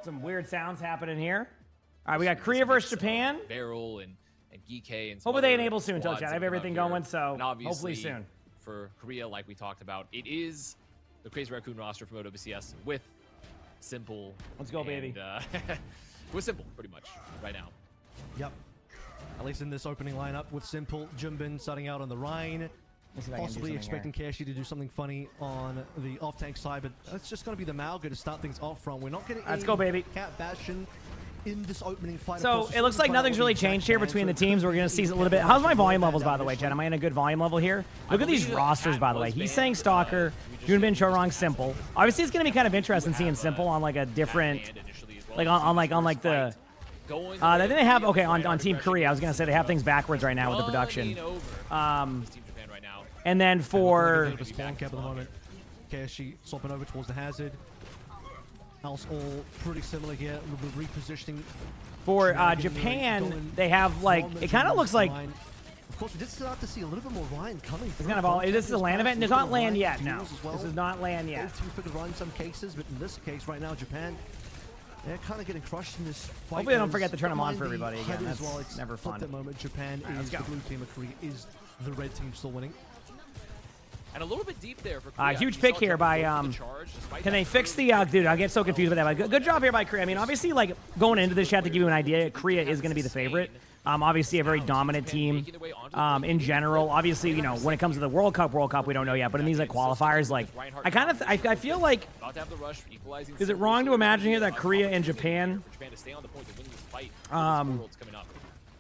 some weird sounds happening here. All right, we got Korea versus Japan. Barrel and GK and Hopefully they enable soon, Chat. I have everything going, so and hopefully soon. For Korea, like we talked about, it is the Crazy Raccoon roster from OWCS with Simple. Let's go, baby. With Simple, pretty much, right now. Yep. At least in this opening lineup with Simple, Jumbin starting out on the Rhine. Possibly expecting Hiimishie to do something funny on the off-tank side, but it's just going to be the Malga to start things off from. We're not getting Let's go, baby. Cat Bastion in this opening fight. So it looks like nothing's really changed here between the teams. We're going to see a little bit. How's my volume levels, by the way, Chad? Am I in a good volume level here? Look at these rosters, by the way. He's saying Stalker, Junbin, Chorong, Simple. Obviously, it's going to be kind of interesting seeing Simple on like a different, like on the. I think they have on Team Korea. I was going to say they have things backwards right now with the production. And then for spawn cap at the moment, Hiimishie swapping over towards the hazard. Else all pretty similar here. A little bit repositioning. For Japan, they have like it kind of looks like. Of course, we did start to see a little bit more Ryan coming. It's kind of all. This is a land event. It's not land yet. No, this is not land yet. Both Ryan in some cases, but in this case, right now, Japan. They're kind of getting crushed in this fight. Hopefully, they don't forget to turn them on for everybody again. That's never fun. At the moment, Japan is the blue team of Korea, is the red team still winning. And a little bit deep there for Korea. Huge pick here by, can they fix the, dude, I get so confused with that. But good job here by Korea. I mean, obviously, like, going into this chat to give you an idea, Korea is going to be the favorite. Obviously, a very dominant team in general. Obviously, you know, when it comes to the World Cup, we don't know yet. But in these, like, qualifiers, like, I feel like, is it wrong to imagine here that Korea and Japan,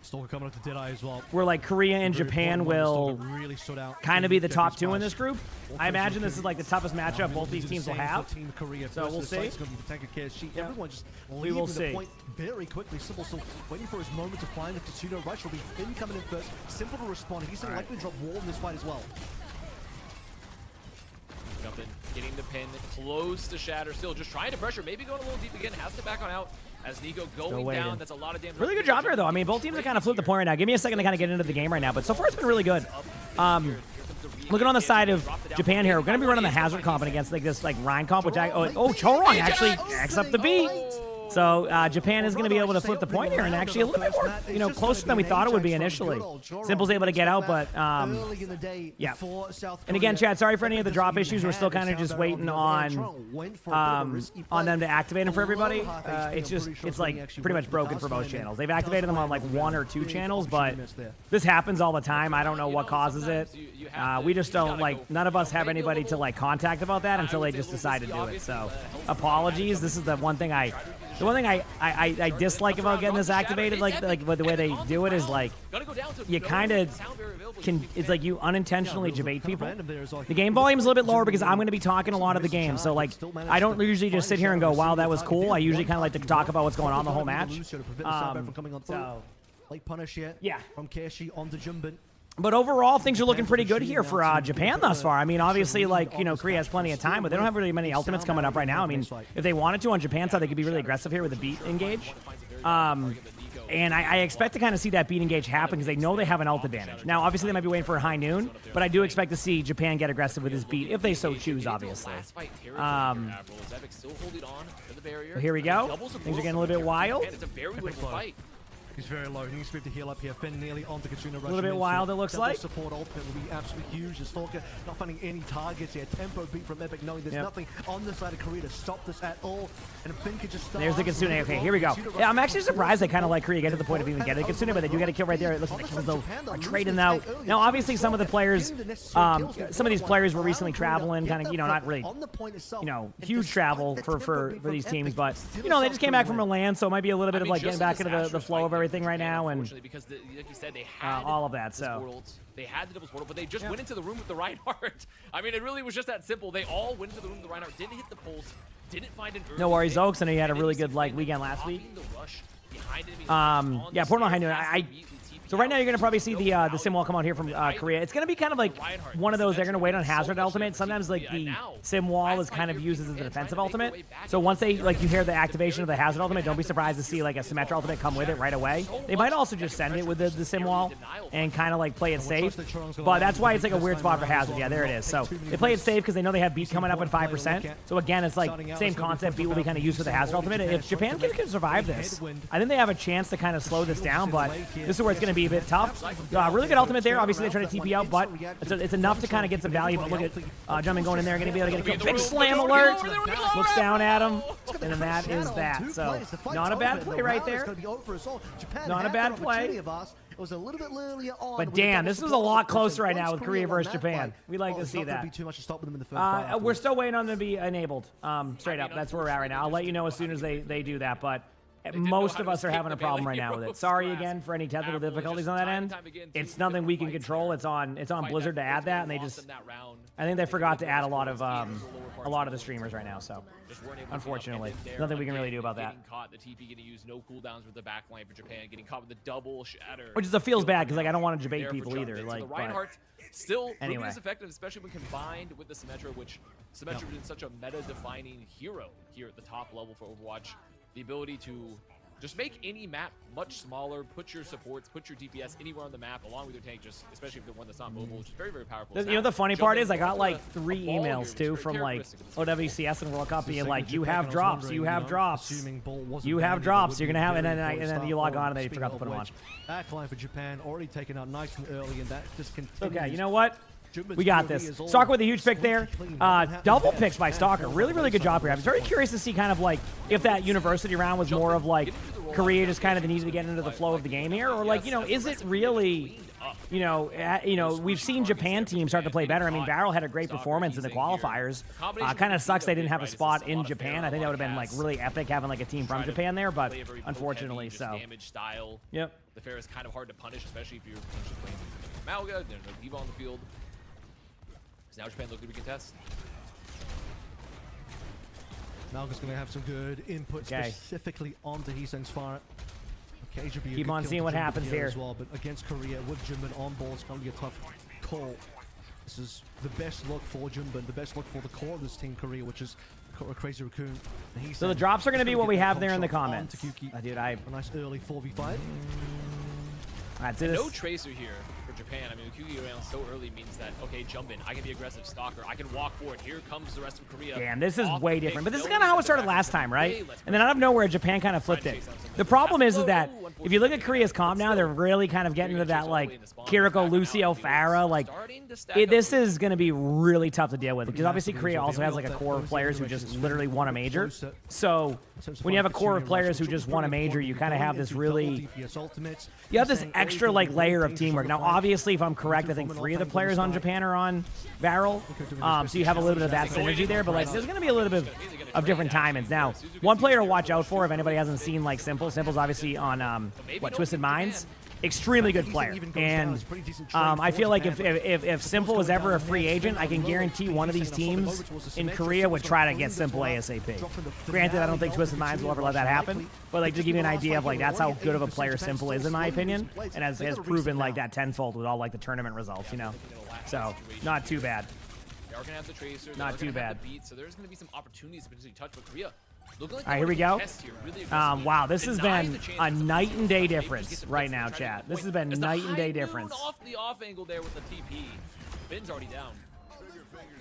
Stalker coming up to Deadeye as well. Where like Korea and Japan will really stood out kind of be the top two in this group. I imagine this is like the toughest matchup both these teams will have. So we'll see. Everyone just we will see. Point very quickly. Simple still waiting for his moment to find the Katsuno rush. Will be Finn coming in first. Simple to respond. He's going to likely drop wall in this fight as well. Jumping, getting the pin close to Shatter. Still just trying to pressure. Maybe going a little deep again. Has to back on out. As Nico going down, that's a lot of damage. Really good job here, though. I mean, both teams have kind of flipped the point right now. Give me a second to kind of get into the game right now. But so far, it's been really good. Looking on the side of Japan here, we're going to be running the Hazard comp against like this like Rhine comp, which Chorong actually X up the beat. So Japan is going to be able to flip the point here and actually a little bit more, you know, closer than we thought it would be initially. Simple's able to get out, but yeah. And again, Chad, sorry for any of the drop issues. We're still kind of just waiting on them to activate them for everybody. It's like pretty much broken for most channels. They've activated them on like 1 or 2 channels, but this happens all the time. I don't know what causes it. We just don't like. None of us have anybody to like contact about that until they just decide to do it. So apologies. This is the one thing I dislike about getting this activated, like the way they do it is like you kind of can. It's like you unintentionally debate people. The game volume is a little bit lower because I'm going to be talking a lot of the game, so like I don't usually just sit here and go, "Wow, that was cool." I usually kind of like to talk about what's going on the whole match. Late punish yet? Yeah. From Hiimishie on to Jumbin. But overall, things are looking pretty good here for Japan thus far. I mean, obviously, like, you know, Korea has plenty of time, but they don't have really many ultimates coming up right now. I mean, if they wanted to on Japan's side, they could be really aggressive here with the beat engage. And I expect to kind of see that beat engage happen because they know they have an ult advantage. Now, obviously, they might be waiting for a high noon, but I do expect to see Japan get aggressive with his beat if they so choose, obviously. Here we go. Things are getting a little bit wild. It's a very wicked fight. He's very low. He needs to heal up here. Finn nearly onto Katsuno. A little bit wild, it looks like. Support ultimate will be absolutely huge. The Stalker not finding any targets here. Tempo beat from Epic, knowing there's nothing on the side of Korea to stop this at all. And Finn could just start. There's the Kitsune. Okay, here we go. Yeah, I'm actually surprised they kind of let Korea get to the point of even getting the Kitsune, but they do get a kill right there. It looks like the kills though are trading out. Now, obviously, some of the players, some of these players were recently traveling, kind of, you know, not really, you know, huge travel for these teams, but you know, they just came back from a land, so it might be a little bit of like getting back into the flow of everything right now and. Because, like you said, they had all of that. So they had the doubles portal, but they just went into the room with the Reinhardt. I mean, it really was just that simple. They all went into the room with the Reinhardt, didn't hit the pulse, didn't find an early. No worries, Oaks. I know you had a really good like weekend last week. Yeah, Portland High Noon. So right now you're going to probably see the sim wall come out here from Korea. It's going to be kind of like one of those, they're going to wait on Hazard ultimate. Sometimes like the sim wall is kind of used as a defensive ultimate. So once they, like you hear the activation of the Hazard ultimate, don't be surprised to see like a Symmetra ultimate come with it right away. They might also just send it with the sim wall and kind of like play it safe. But that's why it's like a weird spot for Hazard. Yeah, there it is. So they play it safe because they know they have beat coming up at 5%. So again, it's like same concept. Beat will be kind of used for the Hazard ultimate. If Japan can survive this, I think they have a chance to kind of slow this down, but this is where it's going to be a bit tough. Really good ultimate there. Obviously, they try to TP out, but it's enough to kind of get some value. But look at Jumping going in there, going to be able to get a kill. Big slam alert! Looks down at him, and then that is that. So, not a bad play right there. Not a bad play. But damn, this is a lot closer right now with Korea versus Japan. We like to see that. We're still waiting on them to be enabled. Straight up, that's where we're at right now. I'll let you know as soon as they do that, but most of us are having a problem right now with it. Sorry again for any technical difficulties on that end. It's nothing we can control. It's on Blizzard to add that, and they just, I think they forgot to add a lot of the streamers right now. So unfortunately, nothing we can really do about that. Caught the TP getting used, no cooldowns with the backline for Japan, getting caught with the double shatter. Which feels bad because like I don't want to debate people either. Like, the Reinhardt still anyway, is effective, especially when combined with the Symmetra, which Symmetra has been such a meta-defining hero here at the top level for Overwatch. The ability to just make any map much smaller, put your supports, put your DPS anywhere on the map, along with your tank, just especially if they're one that's not mobile, which is very, very powerful. You know, the funny part is I got like 3 emails too from like OWCS and World Cup being like, you have drops, you have drops, you have drops, you're gonna have, and then you log on and they forgot to put them on. Backline for Japan already taken out nice and early, and that just continues. Okay, you know what? We got this. Stalker with a huge pick there. Double picks by Stalker. Really, really good job here. I was very curious to see kind of like if that university round was more of like Korea just kind of needed to get into the flow of the game here, or like, you know, is it really, you know, we've seen Japan teams start to play better. I mean, Barrel had a great performance in the qualifiers. Kind of sucks they didn't have a spot in Japan. I think that would have been like really epic having like a team from Japan there, but unfortunately, so. Yep. The fair is kind of hard to punish, especially if you're playing Malga. There's no Diva on the field. Now Japan looking to recontest. Malga's going to have some good input specifically onto Heeseng's fire. Okay, keep on seeing what happens here. As well, but against Korea with Junbin on ball, it's going to be a tough call. This is the best look for Junbin, the best look for the core of this team, Korea, which is Crazy Raccoon. So the drops are going to be what we have there in the comments. Dude, a nice early 4v5. That's it. No tracer here for Japan. I mean, Kyuki around so early means that, okay, jump in. I can be aggressive Stalker. I can walk forward. Here comes the rest of Korea. Damn, this is way different. But this is kind of how it started last time, right? And then out of nowhere, Japan kind of flipped it. The problem is that if you look at Korea's comp now, they're really kind of getting into that, like, Kiriko, Lucio, Farah. Like, this is going to be really tough to deal with. Because obviously Korea also has, like, a core of players who just literally won a major. So when you have a core of players who just won a major, you kind of have this really... You have this extra, like, layer of teamwork. Now, obviously, if I'm correct, I think 3 of the players on Japan are on Varel. So you have a little bit of that synergy there. But, like, there's going to be a little bit of different timings. Now, one player to watch out for if anybody hasn't seen, like, Simple. Simple's obviously on, Twisted Minds. Extremely good player. And I feel like if Simple was ever a free agent, I can guarantee one of these teams in Korea would try to get Simple ASAP. Granted, I don't think Twisted Minds will ever let that happen, but like to give you an idea of like that's how good of a player Simple is in my opinion, and has proven like that tenfold with all like the tournament results, you know. So not too bad. Not too bad. So there's going to be some opportunities to potentially touch with Korea. All right, here we go. Wow, this has been a night and day difference right now, chat. This has been night and day difference. Off the off angle there with the TP. Ben's already down.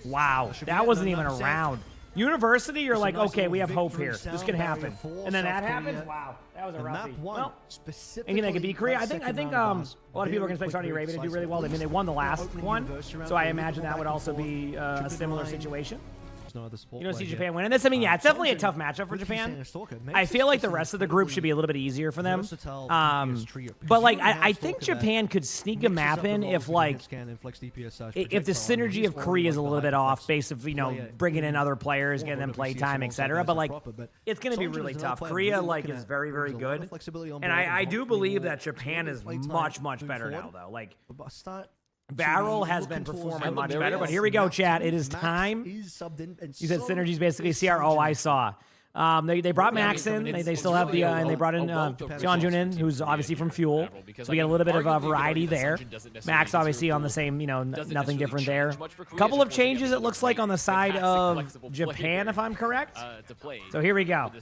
Wow, that wasn't even around. University, you're like, okay, we have hope here. This can happen. And then that happens? Wow, that was a roughie. Well, thinking they could beat Korea. I think a lot of people are going to expect Saudi Arabia to do really well. I mean, they won the last one, so I imagine that would also be a similar situation. You don't see Japan winning this. I mean, yeah, it's definitely a tough matchup for Japan. I feel like the rest of the group should be a little bit easier for them. But like, I think Japan could sneak a map in if like, if the synergy of Korea is a little bit off, based of bringing in other players, getting them play time, etc. But like, it's going to be really tough. Korea like is very, very good, and I do believe that Japan is much, much better now though. Like. Barrel has been performing much better, but here we go, chat. It is time. You said synergies basically CR. Oh, I saw. They brought Max in. They still have the and they brought in Seonjun in, who's obviously from Fuel. So we get a little bit of a variety there. Max obviously on the same, nothing different there. A couple of changes it looks like on the side of Japan, if I'm correct. So here we go.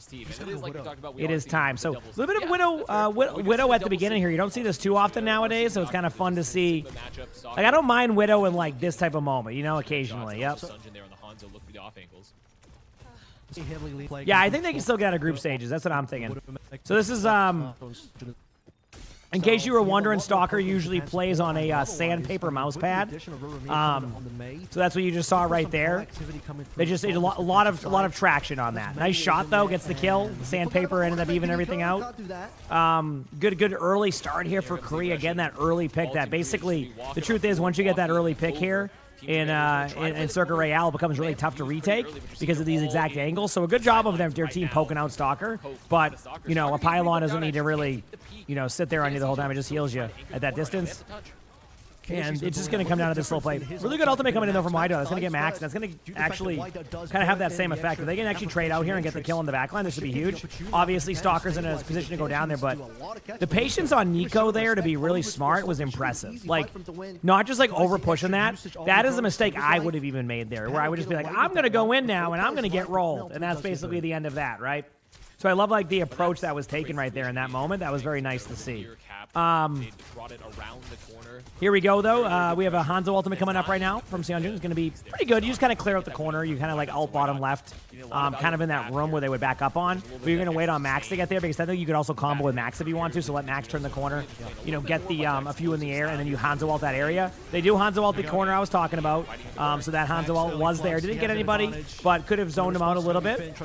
It is time. So a little bit of Widow at the beginning here. You don't see this too often nowadays, so it's kind of fun to see. Like I don't mind Widow in like this type of moment, occasionally. Yep. Yeah, I think they can still get out of group stages. That's what I'm thinking. So this is, in case you were wondering, Stalker usually plays on a sandpaper mouse pad. So that's what you just saw right there. They just did a lot of traction on that. Nice shot though, gets the kill. The sandpaper ended up even everything out. Good early start here for Korea. Again, that early pick. That basically, the truth is, once you get that early pick here, in Circuit Royale, it becomes really tough to retake because of these exact angles. So a good job of their team poking out Stalker. But, a pylon doesn't need to really, sit there on you the whole time. It just heals you at that distance. And it's just going to come down to this slow play. Really good ultimate coming in, though, from Wido. That's going to get Max. That's going to actually kind of have that same effect. If they can actually trade out here and get the kill in the backline, this would be huge. Obviously, Stalker's in a position to go down there, but the patience on Nico there to be really smart was impressive. Like, not just, over-pushing that. That is a mistake I would have even made there, where I would just be like, I'm going to go in now, and I'm going to get rolled. And that's basically the end of that, right? So I love the approach that was taken right there in that moment. That was very nice to see. Here we go though. We have a Hanzo ultimate coming up right now from Seonjun. It's going to be pretty good. You just kind of clear out the corner. You kind of alt bottom left, kind of in that room where they would back up on. But you're going to wait on Max to get there because I think you could also combo with Max if you want to. So let Max turn the corner. Get the a few in the air and then you Hanzo ult that area. They do Hanzo ult the corner I was talking about. So that Hanzo ult was there. Didn't get anybody, but could have zoned him out a little bit.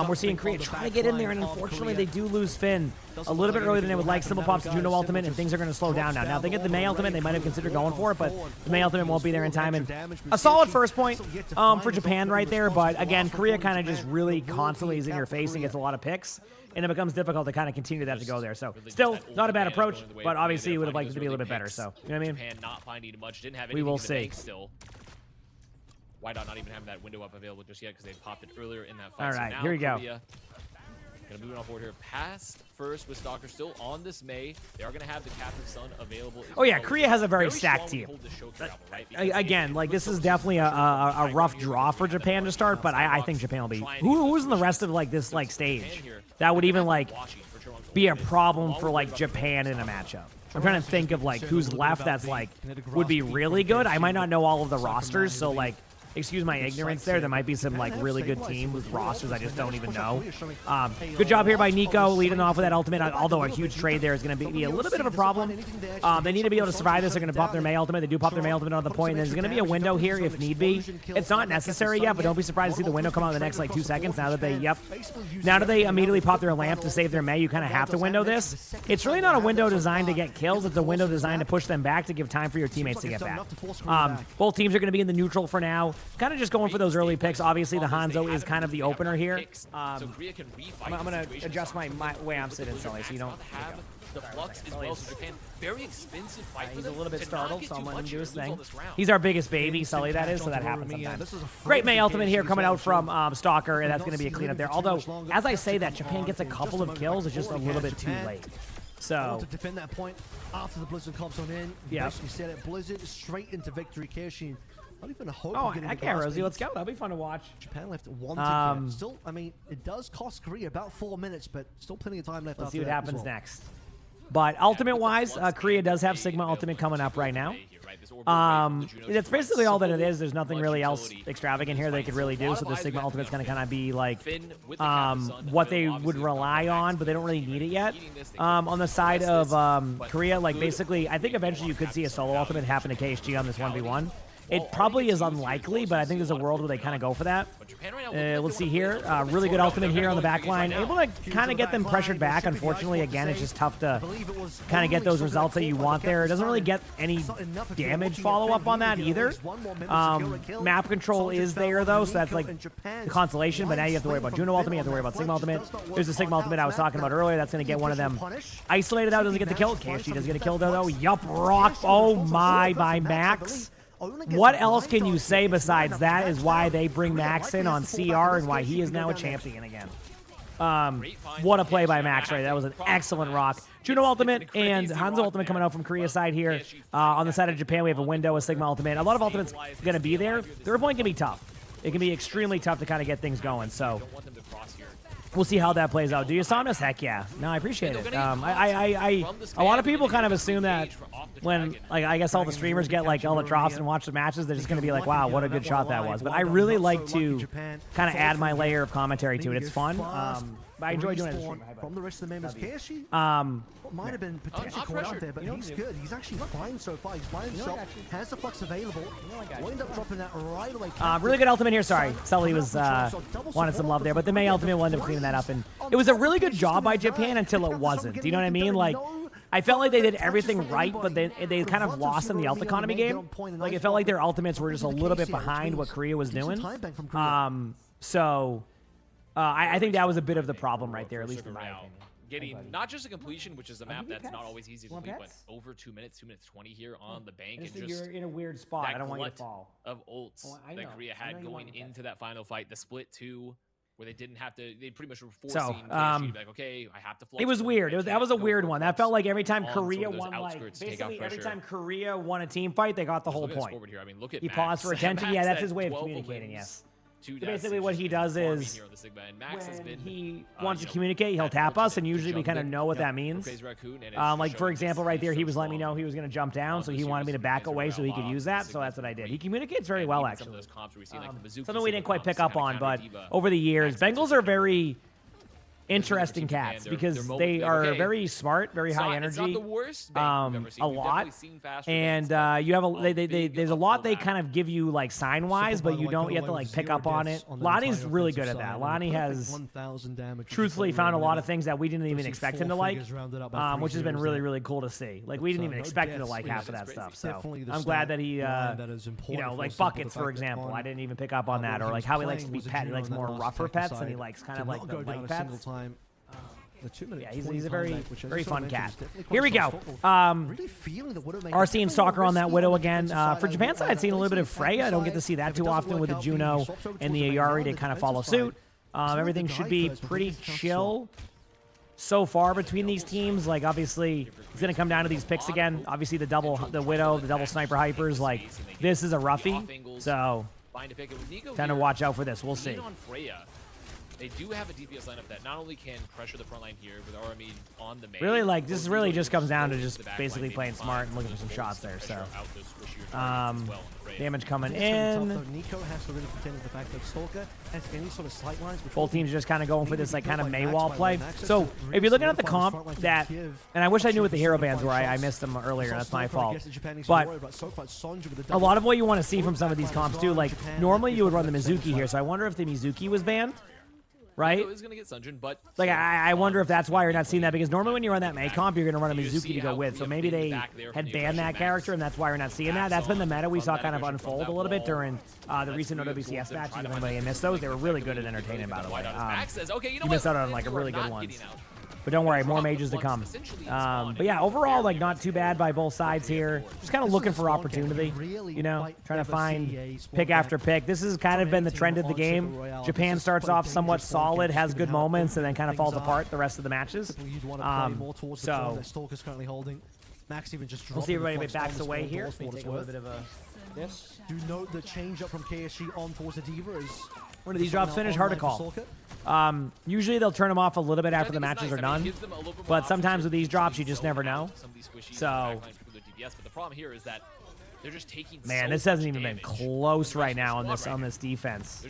We're seeing Korea try to get in there, and unfortunately they do lose Finn a little bit earlier than they would like. Simple pops the Juno ultimate, and things are going to slow down now. Now, if they get the Mei ultimate, they might have considered going for it, but the Mei ultimate won't be there in time. And a solid first point for Japan right there, but again, Korea kind of just really constantly is in your face and gets a lot of picks, and it becomes difficult to kind of continue that to go there. So, still, not a bad approach, but obviously you would have liked it to be a little bit better. So, you know what I mean? We will see. Why not even having that window up available just yet because they popped it earlier in that fight. All right, so here we go. Gonna move on forward here. Past first with Stalker still on this Mei. They are gonna have the Captain Sun available. Oh yeah, Korea has a very stacked team. Again, this is definitely a rough draw for Japan to start, but I think Japan will be. Who's in the rest of this stage that would even be a problem for Japan in a matchup? I'm trying to think of who's left that's would be really good. I might not know all of the rosters, so excuse my ignorance there. There might be some really good team with rosters I just don't even know. Good job here by Nico leading off with that ultimate, although a huge trade there is going to be a little bit of a problem. They need to be able to survive this. They're going to pop their Mei ultimate. They do pop their Mei ultimate on the point. And there's going to be a window here if need be. It's not necessary yet, but don't be surprised to see the window come out in the next 2 seconds now that they immediately pop their lamp to save their Mei. You kind of have to window this. It's really not a window designed to get kills. It's a window designed to push them back to give time for your teammates to get back. Both teams are going to be in the neutral for now. Kind of just going for those early picks. Obviously, the Hanzo is kind of the opener here. I'm going to adjust my way I'm sitting, Sully, so you don't have the flux as well. So Japan, very expensive fight. He's a little bit startled, so I'm letting him do his thing. He's our biggest baby, Sully, that is, so that happens sometimes. Great Mei ultimate here coming out from Stalker, and that's going to be a cleanup there. Although, as I say that, Japan gets a couple of kills. It's just a little bit too late. So to defend that point after the Blizzard comes on in. Yeah. Basically said it. Blizzard straight into victory. Kiyoshi. Not even a hope. Oh, heck yeah, Rosie, let's go. That'll be fun to watch. Japan left one ticket. Still, I mean, it does cost Korea about 4 minutes, but still plenty of time left. Let's see what happens next. But ultimate-wise, Korea does have Sigma ultimate coming up right now. That's basically all that it is. There's nothing really else extravagant here they could really do. So the Sigma ultimate's going to kind of be what they would rely on, but they don't really need it yet. On the side of Korea, basically, I think eventually you could see a solo ultimate happen to KSG on this 1v1. It probably is unlikely, but I think there's a world where they kind of go for that. Let's see here. Really good ultimate here on the back line. Able to kind of get them pressured back. Unfortunately, again, it's just tough to kind of get those results that you want there. It doesn't really get any damage follow-up on that either. Map control is there, though, so that's the consolation, but now you have to worry about Juno ultimate. You have to worry about Sigma ultimate. There's the Sigma ultimate I was talking about earlier. That's going to get one of them isolated out. Doesn't get the kill. KSG does get a kill, though. Yup, rock. Oh, my, by Max. What else can you say besides that is why they bring Max in on CR and why he is now a champion again. What a play by Max right. That was an excellent rock. Juno ultimate and Hanzo ultimate coming out from Korea side here. On the side of Japan, we have a window, a Sigma ultimate. A lot of ultimates going to be there. Third point can be tough. It can be extremely tough to kind of get things going. So we'll see how that plays out. Do you saw us? Heck yeah. No, I appreciate it. A lot of people kind of assume that when, like, I guess all the streamers get like all the drops and watch the matches, they're just going to be like, wow, what a good shot that was. But I really like to kind of add my layer of commentary to it. It's fun. But I enjoy doing it. From the rest of the members, Hiimishie might have been potentially caught out there, but he's good. He's actually fine so far. He's by himself, has the flux available. Will end up dropping that right away. Really good ultimate here. Sorry, Sully was wanted some love there, but the Mei ultimate will end up cleaning that up, and it was a really good job by Japan until it wasn't. Do you know what I mean? Like, I felt like they did everything right, but they kind of lost in the ult economy game. Like, it felt like their ultimates were just a little bit behind what Korea was doing. I think that was a bit of the problem right there, at least in my opinion. Getting not just a completion, which is a map that's not always easy to complete, but over 2 minutes, 2 minutes 20 here on the bank, and just you're in a weird spot. I don't want you to fall. Of ults that Korea had going into that final fight, the split 2, where they didn't have to, they pretty much were forcing KSG to be like, okay, I have to. It was weird. That was a weird one. That felt like every time Korea won, like basically every time Korea won a team fight, they got the whole point. Here. I mean, look at he paused for attention. Yeah, that's his way of communicating. Yes. So basically what he does is when he wants to communicate, he'll tap us, and usually we kind of know what that means. Like, for example, right there, he was letting me know he was going to jump down, so he wanted me to back away so he could use that, so that's what I did. He communicates very well, actually. Something we didn't quite pick up on, but over the years, Bengals are very interesting cats because they are very smart, very high energy, a lot, and you have there's a lot they kind of give you like sign wise, but you have to like pick up on it. Lonnie's really good at that. Lonnie has truthfully found a lot of things that we didn't even expect him to like, which has been really cool to see. Like, we didn't even expect him to like half of that stuff. So I'm glad that he, like buckets, for example, I didn't even pick up on that, or like how he likes to be pet. He likes more rougher pets, and he likes kind of like the light pets. Yeah, he's a very fun cat. Here we go. RC and Stalker on that Widow again. For Japan side, I've seen a little bit of Freya. I don't get to see that too often with the Juno and the Ayari to kind of follow suit. Everything should be pretty chill so far between these teams. Like, obviously, it's going to come down to these picks again. Obviously, the Widow, the double Sniper Hypers. Like, this is a roughie. So, kind of watch out for this. We'll see. They do have a DPS lineup that not only can pressure the front line here with RME on the main. Really, like, this really just comes down to just basically playing smart and looking for some shots there. So, damage coming in. Nico has to really contend with the fact that Stalker has any sort of sight lines. Both teams are just kind of going for this like kind of Maywall play. So if you're looking at the comp that, and I wish I knew what the hero bands were. I missed them earlier. That's my fault. But a lot of what you want to see from some of these comps too, like normally you would run the Mizuki here. So I wonder if the Mizuki was banned. Right? Is gonna get Sunjin, but like I wonder if that's why you're not seeing that, because normally when you run that May comp, you're gonna run a Mizuki to go with. So maybe they had banned that character, and that's why we're not seeing that. That's been the meta we saw kind of unfold a little bit during the recent OWCS matches. If anybody missed those, they were really good at entertaining, by the way. You missed out on like a really good one. But don't worry, more mages to come. But yeah, overall, like not too bad by both sides here. Just kind of looking for opportunity, you know, trying to find pick after pick. This has kind of been the trend of the game. Japan starts off somewhat solid, has good moments, and then kind of falls apart the rest of the matches. So we'll see everybody backs away here. Let me take a little bit of a this. Do note the change up from KSG on towards the Diva is when do these drops finish? Hard to call. Usually they'll turn them off a little bit after the matches are done, but sometimes with these drops you just never know. So, man, this hasn't even been close right now on this defense.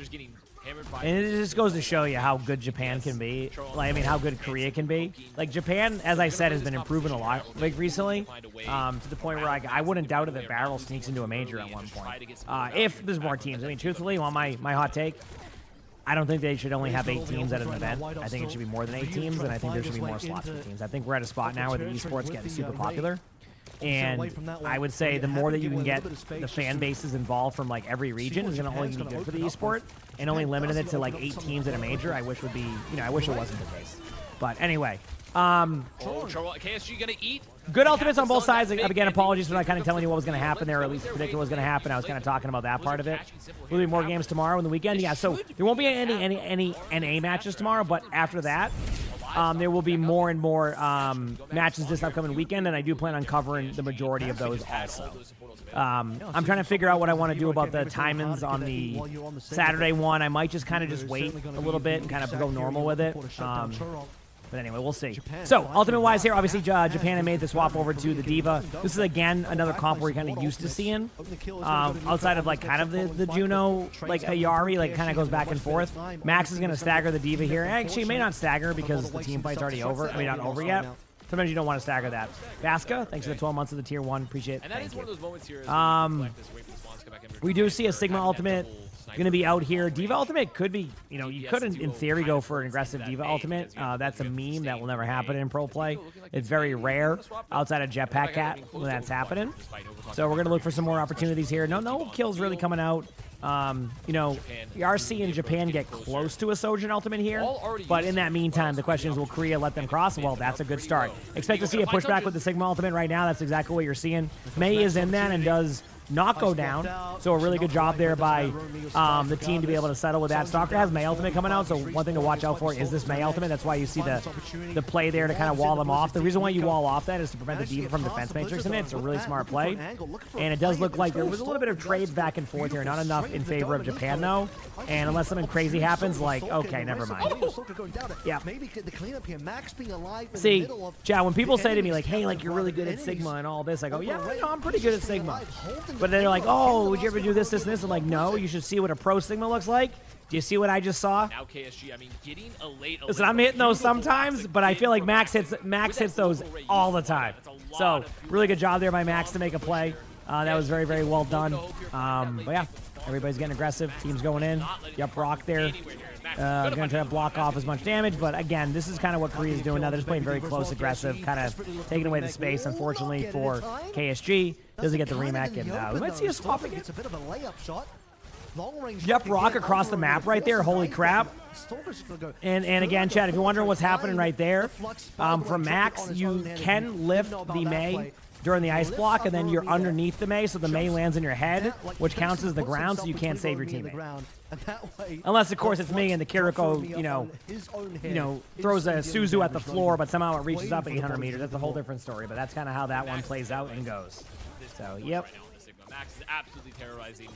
And it just goes to show you how good Japan can be. Like, I mean, how good Korea can be. Like, Japan, as I said, has been improving a lot like recently, to the point where I wouldn't doubt it that Barrel sneaks into a major at one point. If there's more teams. I mean, truthfully, on my hot take, I don't think they should only have 8 teams at an event. I think it should be more than 8 teams, and I think there should be more slots for teams. I think we're at a spot now where the esports getting super popular. And I would say the more that you can get the fan bases involved from like every region is going to only be good for the esport, and only limiting it to like 8 teams at a major, I wish would be, you know, I wish it wasn't the case. But anyway, KSG gonna eat. Good ultimates on both sides. Again, apologies for not kind of telling you what was going to happen there, or at least predicting what was going to happen. I was kind of talking about that part of it. Will be more games tomorrow in the weekend. Yeah, so there won't be any NA matches tomorrow, but after that, there will be more and more matches this upcoming weekend, and I do plan on covering the majority of those also. I'm trying to figure out what I want to do about the timings on the Saturday one. I might just kind of just wait a little bit and kind of go normal with it. But anyway, we'll see. So, ultimate-wise here, obviously, Japan had made the swap over to the Diva. This is, again, another comp we're kind of used to seeing. Outside of, like, kind of the Juno, like, Ayari, like, kind of goes back and forth. Max is going to stagger the Diva here. Actually, he may not stagger because the team fight's already over. I mean, not over yet. Sometimes you don't want to stagger that. Vaska, thanks for the 12 months of the Tier 1. Appreciate it. And that is one of those moments here. We do see a Sigma ultimate going to be out here. Diva ultimate could be, you know, you could in theory go for an aggressive Diva ultimate. That's a meme that will never happen in pro play. It's very rare outside of Jetpack Cat when that's happening. So we're going to look for some more opportunities here. No kills really coming out. You know, we are seeing Japan get close to a Sojin ultimate here, but in that meantime, the question is, will Korea let them cross? Well, that's a good start. Expect to see a pushback with the Sigma ultimate right now. That's exactly what you're seeing. Mei is in that and does not go down, so a really good job there by the team to be able to settle with that. Stalker has Mei ultimate coming out, so one thing to watch out for is this Mei ultimate. That's why you see the play there to kind of wall them off. The reason why you wall off that is to prevent the Diva from defense matrix in it. It's a really smart play, and it does look like there was a little bit of trades back and forth here, not enough in favor of Japan though, and unless something crazy happens, like, okay, never mind. Yeah. See, Chad, when people say to me like, hey, like, you're really good at Sigma and all this, I go, yeah, I know, I'm pretty good at Sigma. But they're like, oh, would you ever do this, this, and this? I'm like, no, you should see what a pro Sigma looks like. Do you see what I just saw? Now KSG, I mean, getting a late Listen, I'm hitting those sometimes, but I feel like Max hits those all the time. So, really good job there by Max to make a play. That was very, very well done. But yeah, everybody's getting aggressive. Team's going in. Yup, Rock there. Going to try to block off as much damage, but again, this is kind of what Korea's doing now. They're just playing very close, aggressive, kind of taking away the space, unfortunately, for KSG. Doesn't get the remake, and we might see a swap again. It's a bit of a layup shot. Yep, Rock across the map right there. Holy crap. And again, Chad, if you're wondering what's happening right there, from Max, you can lift the Mei during the ice block, and then you're underneath the Mei, so the Mei lands in your head, which counts as the ground, so you can't save your teammate. Unless, of course, it's me and the Kiriko, you know, throws a Suzu at the floor, but somehow it reaches up 800 meters. That's a whole different story, but that's kind of how that one plays out and goes. So, yep. Max is absolutely terrorizing.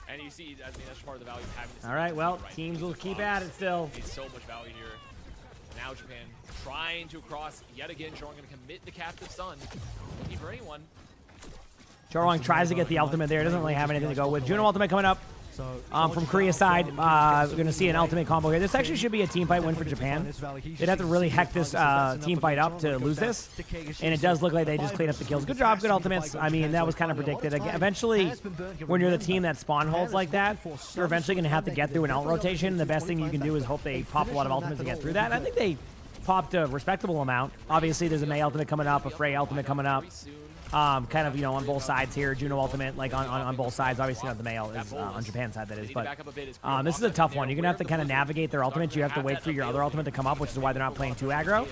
And you see, I mean, that's part of the value of having this. All right, well, teams will keep at it still. It's so much value here. Now Japan trying to cross yet again. Chorong going to commit the captive son. Looking for anyone. Chorong tries to get the ultimate there. Doesn't really have anything to go with. Juno ultimate coming up. From Korea's side, we're going to see an ultimate combo here. This actually should be a team fight win for Japan. They'd have to really heck this team fight up to lose this. And it does look like they just cleaned up the kills. Good job, good ultimates. I mean, that was kind of predicted. Eventually, when you're the team that spawn holds like that, you're eventually going to have to get through an ult rotation. The best thing you can do is hope they pop a lot of ultimates to get through that. And I think they popped a respectable amount. Obviously, there's a Mei ultimate coming up, a Frey ultimate coming up. Kind of, you know, on both sides here. Juno ultimate, like, on both sides. Obviously, not the male is on Japan's side, that is. But this is a tough one. You're going to have to kind of navigate their ultimates. You have to wait for your other ultimate to come up, which is why they're not playing too aggro.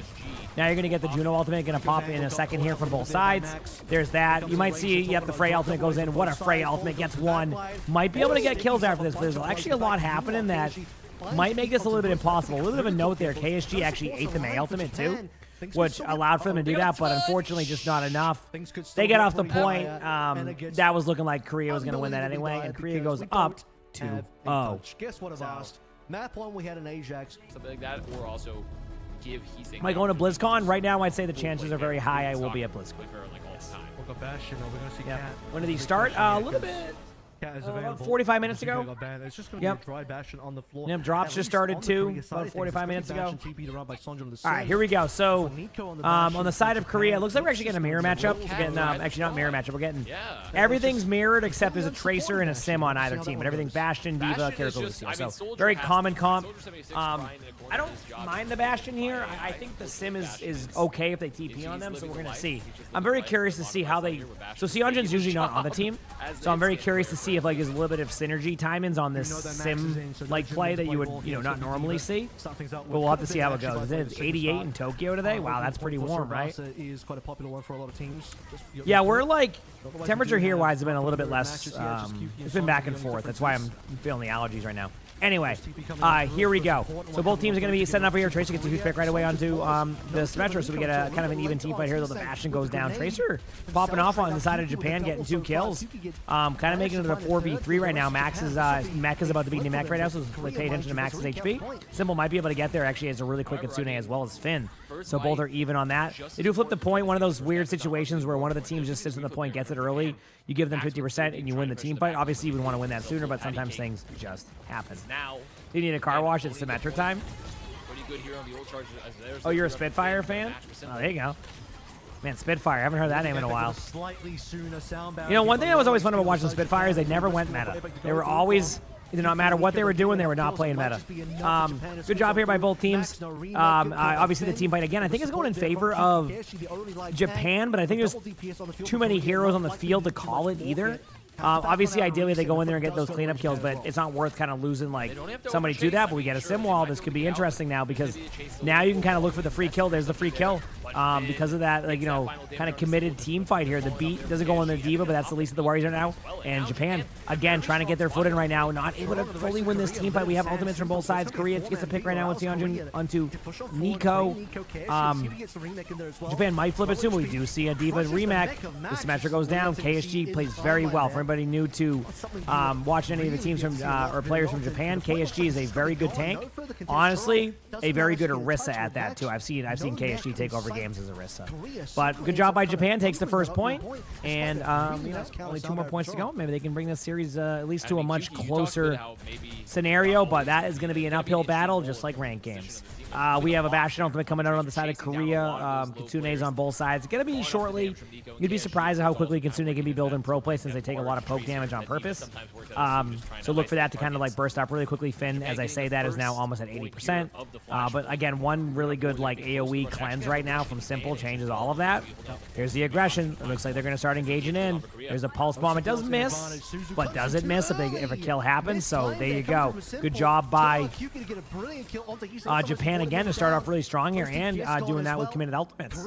Now you're going to get the Juno ultimate. Going to pop in a second here from both sides. There's that. You might see, yep, the Frey ultimate goes in. What a Frey ultimate. Gets one. Might be able to get kills after this, but there's actually a lot happening that might make this a little bit impossible. A little bit of a note there. KSG actually ate the Mei ultimate, too, which allowed for them to do that, but unfortunately just not enough. They get off the point. That was looking like Korea was going to win that anyway, and Korea goes up 2-0. Guess what I've asked? Map 1, we had an Ajax. Something like that, or also give Hiimishie. Am I going to BlizzCon? Right now, I'd say the chances are very high I will be at BlizzCon. We'll go Bastion, we're going to see Cat. Cat. When did he start? A little bit. About 45 minutes ago. It's just going to be a dry Bastion on the floor. Yep, drops just started too, about 45 minutes ago. All right, here we go. So, on the side of Korea, it looks like we're actually getting a mirror matchup. We're getting, actually not mirror matchup, we're getting, everything's mirrored except there's a Tracer and a Sim on either team, but everything's Bastion, Diva, Kiriko, Lucio. So, very common comp. I don't mind the Bastion here. I think the Sim is okay if they TP on them, so we're going to see. I'm very curious to see how they, so Seonjin's usually not on the team, so I'm very curious to see see if like there's a little bit of synergy tie-ins on this sim like play that you would not normally see. But we'll have to see how it goes. It's 88 in Tokyo today. Wow, that's pretty warm, right? Is quite a popular one for a lot of teams. Yeah, we're like temperature here wise has been a little bit less. It's been back and forth. That's why I'm feeling the allergies right now. Anyway, here we go. So both teams are going to be setting up here. Tracer gets a huge pick right away onto the Symmetra, so we get a kind of an even team fight here. Though the Bastion goes down. Tracer popping off on the side of Japan, getting 2 kills. Kind of making it a 4v3 right now. Max's mech is about to be Namek right now, so pay attention to Max's HP. Simple might be able to get there. Actually, has a really quick Kitsune as well as Finn. So both are even on that. They do flip the point. One of those weird situations where one of the teams just sits on the point, gets it early. You give them 50% and you win the team fight. Obviously, you would want to win that sooner, but sometimes things just happen. You need a car wash. It's Symmetra time. Oh, you're a Spitfire fan? Oh, there you go. Man, Spitfire. I haven't heard that name in a while. You know, one thing that was always fun about watching Spitfire is they never went meta. They were always... no matter what they were doing, they were not playing meta. Good job here by both teams. Obviously, the team fight, again, I think is going in favor of Japan, but I think there's too many heroes on the field to call it either. Obviously, ideally, they go in there and get those cleanup kills, but it's not worth kind of losing like somebody to that. But we get a sim wall. This could be interesting now because now you can kind of look for the free kill. There's the free kill because of that, like kind of committed team fight here. The beat doesn't go on the Diva, but that's the least of the worries right now. And Japan again trying to get their foot in right now, not able to fully win this team fight. We have ultimates from both sides. Korea gets a pick right now with Seonjun onto Nico. Japan might flip it soon, but we do see a Diva remake. The Symmetra goes down. KSG plays very well. For anybody new to watching any of the teams from or players from Japan, KSG is a very good tank. Honestly, a very good Orisa at that too. I've seen KSG take over games as Orisa. But good job by Japan. Takes the first point, and only 2 more points to go. Maybe they can bring this series at least to a much closer scenario. But that is going to be an uphill battle, just like ranked games. We have a Bastion ultimate coming out on the side of Korea. Kitsune's on both sides. It's going to be shortly. You'd be surprised at how quickly Kitsune can be built in pro play since they take a lot of poke damage on purpose. So look for that to kind of like burst up really quickly. Finn, as I say that, is now almost at 80%. But again, one really good like AoE cleanse right now from Simple changes all of that. Here's the aggression. It looks like they're going to start engaging in. There's a pulse bomb. It does miss, but does it miss if a kill happens? So there you go. Good job by Japan again to start off really strong here and doing that with committed ultimates.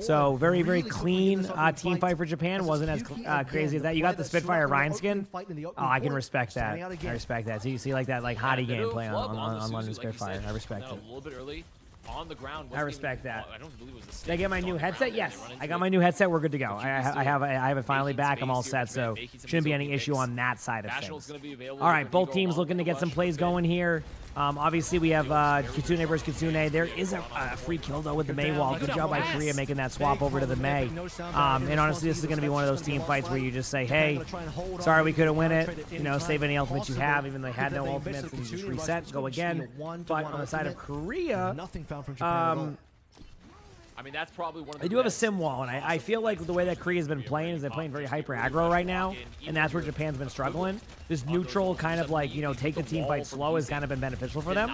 So very, very clean team fight for Japan. Wasn't as crazy as that. You got the Spitfire Ryan skin. Oh, I can respect that. I respect that. So you see like that like hottie gameplay on London Spitfire. I respect it. A little bit early. On the ground. I respect that. Did I get my new headset? Yes, I got my new headset. We're good to go. I have it finally back. I'm all set, so shouldn't be any issue on that side of things. All right, both teams looking to get some plays going here. Obviously, we have Kitsune versus Kitsune. There is a free kill, though, with the Mei wall. Good job by Korea making that swap over to the Mei. And honestly, this is going to be one of those team fights where you just say, hey, sorry we couldn't win it. Save any ultimates you have, even though they had no ultimates. And you just reset, go again. But on the side of Korea, I mean, that's probably one of the they do have a sim wall, and I feel like the way that Korea's been playing is they're playing very hyper aggro right now, and that's where Japan's been struggling. This neutral kind of like, take the team fight slow has kind of been beneficial for them,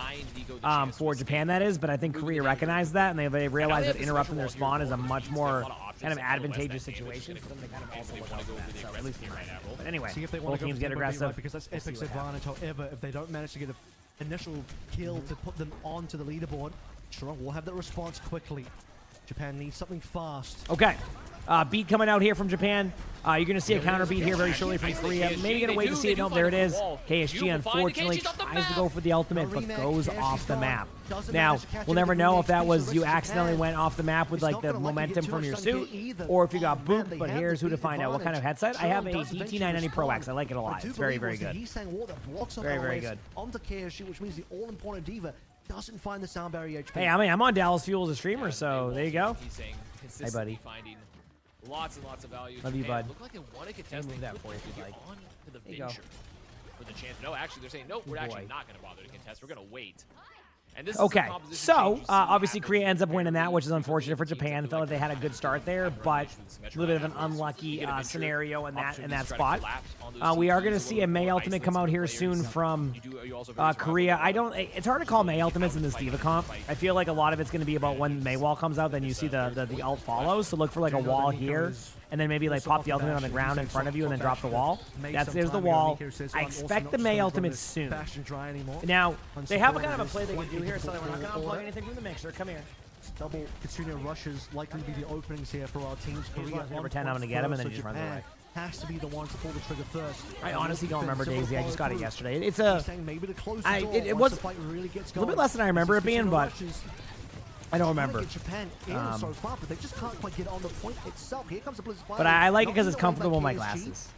for Japan that is, but I think Korea recognized that, and they realized that interrupting their spawn is a much more kind of advantageous situation for them to kind of also look out for that, so at least right now. But anyway, both teams get aggressive. Because that's Epic's advantage. However, if they don't manage to get an initial kill to put them onto the leaderboard, sure, we'll have that response quickly. Japan needs something fast. Okay. Beat coming out here from Japan. You're going to see a counter beat here very shortly from Korea. Maybe going to wait to see it. Nope, there it is. KSG unfortunately tries to go for the ultimate, but goes off the map. Now, we'll never know if that was you accidentally went off the map with like the momentum from your suit, or if you got booped, but here's who to find out. What kind of headset? I have a DT990 Pro X. I like it a lot. It's very, very good. Very, very good. Onto KSG, which means the all-important Diva doesn't find the sound barrier HP. Hey, I mean, I'm on Dallas Fuel as a streamer, so there you go. Hey, buddy. Lots and lots of value. Love you, bud. Look like they want to contest that for you if you'd like. On to the venture for the chance. No, actually, they're saying no. We're actually not going to bother to contest. We're going to wait. And this okay, so obviously Korea ends up winning that, which is unfortunate for Japan. Felt like they had a good start there, but a little bit of an unlucky scenario in that spot. We are going to see a Mei ultimate come out here soon from Korea. It's hard to call Mei ultimates in this Diva comp. I feel like a lot of it's going to be about when Mei wall comes out, then you see the ult follows. So look for like a wall here and then maybe like pop the ultimate on the ground in front of you and then drop the wall. There's the wall. I expect the Mei ultimate soon. Now, they have a kind of a play they can do here, so we're not going to unplug anything from the mixer. Come here. Double Kitsune rushes likely to be the openings here for our teams. Korea Never 10, I'm going to get him, and then he just runs away. Has to be the one to pull the trigger first. I honestly don't remember Daisy. I just got it yesterday. It's a... It was a little bit less than I remember it being, but... I don't remember. But I like it because it's comfortable in my glasses.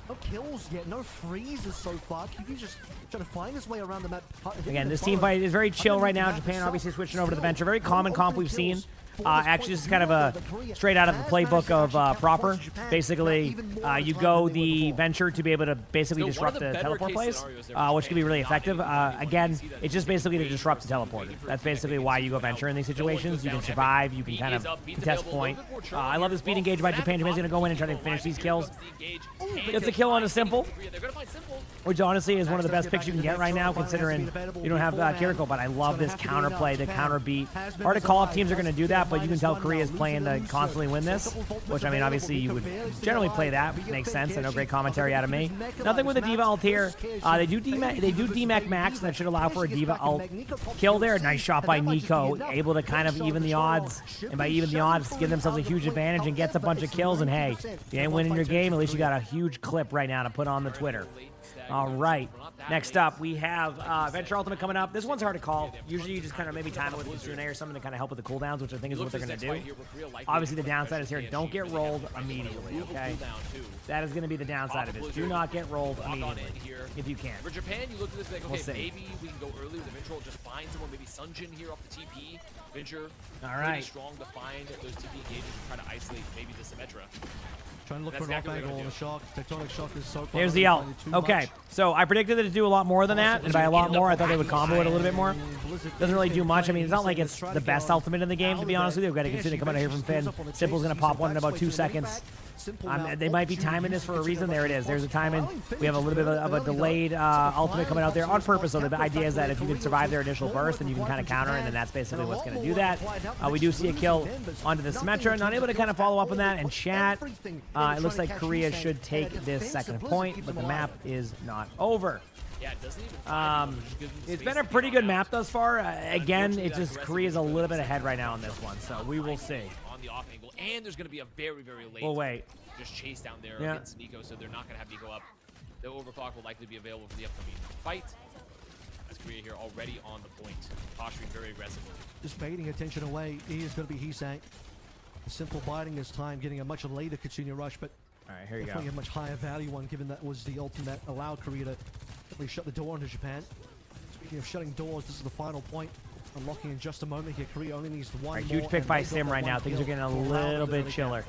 No kills yet, no freezes so far. QB just trying to find his way around the map. Again, this team fight is very chill right now. Japan obviously switching over to the Venture. Very common comp we've seen. Actually, this is kind of a straight out of the playbook of Proper. Basically, you go the Venture to be able to basically disrupt the teleport plays, which can be really effective. Again, it's just basically to disrupt the teleporter. That's basically why you go Venture in these situations. You can survive. You can kind of contest point. I love this beat engage by Japan. Japan's going to go in and try to finish these kills. Gets a kill on a Simple, which honestly is one of the best picks you can get right now, considering you don't have Kiriko. But I love this counter play, the counter beat. Hard to call if teams are going to do that, but you can tell Korea is playing to constantly win this, which, I mean, obviously you would generally play that. Makes sense. I know, great commentary out of me. Nothing with the D.Va ult here. They do D-Mac Max, and that should allow for a D.Va ult kill there. Nice shot by Nico, able to kind of even the odds, and by even the odds, give themselves a huge advantage and gets a bunch of kills. And hey, if you ain't winning your game, at least you got a huge clip right now to put on the Twitter. All right. Next up, we have Venture Ultimate coming up. This one's hard to call. Usually you just kind of maybe time it with Kitsune or something to kind of help with the cooldowns, which I think is what they're going to do. Obviously, the downside is here. Don't get rolled immediately, okay? That is going to be the downside of this. Do not get rolled immediately if you can. For Japan, you look at this like, okay, maybe we can go early with the Venture, just find someone, maybe Sunjin here off the TP. Venture, pretty strong to find those TP engages and try to isolate maybe the Symmetra. Trying to look for an off angle on the shock. Tectonic shock is so There's the ult. Okay, so I predicted it to do a lot more than that, and by a lot more, I thought they would combo it a little bit more. Doesn't really do much. I mean, it's not like it's the best ultimate in the game, to be honest with you. We've got to consider coming out here from Finn. Simple's going to pop one in about 2 seconds. They might be timing this for a reason. There it is. There's a timing. We have a little bit of a delayed ultimate coming out there on purpose. So the idea is that if you can survive their initial burst, then you can kind of counter, and then that's basically what's going to do that. We do see a kill onto the Symmetra. Not able to kind of follow up on that. And chat, it looks like Korea should take this second point, but the map is not over. It's been a pretty good map thus far. Again, it's just Korea's a little bit ahead right now on this one, so we will see. On the off angle, and there's going to be a very, very late just chase down there against Nico, so they're not going to have Nico up. The overclock will likely be available for the upcoming fight. As Korea here already on the point, posturing very aggressively. Just baiting attention away. He is going to be Hiimishie. Simple biding his time, getting a much later Kitsune rush, but here you go. A much higher value one, given that was the ultimate that allowed Korea to really shut the door onto Japan. Speaking of shutting doors, this is the final point. Unlocking in just a moment here. Korea only needs one more. Huge pick by Sim right now. Things are getting a little bit chiller.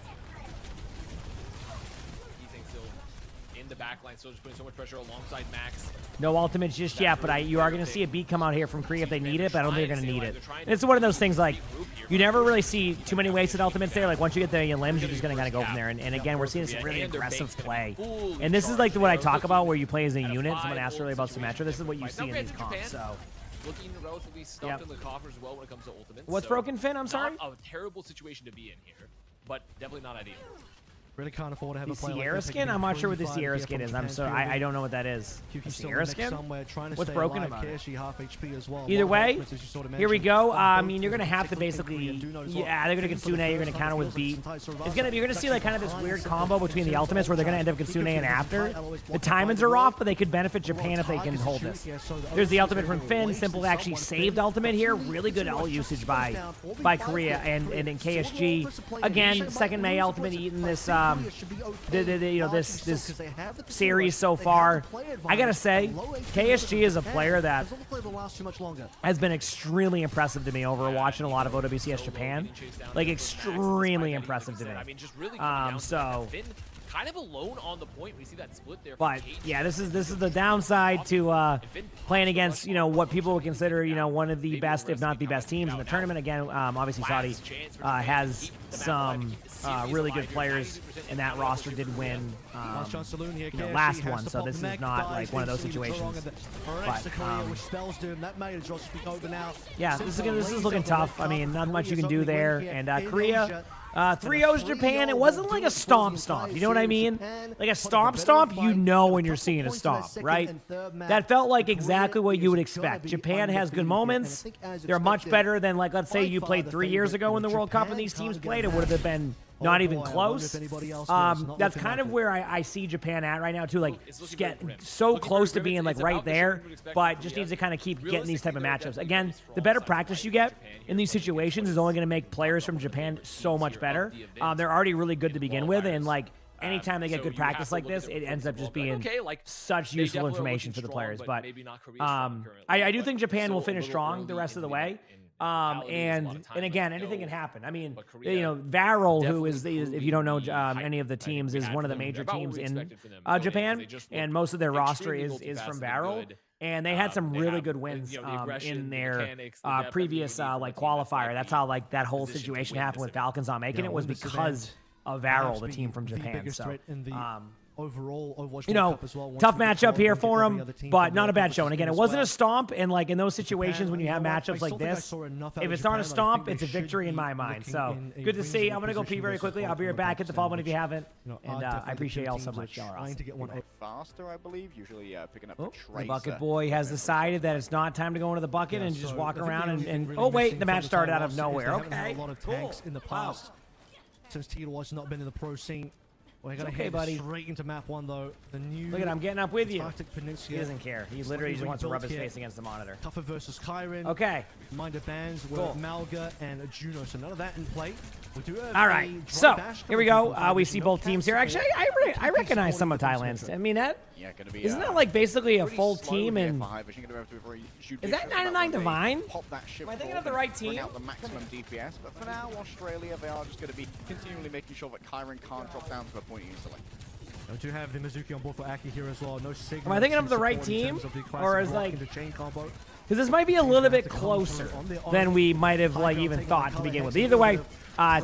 In the back line, still just putting so much pressure alongside Max. No ultimates just yet, but you are going to see a beat come out here from Korea if they need it, but I don't think they're going to need it. It's one of those things, like, you never really see too many wasted ultimates there. Like, once you get the limbs, you're just going to kind of go from there. And again, we're seeing this really aggressive play. And this is like what I talk about, where you play as a unit. Someone asked earlier about Symmetra. This is what you see in these comps, so... Looking relatively stuffed in the coffers as well when it comes to ultimates. What's broken, Finn? I'm sorry? Not a terrible situation to be in here, but definitely not ideal. Really can't afford to have the a player Sierra like skin? I'm not sure what the Sierra skin is. I don't know what that is. A Sierra skin? What's broken about it? Either way, here we go. I mean, you're going to have to basically... Yeah, they're going to Kitsune. You're going to counter with beat. You're going to see like kind of this weird combo between the ultimates where they're going to end up Kitsune and after. The timings are off, but they could benefit Japan if they can hold this. There's the ultimate from Finn. Simple actually saved ultimate here. Really good ult usage by Korea. And in KSG, again, second Mei ultimate eating this... this series so far. I gotta say, KSG is a player that has been extremely impressive to me over watching a lot of OWCS Japan. Like, extremely impressive to me. So... Kind of alone on the point. We see that split there. But yeah, this is the downside to playing against what people would consider one of the best, if not the best teams in the tournament. Again, obviously Saudi has some really good players, and that roster did win last one. So this is not like one of those situations. But yeah, this is looking tough. I mean, not much you can do there. And Korea, 3-0's Japan. It wasn't like a stomp. You know what I mean? Like a stomp, you know when you're seeing a stomp, right? That felt like exactly what you would expect. Japan has good moments. They're much better than, like, let's say you played 3 years ago in the World Cup and these teams played. It would have been not even close. That's kind of where I see Japan at right now, too. Like, get so close to being, like, right there, but just needs to kind of keep getting these type of matchups. Again, the better practice you get in these situations is only going to make players from Japan so much better. They're already really good to begin with, and, like, anytime they get good practice like this, it ends up just being such useful information for the players. But I do think Japan will finish strong the rest of the way. And again, anything can happen. I mean, you know, Varel, who is if you don't know any of the teams, is one of the major teams in Japan, and most of their roster is from Varel. And they had some really good wins in their previous like qualifier. That's how like that whole situation happened with Falcons not making it, was because of Varel, the team from Japan. So overall Overwatch, you know, tough matchup here for him, but not a bad show. And again, it wasn't a stomp, and like in those situations when you have matchups like this, if it's not a stomp, it's a victory in my mind. So good to see. I'm gonna go pee very quickly. I'll be right back. Hit the follow button if you haven't, and I appreciate y'all so much. Y'all are awesome. Faster, I believe. Usually picking up the bucket boy has decided that it's not time to go into the bucket and just walk around and oh wait, the match started out of nowhere. Okay, a lot of tanks in the past since T-Watch not been in the pro scene. We're gonna head straight into map 1 though. The new look at I'm getting up with you. Peninsula. He doesn't care. He literally just wants to rub his face against the monitor. Tougher versus Kyron. Okay. Minor bans with Malga and Juno, so none of that in play. We do have all right, so here we go. We see both teams here. Actually, I recognize some of Thailand's. I mean that. Yeah, gonna be, isn't that like basically a full team? And is that 99 Divine? Am I thinking of the right team? Out the maximum DPS, but for now, Australia, they are just going to be continually making sure that Kyron can't drop down to a point easily. We do have the Mizuki on board for Aki here as well. No signal. Am I thinking of the right team, or is like? Because this might be a little bit closer than we might have like even thought to begin with. Either way, we're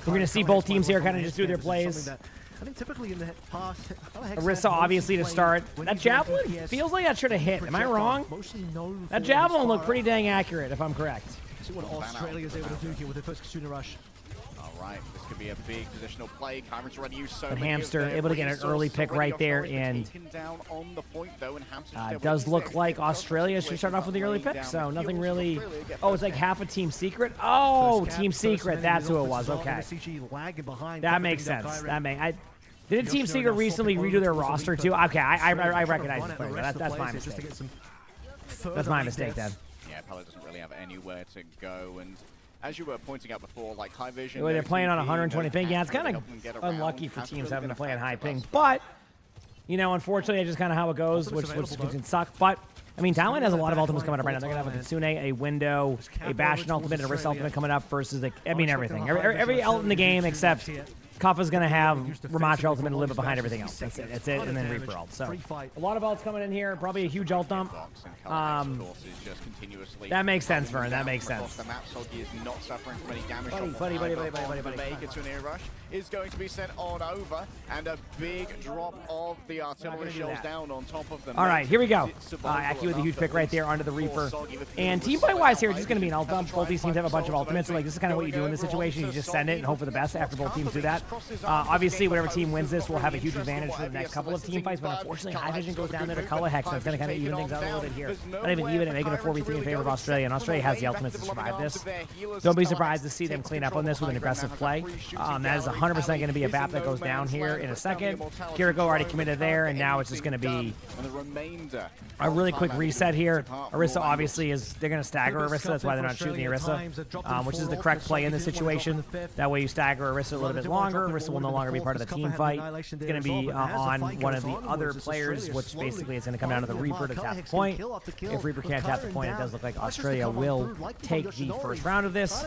going to see both teams here kind of just do their plays. I think typically in the past, Arissa obviously to start. That javelin feels like that should have hit. Am I wrong? That javelin looked pretty dang accurate, if I'm correct. See what Australia is able to do here with their first Kasuna rush. Right, this could be a big positional play. Kyron's already used so many Hamster able to get an early pick right there, and does look like Australia should start off with the early pick, so nothing really. Oh, it's like half a team secret. Oh, team secret. That's who it was. Okay, that makes sense. Did Team Secret recently redo their roster too? Okay, I recognize this player. That's my mistake. That's my mistake then. Yeah, Pella doesn't really have anywhere to go, and as you were pointing out before, like high vision. They're playing on 120 ping. Yeah, it's kind of unlucky for teams having to play on high ping, but you know, unfortunately, it's just kind of how it goes, which can suck. But I mean, Thailand has a lot of ultimates coming up right now. They're gonna have a Kitsune, a Window, a Bastion ultimate, and a Arissa ultimate coming up versus like, I mean everything. Every ult in the game except Kaffa's going to have Ramacha ultimate and live it behind everything else. That's it. That's it. And then Reaper ult. So a lot of ults coming in here. Probably a huge ult dump. That makes sense, Vern. That makes sense. Buddy. Kitsune rush is going to be sent on over, and a big drop of the artillery shells down on top of them. All right, here we go. Aki with a huge pick right there onto the Reaper. And team fight wise here, it's just going to be an ult dump. Both these teams have a bunch of ultimates. So like this is kind of what you do in this situation. You just send it and hope for the best after both teams do that. Obviously, whatever team wins this will have a huge advantage for the next couple of team fights, but unfortunately, High Vision goes down there to Color Hex, and it's going to kind of even things out a little bit here. Not even even, and making a 4v3 in favor of Australia, and Australia has the ultimates to survive this. Don't be surprised to see them clean up on this with an aggressive play. That is 100% going to be a BAP that goes down here in a second. Kiriko already committed there, and now it's just going to be a really quick reset here. Arissa obviously is, they're going to stagger Arissa, that's why they're not shooting the Arissa, which is the correct play in this situation. That way you stagger Arissa a little bit longer. Arissa will no longer be part of the team fight. It's going to be on one of the other players, which basically is going to come down to the Reaper to tap the point. If Reaper can't tap the point, it does look like Australia will take the first round of this.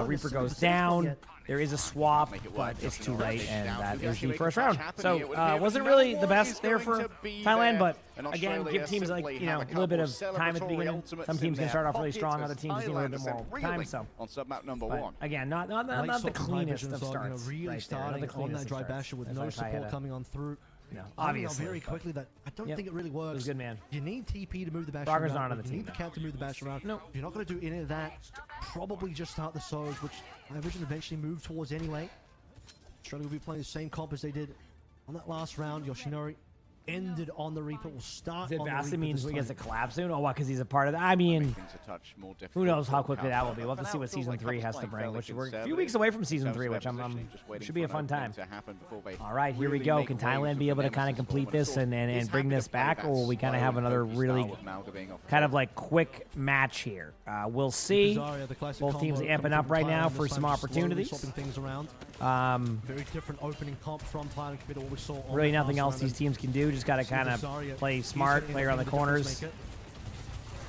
Reaper goes down. There is a swap, but it's too late, and that is the first round. So wasn't really the best there for Thailand, but again, give teams like, you know, a little bit of time at the beginning. Some teams can start off really strong, other teams need a little bit more time. So, but again, not the cleanest of starts. Really right starting there, on that dry basher with no support coming on through. You know, Obviously, obviously. very quickly that I don't Yep. think it really works. It was good, man. You need TP to move the bash Dogger's around. not on the You team need the now. count to move the bash around. Nope. You're not going to do any of that. Probably just start the Surge, which I envision eventually move towards anyway. Australia will be playing the same comp as they did on that last round. Yoshinori ended on the Reaper. Will start Did on the Basti Reaper means this he gets a time. collab soon? Oh, what? Because he's a part of that. I mean, Things a touch more who difficult knows how to quickly that will counter. be? We'll have to For see now, what it feels season like 3 has Hub's to playing bring, which fairly we're a few conservative weeks away from in season terms 3, of which their positioning, just waiting should be for a fun an time. opening to happen before they All right, here we really go. make Can waves Thailand with be the able to kind of Nemesis complete form. And of this course, and he's bring happy this to play back, that or will we kind of slow, have another poky really style with Malga being off the kind top. of like quick match here? We'll see. Zarya, the classic Both teams combo amping coming up from right now Thailand, for this some time just slowly opportunities. swapping things around. Very different opening comp from Thailand compared to what we saw on Really the nothing last else round. these teams can do. Just got to So kind of Zarya, play he's smart, getting play around the the difference corners. maker.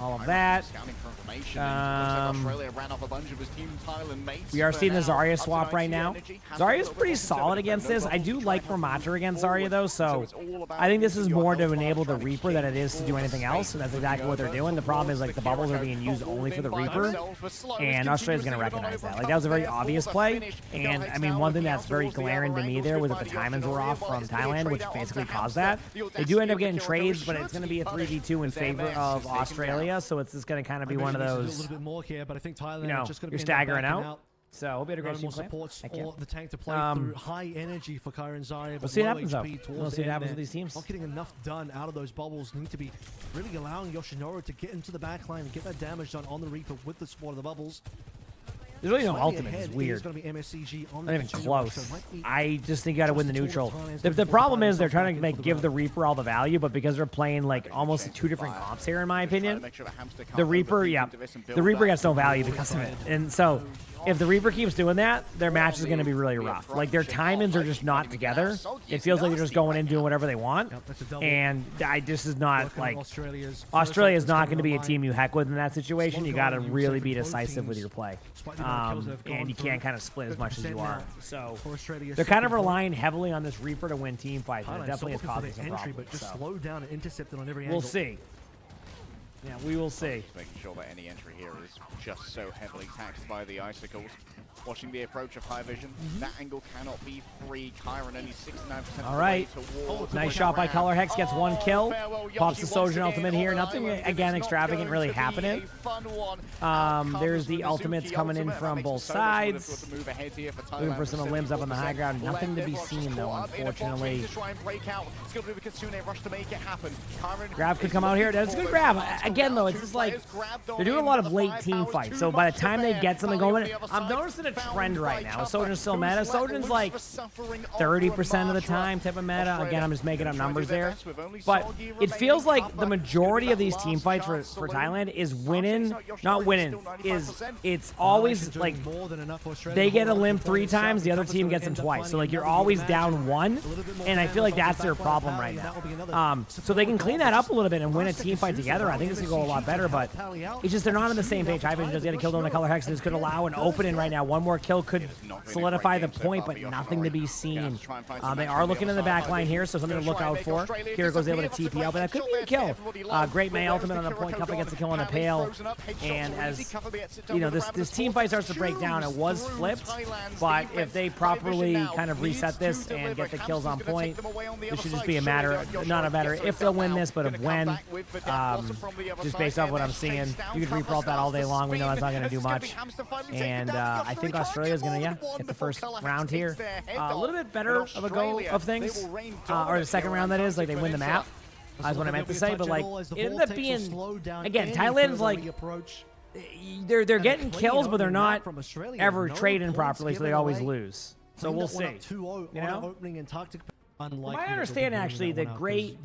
All of that. Scouting for information, and looks like Australia ran off a bunch of his team Thailand mates. We are for seeing the now. Zarya Up to swap 90 right now. energy. Has Zarya's been a little pretty bit solid conservative, against no this. I bubbles do to like try and Ramattra move against forward. Zarya, though, so it's all about I think this is using your more to health bar, enable the trying to Reaper than it exchange is to do all anything the else, space and that's moving exactly what they're over doing. The problem is, towards like, the bubbles are Kiriko. being used only for the Holding by Reaper, themselves, but Slow is and Australia's going to continuously recognize that. on Like, that was a very there for obvious the play, finish. and, Guides I mean, now one thing looking that's out very towards the glaring to other me angles, there was good that the by timings were Yoshinori, off but from it's gonna be a Thailand, trade which out onto basically the caused hamster. that. The They audacity do end up of getting Kiriko trades, but should it's going to be be a punished 3v2 in as favor MS of is taken Australia, down. so it's just going to kind of be I one of envision those, there's a little bit more here, but I think Thailand you know, are just going to you're be staggering backing out. So, hope you had a No great more stream, Clint. supports Thank you. or the tank to play through. High energy for Kyron Zarya, but see what low happens, though. HP towards We'll the see what end happens there. with these teams. Not getting enough done out of those bubbles. Need to be really allowing Yoshinori to get into the backline and get that damage done on the Reaper with the support of the bubbles. There's really no Slightly ultimate. ahead, It's it weird. is going to be MSCG on Not the even continuum, so close. it might be I just think you got to win the just a neutral. total time. The problem is they're trying to Back like into the give the round. Reaper all the value, but because they're playing like almost two different comps here, in my opinion, the Reaper, yeah, the Reaper gets no value because of it. And so, if the Reaper keeps doing that, their match is going to be really rough. Like their timings are just not together. It feels like they're just going in doing whatever they want. Yep, that's a double. And this is not Working like on Australia's Australia is first not offense going to be a coming team you heck with in that situation. You got to Slow going, really using be both decisive with teams. your play, Despite the amount of kills they've gone and you through. can't kind of split as much as you 50% are. now So for Australia's they're kind of second point. relying heavily on this Reaper to win team fights, and it Thailand definitely is still looking causing for some the entry, problems. but just So slow down and intercept it on every we'll angle. see. Yeah, we will see. Just making sure that any entry here is just so heavily taxed by the icicles. Watching the approach of High Vision, that angle cannot be free. Kyron only 69% All right. Nice shot by Color Hex, gets one kill. Pops the Sojourn ultimate here. Nothing, again, extravagant really happening. There's the ultimates coming in from both sides. Looking for some limbs up on the high ground. Nothing to be seen, though, unfortunately. Grab could come out here. That's a good grab. Again, though, it's just like they're doing a lot of late team fights. So by the time they get something going, I'm noticing a trend right now. Sojourn's still meta. Sojourn's like 30% of the time type of meta. Again, I'm just making up numbers there. But it feels like the majority of these team fights for Thailand is winning, not winning, it's always like they get a limb 3 times, the other team gets them twice. So like you're always down 1, and I feel like that's their problem right now. So they can clean that up a little bit and win a team fight together. I think this could go a lot better, but it's just they're not on the same page. High Vision just get a kill on the Color Hex. This could allow an opening right now. One more kill could solidify the point, but nothing to be seen. They are looking in the back line here, so something to look out for. Kiriko's able to TP out, but that could be a kill. Great May ultimate on the point. Cuffley gets the kill on a Pale. And as you know, this team fight starts to break down. It was flipped, but if they properly kind of reset this and get the kills on point, this should just be a matter, not a matter if they'll win this, but of when. Just based off what I'm seeing, you can reprop that all day long. We know that's not going to do much. And I think Australia is going to, get the first round here. A little bit better of a go of things, or the second round that is, like they win the map. That's what I meant to say, but like it ended up being, again, Thailand's like they're getting kills, but they're not ever trading properly, so they always lose. So we'll see. You know, from my understanding, actually, the great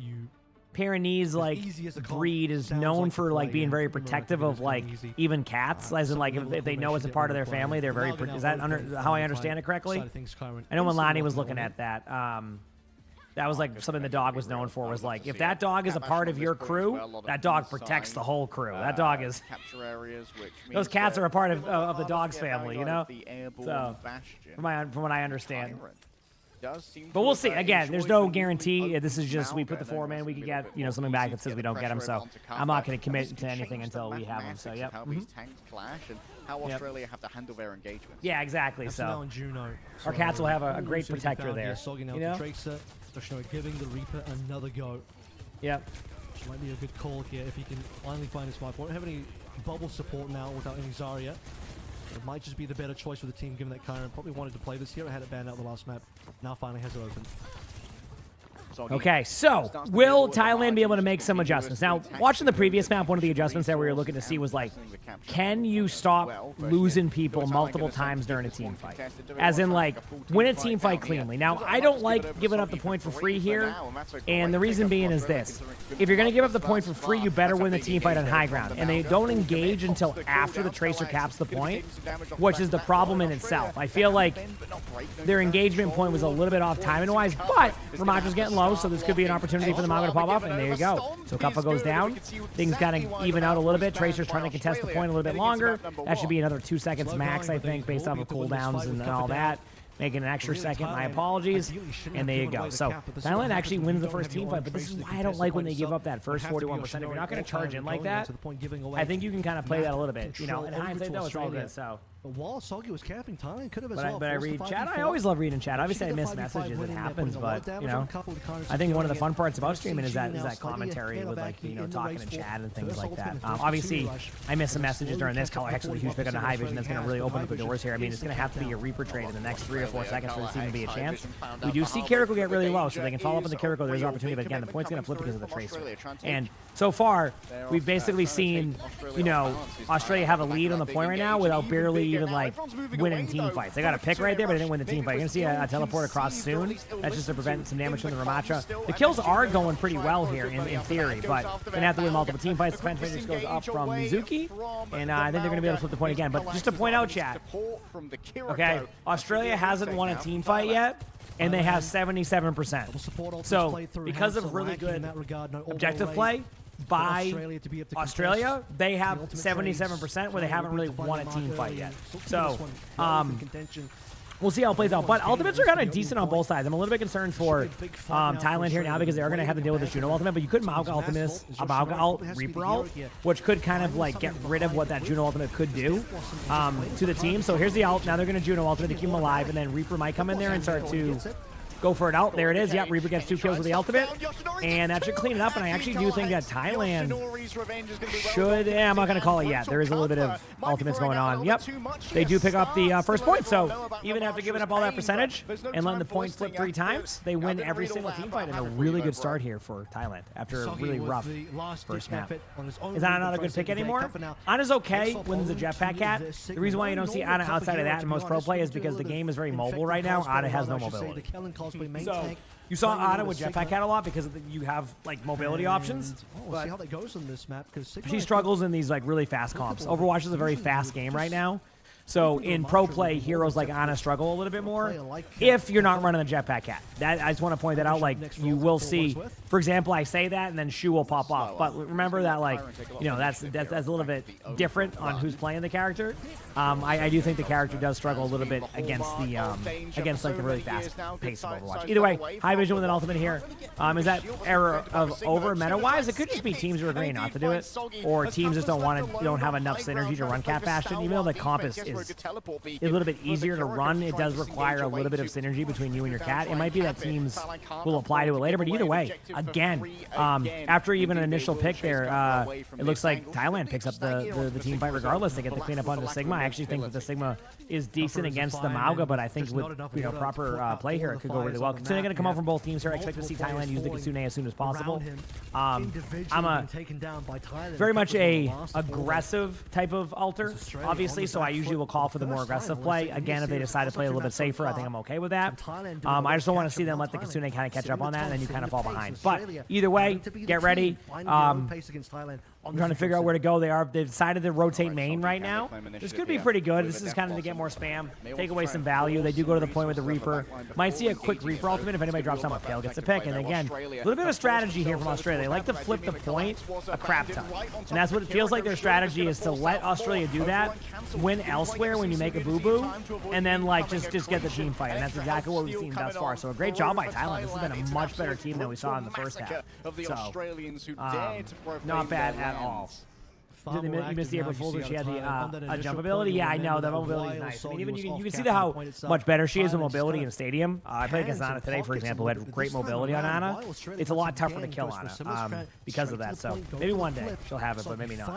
Pyrenees like breed is known for like being very protective of like even cats, as in like if they know it's a part of their family, they're very. Is that how I understand it correctly? I know when Lonnie was looking at that. That was like something the dog was known for, was like, if that dog is a part of your crew, that dog protects the whole crew. That dog is, those cats are a part of the dog's family, you know? So, from what I understand. does seem But to we'll have, see. Again, there's no enjoyed the guarantee. open This is just we put the Malga, and then 4-man, we could wrestling a get little bit more something back easy that to says get we the don't get him. pressure So onto I'm not comeback. going to commit And to this can anything change until the we have him. So mathematics yep. of how these tanks clash and how Australia have to handle their engagements. Yeah, exactly. That's now So in Juno. our cats will have a Ooh, great should be protector found there. here. Soggy now You to know? Tracer. Yoshino giving the Reaper another go. Yep. Which might be a good call here if he can finally find his spot. Won't have any bubble support now without any Zarya. It might just be the better choice for the team given that Kyron probably wanted to play this here. I had it banned out the last map. Now finally has it open. Okay, so will Thailand be able to make some adjustments? Now, watching the previous map, one of the adjustments that we were looking to see was like, can you stop losing people multiple times during a team fight? As in, like, win a team fight cleanly. Now, I don't like giving up the point for free here, and the reason being is this. If you're going to give up the point for free, you better win the team fight on high ground. And they don't engage until after the Tracer caps the point, which is the problem in itself. I feel like their engagement point was a little bit off timing-wise, but Ramaja's getting low, so this could be an opportunity for the Mago to pop off, and there you go. So Kappa goes down. Things kind of even out a little bit. Tracer's trying to contest the point a little bit longer. That should be another 2 seconds max, I think, based off of cooldowns and all that. Making an extra second, my apologies. And there you go. So Thailand actually wins the first team fight, but this is why I don't like when they give up that first 41%. If you're not going to charge in like that, I think you can kind of play that a little bit. You know, in hindsight, though, it's all good. So. But while Soggy was capping, Thailand could have as well. But I read chat. I always love reading chat. Obviously, I miss messages. It happens, but you know, I think one of the fun parts about streaming is that commentary with like talking to chat and things like that. Obviously, I miss some messages during this. Color actually huge pick on the high vision. That's going to really open up the doors here. I mean, it's going to have to be a Reaper trade in the next 3 or 4 seconds for this even to be a chance. We do see Kiriko get really low, so they can follow up on the Kiriko. There's opportunity, but again, the point's going to flip because of the Tracer. And so far, we've basically seen Australia have a lead on the point right now without barely even like winning team fights. They got a pick right there, but they didn't win the team fight. You're going to see a teleport across soon. That's just to prevent some damage from the Ramacha. The kills are going pretty well here in theory, but going to have to win multiple team fights. The defense just goes up from Mizuki, and I think they're going to be able to flip the point again. But just to point out, chat, okay, Australia hasn't won a team fight yet, and they have 77%. So because of really good objective play by Australia, they have 77% where they haven't really won a team fight yet. So we'll see how it plays out. But ultimates are kind of decent on both sides. I'm a little bit concerned for Thailand here now because they are going to have to deal with this Juno ultimate. But you could Mauga ultimate, a Mauga ult, Reaper ult, which could kind of like get rid of what that Juno ultimate could do to the team. So here's the ult. Now they're going to Juno ultimate to keep him alive, and then Reaper might come in there and start to go for it out. There it is. Yep, Reaper gets 2 kills with the ultimate. And that should clean it up. And I actually do think that Thailand should... I'm not going to call it yet. There is a little bit of ultimates going on. Yep, they do pick up the first point. So even after giving up all that percentage and letting the point flip 3 times, they win every single team fight. And a really good start here for Thailand after a really rough first map. Is Ana not a good pick anymore? Ana's okay when there's a jetpack cat. The reason why you don't see Ana outside of that in most pro play is because the game is very mobile right now. Ana has no mobility. So you saw Ana with jetpack cat a lot because you have like mobility options. We'll see how that goes on this map because she struggles in these like really fast comps. Overwatch is a very fast game right now. So in pro play, heroes like Ana struggle a little bit more if you're not running the jetpack cat. That I just want to point that out. Like you will see, for example, I say that and then Shu will pop off. But remember that like that's a little bit different on who's playing the character. I do think the character does struggle a little bit against the like the really fast pace of Overwatch. Either way, high vision with an ultimate here. Is that error of over meta wise? It could just be teams who are agreeing not to do it, or teams just don't have enough synergy to run cat bastion. Even though the comp is a little bit easier to run, it does require a little bit of synergy between you and your cat. It might be that teams will apply to it later, but either way, again, after even an initial pick there, it looks like Thailand picks up the team fight regardless. They get the cleanup onto the Sigma. I actually think that the Sigma is decent against the Mauga, but I think with proper play here, it could go really well. Kitsune going to come out from both teams here. I expect to see Thailand use the Kitsune as soon as possible. I'm a very much a aggressive type of alter, obviously, so I usually will call for the more aggressive play. Again, if they decide to play a little bit safer, I think I'm okay with that. I just don't want to see them let the Kitsune kind of catch up on that, and then you kind of fall behind. But either way, get ready. I'm trying to figure out where to go. They've decided to rotate main right now. This could be pretty good. This is kind of to get more spam, take away some value. They do go to the point with the Reaper. Might see a quick Reaper ultimate if anybody drops down a Pale gets the pick. And again, a little bit of a strategy here from Australia. They like to flip the point a crap ton. And that's what it feels like their strategy is, to let Australia do that, win elsewhere when you make a boo-boo, and then like just get the team fight. And that's exactly what we've seen thus far. So a great job by Thailand. This has been a much better team than we saw in the first half. So, not bad at all. Did you miss the April Fool's where she had the jump ability? Yeah, I know. The mobility is nice. I mean, even you can see how much better she is with mobility in Stadium. I played against Ana today, for example, who had great mobility on Ana. It's a lot tougher to kill Ana because of that. So maybe one day she'll have it, but maybe not.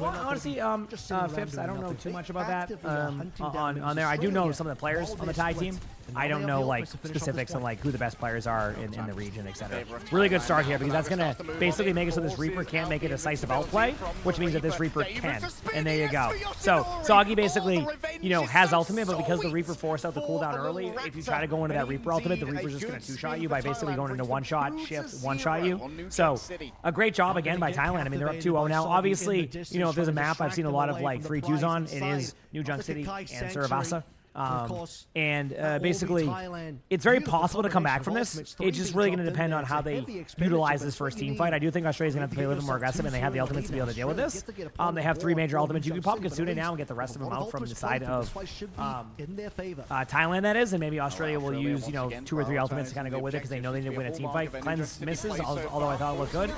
Honestly, Phipps, I don't know too much about that on there. I do know some of the players on the Thai team. I don't know like specifics on like who the best players are in the region, etc. Really good start here, because that's gonna basically make it so this Reaper can't make a decisive outplay, which means that this Reaper can. And there you go. So Soggy basically, has ultimate, but because the Reaper forced out the cooldown early, if you try to go into that Reaper ultimate, the Reaper's just gonna two-shot you by basically going into one-shot, shift, one-shot you. So a great job again by Thailand. I mean, they're up 2-0 now. Obviously, if there's a map I've seen a lot of like 3-2s on, it is New Junk City and Surabaya. Basically, it's very possible to come back from this. It's just really going to depend on how they utilize this first team fight. I do think Australia's going to have to play a little bit more aggressive, and they have the ultimates to be able to deal with this. They have 3 major ultimates. You can pop Kitsune now and get the rest of them out from the side of Thailand, that is, and maybe Australia will use 2 or 3 ultimates to kind of go with it because they know they need to win a team fight. Cleanse misses, although I thought it looked good.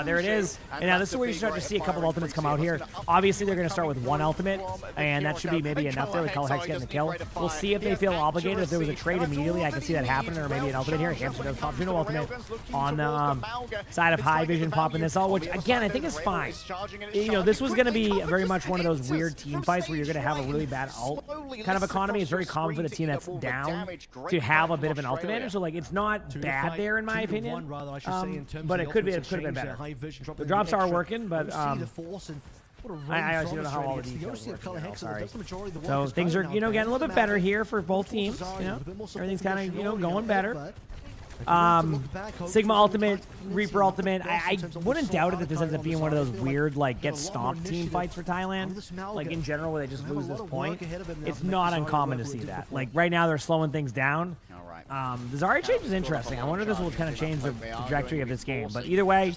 There it is. And now this is where you start to see a couple of ultimates come out here. Obviously, they're going to start with 1 ultimate, and that should be maybe enough there with Color Hex getting the kill. We'll see if they feel obligated. If there was a trade immediately, I could see that happening, or maybe an ultimate here. Hamster does pop Juno ultimate on the side of High Vision, popping this all, which again I think is fine. This was going to be very much one of those weird team fights where you're going to have a really bad ult kind of economy. It's very common for the team that's down to have a bit of an ult advantage. So like it's not bad there in my opinion, but it could have been better. The drops are working, but I honestly don't know how all the details work. Sorry. So things are, getting a little bit better here for both teams. Everything's kind of, going better. Sigma ultimate, Reaper ultimate. I wouldn't doubt it that this ends up being one of those weird, like, get stomped team fights for Thailand. Like, in general, where they just lose this point. It's not uncommon to see that. Like, right now, they're slowing things down. The Zarya change is interesting. I wonder if this will kind of change the trajectory of this game. But either way,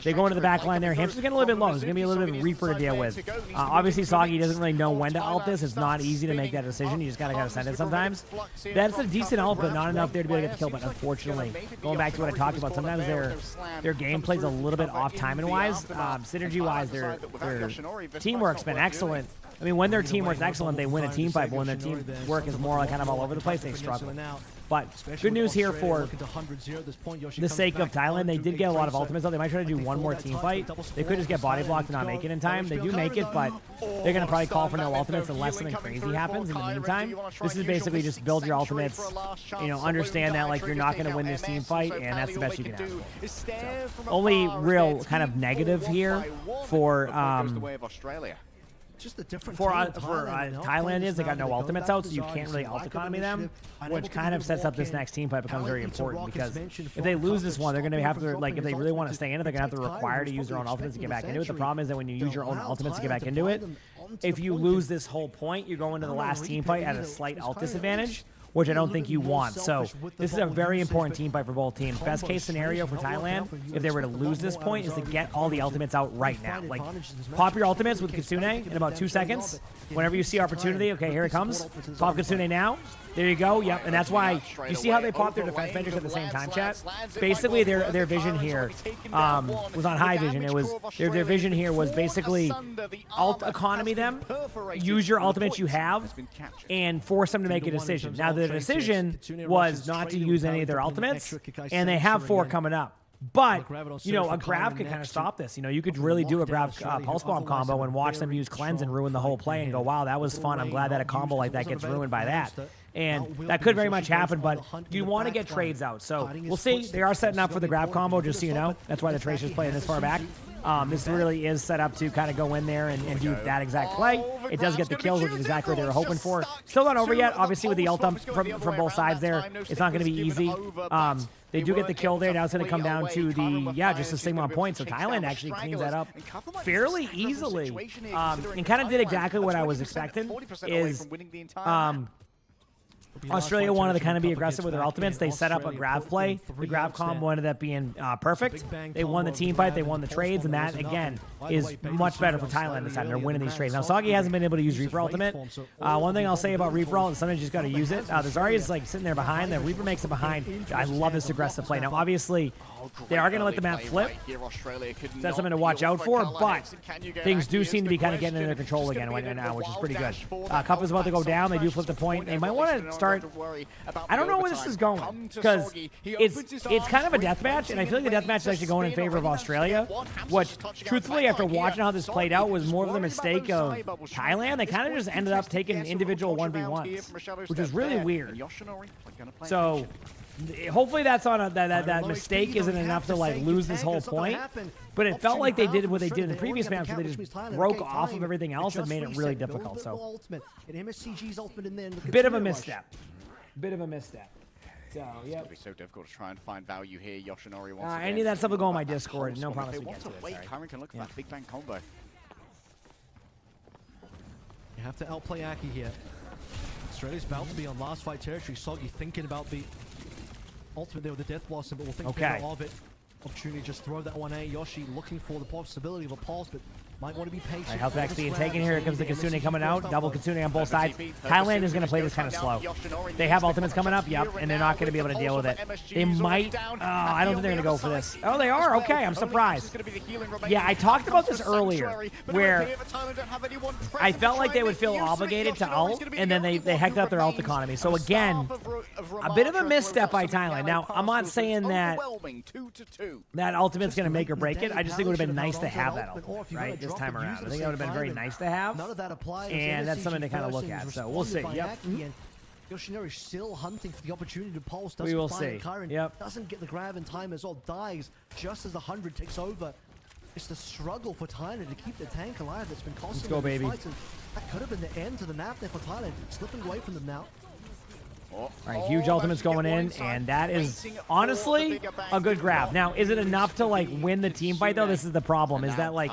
they go into the back line there. Hamster's getting a little bit low. There's going to be a little bit of Reaper to deal with. Obviously, Soggy doesn't really know when to ult this. It's not easy to make that decision. You just kind of got to send it sometimes. That's a decent ult, but not enough there to be able to get the kill. But unfortunately, going back to what I talked about, sometimes their gameplay's a little bit off timing-wise. Synergy-wise, their teamwork's been excellent. I mean, when their teamwork's excellent, they win a team fight. But when their teamwork is more like kind of all over the place, they struggle. But good news here for the sake of Thailand. They did get a lot of ultimates, though. They might try to do one more team fight. They could just get body blocked and not make it in time. They do make it, but they're going to probably call for no ultimates unless something crazy happens in the meantime. This is basically just build your ultimates, understand that like you're not going to win this team fight, and that's the best you can ask for. So, only real kind of negative here for Thailand is they got no ultimates out, so you can't really ult economy them, which kind of sets up this next team fight becomes very important, because if they lose this one, they're going to have to, like, if they really want to stay in it, they're going to have to require to use their own ultimates to get back into it. The problem is that when you use your own ultimates to get back into it, if you lose this whole point, you're going to the last team fight at a slight ult disadvantage, which I don't think you want. So this is a very important team fight for both teams. Best case scenario for Thailand, if they were to lose this point, is to get all the ultimates out right now. Like, pop your ultimates with Kitsune in about 2 seconds. Whenever you see opportunity, okay, here it comes. Pop Kitsune now. There you go. Yep, and that's why you see how they pop their defense measures at the same time, chat. Basically, their vision here was on High Vision. It was their vision here was basically ult economy them, use your ultimates you have, and force them to make a decision. Now the decision was not to use any of their ultimates, and they have 4 coming up. But, a grab could kind of stop this. You could really do a grab Pulse Bomb combo and watch them use Cleanse and ruin the whole play and go, wow, that was fun. I'm glad that a combo like that gets ruined by that. And that could very much happen, but you want to get trades out. So we'll see. They are setting up for the grab combo, just so you know. That's why the Tracer's playing this far back. This really is set up to kind of go in there and do that exact play. It does get the kills, which is exactly what they were hoping for. Still not over yet. Obviously, with the ult dump from both sides there, it's not going to be easy. They do get the kill there. Now it's going to come down to the, just a single on point. So Thailand actually cleans that up fairly easily. And kind of did exactly what I was expecting is Australia wanted to kind of be aggressive with their ultimates. They set up a grab play. The grab combo ended up being perfect. They won the team fight. They won the trades. And that, again, is much better for Thailand this time. They're winning these trades. Now, Soggy hasn't been able to use Reaper ultimate. One thing I'll say about Reaper ult is sometimes you just got to use it. The Zarya is like sitting there behind. The Reaper makes it behind. I love this aggressive play. Now, obviously, they are going to let the map flip. That's something to watch out for, but things do seem to be kind of getting in their control again right now, which is pretty good. Cup is about to go down. They do flip the point. They might want to start. I don't know where this is going, because it's kind of a death match, and I feel like the death match is actually going in favor of Australia, which, truthfully, after watching how this played out, was more of the mistake of Thailand. They kind of just ended up taking individual 1v1s, which is really weird. So hopefully that's on that mistake isn't enough to like lose this whole point, but it felt like they did what they did in the previous match, where they just broke off of everything else and made it really difficult. So bit of a misstep. So yeah, it'll be so difficult to try and find value here. Yoshinori wants I need that stuff to go on my Discord. No promise we get to it. Kyron can look for that big bang combo. You have to outplay Aki here. Australia's about to be on last fight territory. Soggy thinking about the ultimate there with the death blossom, but we'll think better of it. Opportunity to just throw that 1A. Yoshi looking for the possibility of a pulse, but might want to be patient. Health X being taken here. Here comes the Kitsune coming out. Double Kitsune on both sides. Thailand is going to play this kind of slow. They have ultimates coming up, and they're not going to be able to deal with it. They might. I don't think they're going to go for this. Oh, they are? Okay, I'm surprised. Yeah, I talked about this earlier, where I felt like they would feel obligated to ult, and then they hecked up their ult economy. So again, a bit of a misstep by Thailand. Now, I'm not saying that ultimate's going to make or break it. I just think it would have been nice to have that ultimate, right? This time around. I think that would have been very nice to have, and that's something to kind of look at. So we'll see. Yep. Yoshinori still hunting for the opportunity to pulse. We will see. Yep. Doesn't get the grab in time as well. Dies just as the 100 takes over. It's the struggle for Thailand to keep the tank alive that's been costing them baby. fights, and that could have been the end to the map there for Thailand. Slipping away from them now. All right, huge ultimates going in, and that is honestly a good grab. Now, is it enough to like win the team fight though? This is the problem. Is that like,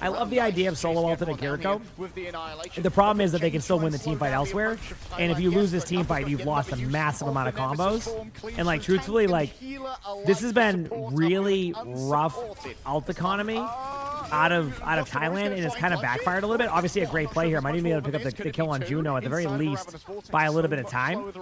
I love the idea of solo ult and Kiriko. The problem is that they can still win the team fight elsewhere, and if you lose this team fight, you've lost a massive amount of combos. And like, truthfully, like, this has been really rough ult economy out of Thailand, and it's kind of backfired a little bit. Obviously, a great play here. Might even be able to pick up the kill on Juno at the very least by a little bit of time.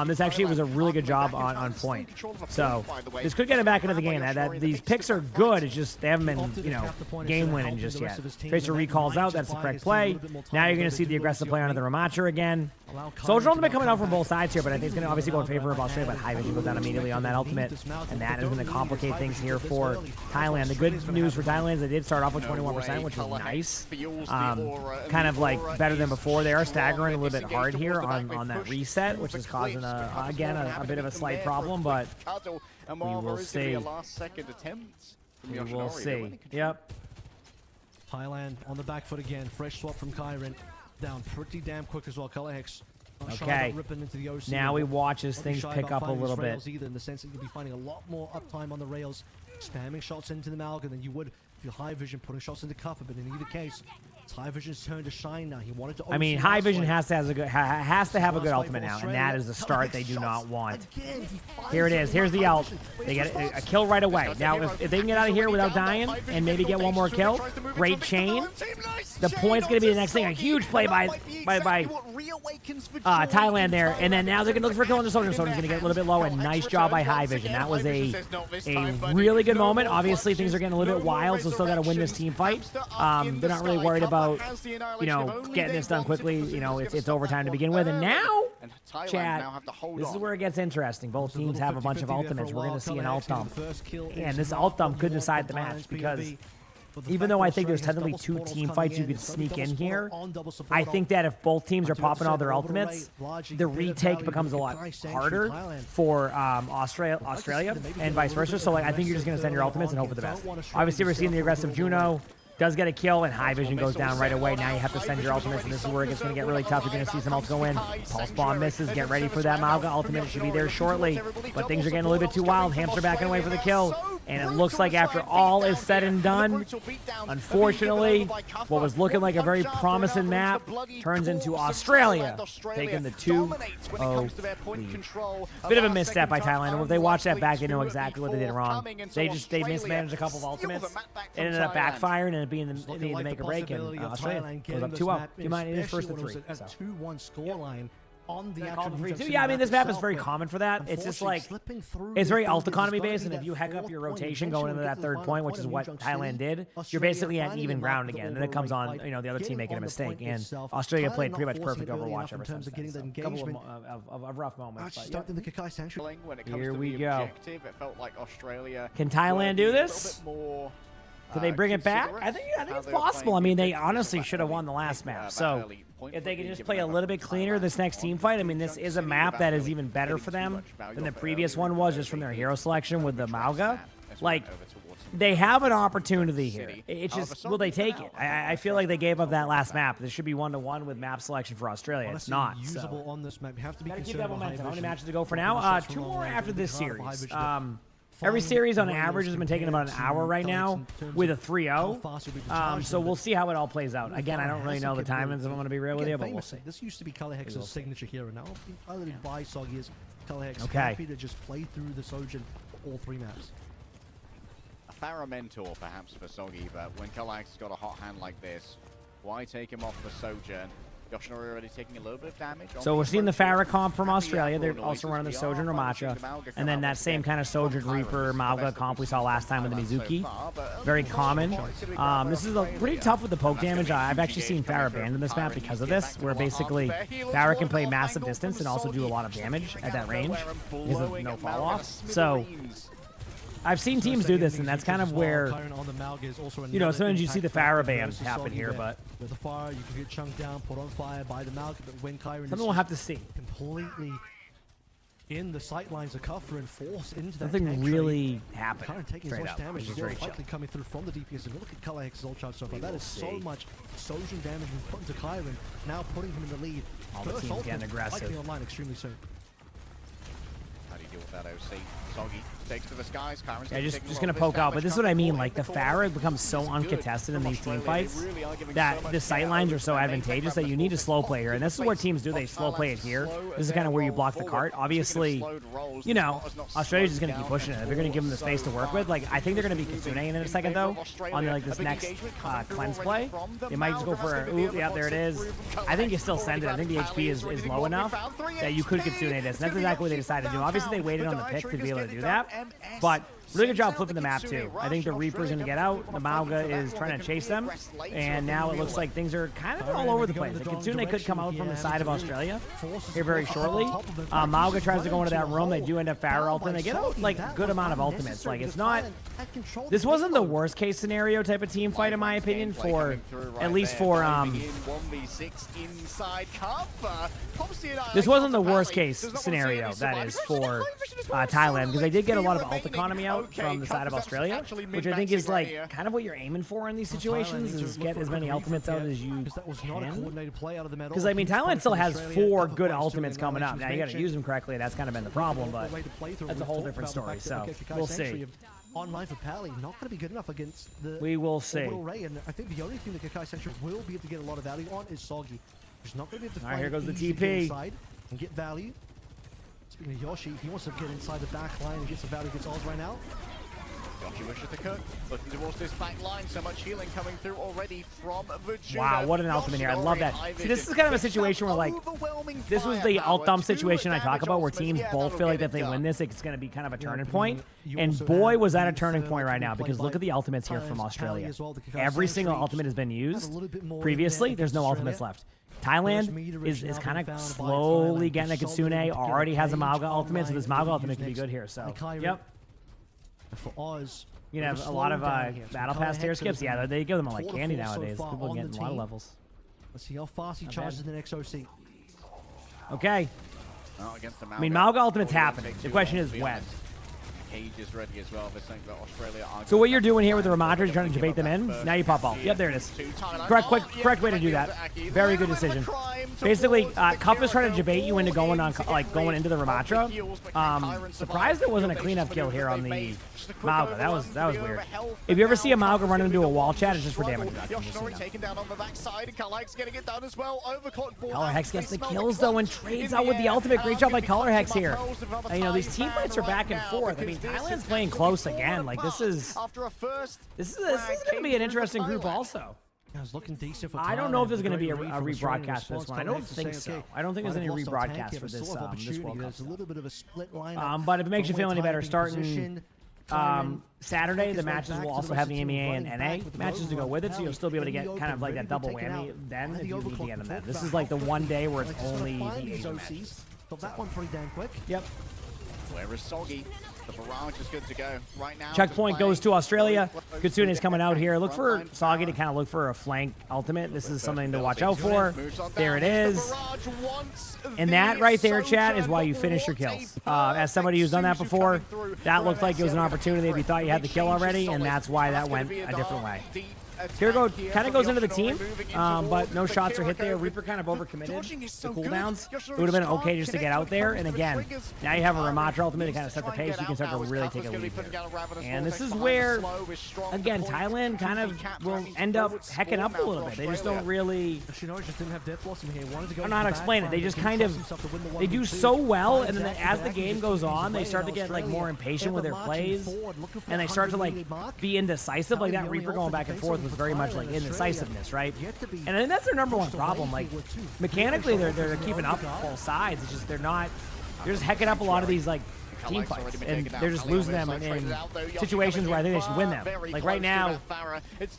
This actually was a really good job on point. So this could get him back into the game. These picks are good. It's just they haven't been game winning just yet. Tracer recalls out. That's the correct play. Now you're going to see the aggressive play onto the Ramacher again. Soldier ultimate coming out from both sides here, but I think it's going to obviously go in favor of Australia. But Hiimishie goes down immediately on that ultimate, and that is going to complicate things here for Thailand. The good news for Thailand is they did start off with 21%, which was nice. Kind of like better than before. They are staggering a little bit hard here on that reset, which is causing again a bit of a slight problem, but we will see. We will see. Yep. Thailand on the back foot again. Fresh swap from Kyron. Down pretty damn quick as well. Color Hex. Okay. Now we watch as things pick up a little bit. Either, in the sense that you'll be finding a lot more uptime on the rails, spamming shots into the Malga than you would if you're High Vision putting shots into Cuffer. But in either case, it's High Vision's turn to shine now. He wanted to. I mean, High Vision has to have a good ultimate now, and that is the start they do not want. Here it is. Here's the ult. They get a kill right away. Now, if they can get out of here without dying and maybe get one more kill, great chain. The point's going to be the next thing. A huge play by Thailand there, and then now they're going to look for a kill on the Soldier. Soldier's going to get a little bit low, and nice job by High Vision. That was a really good moment. Obviously, things are getting a little bit wild, so still got to win this team fight. They're not really worried about, getting this done quickly. It's overtime to begin with, and now, chat, this is where it gets interesting. Both teams have a bunch of ultimates. We're going to see an ult dump, and this ult dump could decide the match because even though I think there's technically 2 team fights you could sneak in here, I think that if both teams are popping all their ultimates, the retake becomes a lot harder for Australia and vice versa. So like, I think you're just going to send your ultimates and hope for the best. Obviously, we're seeing the aggressive Juno. Does get a kill, and Hiimishie goes down right away. Now you have to send your ultimates, and this is where it's going to get really tough. You're going to see some ults go in. Pulse Bomb misses. Get ready for that Mauga ultimate. It should be there shortly, but things are getting a little bit too wild. Hamster backing away for the kill, and it looks like after all is said and done, unfortunately, what was looking like a very promising map turns into Australia taking the 2-0 lead. Bit of a misstep by Thailand. If they watch that back, they know exactly what they did wrong. They mismanaged a couple of ultimates. It ended up backfiring and being the need to make a break, and Australia goes up 2-0. You mind, it is first to 3. A 2-1 scoreline on the actual yeah, I mean, this map is very common for that. It's just like, it's very ult economy based, and if you heck up your rotation going into that 3rd point, which is what Thailand did, you're basically at even ground again, and then it comes on, you know, the other team making a mistake, and Australia played pretty much perfect Overwatch ever since then. So, a couple of rough moments, but yeah. Here we go. Can Thailand do this? Could they bring it back? I think it's possible. I mean, they honestly should have won the last map. So if they can just play a little bit cleaner this next team fight, I mean, this is a map that is even better for them than the previous one was, just from their hero selection with the Mauga. Like, they have an opportunity here. It's just, will they take it? I feel like they gave up that last map. This should be 1-to-1 with map selection for Australia. It's not. So. On this map. You have to be keep that momentum. How many matches to go for now? 2 more after this series. Every series on average has been taking about an hour right now with a 3-0. So we'll see how it all plays out. Again, I don't really know the timings if I'm going to be real with you, but we'll see. This used to be Colorhex's signature hero. Now, piloted by Soggy is Colorhex happy to just play through the Sojourn all 3 maps. A Pharah mentor, perhaps, for Soggy, but when Colorhex has got a hot hand like this, why take him off for Sojourn? Yoshinori already taking a little bit of damage. So we're seeing the Pharah comp from Australia. They're also running the Sojourn Ramattra. And then that same kind of Sojourn Reaper Mauga comp we saw last time with the Mizuki. Very common. This is pretty tough with the poke damage. I've actually seen Pharah banned in this map because of this, where basically Pharah can play massive distance and also do a lot of damage at that range because of no fall off. So I've seen teams do this, and that's kind of where, you know, sometimes you see the Pharah ban happen here, but with the fire, you can get chunked down, put on fire by the Malga, but when Kyron something we'll have to see. Completely in the sight lines of Kufra and force into that nothing really happened. Kyron taking as much damage as well, likely coming through from the DPS. And look at Colorhex's ult charge so far. That is so much Sojourn damage being put into Kyron, now putting him in the lead. All the teams getting aggressive. Likely online extremely soon. How do you deal with that OC? Soggy takes to the skies. Yeah, just going to poke out, but this is what I mean. Like, the Pharah becomes so uncontested in these team fights that the sight lines are so advantageous that you need to slow play here. And this is what teams do. They slow play it here. This is kind of where you block the cart. Obviously, you know, Australia's just going to keep pushing it. They're going to give them the space to work with. Like, I think they're going to be Kitsune in a second, though, on like this next cleanse play. They might just go for a, ooh, yeah, there it is. I think you still send it. I think the HP is low enough that you could Kitsune this. And that's exactly what they decided to do. Obviously, they waited on the pick to be able to do that. But really good job flipping the map, too. I think the Reaper's going to get out. The Mauga is trying to chase them. And now it looks like things are kind of all over the place. The Kitsune could come out from the side of Australia here very shortly. Mauga tries to go into that room. They do end up Pharah ulting. They get out, like, a good amount of ultimates. Like, it's not... This wasn't the worst case scenario type of team fight, in my opinion, for... At least for... This wasn't the worst case scenario, that is, for Thailand, because they did get a lot of ult economy out from the side of Australia, which I think is like kind of what you're aiming for in these situations, is get as many ultimates out as you can. Because I mean, Thailand still has 4 good ultimates coming up. Now you got to use them correctly. That's kind of been the problem, but that's a whole different story. So we'll see. Online for Pally, not going to be good enough against the we will see. Ray, and I think the only thing that Kakai Central will be able to get a lot of value on is Soggy. He's not going to be able to find here goes the easy TP inside and get value. Speaking of Yoshi, he wants to get inside the back line and get some value against Oz right now. Yoshi wishes to cook, looking towards this back line, so much healing coming through already from Vajuna. Wow, what an ultimate here. I love that. See, this is kind of a situation where, like, this was the ult dump situation I talk about, where teams both feel like that if they win this, it's going to be kind of a turning point. And boy, was that a turning point right now, because look at the ultimates here from Australia. Every single ultimate has been used. Previously, there's no ultimates left. Thailand is kind of slowly getting a Kitsune, already has a Mauga ultimate, so this Mauga ultimate can be good here. So, yep. For Oz, You can have a lot of battle pass tier skips. Yeah, they give them like candy nowadays. People get in a lot of levels. Let's see how fast he charges the next OC. Okay. Well, against the I mean, Malga Ultimate's happening. The question is when. Cage is ready as well. They're saying that Australia are So what you're doing here with the Ramatras, you're trying to debate them in. Now you pop ult. Yep, there it is. Correct way to do that. Very good decision. Basically, Cuff is trying to debate you into going on, like going into the Ramatra. Surprised there wasn't a cleanup kill here on the Malga. That was weird. If you ever see a Malga run into a wall chat, it's just for damage reduction. Color Hex gets the kills though and trades out with the ultimate. Great job by Color Hex here. You know, these team fights are back and forth. I mean, Thailand's playing close again. Like this is going to be an interesting group also. Yeah, it's looking decent for I don't know if there's going to be a rebroadcast for this one. I don't think so. I don't think there's any rebroadcast for this World Cup. There's a little bit of a split lineup. But if it makes you feel any better, starting Saturday, the matches will also have the EMEA and NA matches to go with it, so you'll still be able to get kind of like that double whammy then if you need to get them then. This is like the one day where it's only the Asian matches. Got that one pretty damn quick. Yep. Where is Soggy? The barrage is good to go right now. Checkpoint goes to Australia. Kitsune's coming out here. Look for Soggy to kind of look for a flank ultimate. This is something to watch out for. There it is. And that right there, chat, is why you finish your kills. As somebody who's done that before, that looked like it was an opportunity if you thought you had the kill already, and that's why that went a different way. Here kind of goes into the team, but no shots are hit there. Reaper kind of overcommitted the cooldowns. It would have been okay just to get out there. And again, now you have a Ramatra ultimate to kind of set the pace. You can start to really take a lead here. And this is where, again, Thailand kind of will end up hecking up a little bit. They just don't really... I don't know how to explain it. They just kind of... They do so well, and then as the game goes on, they start to get like more impatient with their plays. And they start to like be indecisive. Like that Reaper going back and forth was very much like indecisiveness, right? And I think that's their number one problem. Like mechanically, they're keeping up both sides. It's just they're just hecking up a lot of these like team fights, and they're just losing them in situations where I think they should win them. Like right now,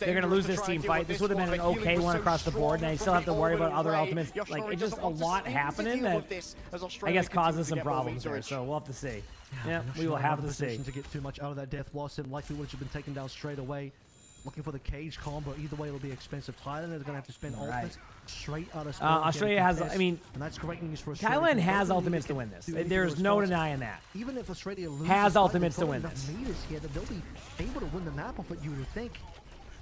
they're gonna lose this team fight. This would have been an okay one across the board, and they still have to worry about other ultimates. Like it's just a lot happening that I guess causes some problems there. So we'll have to see. Yeah, we will have to see. To get too much out of that death blossom, likely would have been taken down straight away. Looking for the cage combo. Either way, it'll be expensive. Thailand is going to have to spend ultimates straight out of Australia has, I mean, and that's great news for Australia. Thailand has ultimates to win this. There's no denying that. Even if Australia loses, has ultimates to win this. Here that they'll be able to win the map off what you would think.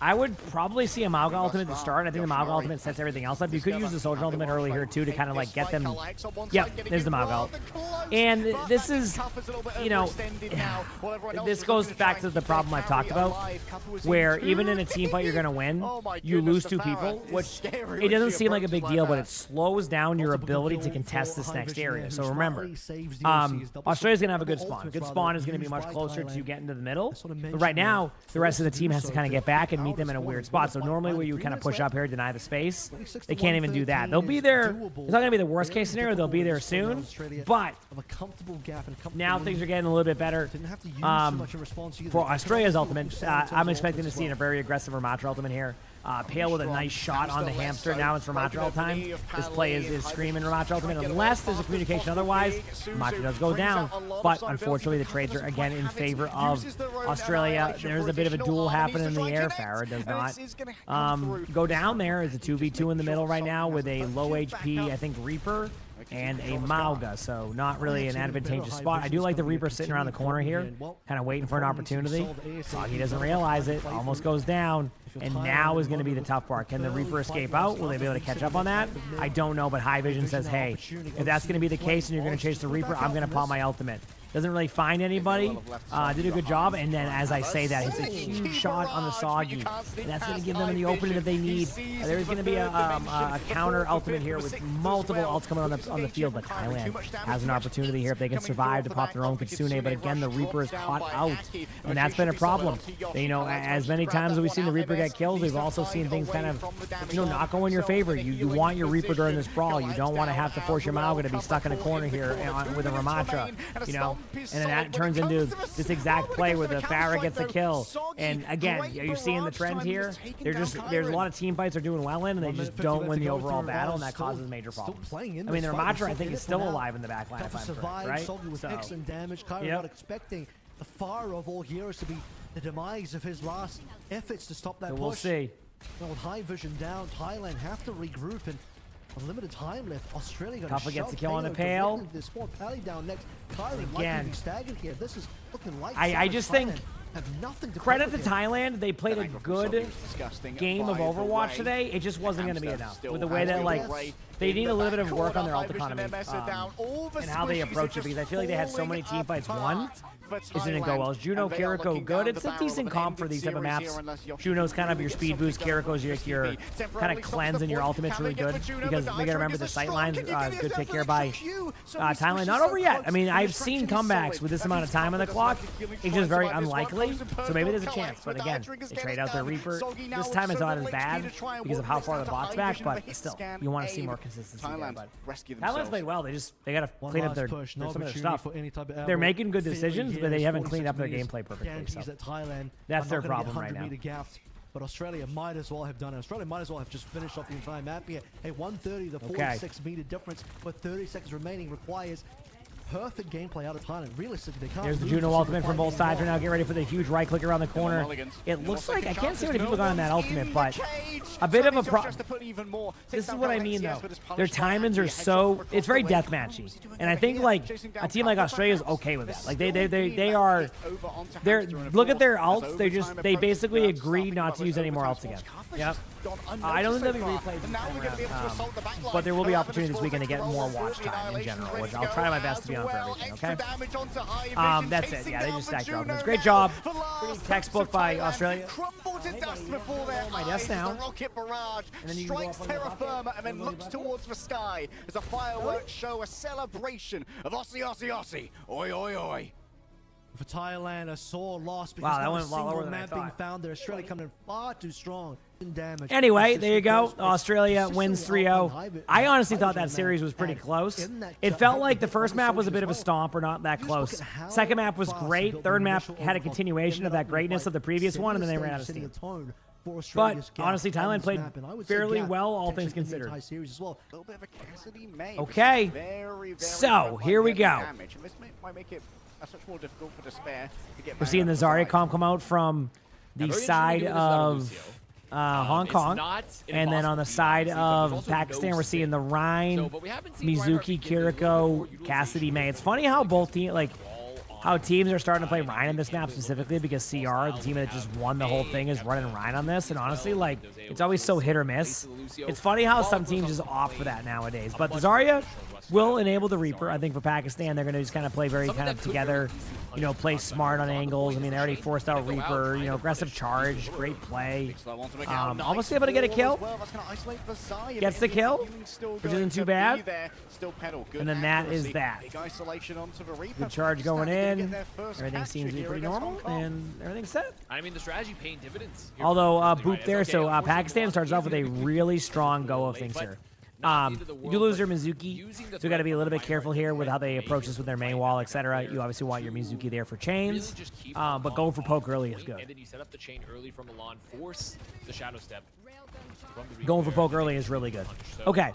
I would probably see a Malga ultimate to start. I think the Malga ultimate sets everything else up. You could use the Soldier ultimate early here too to kind of like get them. Yep, there's the Malga ult. And this is, you know, this goes back to the problem I've talked about, where even in a team fight you're going to win, you lose two people, which it doesn't seem like a big deal, but it slows down your ability to contest this next area. So remember, Australia's going to have a good spawn. Good spawn is going to be much closer to getting to the middle. But right now, the rest of the team has to kind of get back and meet them in a weird spot. So normally where you would kind of push up here, deny the space, they can't even do that. They'll be there. It's not going to be the worst case scenario. They'll be there soon. But now things are getting a little bit better. For Australia's ultimate, I'm expecting to see a very aggressive Ramatra ultimate here. Pale with a nice shot on the hamster. Now it's Ramatra all time. This play is screaming Ramatra ultimate. Unless there's a communication otherwise, Ramatra does go down. But unfortunately, the trades are again in favor of Australia. There's a bit of a duel happening in the air. Farah does not go down there. It's a 2v2 in the middle right now with a low HP, I think, Reaper and a Malga, so not really an advantageous spot. I do like the Reaper sitting around the corner here, kind of waiting for an opportunity. He doesn't realize it, almost goes down, and now is going to be the tough part. Can the Reaper escape out? Will they be able to catch up on that? I don't know, but High Vision says, hey, if that's going to be the case and you're going to chase the Reaper, I'm going to pop my ultimate. Doesn't really find anybody. Did a good job. And then as I say that, it's a huge shot on the Soggy. And that's going to give them the opening that they need. There's going to be a counter ultimate here with multiple ults coming on the field. But Thailand has an opportunity here if they can survive to pop their own Kitsune. But again, the Reaper is caught out. And that's been a problem. You know, as many times as we've seen the Reaper get killed, we've also seen things kind of, you know, not go in your favor. You want your Reaper during this brawl. You don't want to have to force your Malga to be stuck in a corner here with a Ramatra, you know. And then that turns into this exact play where the Farah gets the kill. And again, are you seeing the trend here? There's a lot of team fights they're doing well in, and they just don't win the overall battle, and that causes major problems. I mean, the Ramatra, I think, is still alive in the back line, if I'm correct, right? With excellent damage. Not expecting the fire of all heroes to be the demise of his last efforts to stop that So push. we'll see. Now with high vision down, Thailand have to regroup and a limited time left. Australia going to Kuffa gets the shove kill on the Payload pail. directly to the spawn. Pally down next. Kyrie likely Again. to be staggered here. This is looking like I Savage just think Thailand have nothing to Credit to cope with here. Thailand, they played a good game of Overwatch today. It just wasn't going to be enough. With the way that, like, they need a little bit of work on their ult economy and how they approach it, because I feel like they had so many team fights won. It didn't go well. Is Juno, Kiriko good? It's a decent comp for these type of maps. Juno's kind of your speed boost. Kiriko's your kind of cleanse, and your ultimate's really good, because we gotta remember the sight lines. Good pick here by Thailand. Not over yet. I mean, I've seen comebacks with this amount of time on the clock. It's just very unlikely. So maybe there's a chance. But again, they trade out their Reaper. This time it's not as bad because of how far the bot's back, but still, you want to see more consistency there. But Thailand's played well. They gotta clean up some of their stuff. They're making good decisions, but they haven't cleaned up their gameplay perfectly. So That Thailand that's their problem right now. But Australia might as well have done it. Australia might as well have just finished off the entire map here. Hey, 130, the 46-meter difference with 30 seconds remaining requires perfect gameplay out of Thailand. Realistically, they can't. There's the lose Juno to ultimate from both Super sides right Fighting now. Get ready for the huge right click around the corner. It looks like, I can't see how many people got on that ultimate, but a bit of a problem. This is what I mean, though. Their timings are so, it's very deathmatchy. And I think, like, a team like Australia is okay with that. Like, they are, look at their ults. They basically agree not to use any more ults again. Yep. I don't think they'll be replayed this time around, but there will be opportunities this weekend to get more watch time in general, which I'll try my best to be on for everything, okay? That's it. Yeah, they just stacked their ultimates. Great job. Pretty textbook by Australia. My desk now. And then you strikes terra firma and then looks towards the sky as a fireworks show, a celebration of Aussie, Aussie, Aussie. Oi, oi, oi. For Thailand, a sore loss because that not went a a lot lower single than I map being thought. found there. Australia coming in far too strong. Damage. Anyway, there you go. Australia wins 3-0. I honestly thought that series was pretty close. It felt like the first map was a bit of a stomp or not that close. Second map was great. Third map had a continuation of that greatness of the previous one, and then they ran out of steam. But honestly, Thailand played fairly well, all things considered. Okay, so here we go. We're seeing the Zarya comp come out from the side of Hong Kong, and then on the side of Pakistan, we're seeing the Rhine, Mizuki, Kiriko, Cassidy, May. It's funny how both teams, like, how teams are starting to play Rhine in this map specifically, because CR, the team that just won the whole thing, is running Rhine on this, and honestly, like, it's always so hit or miss. It's funny how some teams just opt for that nowadays, but the Zarya will enable the Reaper. I think for Pakistan, they're going to just kind of play very kind of together, you know, play smart on angles. I mean, they already forced out Reaper, you know, aggressive charge, great play. Almost able to get a kill. Gets the kill, which isn't too bad. And then that is that. Good charge going in. Everything seems to be pretty normal, and everything's set. I mean, the strategy paying dividends. Although, boop there, so Pakistan starts off with a really strong go of things here. You do lose your Mizuki, so you got to be a little bit careful here with how they approach this with their main wall, etc. You obviously want your Mizuki there for chains, but going for poke early is good. And then you set up the chain early from Milan, force the shadow step. Going for poke early is really good. Okay,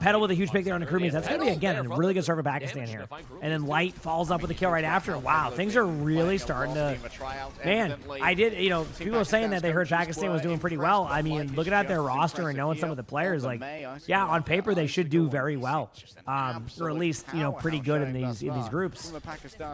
Petal with a huge pick there on the crewmates. That's going to be, again, a really good start for Pakistan here. And then Light falls up with a kill right after. Wow, things are really starting to... Man, I did, you know, people were saying that they heard Pakistan was doing pretty well. I mean, looking at their roster and knowing some of the players, like, yeah, on paper they should do very well. Or at least, you know, pretty good in these groups.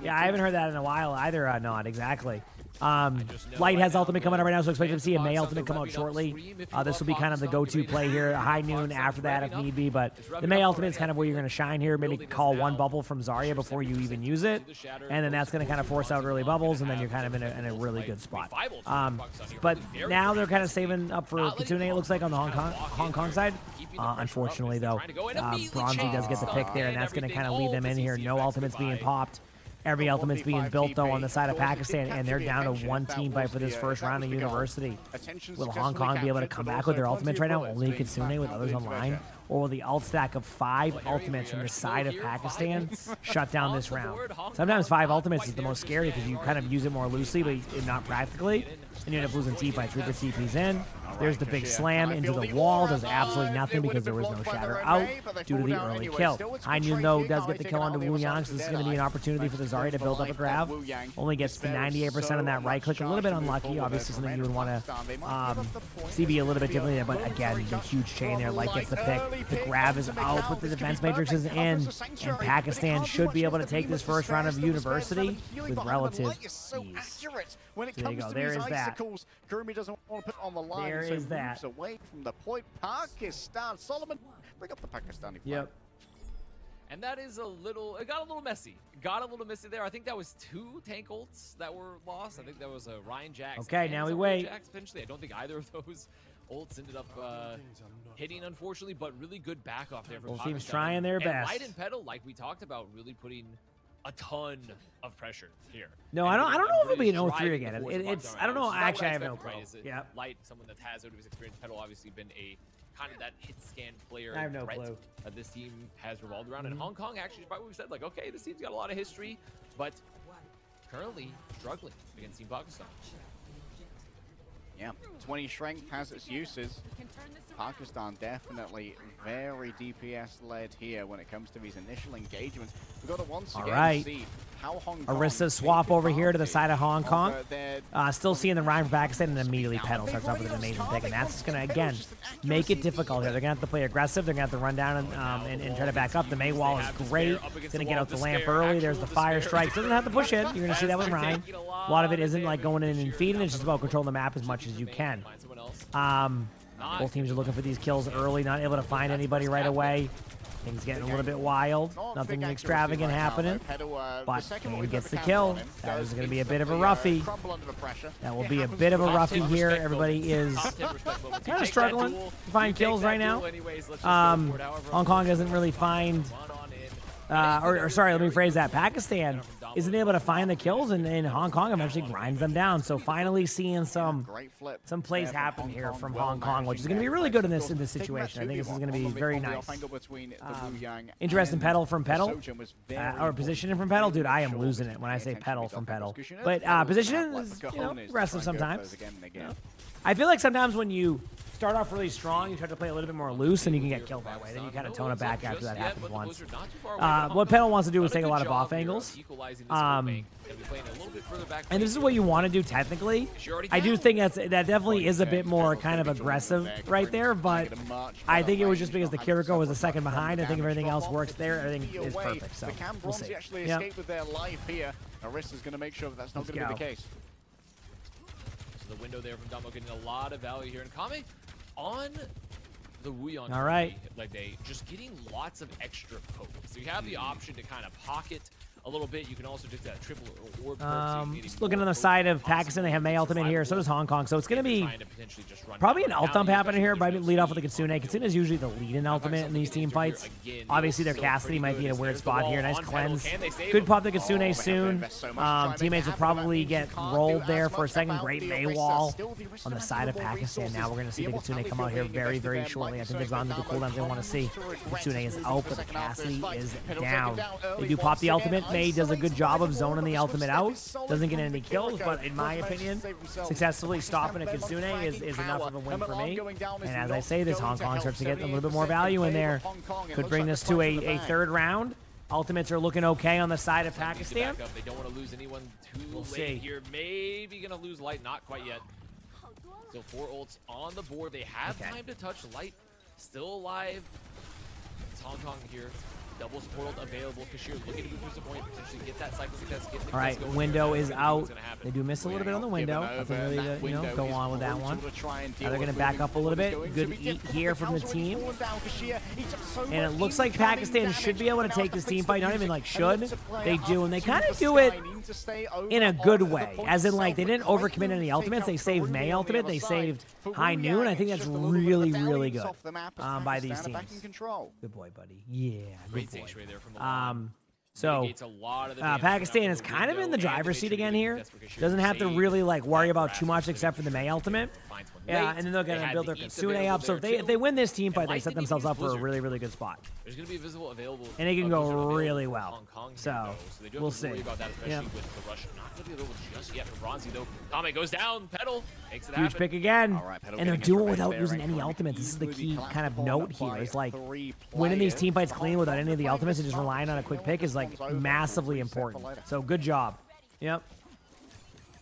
Yeah, I haven't heard that in a while either. Not exactly. Light has ultimate coming out right now, so expect to see a May ultimate come out shortly. This will be kind of the go-to play here, high noon after that if need be, but the May ultimate is kind of where you're going to shine here. Maybe call one bubble from Zarya before you even use it, and then that's going to kind of force out early bubbles, and then you're kind of in a really good spot. But now they're kind of saving up for Kitsune, it looks like, on the Hong Kong side. Unfortunately, though, Bronzy does get the pick there, and that's going to kind of lead them in here. No ultimates being popped. Every ultimate's being built, though, on the side of Pakistan, and they're down to one team fight for this first round of University. Will Hong Kong be able to come back with their ultimates right now? Only Kitsune with others online? Or will the ult stack of 5 ultimates from the side of Pakistan shut down this round? Sometimes 5 ultimates is the most scary because you kind of use it more loosely, but not practically. and you end up losing team fight. Trooper TP's in. There's the big slam into the wall. Does absolutely nothing because there was no shatter out due to the early kill. Hiimishie, though, does get the kill onto Wu Yang, so this is going to be an opportunity for the Zarya to build up a grab. Only gets to 98% on that right click. A little bit unlucky. Obviously, something you would want to CB a little bit differently. But again, the huge chain there. Light gets the pick. The grab is out with the defense matrix is in. And Pakistan should be able to take this first round of University with relative ease. When it So there you comes go. to There his is that. icicles, Kurumi doesn't want to put on the line. There so is that. moves away from the point. Pakistan. Solomon, bring up the Pakistani flag. Yep. And that is it got a little messy. Got a little messy there. I think that was 2 tank ults that were lost. I think that was Ryan Jax. Okay, and now we Zarya wait. Jax, potentially. I don't think either of those ults ended up hitting, unfortunately, but really good back off there from Both teams Pakistan. trying their and best. Light and Pedal, like we talked about, really putting a ton of pressure here. No, And I don't know if it'll be an really 0-3 driving again. the force It's of I don't know. Pakistan, Actually, I which have is no what I clue. expect, right? Yeah. Light, someone that has OW's experience. Pedal obviously been a kind of that hit scan player. I have no threat clue. that this team has revolved around. And Hong Kong actually is probably what we said, like, okay, this team's got a lot of history, but currently struggling against Team Pakistan. Yeah, 20 strength has its uses. Pakistan definitely very DPS-led here when it comes to these initial engagements. We've got to once All again right. see how Hong Kong Arista swap over here to the side of Hong Kong. Still seeing the Ryan from Pakistan, and immediately Pedal starts off with an amazing pick, and that's going to, again, make it difficult here. They're going to have to play aggressive. They're going to have to run down and try to back up. The May wall is great. Going to get out the lamp early. There's the fire strike. Doesn't have to push it. You're going to see that with Ryan. A lot of it isn't like going in and feeding. It's just about controlling the map as much as you can. Both teams are looking for these kills early, not able to find anybody right away. Things getting a little bit wild. Nothing extravagant happening. But Kane gets the kill. That is going to be a bit of a roughie. That will be a bit of a roughie here. Everybody is kind of struggling to find kills right now. Hong Kong doesn't really find... sorry, let me phrase that. Pakistan isn't able to find the kills, and Hong Kong eventually grinds them down. So finally seeing some plays happen here from Hong Kong, which is going to be really good in this situation. I think this is going to be very nice. Interesting Pedal from Pedal, or positioning from Pedal. Dude, I am losing it when I say Pedal from Pedal. But positioning is aggressive sometimes. I feel like sometimes when you start off really strong, you try to play a little bit more loose, and you can get killed that way. Then you kind of tone it back after that happens once. What Pedal wants to do is take a lot of off angles. And this is what you want to do technically. I do think that definitely is a bit more kind of aggressive right there, but I think it was just because the Kiriko was a second behind. I think if everything else works there, everything is perfect. So we'll see. Escape with their life here. Arista's going to make sure that that's not going to be the case. So the window there from Damo getting a lot of value here. And Kame on the Wuyong. All right. Like they just getting lots of extra poke. So you have the option to kind of pocket a little bit. You can also just triple orb perk. Just looking on the side of Pakistan, they have May ultimate here. So does Hong Kong. So it's going to be probably an ult dump happening here. Probably lead off with the Kitsune. Kitsune is usually the lead-in ultimate in these team fights. Obviously, their Cassidy might be in a weird spot here. Nice cleanse. Could pop the Kitsune soon. Teammates will probably get rolled there for a second. Great May wall on the side of Pakistan. Now we're going to see the Kitsune come out here very, very shortly. I think they've gone to the cooldowns they want to see. Kitsune is out, but the Cassidy is down. They do pop the ultimate. May does a good job of zoning the ultimate out. Doesn't get any kills, but in my opinion, successfully stopping a Kitsune is enough of a win for me. And as I say this, Hong Kong starts to get a little bit more value in there. Could bring this to a third round. Ultimates are looking okay on the side of Pakistan. They don't want to lose anyone too late see. here. Maybe going to lose Light, not quite yet. Still 4 ults on the board. They have time to touch. Light still alive. It's Hong Kong here. Double support available. Kashir looking to move through the point, potentially get that cycle success. All right, window is out. They do miss a little bit on the window. Nothing really to go on with that one. Now they're going to back up a little bit. Good eat here from the team. And it looks like Pakistan should be able to take this team fight. Not even like should. They do, and they kind of do it in a good way. As in, like, they didn't overcommit any ultimates. They saved May ultimate. They saved High Noon. I think that's really, really good by these teams. Good boy, buddy. Yeah, good boy. So Pakistan is kind of in the driver's seat again here. Doesn't have to really like worry about too much except for the May ultimate. Yeah, and then they're gonna build their Kitsune up. So if they win this team fight, they set themselves up for a really, really good spot. There's gonna be visible available. And it can go really well. Hong Kong So, So they do we'll have to worry see. about that, especially Yep. with the rush. Not going to be available just yet for Bronzy, though. Kame goes down. Pedal makes it Huge happen. pick again. All right, Pedal And they're getting his doing it revenge without there, using and any can ultimates. This is the easily key collapse kind of upon note by here. It's like 3 winning these players. team fights clean without any of the ultimates and just relying on a quick pick is like massively important. So good job. Yep.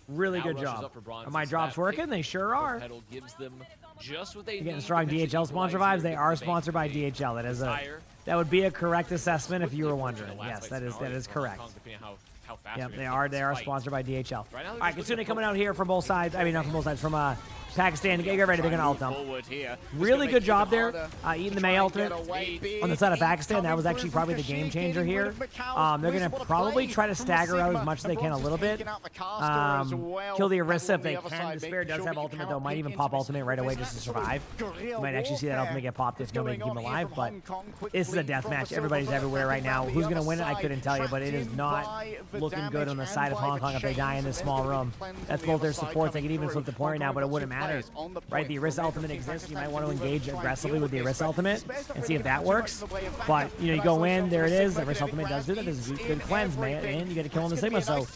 Really Now good rushes job. up for Bronzy, Are my so drops that working? pick They sure for are. Pedal gives them just what they You're need getting to strong potentially DHL sponsor equalize vibes. They here, are give the bank sponsored by a DHL. desire. That would be a correct assessment if you were Quickly wondering. approaching the last Yes, fight that is scenario for Hong correct. Kong, depending on how fast Yep, they're they gonna are. take They this are fight. sponsored by DHL. Right now, All they're right, just looking Kitsune to coming poke. out here from both sides. I mean, not from both sides. From Pakistan. Get ready. They're gonna ult them. Forward here. Really good job there, eating the May ultimate on the side of Pakistan. That was actually probably the game changer here. They're going to probably try to stagger out as much as they can a little bit. Kill the Orisa if they can. Despair does have ultimate, though. Might even pop ultimate right away just to survive. You might actually see that ultimate get popped if nobody can keep him alive, but this is a death match. Everybody's everywhere right now. Who's going to win it, I couldn't tell you, but it is not looking good on the side of Hong Kong if they die in this small room. That's both their supports. They can even flip the point right now, but it wouldn't matter. Right, the Orisa ultimate exists. You might want to engage aggressively with the Orisa ultimate and see if that works. But, you know, you go in, there it is. The Orisa ultimate does do that. There's a good cleanse, man, and you get to kill on the Sigma. So,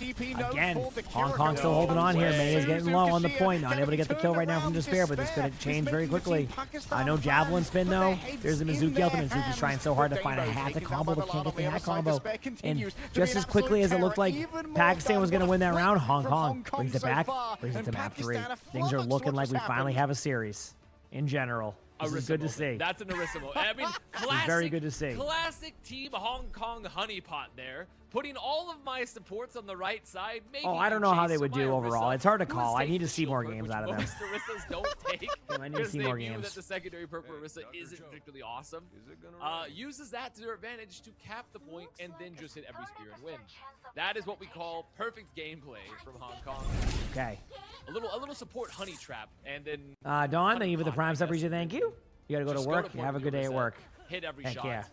again, Hong Kong still holding on here. May is getting low on the point. Not able to get the kill right now from Despair, but this could change very quickly. No Javelin spin, though. There's the Mizuki ultimate. Mizuki's trying so hard to find a hat to combo, but can't get the hat combo. And just as quickly as it looked like Pakistan was going to win that round, Hong Kong brings it back, brings it to map 3. Things are looking like we finally have a series in general. This is good to see. That's an Arissimo. I mean, classic, very good to see. Classic Team Hong Kong honeypot there. Putting all of my supports on the right side. Oh, I don't know how they would do overall. It's hard to call. I need to see more games out of them. Most Arissas don't take. I need to see more games. That the secondary perk for Orisa isn't particularly awesome. Uses that to their advantage to cap the point and then just hit every spear and win. That is what we call perfect gameplay from Hong Kong. Okay. A little support honey trap, and then Dawn, thank you for the Prime Sub region. Thank you. You gotta go to work. Have a good day at work. Hit every Heck shot. yeah.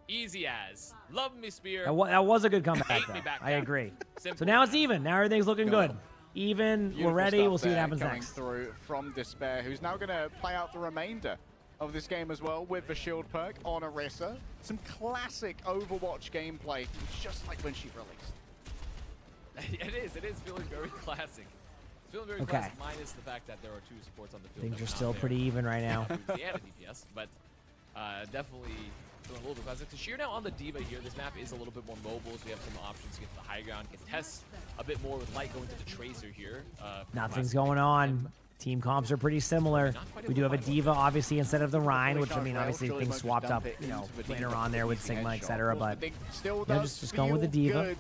Easy as. Love me spear. That was a good comeback, Hate though. me back I down. agree. Simple. So now it's even. Now everything's looking good. Even. Beautiful We're ready. stuff We'll see what there happens coming next. Through from Despair, who's now going to play out the remainder of this game as well with the shield perk on Orisa. Some classic Overwatch gameplay, just like when she released. It is feeling very classic. It's feeling very Okay. classic, minus the fact that there are 2 supports on the field. Things that are not still there. pretty even right now. And a DPS, but definitely feeling a little bit classic. So Sheer now on the Diva here. This map is a little bit more mobile, so we have some options to get to the high ground, contest a bit more with Light going to the Tracer here. Nothing's going on. Team comps are pretty similar. We do have a Diva, obviously, instead of the Rhine, which, I mean, obviously things swapped up, you know, later on there with Sigma, etc. But, yeah, just going with the Diva.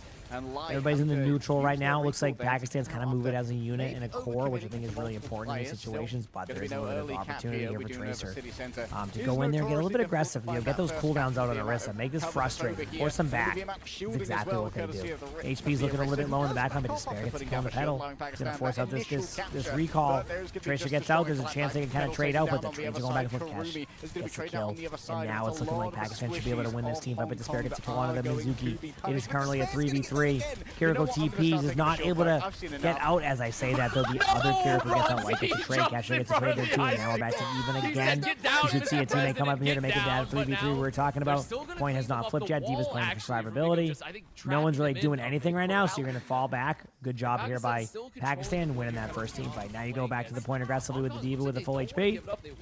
Everybody's in the neutral right now. It looks like Pakistan's kind of moving as a unit and a core, which I think is really important in these situations, but there's a little bit of opportunity here for Tracer to go in there and get a little bit aggressive. You know, get those cooldowns out on Orisa. Make this frustrating. Force them back. That's exactly what they do. HP's looking a little bit low in the backline, but Despair gets to kill on the pedal. He's going to force out this recall. Tracer gets out. There's a chance they can kind of trade out, but the trades are going back and forth. Cash gets the kill. And now it's looking like Pakistan should be able to win this team fight, but Despair gets to kill onto the Mizuki. It is currently a 3v3. Kiriko TPs is not able to get out as I say that, though the other Kiriko gets out. White gets a trade. Casher gets a trade there too. And now we're back to even again. You should see a teammate come up here to make it that 3v3 we were talking about. Point has not flipped yet. Diva's playing for survivability. No one's really doing anything right now, so you're going to fall back. Good job here by Pakistan winning that first team fight. Now you go back to the point aggressively with the Diva with the full HP.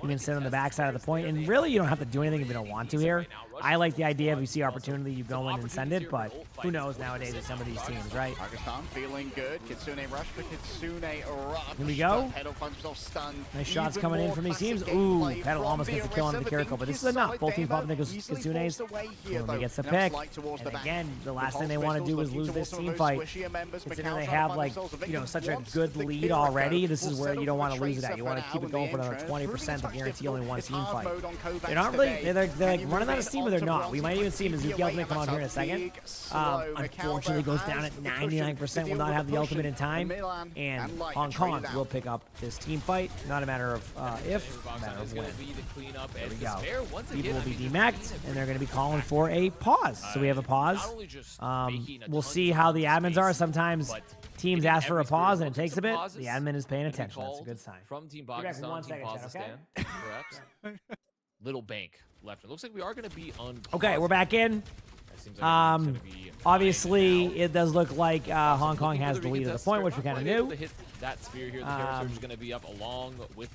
You can sit on the backside of the point, and really you don't have to do anything if you don't want to here. I like the idea if you see opportunity, you go in and send it, but who knows nowadays with some of these teams, right? Pakistan feeling good. Kitsune rush for Kitsune rush. Here we go. Pedal finds himself stunned. Nice shots Even coming in more from these teams. classic Ooh, gameplay Pedal from almost gets the kill onto the Orisa, Kiriko, but this is but enough. Both teams Despair popping the easily Kitsunes. forced away here, Boom, he though. gets the Now pick. Slight towards And the back. again, the last Pulse thing they want to pistols do is looking lose towards this some team of those fight. squishier members. Considering Macau they trying to have, find like, themselves a you know, victim. such a Wants good the lead kill. already. This is Will where you don't settle want for to lose it Tracer at. You want to for keep now it going in for the another entrance. 20% to guarantee only one It's team hard fight. mode on Kovacs They're not really, today. they're Can like you running out of move steam, it but they're onto not. We might even see Bronzy? Mizuki ultimate come out here in a second. Big slow. Unfortunately, goes down at 99%, will not have the ultimate in time, and Hong Kong will pick up this team fight. Not a matter of if, a matter of when. There we go. People will be demacked, and they're going to be calling for a pause. So we have a pause. We'll see how the admins are. Sometimes teams ask for a pause, and it takes a bit. The admin is paying attention. That's a good sign. From Team Be back in Pakistan, 1 Team second, Chad, Pakistan, perhaps. Little bank left. It looks like we are going to be on. Okay, we're back in. It seems like it's going to be Obviously, it does look like Hong Kong Looking has for the lead at the recontest. point, which we They're kind of not able knew. to hit that sphere here. The Terror Surge is going to be up along with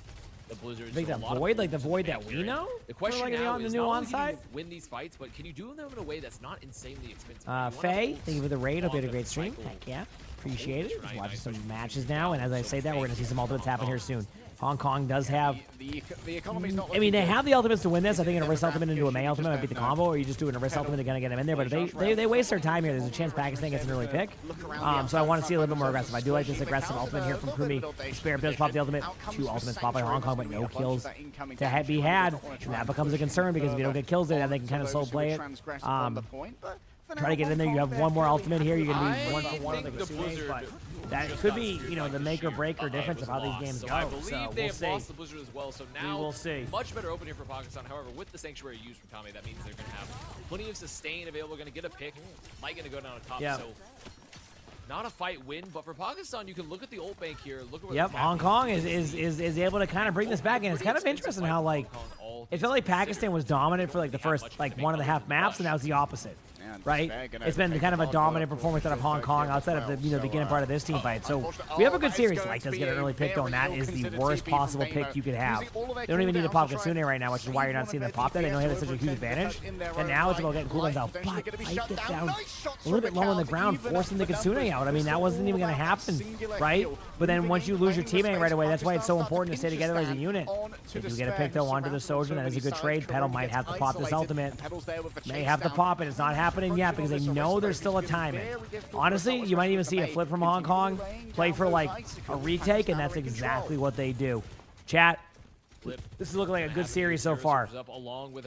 the Blizzard. I think So that a lot of void, like the players void just that bank we here. know. The question like now on the is new not only can onside. you win these fights, but can you do them in a way that's not insanely expensive? Faye, thank you for the raid. Hope you had a great stream. Heck yeah, appreciate it. Just watching some matches now, and as I say that, we're gonna see some ultimates happen here soon. Hong Kong does have. The economy's not I mean, they looking have good. the ultimates to win this. I think an Arista ultimate into a May You ultimate might just beat the don't know. combo, or you just do an Arista ultimate, they're gonna get him in there. But they waste their time here. There's a chance Pakistan gets an early pick. So I want to see a little bit more aggressive. I do like this aggressive ultimate here from Krumi. Spare does pop the ultimate. 2 ultimates pop by Hong Kong, but no kills to be had. And that becomes a concern because if you don't get kills there, then they can kind of slow play it. Try to get in there. You have one more ultimate here. You're gonna be 1 for 1 on the Kasunes, but that could be, you know, the make or break or difference of how these games go. I believe So they we'll have see. lost the Blizzard as well. So now We will see. much better open here for Pakistan. However, with the Sanctuary used from Kame, that means they're going to have plenty of sustain available. Going to get a pick. Might going to go down on top. Yeah. So not a fight win, but for Pakistan, you can look at the ult bank here. Look at what Yep, Hong Kong is able to kind of bring this back, and it's kind of interesting how like it felt like Pakistan was dominant for like the first like 1.5 maps, and now it's the opposite. Right? It's been kind of a dominant performance out of Hong Kong outside of the beginning part of this team fight. So we have a good series. Like does get an early pick though, and that is the worst possible pick you could have. They don't even need to pop Kitsune right now, which is why you're not seeing them pop that. They know they have such a huge advantage. And now it's about getting cooldowns out. But Light gets down a little bit low on the ground, forcing the Kitsune out. I mean, that wasn't even going to happen, right? But then once you lose your teammate right away, that's why it's so important to stay together as a unit. If you get a pick though onto the Sojourn, that is a good trade. Petal might have to pop this ultimate. May have to pop it. It's not happening yet because they know there's still a timing. Honestly, you might even see a flip from Hong Kong, play for like a retake, and that's exactly what they do. Chat, this is looking like a good series so far.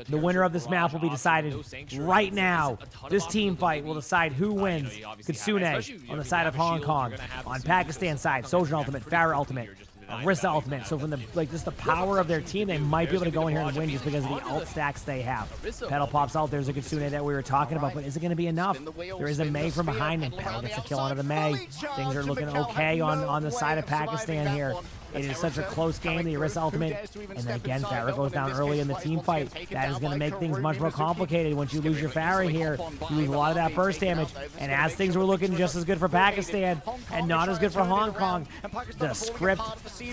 The winner of this map will be decided right now. This team fight will decide who wins. Kitsune on the side of Hong Kong. On Pakistan's side, Sojourn ultimate, Farah ultimate, Arista ultimate. So from the just the power of their team, they might be able to go in here and win just because of the ult stacks they have. Petal pops out. There's a Kitsune that we were talking about, but is it going to be enough? There is a May from behind, and Petal gets a kill onto the May. Things are looking okay on the side of Pakistan here. It is such a close game, the Arista ultimate, and then again, Farah goes down early in the team fight. That is going to make things much more complicated. Once you lose your Farah here, you lose a lot of that burst damage, and as things were looking just as good for Pakistan, and not as good for Hong Kong, the script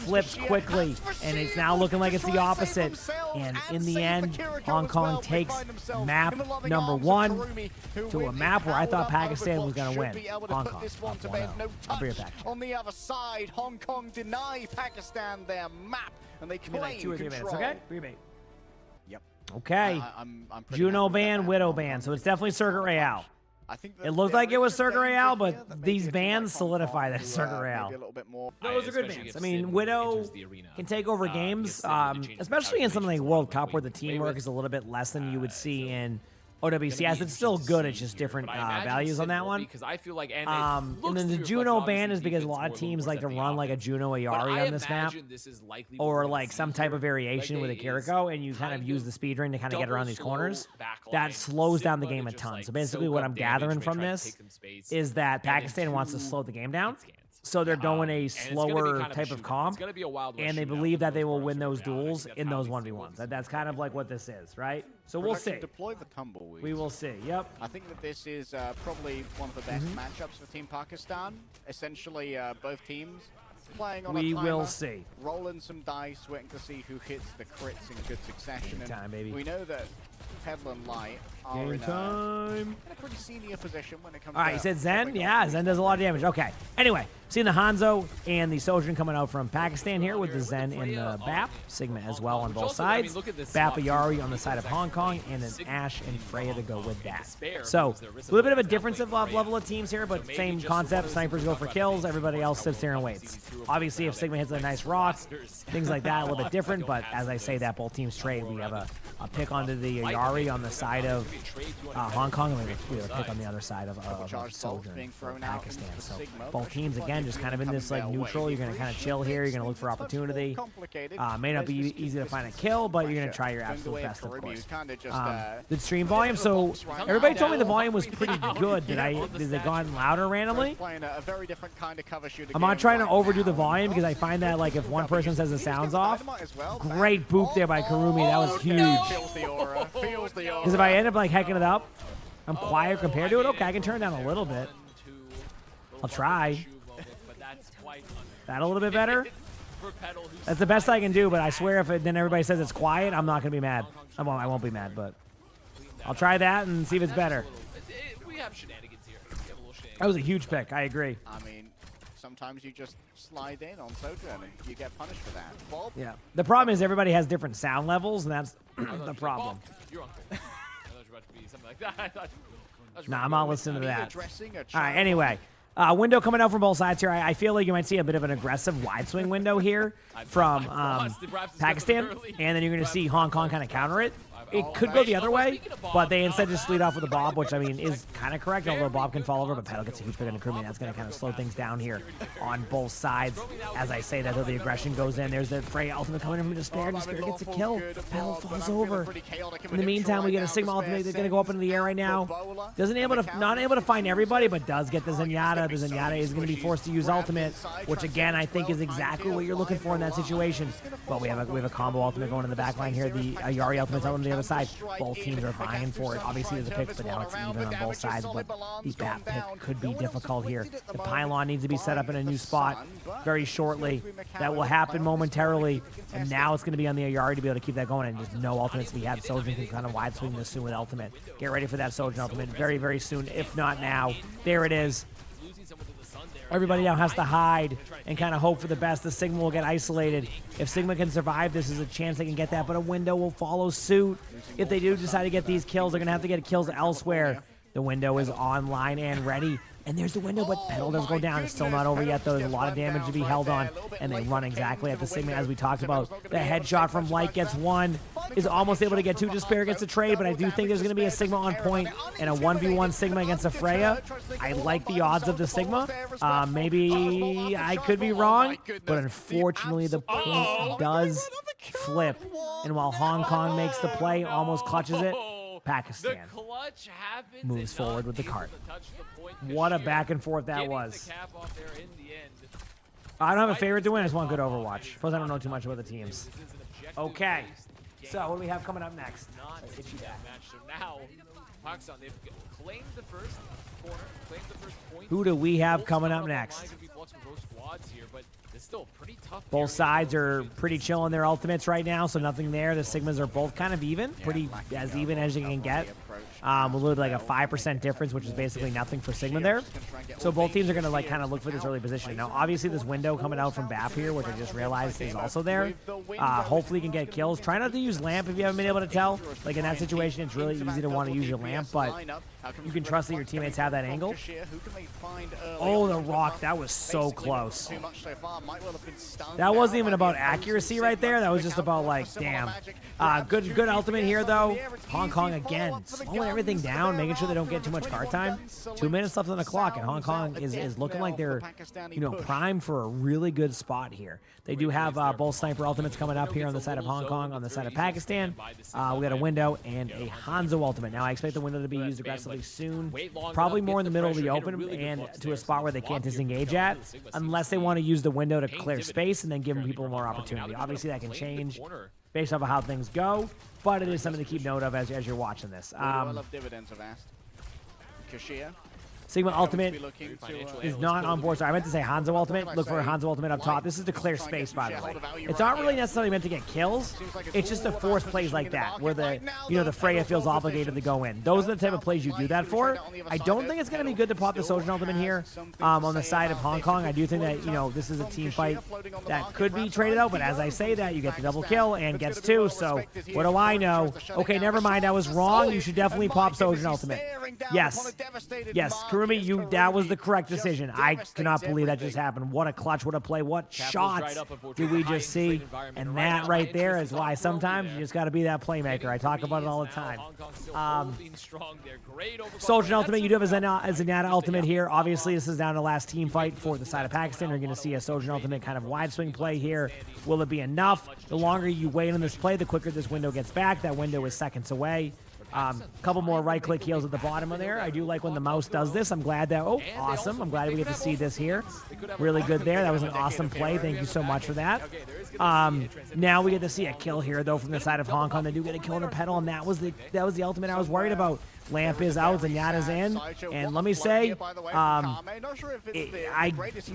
flips quickly, and it's now looking like it's the opposite, and in the end, Hong Kong takes map number 1 to a map where I thought Pakistan was going to win. Hong Kong, up 1-0. I'll be right back. On the other side, Hong Kong deny Pakistan their map, and they Give me claim like 2 or 3 minutes, control. okay? Rebate. Yep. Okay. I'm pretty Juno happy with ban, that. Widow ban, so it's definitely Circuit Royale. I think It looked like it was Circuit Royale, but that these maybe bans if you like Hong solidify Kong that it's to, Circuit maybe Royale. a little bit more. Those are good especially bans. if I mean, Sin Widow enters the arena. can take over games, Sin really changes especially in something like calculations World on Cup what where the we play teamwork with. is a little bit less than you would see So in gonna OWCS. be It's still interesting good, to it's just see here, different but I imagine values on Sin that will one. Because I feel like and And then the Juno ban is because a lot of teams like to run like a Juno Ayari on this map, or like some type of variation with a Kiriko, and you kind of use the speed ring to kind of get around these corners. That slows down the game a ton. So basically what I'm gathering from this is that Pakistan wants to slow the game down. So they're going a slower type of comp, and they believe that they will win those duels in those 1v1s. That's kind of like what this is, right? So we'll see. Deploy the tumbleweed. We will see. Yep. I think that this is probably one of the best matchups for Team Pakistan. Essentially, both teams playing on a We timer, will see. rolling some dice, waiting to see who hits the crits in good succession. Game time, baby. We know that Petal and Light are Game in time. a pretty senior position when it comes All right, to you said Zen? popping Yeah, off Zen does a lot of damage. Okay. Anyway, seeing the Hanzo and the Sojourn coming out from Pakistan here with the Zen and the BAP. Sigma as well on both sides. BAP Ayari on the side of Hong Kong, and then Ash and Freya to go with that. So, a little bit of a difference of level of teams here, but same concept. Snipers go for kills. Everybody else sits there and waits. Obviously, if Sigma hits a nice rock, things like that, a little bit different. But as I say that, both teams trade. We have a pick onto the Ayari on the side of Hong Kong, and we have a pick on the other side of Sojourn for Pakistan. So both teams, again, just kind of in this like neutral. You're going to kind of chill here. You're going to look for opportunity. May not be easy to find a kill, but you're going to try your absolute best, of course. The stream volume. So everybody told me the volume was pretty good. Did it gotten louder randomly? I'm not trying to overdo the volume because I find that like if one person says the sound's off, great boop there by Karumi. That was huge. Because if I end up like hacking it up, I'm quiet compared to it? Okay, I can turn it down a little bit. I'll try. That a little bit better? That's the best I can do, but I swear if then everybody says it's quiet, I'm not going to be mad. I won't be mad, but I'll try that and see if it's better. We have shenanigans here. We have a little shenanigans. That was a huge pick. I agree. I mean, sometimes you just slide in on Sojourn and you get punished for that. Bob? Yeah. The problem is everybody has different sound levels, and that's the problem. Your uncle. I thought you were about to be something like that. Nah, I'm not listening to that. Addressing a All right, child. anyway. Window coming out from both sides here. I feel like you might see a bit of an aggressive wide swing window here from Pakistan, and then you're going to see Hong Kong kind of counter it. It could go the other way, but they instead just lead off with a Bob, which, I mean, is kind of correct, although Bob can fall over, but Petal gets a huge pick on the crewman. That's going to kind of slow things down here on both sides. As I say that, though, the aggression goes in. There's the Freya ultimate coming in from Despair. Despair gets a kill. Petal falls over. In the meantime, we get a Sigma ultimate that's going to go up into the air right not able to find everybody, but does get the Zenyatta. The Zenyatta is going to be forced to use ultimate, which, again, I think is exactly what you're looking for in that situation. But we have a combo ultimate going in the back line here. The Yari ultimate's out on the other side. Both teams are vying for it. Obviously, there's a pick, but now it's even on both sides. But the bat pick could be difficult here. The pylon needs to be set up in a new spot very shortly. That will happen momentarily. And now it's going to be on the Yari to be able to keep that going. And just no ultimates to be had. Sojourn can kind of wide swing this soon with ultimate. Get ready for that Sojourn ultimate very, very soon, if not now. There it is. Everybody now has to hide and kind of hope for the best. The Sigma will get isolated. If Sigma can survive, this is a chance they can get that, but a window will follow suit. If they do decide to get these kills, they're going to have to get kills elsewhere. The window is online and ready. And there's the window, but Petal does go down. It's still not over yet, though. There's a lot of damage to be held on. And they run exactly at the Sigma, as we talked about. The headshot from Light gets one. Is almost able to get two. Despair gets a trade, but I do think there's going to be a Sigma on point and a 1v1 Sigma against a Freya. I like the odds of the Sigma. Maybe I could be wrong, but unfortunately the point does flip. And while Hong Kong makes the play, almost clutches it, Pakistan moves forward with the cart. What a back and forth that was. I don't have a favorite to win. I just want good Overwatch. Plus, I don't know too much about the teams. Okay. So, what do we have coming up next? Let's get you back. So now, Pakistan, they've claimed the first corner, claimed the first point. Who do we have coming up next? Both sides are pretty chill in their ultimates right now, so nothing there. The Sigmas are both kind of even, pretty as even as you can get. A little bit like a 5% difference, which is basically nothing for Sigma there. So both teams are going to like kind of look for this early position. Now, obviously, this window coming out from BAP here, which I just realized is also there. Hopefully, you can get kills. Try not to use lamp if you haven't been able to tell. Like in that situation, it's really easy to want to use your lamp, but you can trust that your teammates have that angle. Oh, the rock. That was so close. That wasn't even about accuracy right there. That was just about like, damn. Good ultimate here, though. Hong Kong again, slowing everything down, making sure they don't get too much card time. 2 minutes left on the clock, and Hong Kong is looking like they're, primed for a really good spot here. They do have both sniper ultimates coming up here on the side of Hong Kong, on the side of Pakistan. We got a window and a Hanzo ultimate. Now, I expect the window to be used aggressively soon, probably more in the middle of the open and to a spot where they can't disengage at, unless they want to use the window to clear space and then give people more opportunity. Obviously, that can change based off of how things go, but it is something to keep note of as you're watching this. I love dividends, I've asked. Kashia. Sigma Ultimate is not on board. So I meant to say Hanzo Ultimate. Look for Hanzo Ultimate up top. This is to clear space, by the way. It's not really necessarily meant to get kills. It's just to force plays like that, where the Freya feels obligated to go in. Those are the type of plays you do that for. I don't think it's going to be good to pop the Sojourn Ultimate here on the side of Hong Kong. I do think that, this is a team fight that could be traded out, but as I say that, you get the double kill and gets two, so what do I know? Okay, never mind. I was wrong. You should definitely pop Sojourn Ultimate. Yes. Yes, Kurumi, that was the correct decision. I cannot believe that just happened. What a clutch, what a play, what shots did we just see? And that right there is why sometimes you just got to be that playmaker. I talk about it all the time. Sojourn Ultimate, you do have a Zenyatta Ultimate here. Obviously, this is down to last team fight for the side of Pakistan. You're going to see a Sojourn Ultimate kind of wide swing play here. Will it be enough? The longer you wait on this play, the quicker this window gets back. That window is seconds away. Couple more right-click heals at the bottom of there. I do like when the mouse does this. I'm glad that... Oh, awesome. I'm glad we get to see this here. Really good there. That was an awesome play. Thank you so much for that. Now we get to see a kill here, though, from the side of Hong Kong. They do get a kill on a pedal, and that was the ultimate I was worried about. Lamp is out, Zenyatta's in, and let me say,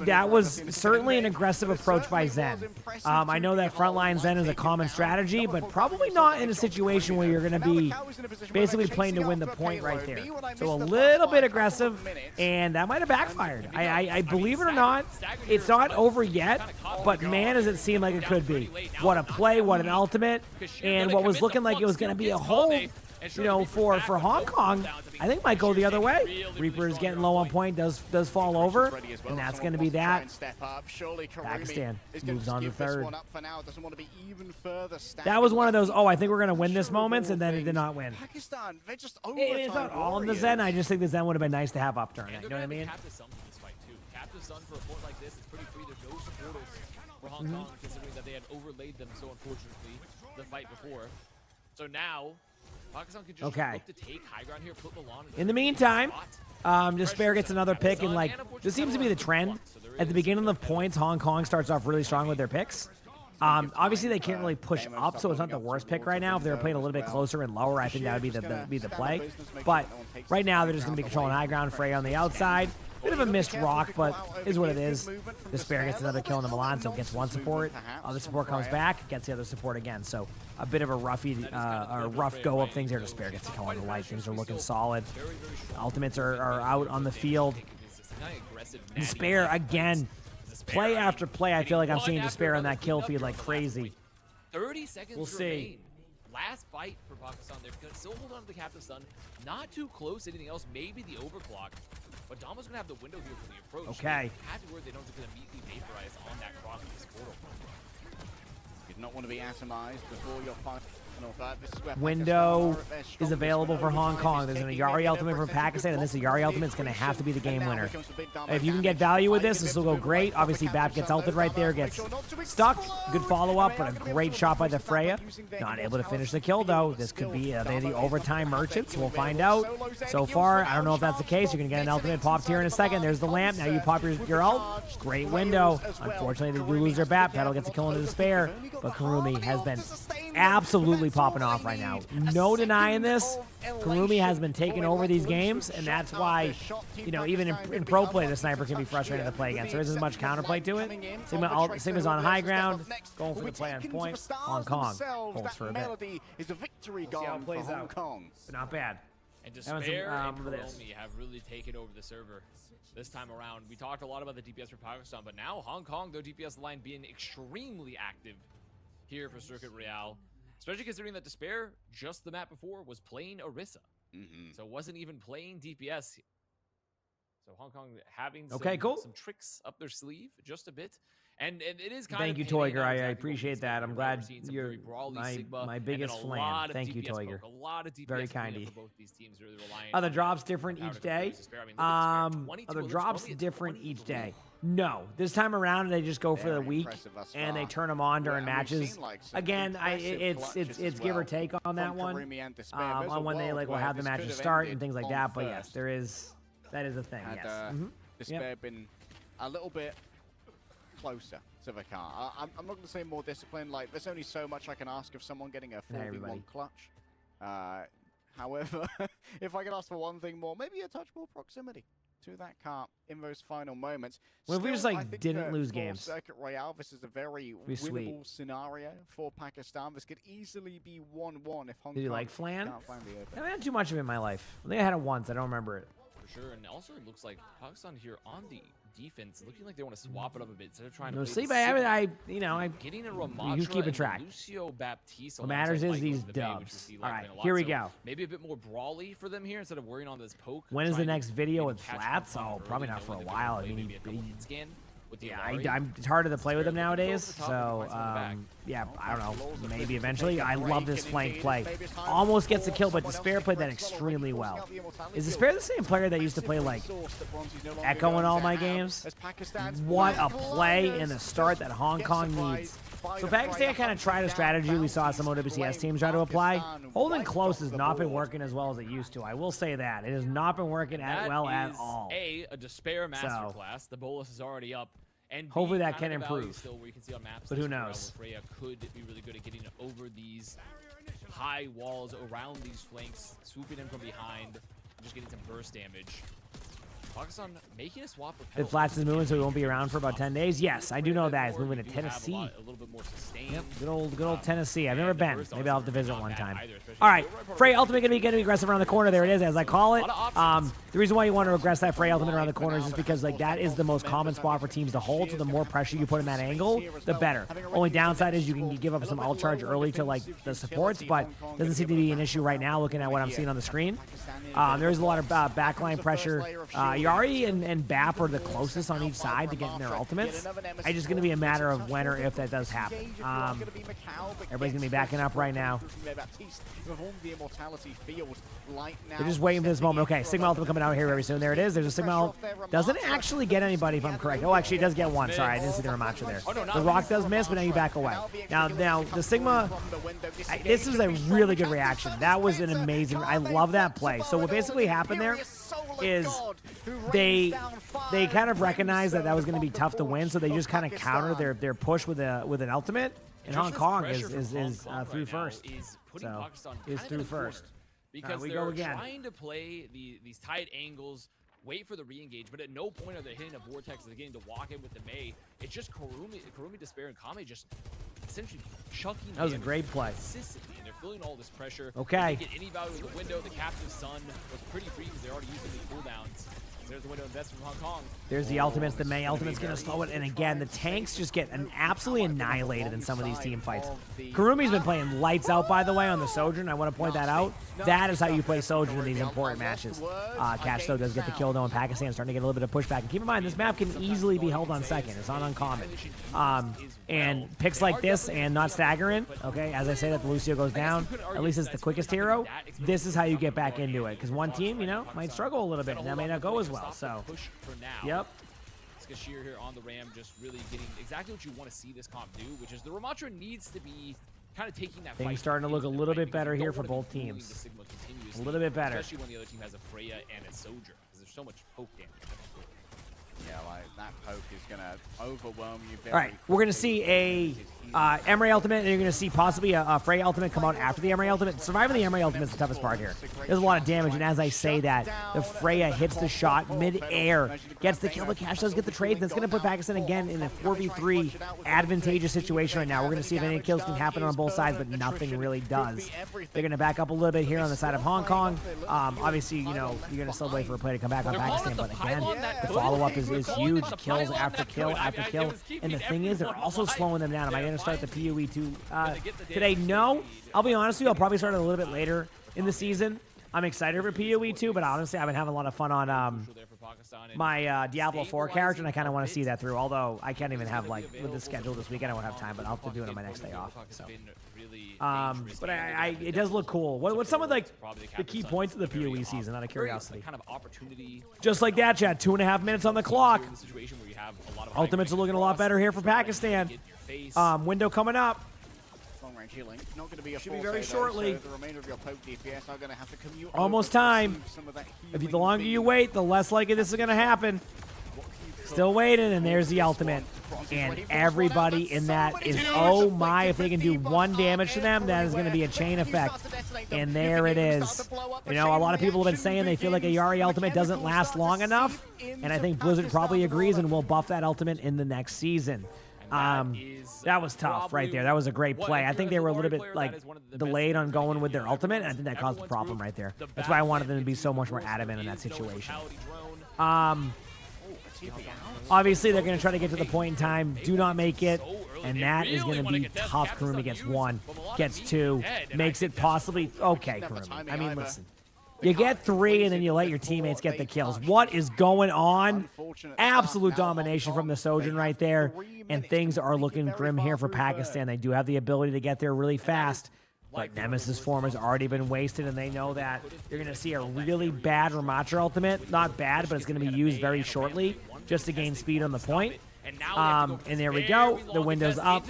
that was certainly an aggressive approach by Zen. I know that frontline Zen is a common strategy, but probably not in a situation where you're going to be basically playing to win the point right there. So a little bit aggressive, and that might have backfired. I believe it or not, it's not over yet, but man, does it seem like it could be. What a play, what an ultimate, and what was looking like it was going to be a hold, you know, for Hong Kong, I think might go the other way. Reaper is getting low on point, does fall over, and that's going to be that. Pakistan moves on to third. That was one of those, oh, I think we're going to win this moments, and then it did not win. It's not all in the Zen. I just think the Zen would have been nice to have upturn. You know what I mean? Captive Sun for a port like this is pretty free. There's no supporters for Hong Kong, considering that they had overlaid them so unfortunately the fight before. So now, Pakistan can just look to take high ground here, put Milan in the meantime, Despair gets another pick, and like, this seems to be the trend. At the beginning of the points, Hong Kong starts off really strong with their picks. Obviously, they can't really push up, so it's not the worst pick right now. If they were playing a little bit closer and lower, I think that would be the play. But right now, they're just going to be controlling high ground. Freya on the outside. Bit of a missed rock, but is what it is. Despair gets another kill in the Milan, so gets one support. Other support comes back, gets the other support again. So a bit of a rough go of things here. Despair gets a kill on the light. Things are looking solid. Ultimates are out on the field. Despair again. Play after play, I feel like I'm seeing Despair on that kill feed like crazy. 30 seconds we'll see. Last fight for Pakistan. They're going to still hold on to the Captive Sun. Not too close to anything else. Maybe the overclock. But Dama's going to have the window here for the approach. Okay. Happy word they don't just going to immediately vaporize on that cross with this portal. You do not want to be atomized before your final third. This is where window is available for Hong Kong. There's an Ayari ultimate from Pakistan, and this Ayari ultimate is going to have to be the game winner. If you can get value with this will go great. Obviously, Bap gets ulted right there, gets stuck. Good follow-up, but a great shot by the Freya. Not able to finish the kill, though. This could be the overtime merchants. We'll find out. So far, I don't know if that's the case. You're going to get an ultimate popped here in a second. There's the lamp. Now you pop your ult. Great window. Unfortunately, they do lose their Bap. Petal gets a kill into Despair, but Kurumi has been absolutely popping off right now. No denying this. Kurumi has been taking over these games, and that's why, you know, even in pro play, the sniper can be frustrating to play against. There isn't as much counterplay to it. Sigma's on high ground, going for the play on point. Hong Kong holds for a bit. We'll see how it plays out, but not bad. And Despair and Kurumi have really taken over the server this time around. We talked a lot about the DPS for Pakistan, but now Hong Kong, their DPS line being extremely active here for Circuit Royale. Especially considering that Despair, just the map before, was playing Orisa. So wasn't even playing DPS. So Hong Kong having some tricks up their sleeve, just a bit. And it is kind Thank you, Toiger. I appreciate that. I'm glad you're my biggest fan. Thank you, Toiger. Very kind of you. Are the drops different each day? Are the drops different each day? No. This time around, they just go for the week, and they turn them on during matches. Again, it's give or take on that one, on when they will have the matches start and things like that. But yes, that is a thing. Yes. Despair been a little bit closer to the car. I'm not going to say more disciplined. Like, there's only so much I can ask of someone getting a 4v1 clutch. However, if I could ask for one thing more, maybe a touch more proximity to that car in those final moments. Well, if we just didn't lose games. Circuit Royale, this is a very winnable scenario for Pakistan. This could easily be 1-1 if Hong Kong. Did you like Flan? I haven't had too much of it in my life. I think I had it once. I don't remember it. For sure, and also it looks like Pakistan here on the defense, looking like they want to swap it up a bit instead of trying to. Sleep, I getting a Ramatra you keep a track. Lucio Baptiste. What matters is these dubs. All right, here we go. Maybe a bit more brawly for them here instead of worrying on this poke. When is the next video with flats? Oh, probably not for a while. I mean, it's harder to play with them nowadays. So, yeah, I don't know. Maybe eventually. I love this flank play. Almost gets the kill, but Despair played that extremely well. Is Despair the same player that used to play, like, Echo in all my games? What a play in the start that Hong Kong needs. So Pakistan kind of tried a strategy we saw some OWCS teams try to apply. Holding close has not been working as well as it used to. I will say that. It has not been working well at all. A Despair masterclass. The bolus is already up. And hopefully that can improve. Still where you can see on maps, but who knows? Freya could be really good at getting over these high walls around these flanks, swooping in from behind, just getting some burst damage. Pakistan making a swap of It flats is moving, so he won't be around for about 10 days. Yes, I do know that. It's moving to You have Tennessee. a little bit more sustained. Yep, good old Tennessee. I've never been. Maybe I'll have to visit one time. Either, especially All right, Frey ultimate gonna be aggressive around the corner. There it is, as I call it. The reason why you want to aggress that Frey ultimate around the corner is just because like that is the most common spot for teams to hold. So the more pressure you put in that angle, the better. Only downside is you can give up some alt charge early to like the supports, but doesn't seem to be an issue right now. Looking at what I'm seeing on the screen, there's a lot of backline pressure. Yari and Bap are the closest on each side to getting their ultimates. It's just going to be a matter of when or if that does happen. Everybody's going to be backing up right now. They're just waiting for this moment. Okay, Sigma ultimate coming out here very soon. There it is. There's a Sigma ult. Doesn't actually get anybody, if I'm correct. Oh, actually, it does get one. Sorry, I didn't see the Ramacha there. The rock does miss, but now you back away. Now the Sigma, this is a really good reaction. That was an amazing, I love that play. So what basically happened there is they kind of recognized that was going to be tough to win, so they just kind of countered their push with an ultimate. And Hong Kong is through first. So is through first. Because we they're go again. trying to play these tight angles, wait for the re-engage, but at no point are they hitting a vortex. They're getting to walk in with the Mei. It's just Kurumi, Despair, and Kame just essentially chucking. That was a great play. Consistently, and they're feeling all this pressure. Okay. They get any value in the window. The Captive Sun was pretty free because they're already using the cooldowns. There's the window investment from Hong Kong. There's the ultimates. The Mei ultimate's going to slow it. And again, the tanks just get absolutely annihilated in some of these team fights. Kurumi's been playing lights out, by the way, on the Sojourn. I want to point that out. That is how you play Sojourn in these important matches. Catch, though, does get the kill, though, in Pakistan. Starting to get a little bit of pushback. And keep in mind, this map can easily be held on second. It's not uncommon. And picks like this and not staggering, okay, as I say that the Lucio goes down, at least it's the quickest hero, this is how you get back into it. Because one team, might struggle a little bit, and that may not go as well. So, yep. Skashir here on the Ram, just really getting exactly what you want to see this comp do, which is the Ramatra needs to be kind of taking that fight. Things starting to look a little bit better here for both teams. A little bit better. Especially when the other team has a Freya and a Sojourn, because there's so much poke damage. Yeah, like that poke is going to overwhelm you very All right, we're going to see a Emery ultimate, and you're going to see possibly a Frey ultimate come out after the Emery ultimate. Surviving the Emery ultimate is the toughest part here. There's a lot of damage, and as I say that, the Freya hits the shot mid-air, gets the kill, but Cash does get the trade. That's going to put Pakistan again in a 4v3 advantageous situation right now. We're going to see if any kills can happen on both sides, but nothing really does. They're going to back up a little bit here on the side of Hong Kong. Obviously, you're going to still wait for a play to come back on Pakistan, but again, the follow-up is huge. Kills after kill after kill. And the thing is, they're also slowing them down. Am I going to start the PoE 2 today? No. I'll be honest with you, I'll probably start it a little bit later in the season. I'm excited for PoE 2, but honestly, I've been having a lot of fun on my Diablo 4 character, and I kind of want to see that through. Although I can't even have, like, with the schedule this weekend, I won't have time, but I'll have to do it on my next day off. So. But it does look cool. What's some of like the key points of the PoE season, out of curiosity? Just like that, Chad. 2.5 minutes on the clock. Ultimates are looking a lot better here for Pakistan. Window coming up. Long-range healing. Not going to be a Should be very shortly. So the remainder of your poke DPS are going to have to commute. Almost time. If the longer you wait, the less likely this is going to happen. Still waiting, and there's the ultimate. And everybody in that is, oh my, if they can do 1 damage to them, that is going to be a chain effect. And there it is. A lot of people have been saying they feel like a Yari ultimate doesn't last long enough. And I think Blizzard probably agrees and will buff that ultimate in the next season. That was tough right there. That was a great play. I think they were a little bit delayed on going with their ultimate, and I think that caused a problem right there. That's why I wanted them to be so much more adamant in that situation. Obviously, they're going to try to get to the point in time. Do not make it. And that is going to be tough. Kurumi gets 1, gets 2, makes it possibly... Okay, Kurumi. I mean, listen. You get 3, and then you let your teammates get the kills. What is going on? Absolute domination from the Sojourn right there. And things are looking grim here for Pakistan. They do have the ability to get there really fast. But Nemesis form has already been wasted, and they know that. You're going to see a really bad Ramatra ultimate. Not bad, but it's going to be used very shortly just to gain speed on the point. And now And there we go. The window's up.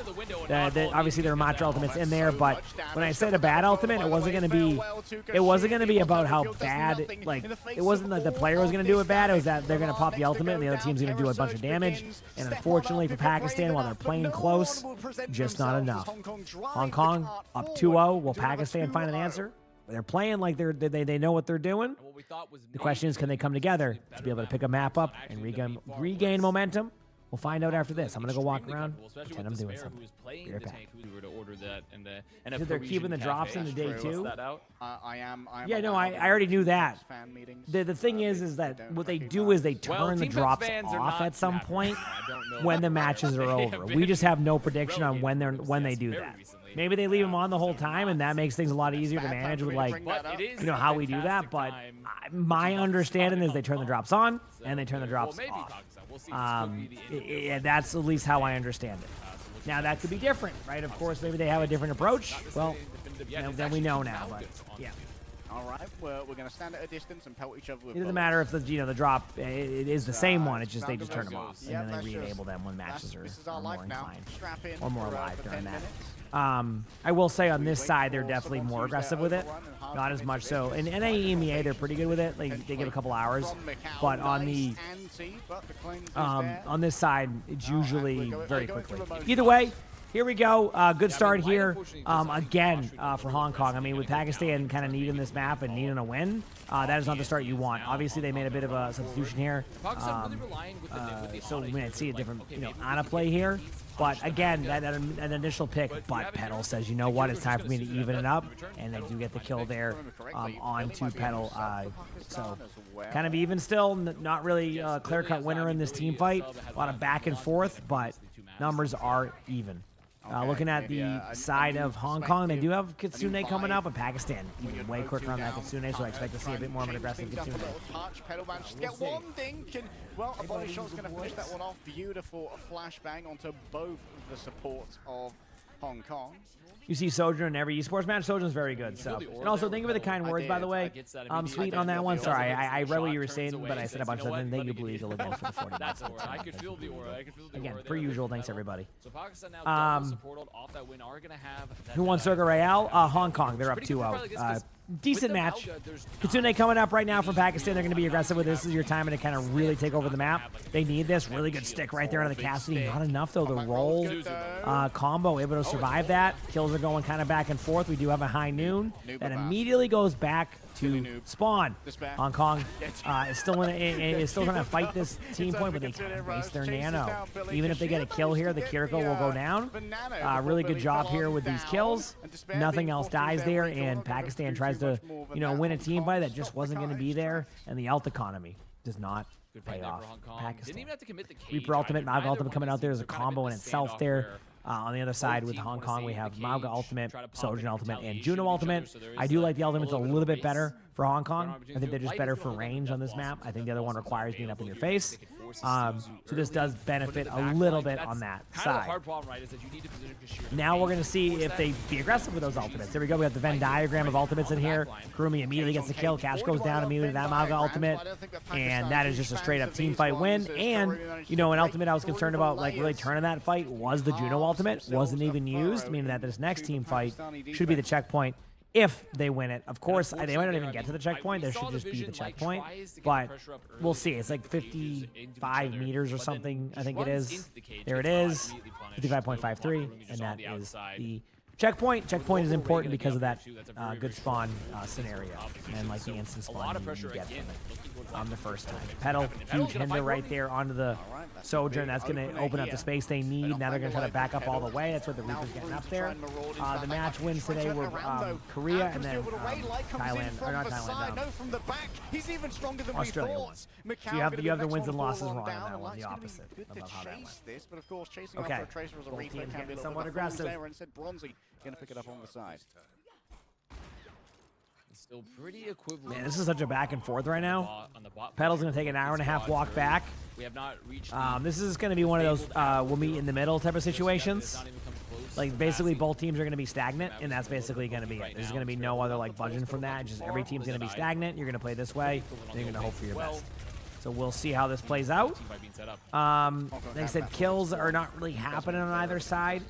Obviously, there are Matra ultimates in there, but when I said a bad ultimate, it wasn't going to be about how bad, like, it wasn't that the player was going to do it bad. It was that they're going to pop the ultimate and the other team's going to do a bunch of damage. And unfortunately for Pakistan, while they're playing close, just not enough. Hong Kong up 2-0. Will Pakistan find an answer? They're playing like they know what they're doing. The question is, can they come together to be able to pick a map up and regain momentum? We'll find out after this. I'm going to go walk around, pretend I'm doing something. Be right back. So they're keeping the drops into day 2? I am. Yeah, no, I already knew that. The thing is that what they do is they turn the drops off at some point when the matches are over. We just have no prediction on when they do that. Maybe they leave them on the whole time, and that makes things a lot easier to manage with, like, you know, how we do that. But my understanding is they turn the drops on and they turn the drops off. That's at least how I understand it. Now, that could be different, right? Of course, maybe they have a different approach. Well, then we know now, but yeah. All right, we're going to stand at a distance and pelt each other with It doesn't matter if the drop it is the same one. It's just they just turn them off and then they re-enable them when matches are more inclined or more alive during that. I will say on this side they're definitely more aggressive with it, not as much so. In Hiimishie they're pretty good with it. Like they give a couple hours, but on this side it's usually very quickly. Either way. Here we go. Good start here. Again, for Hong Kong. I mean, with Pakistan kind of needing this map and needing a win, that is not the start you want. Obviously, they made a bit of a substitution here. So we might see a different, Ana play here. But again, that initial pick, but Petal says, you know what, it's time for me to even it up. And they do get the kill there onto Petal. So kind of even still, not really a clear-cut winner in this team fight. A lot of back and forth, but numbers are even. Looking at the side of Hong Kong, they do have Kitsune coming up, but Pakistan even way quicker on that Kitsune, so I expect to see a bit more of an aggressive Kitsune. Petal managed to get one dink, and well, a body shot's going to finish that one off. Beautiful flashbang onto both the supports of Hong Kong. You see Sojourn in every esports match. Sojourn's very good. So, and also think of the kind words, by the way. Sweet on that one. Sorry, I read what you were saying, but I said a bunch of them. Thank you, Bleed, for the 40 minutes. Again, per usual. Thanks everybody. Who won Circuit Royale? Hong Kong. They're up 2-0. Decent match. Kitsune coming up right now from Pakistan. They're going to be aggressive with this. This is your time to kind of really take over the map. They need this. Really good stick right there on the Cassidy. Not enough, though. The roll combo able to survive that. Kills are going kind of back and forth. We do have a high noon that immediately goes back to spawn. Hong Kong is still trying to fight this team point, but they kind of waste their nano. Even if they get a kill here, the Kiriko will go down. Really good job here with these kills. Nothing else dies there, and Pakistan tries to, win a team fight that just wasn't going to be there, and the ult economy does not pay off. Pakistan. Reaper ultimate, Mauga ultimate coming out there as a combo in itself there. On the other side with Hong Kong, we have Mauga ultimate, Sojourn ultimate, and Juno ultimate. I do like the ultimates a little bit better for Hong Kong. I think they're just better for range on this map. I think the other one requires being up in your face. So this does benefit a little bit on that side. Now we're going to see if they be aggressive with those ultimates. There we go. We have the Venn diagram of ultimates in here. Kurumi immediately gets the kill. Cash goes down immediately to that Mauga ultimate. And that is just a straight up team fight win. And, an ultimate I was concerned about, like, really turning that fight was the Juno ultimate. Wasn't even used, meaning that this next team fight should be the checkpoint. If they win it. Of course, they might not even get to the checkpoint. There should just be the checkpoint. But we'll see. It's like 55 meters or something, I think it is. There it is. 55.53. And that is the checkpoint. Checkpoint is important because of that good spawn scenario. And like the instant spawn you get from it on the first time. Petal, huge hinder right there onto the Sojourn. That's going to open up the space they need. Now they're going to try to back up all the way. That's what the Reaper's getting up there. The match wins today were Korea and then Thailand. Or not Thailand, Australia. You have the wins and losses wrong on that one. The opposite of how that went. Okay. Both teams getting somewhat aggressive. Going to pick it up on the side. Still pretty equivalent. Man, this is such a back and forth right now. Petal's going to take an hour and a half walk back. We have not reached this is going to be one of those we'll meet in the middle type of situations. Like, basically, both teams are going to be stagnant, and that's basically going to be it. There's going to be no other, like, budging from that. Just every team's going to be stagnant. You're going to play this way, and you're going to hope for your best. So we'll see how this plays out. Like I said, kills are not really happening on either side.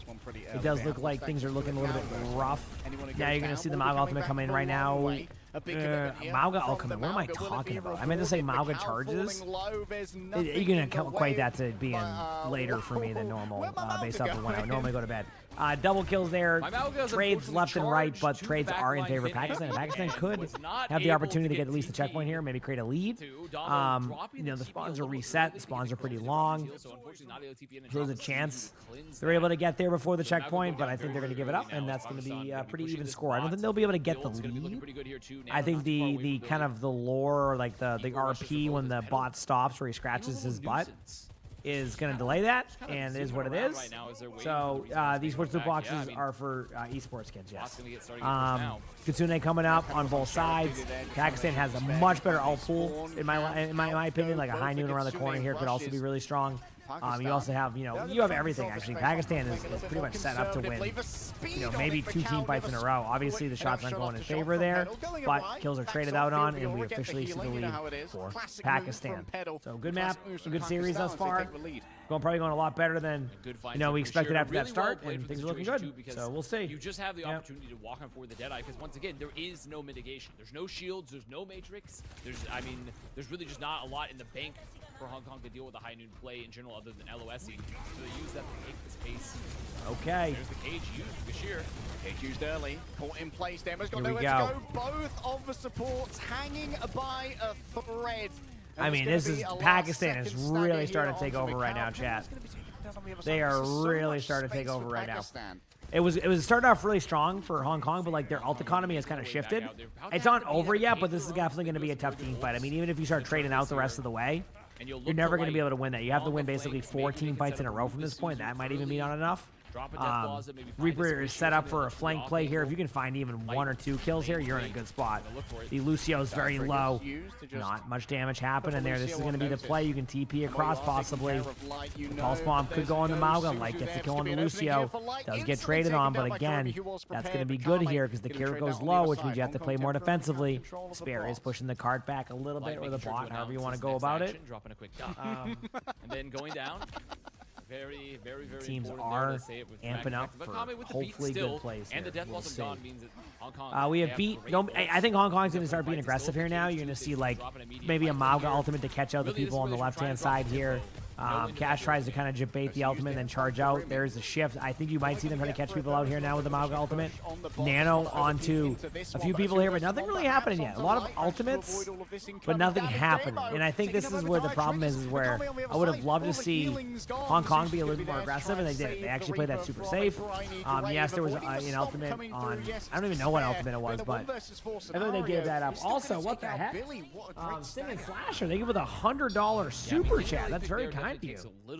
It does look like things are looking a little bit rough. Now you're going to see the Mauga ultimate come in right now. Mauga ultimate, what am I talking about? I meant to say Mauga charges. You're going to equate that to being later for me than normal, based off of when I would normally go to bed. Double kills there, trades left and right, but trades are in favor of Pakistan. Pakistan could have the opportunity to get at least a checkpoint here, maybe create a lead. You know, the spawns are reset, the spawns are pretty long. There's a chance they're able to get there before the checkpoint, but I think they're going to give it up, and that's going to be a pretty even score. I don't think they'll be able to get the lead. I think the kind of the lore, or like the RP when the bot stops where he scratches his butt, is going to delay that, and it is what it is. So these sports loot boxes are for esports kids, yes. Kitsune coming up on both sides. Pakistan has a much better ult pool, in my opinion. Like a high noon around the corner here could also be really strong. You also have, you have everything, actually. Pakistan is pretty much set up to win, maybe 2 team fights in a row. Obviously, the shots aren't going in favor there, but kills are traded out on, and we officially see the lead for Pakistan. So, good map, good series thus far. Probably going a lot better than, we expected after that start, and things are looking good. So, we'll see. You just have the opportunity to walk on forward the Deadeye, because once again, there is no mitigation. There's no shields, there's no Matrix. There's really just not a lot in the bank for Hong Kong to deal with the high noon play in general other than LOSing. So they use that to take this pace. Okay. There's the cage used, Gashir. Cage used early, caught in place. Demo's got nowhere to go. Both of the supports hanging by a thread. I mean, Pakistan is really starting to take over right now, chat. They are really starting to take over right now. It was started off really strong for Hong Kong, but like their ult economy has kind of shifted. It's not over yet, but this is definitely going to be a tough team fight. I mean, even if you start trading out the rest of the way, you're never going to be able to win that. You have to win basically 4 team fights in a row from this point. That might even be not enough. Reaper is set up for a flank play here. If you can find even 1 or 2 kills here, you're in a good spot. The Lucio's very low. Not much damage happening there. This is going to be the play. You can TP across possibly. Pulse Bomb could go on the Mauga. Light gets the kill on the Lucio. Does get traded on, but again, that's going to be good here because the carry goes low, which means you have to play more defensively. Spare is pushing the cart back a little bit, or the bot, however you want to go about it. Dropping a quick and then going down. Very, very, very teams are amping up for hopefully good plays here. And the death loss of Dawn means that Hong Kong. We have beat. I think Hong Kong's going to start being aggressive here now. You're going to see like maybe a Mauga ultimate to catch out the people on the left-hand side here. Cash tries to kind of debate the ultimate and then charge out. There's a shift. I think you might see them try to catch people out here now with the Mauga ultimate. Nano onto a few people here, but nothing really happening yet. A lot of ultimates, but nothing happening. And I think this is where the problem is where I would have loved to see Hong Kong be a little bit more aggressive, and they did. They actually played that super safe. Yes, there was an ultimate on, I don't even know what ultimate it was, but I think they gave that up. Also, what the heck? Sting and Slasher, they give it $100 super chat. That's very kind. Thank you.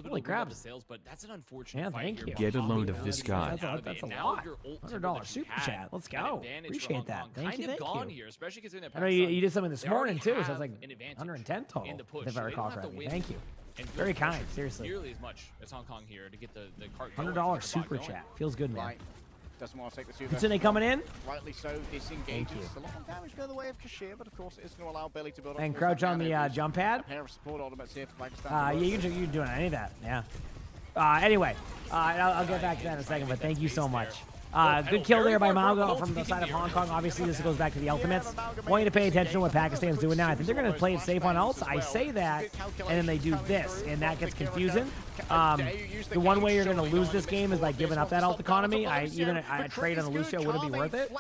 Holy crap. Yeah, thank you. Get a load of this guy. That's a lot. $100 super chat. Let's go. Appreciate that. Thank you. I know you did something this morning too, so it's like 110 total, if I recall correctly. Thank you. Very kind, seriously. Nearly as much as Hong Kong here to get the cart $100 super chat. Feels good, man. Doesn't want to take the super. Kitsune coming in. Rightly so, disengages. A lot of damage go the way of Kashir, but of course it is going to allow Billy to build up. And crouch on the jump pad. A pair of support ultimates here for Pakistan. Yeah, you're doing any of that. Yeah. Anyway, I'll get back to that in a second, but thank you so much. Good kill there by Mauga from the side of Hong Kong. Obviously, this goes back to the ultimates. Want you to pay attention to what Pakistan's doing now. I think they're going to play it safe on ults. I say that, and then they do this, and that gets confusing. The one way you're going to lose this game is by giving up that ult economy. Even a trade on a Lucio wouldn't be worth it.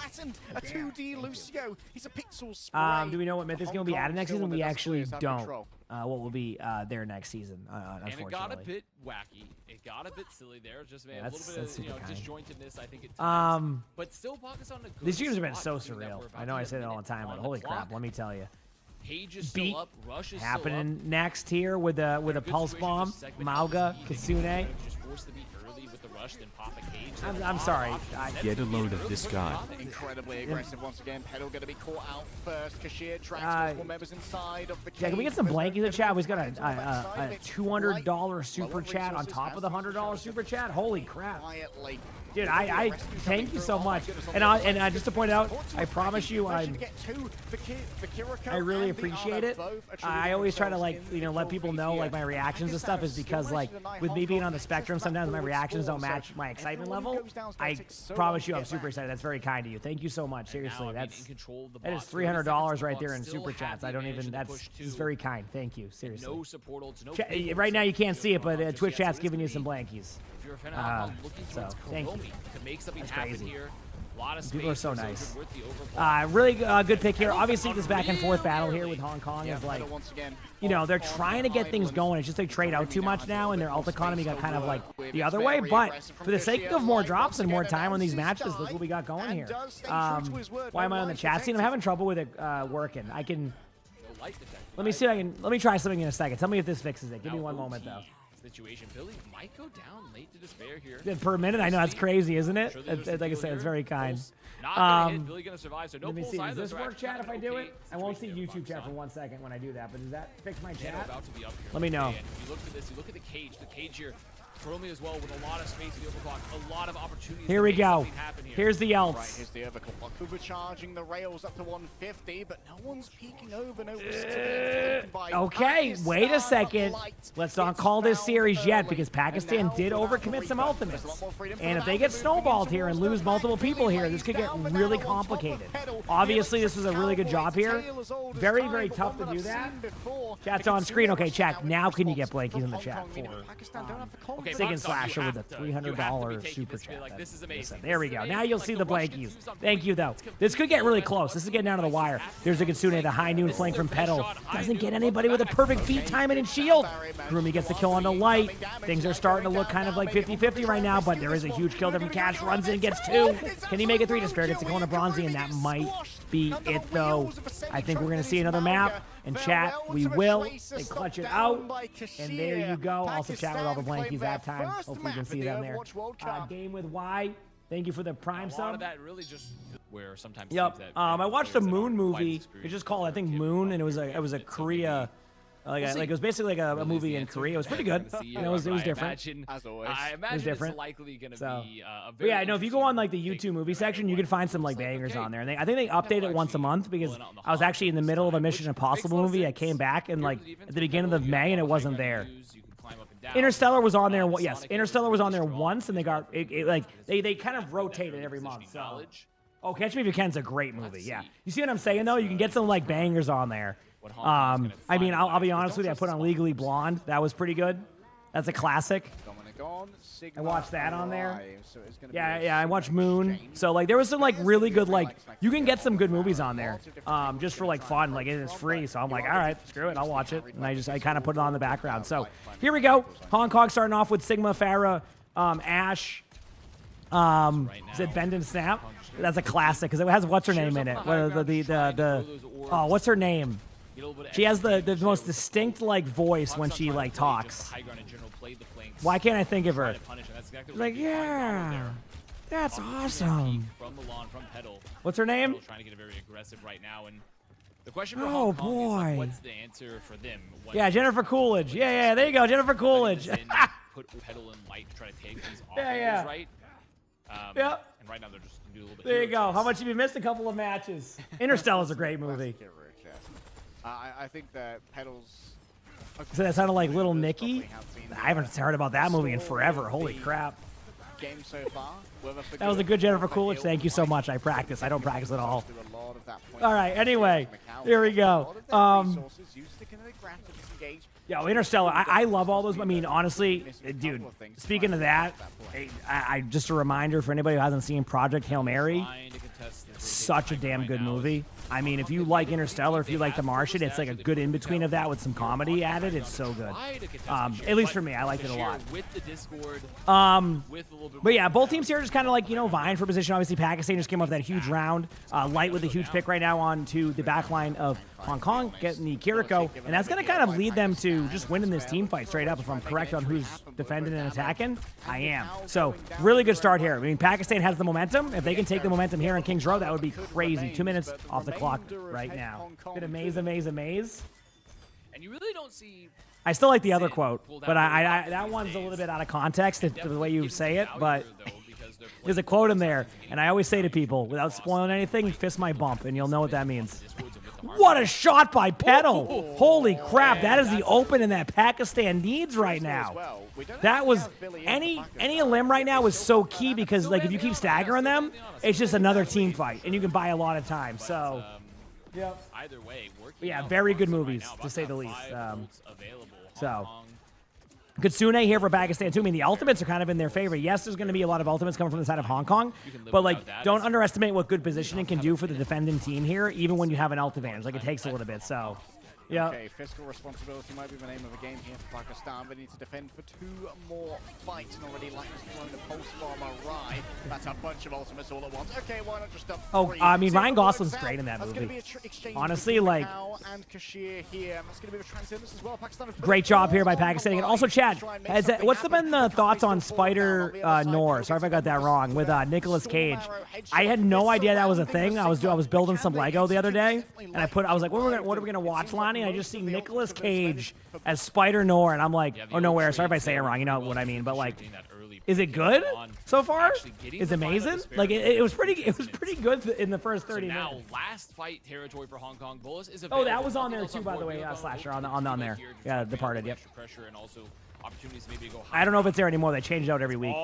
A 2D Lucio. He's a pixel do we know what myth is going to be added next season? We actually don't. What will be there next season, unfortunately. And it got a bit wacky. It got a bit silly there. Just a little bit of disjointedness, I think. But still, Pakistan. These games have been so surreal. I know I say that all the time, but holy crap, let me tell you. Beat happening next here with a pulse bomb. Mauga, Kitsune. rush, then pop a cage. I'm sorry. Get a load of this guy. Incredibly aggressive once again. Pedal going to be caught out first. Cashier drags multiple members inside of the cage. Yeah, can we get some blankies in the chat? We've got a $200 super chat on top of the $100 super chat. Holy crap. Dude, I thank you so much. And I just to point out, I promise you, I really appreciate it. I always try to let people know my reactions and stuff is because with me being on the spectrum, sometimes my reactions don't match my excitement level. I promise you, I'm super excited. That's very kind of you. Thank you so much. Seriously, that is $300 right there in super chats. I don't even. That's very kind. Thank you. Seriously. Right now you can't see it, but Twitch chat's giving you some blankies. So thank you. To make something happen here. A lot of people are so nice. The really good pick here. Obviously, this back and forth battle here with Hong Kong is they're trying to get things going. It's just they trade out too much now, and their ult economy got kind of the other way. But for the sake of more drops and more time on these matches, look what we got going here. Why am I on the chat scene? I'm having trouble with it working. I can. Let me see if I can. Let me try something in a second. Tell me if this fixes it. Give me one moment though. Situation. Billy might go down late to despair here. Per minute, I know that's crazy, isn't it? Like I said, it's very kind. Not gonna hit. Billy gonna survive, so no let me pulls see. Does either, this so work, actually chat? If I do it, I won't see situation YouTube chat for 1 second when I do that. But does that fix my chat? About to be up here. Let me know. And if you look at this, you look at the cage. The cage here. Chromie as well with a lot of space in the overclock, a lot of opportunities. Here we go. Here. Here's the ults. Right, here's the overclock. Overcharging the rails up to 150, but no one's peeking over. No Okay, wait a second. Let's not call this series yet because Pakistan did overcommit some ultimates. And if they get snowballed here and lose multiple people here, this could get really complicated. Obviously, this is a really good job here. Very, very tough to do that. Chat's on screen. Okay, chat. Now can you get blankies in the chat for Sig and Slasher with a $300 super chat? This is amazing. There we go. Now you'll see the blankies. Thank you, though. This could get really close. This is getting down to the wire. There's a Kitsune, the high noon flank from Petal. Doesn't get anybody with a perfect beat timing and shield. Groomy gets the kill on the light. Things are starting to look kind of like 50-50 right now, but there is a huge kill there from Cash. Runs in, gets 2. Can he make it 3? Despair gets the kill on a Bronzy, and that might be it, though. I think we're going to see another map. And chat, we will. They clutch it out. And there you go. Also chat with all the blankies that time. Hopefully you can see them there. Game with Y. Thank you for the prime sub. A lot of that really just where sometimes. Yep. I watched a Moon movie. It's just called, I think, Moon, and it was a Korea. It was basically like a movie in Korea. It was pretty good. It was different. I imagine different. it's likely going to be a very yeah, no, if you go on the YouTube movie section, you can find some bangers on there. And I think they update it once a month because I was actually in the middle of a Mission Impossible movie. I came back and at the beginning of May and it wasn't there. Interstellar was on there. Yes, Interstellar was on there once, and they got they kind of rotated every month. So. Oh, Catch Me If You Can's a great movie. Yeah, you see what I'm saying though? You can get some bangers on there. I mean, I'll be honest with you. I put on Legally Blonde. That was pretty good. That's a classic. I watched that on there. Yeah, I watched Moon. So there was some really good you can get some good movies on there, just for fun. It's free. So I'm all right, screw it, I'll watch it. And I kind of put it on in the background. So here we go. Hong Kong starting off with Sigma, Farah, Ash. Is it Bend and Snap? That's a classic because it has what's her name in it. What's her name? She has the most distinct voice when she talks. Why can't I think of her? Yeah, that's awesome. What's her name? Oh boy. What's the answer for them? Yeah, Jennifer Coolidge. Yeah, there you go, Jennifer Coolidge. Put Petal and Light to try to take these off. Yeah. Right. Yep. And right now they're just gonna do a little bit. There you go. How much have you missed? A couple of matches. Interstellar's a great movie. I think that Petal's. So that sounded like Little Nicky. I haven't heard about that movie in forever. Holy crap. Game so far. That was a good Jennifer Coolidge. Thank you so much. I practice. I don't practice at all. All right. Anyway, here we go. Yo, Interstellar. I love all those. I mean, honestly, dude. Speaking of that, I just a reminder for anybody who hasn't seen Project Hail Mary. Such a damn good movie. I mean, if you like Interstellar, if you like The Martian, it's like a good in-between of that with some comedy added. It's so good. At least for me, I liked it a lot. But yeah, both teams here are just kind of vying for position. Obviously, Pakistan just came off that huge round. Light with a huge pick right now onto the back line of Hong Kong getting the Kiriko, and that's going to kind of lead them to just winning this team fight straight up. If I'm correct on who's defending and attacking, I am. So really good start here. I mean, Pakistan has the momentum. If they can take the momentum here in Kings Row, that would be crazy. 2 minutes off the clock right now. Bit of maze. And you really don't see. I still like the other quote, but I that one's a little bit out of context, the way you say it, but there's a quote in there, and I always say to people, without spoiling anything, fist my bump, and you'll know what that means. What a shot by Petal! Holy crap, that is the opening that Pakistan needs right now. That was, any limb right now is so key because, like, if you keep staggering them, it's just another team fight, and you can buy a lot of time, so. Yep. Either way, yeah, very good movies, to say the least. So, Kitsune here for Pakistan, too. I mean, the ultimates are kind of in their favor. Yes, there's going to be a lot of ultimates coming from the side of Hong Kong, but, like, don't underestimate what good positioning can do for the defending team here, even when you have an ult advantage. Like, it takes a little bit, so. Yeah. Okay, fiscal responsibility might be the name of the game here for Pakistan. They need to defend for 2 more fights, and already Light has thrown a pulse bomb Rye. That's a bunch of ultimates all at once. Okay, why not just dump 3? I mean, Ryan Gosling's great in that movie. Honestly, like, and Kashir here. That's going to be a transcendence as well. Pakistan great job here by Pakistan. And also, Chad, what's been the thoughts on Spider Noir? Sorry if I got that wrong. With Nicolas Cage, I had no idea that was a thing. I was building some Lego the other day, and I was like, what are we gonna watch, Lonnie? I just see Nicolas Cage as Spider Noir, and I'm like, oh, nowhere. Sorry if I say it wrong. You know what I mean? But like, is it good so far? Is it amazing? Like it was pretty good in the first 30 minutes. Now, last fight territory for Hong Kong. Bullis is available. Oh, that was on there too, by the way. Slasher on there. Yeah, departed. Yep. Pressure and also opportunities to maybe go I don't know if it's there anymore. They changed it out every week.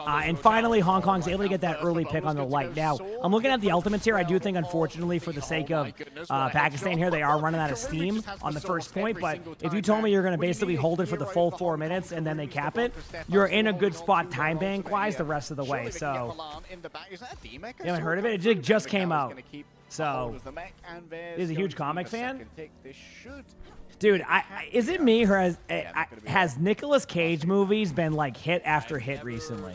And finally, Hong Kong's able to get that early pick on the Light. Now, I'm looking at the ultimates here. I do think, unfortunately, for the sake of Pakistan here, they are running out of steam on the first point. But if you told me you're going to basically hold it for the full 4 minutes and then they cap it, you're in a good spot time bank-wise the rest of the way. So, you haven't heard of it? It just came out. So, is a huge comic fan? Dude, is it me or has Nicolas Cage movies been like hit after hit recently?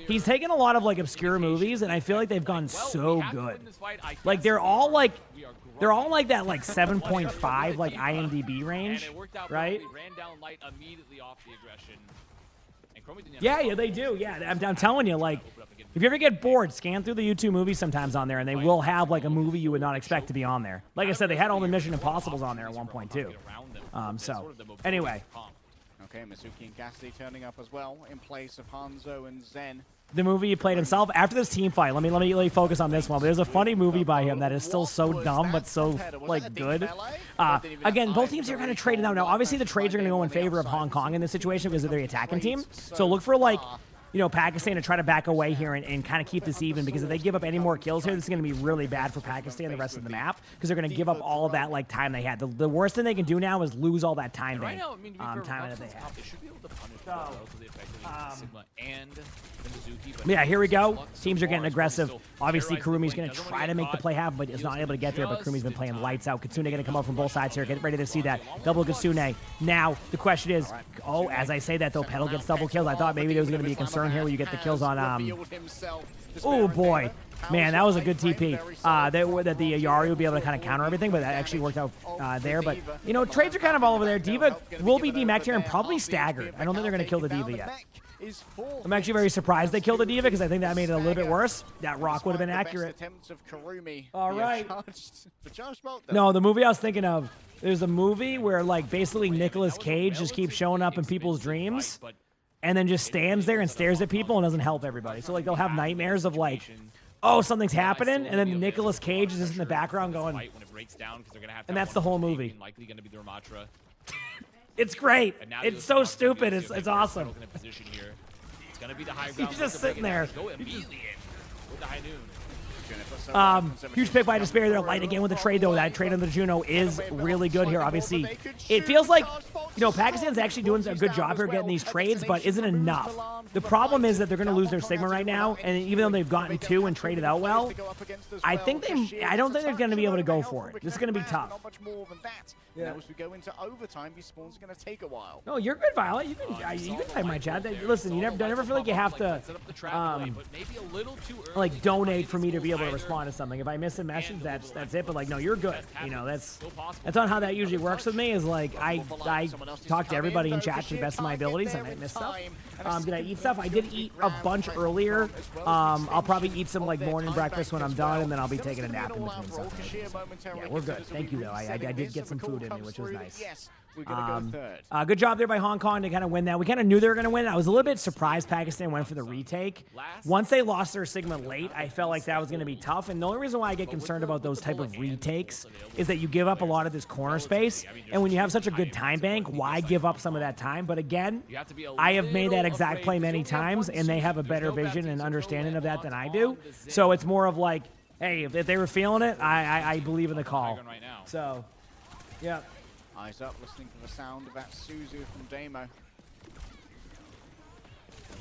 He's taken a lot of like obscure movies, and I feel like they've gone so good. Like they're all like that like 7.5 like IMDb range, right? Yeah, they do. Yeah, I'm telling you, like. If you ever get bored, scan through the YouTube movies sometimes on there, and they will have like a movie you would not expect to be on there. Like I said, they had all the Mission Impossibles on there at one point too. So anyway, okay, Mizuki and Cassidy turning up as well in place of Hanzo and Zen. The movie he played himself after this team fight. Let me focus on this one. But there's a funny movie by him that is still so dumb but so like good. Again, both teams here are kind of trading out now. Obviously, the trades are going to go in favor of Hong Kong in this situation because they're the attacking team. So look for like. Pakistan to try to back away here and kind of keep this even, because if they give up any more kills here, this is going to be really bad for Pakistan the rest of the map, because they're going to give up all of that like time they had. The worst thing they can do now is lose all that time time that they have. They should be able to punish relatively effectively Sigma and the Mizuki, but yeah, here we go. Teams are getting aggressive. Obviously, Kurumi's going to try to make the play happen, but is not able to get there. But Kurumi's been playing lights out. Kitsune going to come up from both sides here. Get ready to see that. Double Kitsune. Now, the question is, as I say that, though, Petal gets double kills. I thought maybe there was going to be a concern here where you get the kills on, oh, boy. Man, that was a good TP. That the Yari would be able to kind of counter everything, but that actually worked out there. But, trades are kind of all over there. D.Va will be demeched here and probably staggered. I don't think they're going to kill the D.Va yet. I'm actually very surprised they killed the D.Va because I think that made it a little bit worse. That rock would have been accurate. All right. No, the movie I was thinking of, there's a movie where, like, basically Nicolas Cage just keeps showing up in people's dreams and then just stands there and stares at people and doesn't help everybody. So, like, they'll have nightmares of, like, oh, something's happening, and then Nicolas Cage is just in the background going, and that's the whole movie. It's great. It's so stupid. It's awesome. He's just sitting there. Huge pick by Despair there. Light again with the trade, though. That trade on the Juno is really good here. Obviously, it feels like, Pakistan's actually doing a good job here getting these trades, but isn't enough. The problem is that they're going to lose their Sigma right now, and even though they've gotten 2 and traded out well, I don't think they're going to be able to go for it. This is going to be tough. Yeah. As we go into overtime, these spawns are going to take a while. No, you're good, Violet. You can type my chat. Listen, you never feel like you have to like donate for me to be able able to respond to something. If I miss a message, that's it. But like, no, you're good. You know, that's not how that usually works with me. Is like I talk to everybody in chat to the best of my abilities. I might miss stuff. Did I eat stuff? I did eat a bunch earlier. I'll probably eat some like morning breakfast when I'm done, and then I'll be taking a nap in between stuff. Yeah, we're good. Thank you though. I did get some food in me, which was nice. Good job there by Hong Kong to kind of win that. We kind of knew they were going to win. I was a little bit surprised Pakistan went for the retake. Once they lost their Sigma late, I felt like that was going to be tough. And the only reason why I get concerned about those type of retakes is that you give up a lot of this corner space. And when you have such a good time bank, why give up some of that time? But again, I have made that exact play many times, and they have a better vision and understanding of that than I do. So it's more of like, hey, if they were feeling it, I believe in the call. So, yeah. Eyes up, listening for the sound of that Suzu from Damo. As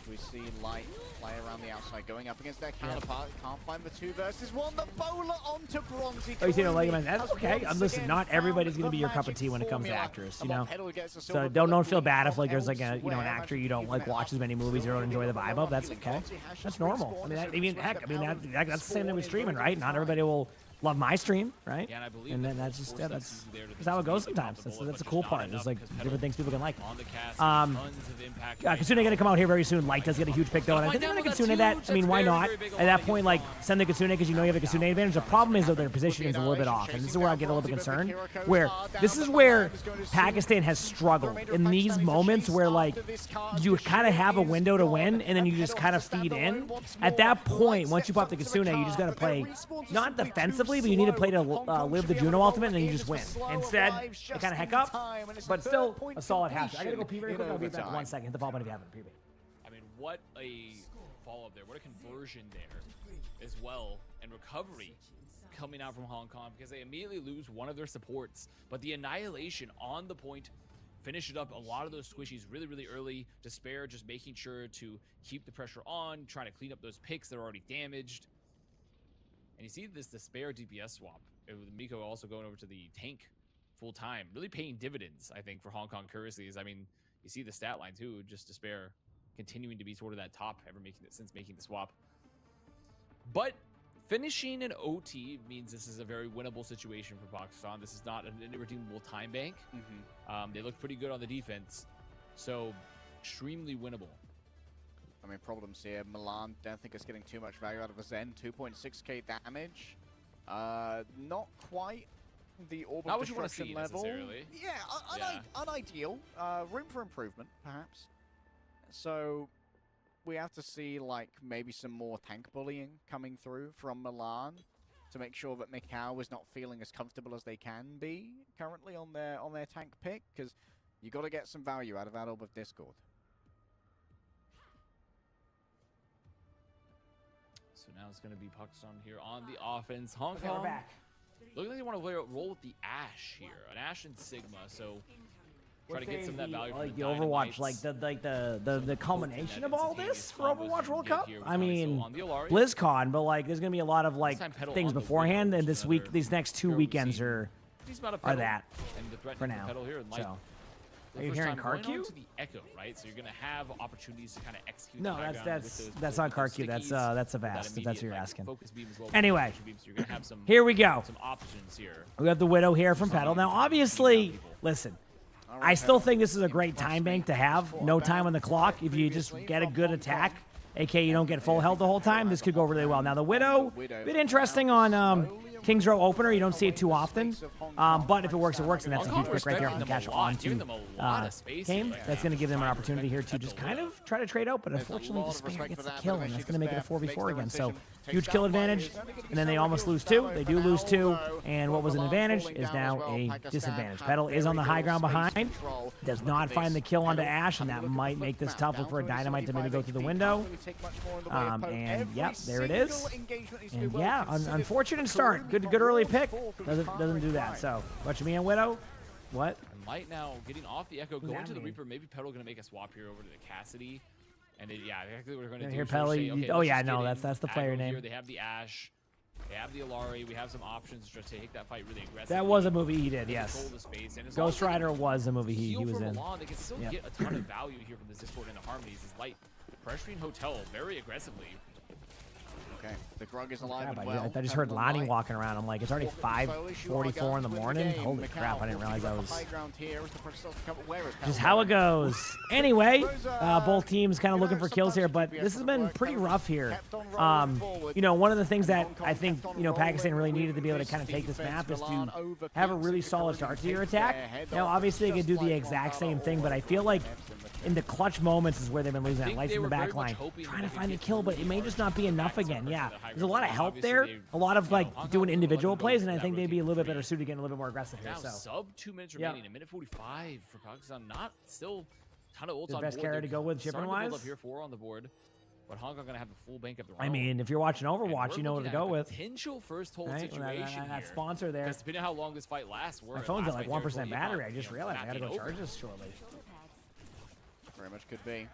we see Light play around the outside, going up against their counterpart. Can't find the 2 versus 1. The bowler onto Bronzy. Oh, you see, like, man, that's okay. Listen, not everybody's gonna be your cup of tea when it comes to actors, you know. So don't feel bad if like there's like a an actor you don't like watch as many movies or don't enjoy the vibe of. That's okay. That's normal. I mean, heck, that's the same thing with streaming, right? Not everybody will love my stream, right? Yeah, and I believe and then that's just that's how it goes sometimes. That's the cool part. There's like different things people can like. Kitsune gonna come out here very soon. Light does get a huge pick though, and I think they're gonna Kitsune that. I mean, why not? At that point, like send the Kitsune because you know you have a Kitsune advantage. The problem is though their positioning is a little bit off, and this is where I get a little bit concerned. Where this is where Pakistan has struggled in these moments where like you kind of have a window to win, and then you just kind of feed in. At that point, once you pop the Kitsune, you just gotta play not defensively, but you need to play to live the Juno ultimate, and then you just win. Instead, they kind of heck up, but still a solid half. I gotta go pee very quick. I'll be back in 1 second. Hit the ball button if you haven't. Pee. I mean, what a follow-up there. What a conversion there as well, and recovery coming out from Hong Kong, because they immediately lose one of their supports, but the annihilation on the point finished it up. A lot of those squishies really, really early. Despair just making sure to keep the pressure on, trying to clean up those picks that are already damaged. And you see this Despair DPS swap, with Miko also going over to the tank full time, really paying dividends, I think, for Hong Kong Currencies. I mean, you see the stat line too, just Despair continuing to be sort of that top since making the swap. But finishing an OT means this is a very winnable situation for Pakistan. This is not an irredeemable time bank. They look pretty good on the defense, so extremely winnable. I mean, problems here. Milan, don't think it's getting too much value out of a Zen. 2.6k damage. Not quite the orb of destruction level. Yeah, unideal. Room for improvement, perhaps. So we have to see like maybe some more tank bullying coming through from Milan to make sure that Mikau is not feeling as comfortable as they can be currently on their tank pick, because you got to get some value out of that Orb of Discord. So now it's going to be Pakistan here on the offense. Hong Kong, looking like they want to roll with the Ashe here, an Ashe and Sigma. So try to get some of that value. Like the Overwatch, like the culmination of all this for Overwatch World Cup. I mean, BlizzCon, but like there's going to be a lot of like things beforehand, and this week, these next 2 weekends are that for now. So. Are you hearing CarQ? The Echo, right? So you're gonna have opportunities to kind of execute. No, that's not CarQ. That's a Vast. If that's what you're asking. Anyway, here we go. Some options here. We have the Widow here from Petal. Now, obviously, listen. I still think this is a great time bank to have. No time on the clock. If you just get a good attack, aka you don't get full health the whole time, this could go really well. Now, the Widow, a bit interesting on King's Row opener. You don't see it too often, but if it works, it works, and that's a huge pick right there from Cash onto game. That's going to give them an opportunity here to just kind of try to trade out, but unfortunately, Despair gets the kill, and that's going to make it a 4v4 again. So huge kill advantage, and then they almost lose 2. They do lose 2, and what was an advantage is now a disadvantage. Petal is on the high ground behind, does not find the kill onto Ashe, and that might make this tough. Look for a Dynamite to maybe go through the window, and yep, there it is. And yeah, unfortunate start. Good early pick. Doesn't do that. So, watch me and Widow. What? And Light now getting off the Echo, going to the Reaper. Maybe Petal gonna make a swap here over to the Cassidy. And yeah, exactly what we're gonna do. Hear Petal. Oh yeah, no, that's the player name. Here. They have the Ashe. They have the Alari. We have some options to take that fight really aggressively. That was a movie he did, yes. Ghost Rider was a movie he was in. They can still get a ton of value here from this Discord into Harmonies. Is Light pressuring Hotel very aggressively. Okay, the Grug is alive Crap, and well. I just heard Lonnie walking around. I'm like, it's already 5:44 in the morning. Holy crap, I didn't realize that was just how it goes. Anyway, both teams kind of looking for kills here, but this has been pretty rough here. You know, one of the things that I think, you know, Pakistan really needed to be able to kind of take this map is to have a really solid start to your attack. Now, obviously, they can do the exact same thing, but I feel like in the clutch moments is where they've been losing that. Lights in the back line, trying to find a kill, but it may just not be enough again. Yeah, there's a lot of help there, a lot of like doing individual plays, and I think they'd be a little bit better suited, getting a little bit more aggressive here. So sub 2 minutes remaining, a minute 45 for Pakistan. Not still a ton of ults the on best board. carry to go with chipping wise. Up here 4 on the board, but Hong Kong gonna have the full bank of their own. I mean, if you're watching Overwatch, you know what to go with. Potential first hold Right? situation That here. sponsor there. Because depending on how long this fight lasts, My phone's at like 1% battery. I just realized I gotta go charge this shortly. Very much could be.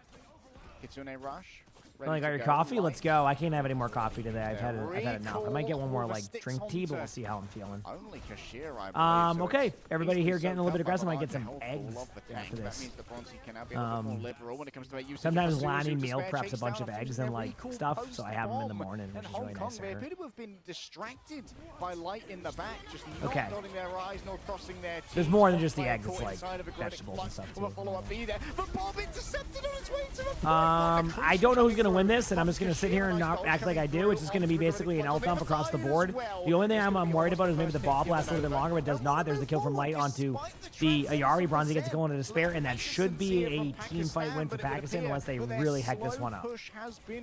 Kitsune Rush. Only got your coffee? Let's go. I can't have any more coffee today. I've had enough. I might get one more like drink tea, but we'll see how I'm feeling. Only Kashir, I believe, so Okay. it's Everybody here getting a little bit up aggressive. by Might get some the eggs whole of the tank. after That this. means the Bronzy can now be a little bit more liberal when it comes to their usage Sometimes of Lonnie Suzu to meal spare preps a chase bunch down of a eggs few and very like cool stuff, post so I have them in the bomb. morning, which And is Hong really Kong, nice. they appear to have been distracted by light in the back, just not Okay. nodding their eyes nor crossing their teeth. There's more than just the Player eggs, it's caught like inside of a Grodic vegetables and stuff, Will a too. follow-up be there? But Bob intercepted on his way to the point. I don't know who's gonna win this, and I'm just gonna sit here and not act like I do. It's just gonna be basically an ult dump across the board. The only thing I'm worried about is maybe the bob lasts a little bit longer, but it does not. There's the kill from Light onto the Ayari. Bronzy gets a kill into Despair, and that should be a team fight win for Pakistan unless they really heck this one up.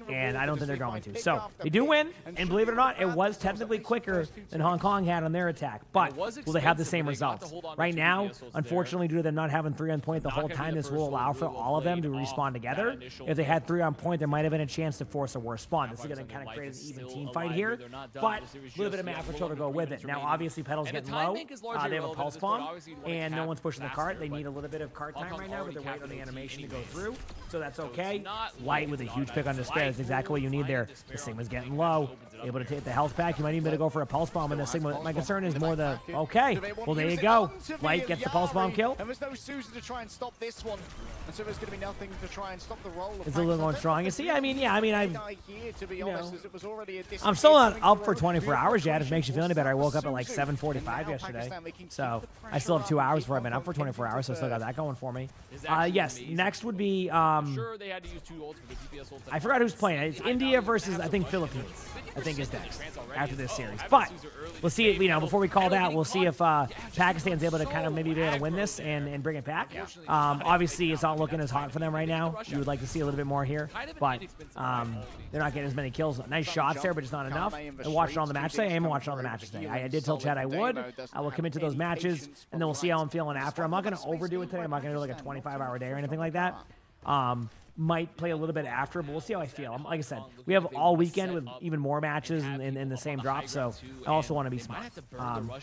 And I don't think they're going to. So they do win, and believe it or not, it was technically quicker than Hong Kong had on their attack. But will they have the same results? Right now, unfortunately, due to them not having 3 on point the whole time, this will allow for all of them to respawn together. If they had 3 on point, there might have been a chance to force a worse spawn. This is going to kind of create an even team fight here, but a little bit of map control to go with it. Now, obviously, Pedal's getting low. They have a pulse bomb, and no one's pushing the cart. They need a little bit of cart time right now, but they're waiting on the animation to go through, so that's okay. Light with a huge pick on Despair. That's exactly what you need there. The Sigma's getting low. Able to take the health back. You might even be able to go for a pulse bomb, and the Sigma. My concern is more the, okay, well, there you go. Light gets the pulse bomb kill. And there's no Suzu to try and stop this one. And so there's going to be nothing to try and stop the roll. It's a little more strong. You see, I mean, was already a I'm still not up for 24 hours yet. If it makes you feel any better, I woke up at like 7:45 yesterday, so I still have 2 hours before I've been up for 24 hours, so I still got that going for me. Yes, next would be, I forgot who's playing. It's India versus, I think, Philippines, I think is next after this series. But we'll see, you know, before we call that, we'll see if Pakistan's able to kind of maybe be able to win this and bring it back. Obviously, it's not looking as hot for them right now. You would like to see a little bit more here, but they're not getting as many kills. Nice shots there, but just not enough. I watched it on the match today. I am watching on the matches today. I did tell Chad I would. I will commit to those matches, and then we'll see how I'm feeling after. I'm not going to overdo it today. I'm not going to do like a 25-hour day or anything like that. Might play a little bit after, but we'll see how I feel. Like I said, we have all weekend with even more matches in the same drop, so I also want to be smart.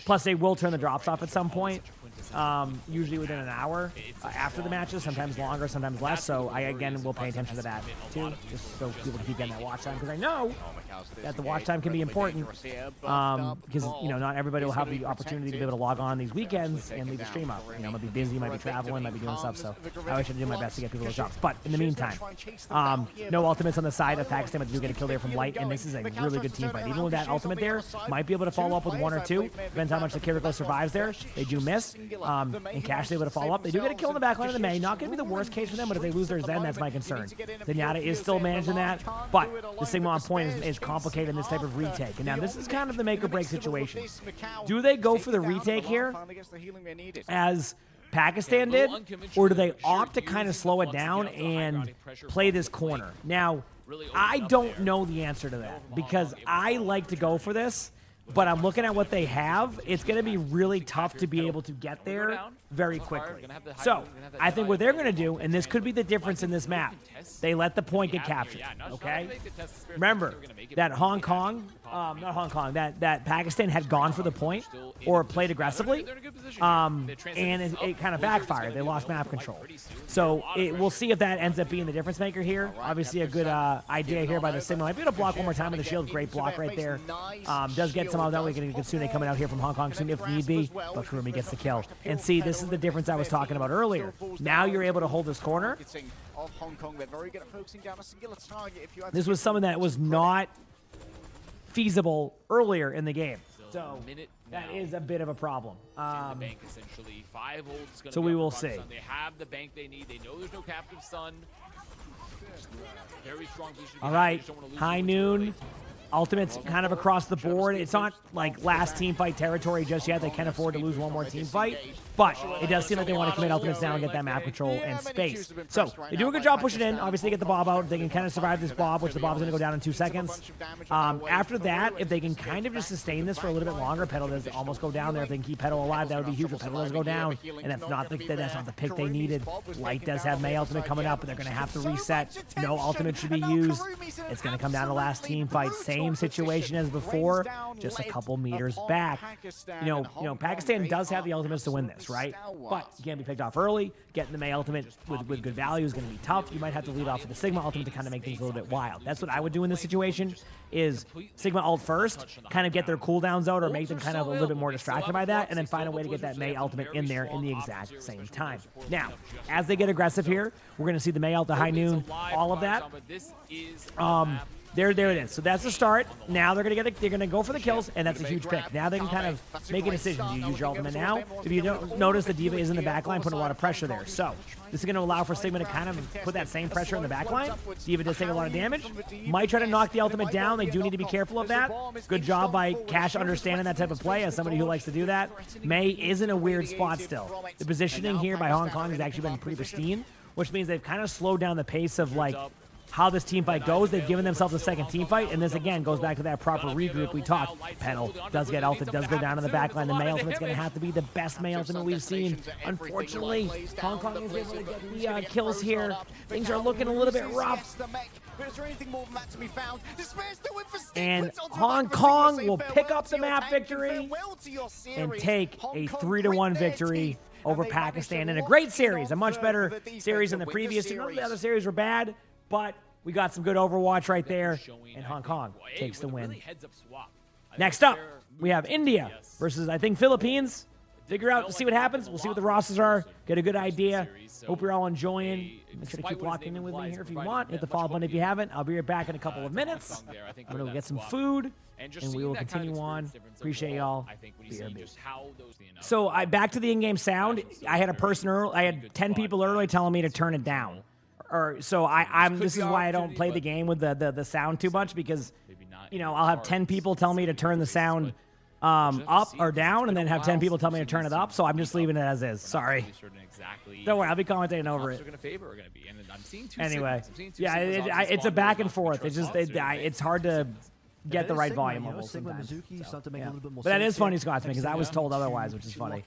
Plus, they will turn the drops off at some point, usually within an hour after the matches, sometimes longer, sometimes less, so I, again, will pay attention to that, too, just so people can keep getting that watch time, because I know that the watch time can be important, because, you know, not everybody will have the opportunity to be able to log on these weekends and leave the stream up. You know, might be busy, might be traveling, might be doing stuff, so I wish I'd do my best to get people those drops. But in the meantime, no ultimates on the side of Pakistan, but they do get a kill there from Light, and this is a really good team fight. Even with that ultimate there, might be able to follow up with 1 or 2. Depends how much the Kiriko survives there. They do miss, and Cash is able to follow up. They do get a kill in the back line of the May. Not going to be the worst case for them, but if they lose their Zen, that's my concern. Zenyatta is still managing that, but the Sigma on point is complicated in this type of retake. And now this is kind of the make or break situation. Do they go for the retake here, as Pakistan did, or do they opt to kind of slow it down and play this corner? Now, I don't know the answer to that, because I like to go for this, but I'm looking at what they have. It's going to be really tough to be able to get there very quickly. So I think what they're going to do, and this could be the difference in this map, they let the point get captured, okay? Remember that that Pakistan had gone for the point or played aggressively, and it kind of backfired. They lost map control. So we'll see if that ends up being the difference maker here. Obviously a good idea here by the Sigma. Might be able to block one more time with the shield. Great block right there. Does get some of that. We can get Kitsune coming out here from Hong Kong soon if need be, but Kurumi gets the kill. And see, this is the difference I was talking about earlier. Now you're able to hold this corner. This was something that was not feasible earlier in the game. Still So a minute that now. is a bit of a problem. In the bank, essentially. 5 ults gonna So be we on the will Rock see. Sun. They have the bank they need. They know there's no captive sun. Very strong position. All right, High Noon. Ultimate's kind of across the board. It's not like last team fight territory just yet. They can't afford to lose one more team fight. But it does seem like they want to commit Ultimates now and get that map control and space. So they do a good job pushing in. Obviously, they get the Bob out. They can kind of survive this Bob, which the Bob's going to go down in 2 seconds. After that, if they can kind of just sustain this for a little bit longer, Petal does almost go down there. If they can keep Petal alive, that would be huge. If Petal does go down, and that's not the pick they needed. Light does have May Ultimate coming up, but they're going to have to reset. No Ultimate should be used. It's going to come down to last team fight. Same situation as before, just a couple meters back. You know, Pakistan does have the ultimates to win this, right? But you can't be picked off early. Getting the May ultimate with good value is going to be tough. You might have to lead off with the Sigma ultimate to kind of make things a little bit wild. That's what I would do in this situation, is Sigma ult first, kind of get their cooldowns out or make them kind of a little bit more distracted by that, and then find a way to get that May ultimate in there in the exact same time. Now, as they get aggressive here, we're going to see the May ult, the High Noon, all of that. There it is. So that's the start. Now they're gonna go for the kills, and that's a huge pick. Now they can kind of make a decision. Do you use your ultimate now? If you don't notice, the D.Va is in the backline, putting a lot of pressure there. So this is gonna allow for Sigma to kind of put that same pressure in the backline. D.Va does take a lot of damage. Might try to knock the ultimate down. They do need to be careful of that. Good job by Cash understanding that type of play as somebody who likes to do that. May is in a weird spot still. The positioning here by Hong Kong has actually been pretty pristine, which means they've kind of slowed down the pace of like how this team fight goes. They've given themselves a second team fight, and this again goes back to that proper regroup we talked. Petal does get ulted, does go down in the back line. The May ultimate's going to have to be the best May ultimate we've seen. Unfortunately, Hong Kong is able to get the kills here. Things are looking a little bit rough. And Hong Kong will pick up the map victory and take a 3-1 victory over Pakistan in a great series, a much better series than the previous two. None of the other series were bad, but we got some good Overwatch right there, and Hong Kong takes the win. Next up, we have India versus, I think, Philippines. Figure out, see what happens. We'll see what the rosters are. Get a good idea. Hope you're all enjoying. Make sure to keep locking in with me here if you want. Hit the follow button if you haven't. I'll be right back in a couple of minutes. I'm going to go get some food, and we will continue on. Appreciate y'all. BRB. So back to the in-game sound. I had a person early. I had 10 people early telling me to turn it down. So this is why I don't play the game with the sound too much, because I'll have 10 people tell me to turn the sound up or down, and then have 10 people tell me to turn it up. So I'm just leaving it as is. Sorry. Don't worry, I'll be commentating over it. Anyway, yeah, it's a back and forth. It's just it's hard to get the right volume levels sometimes. But that is funny, Scotsman, because I was told otherwise, which is funny.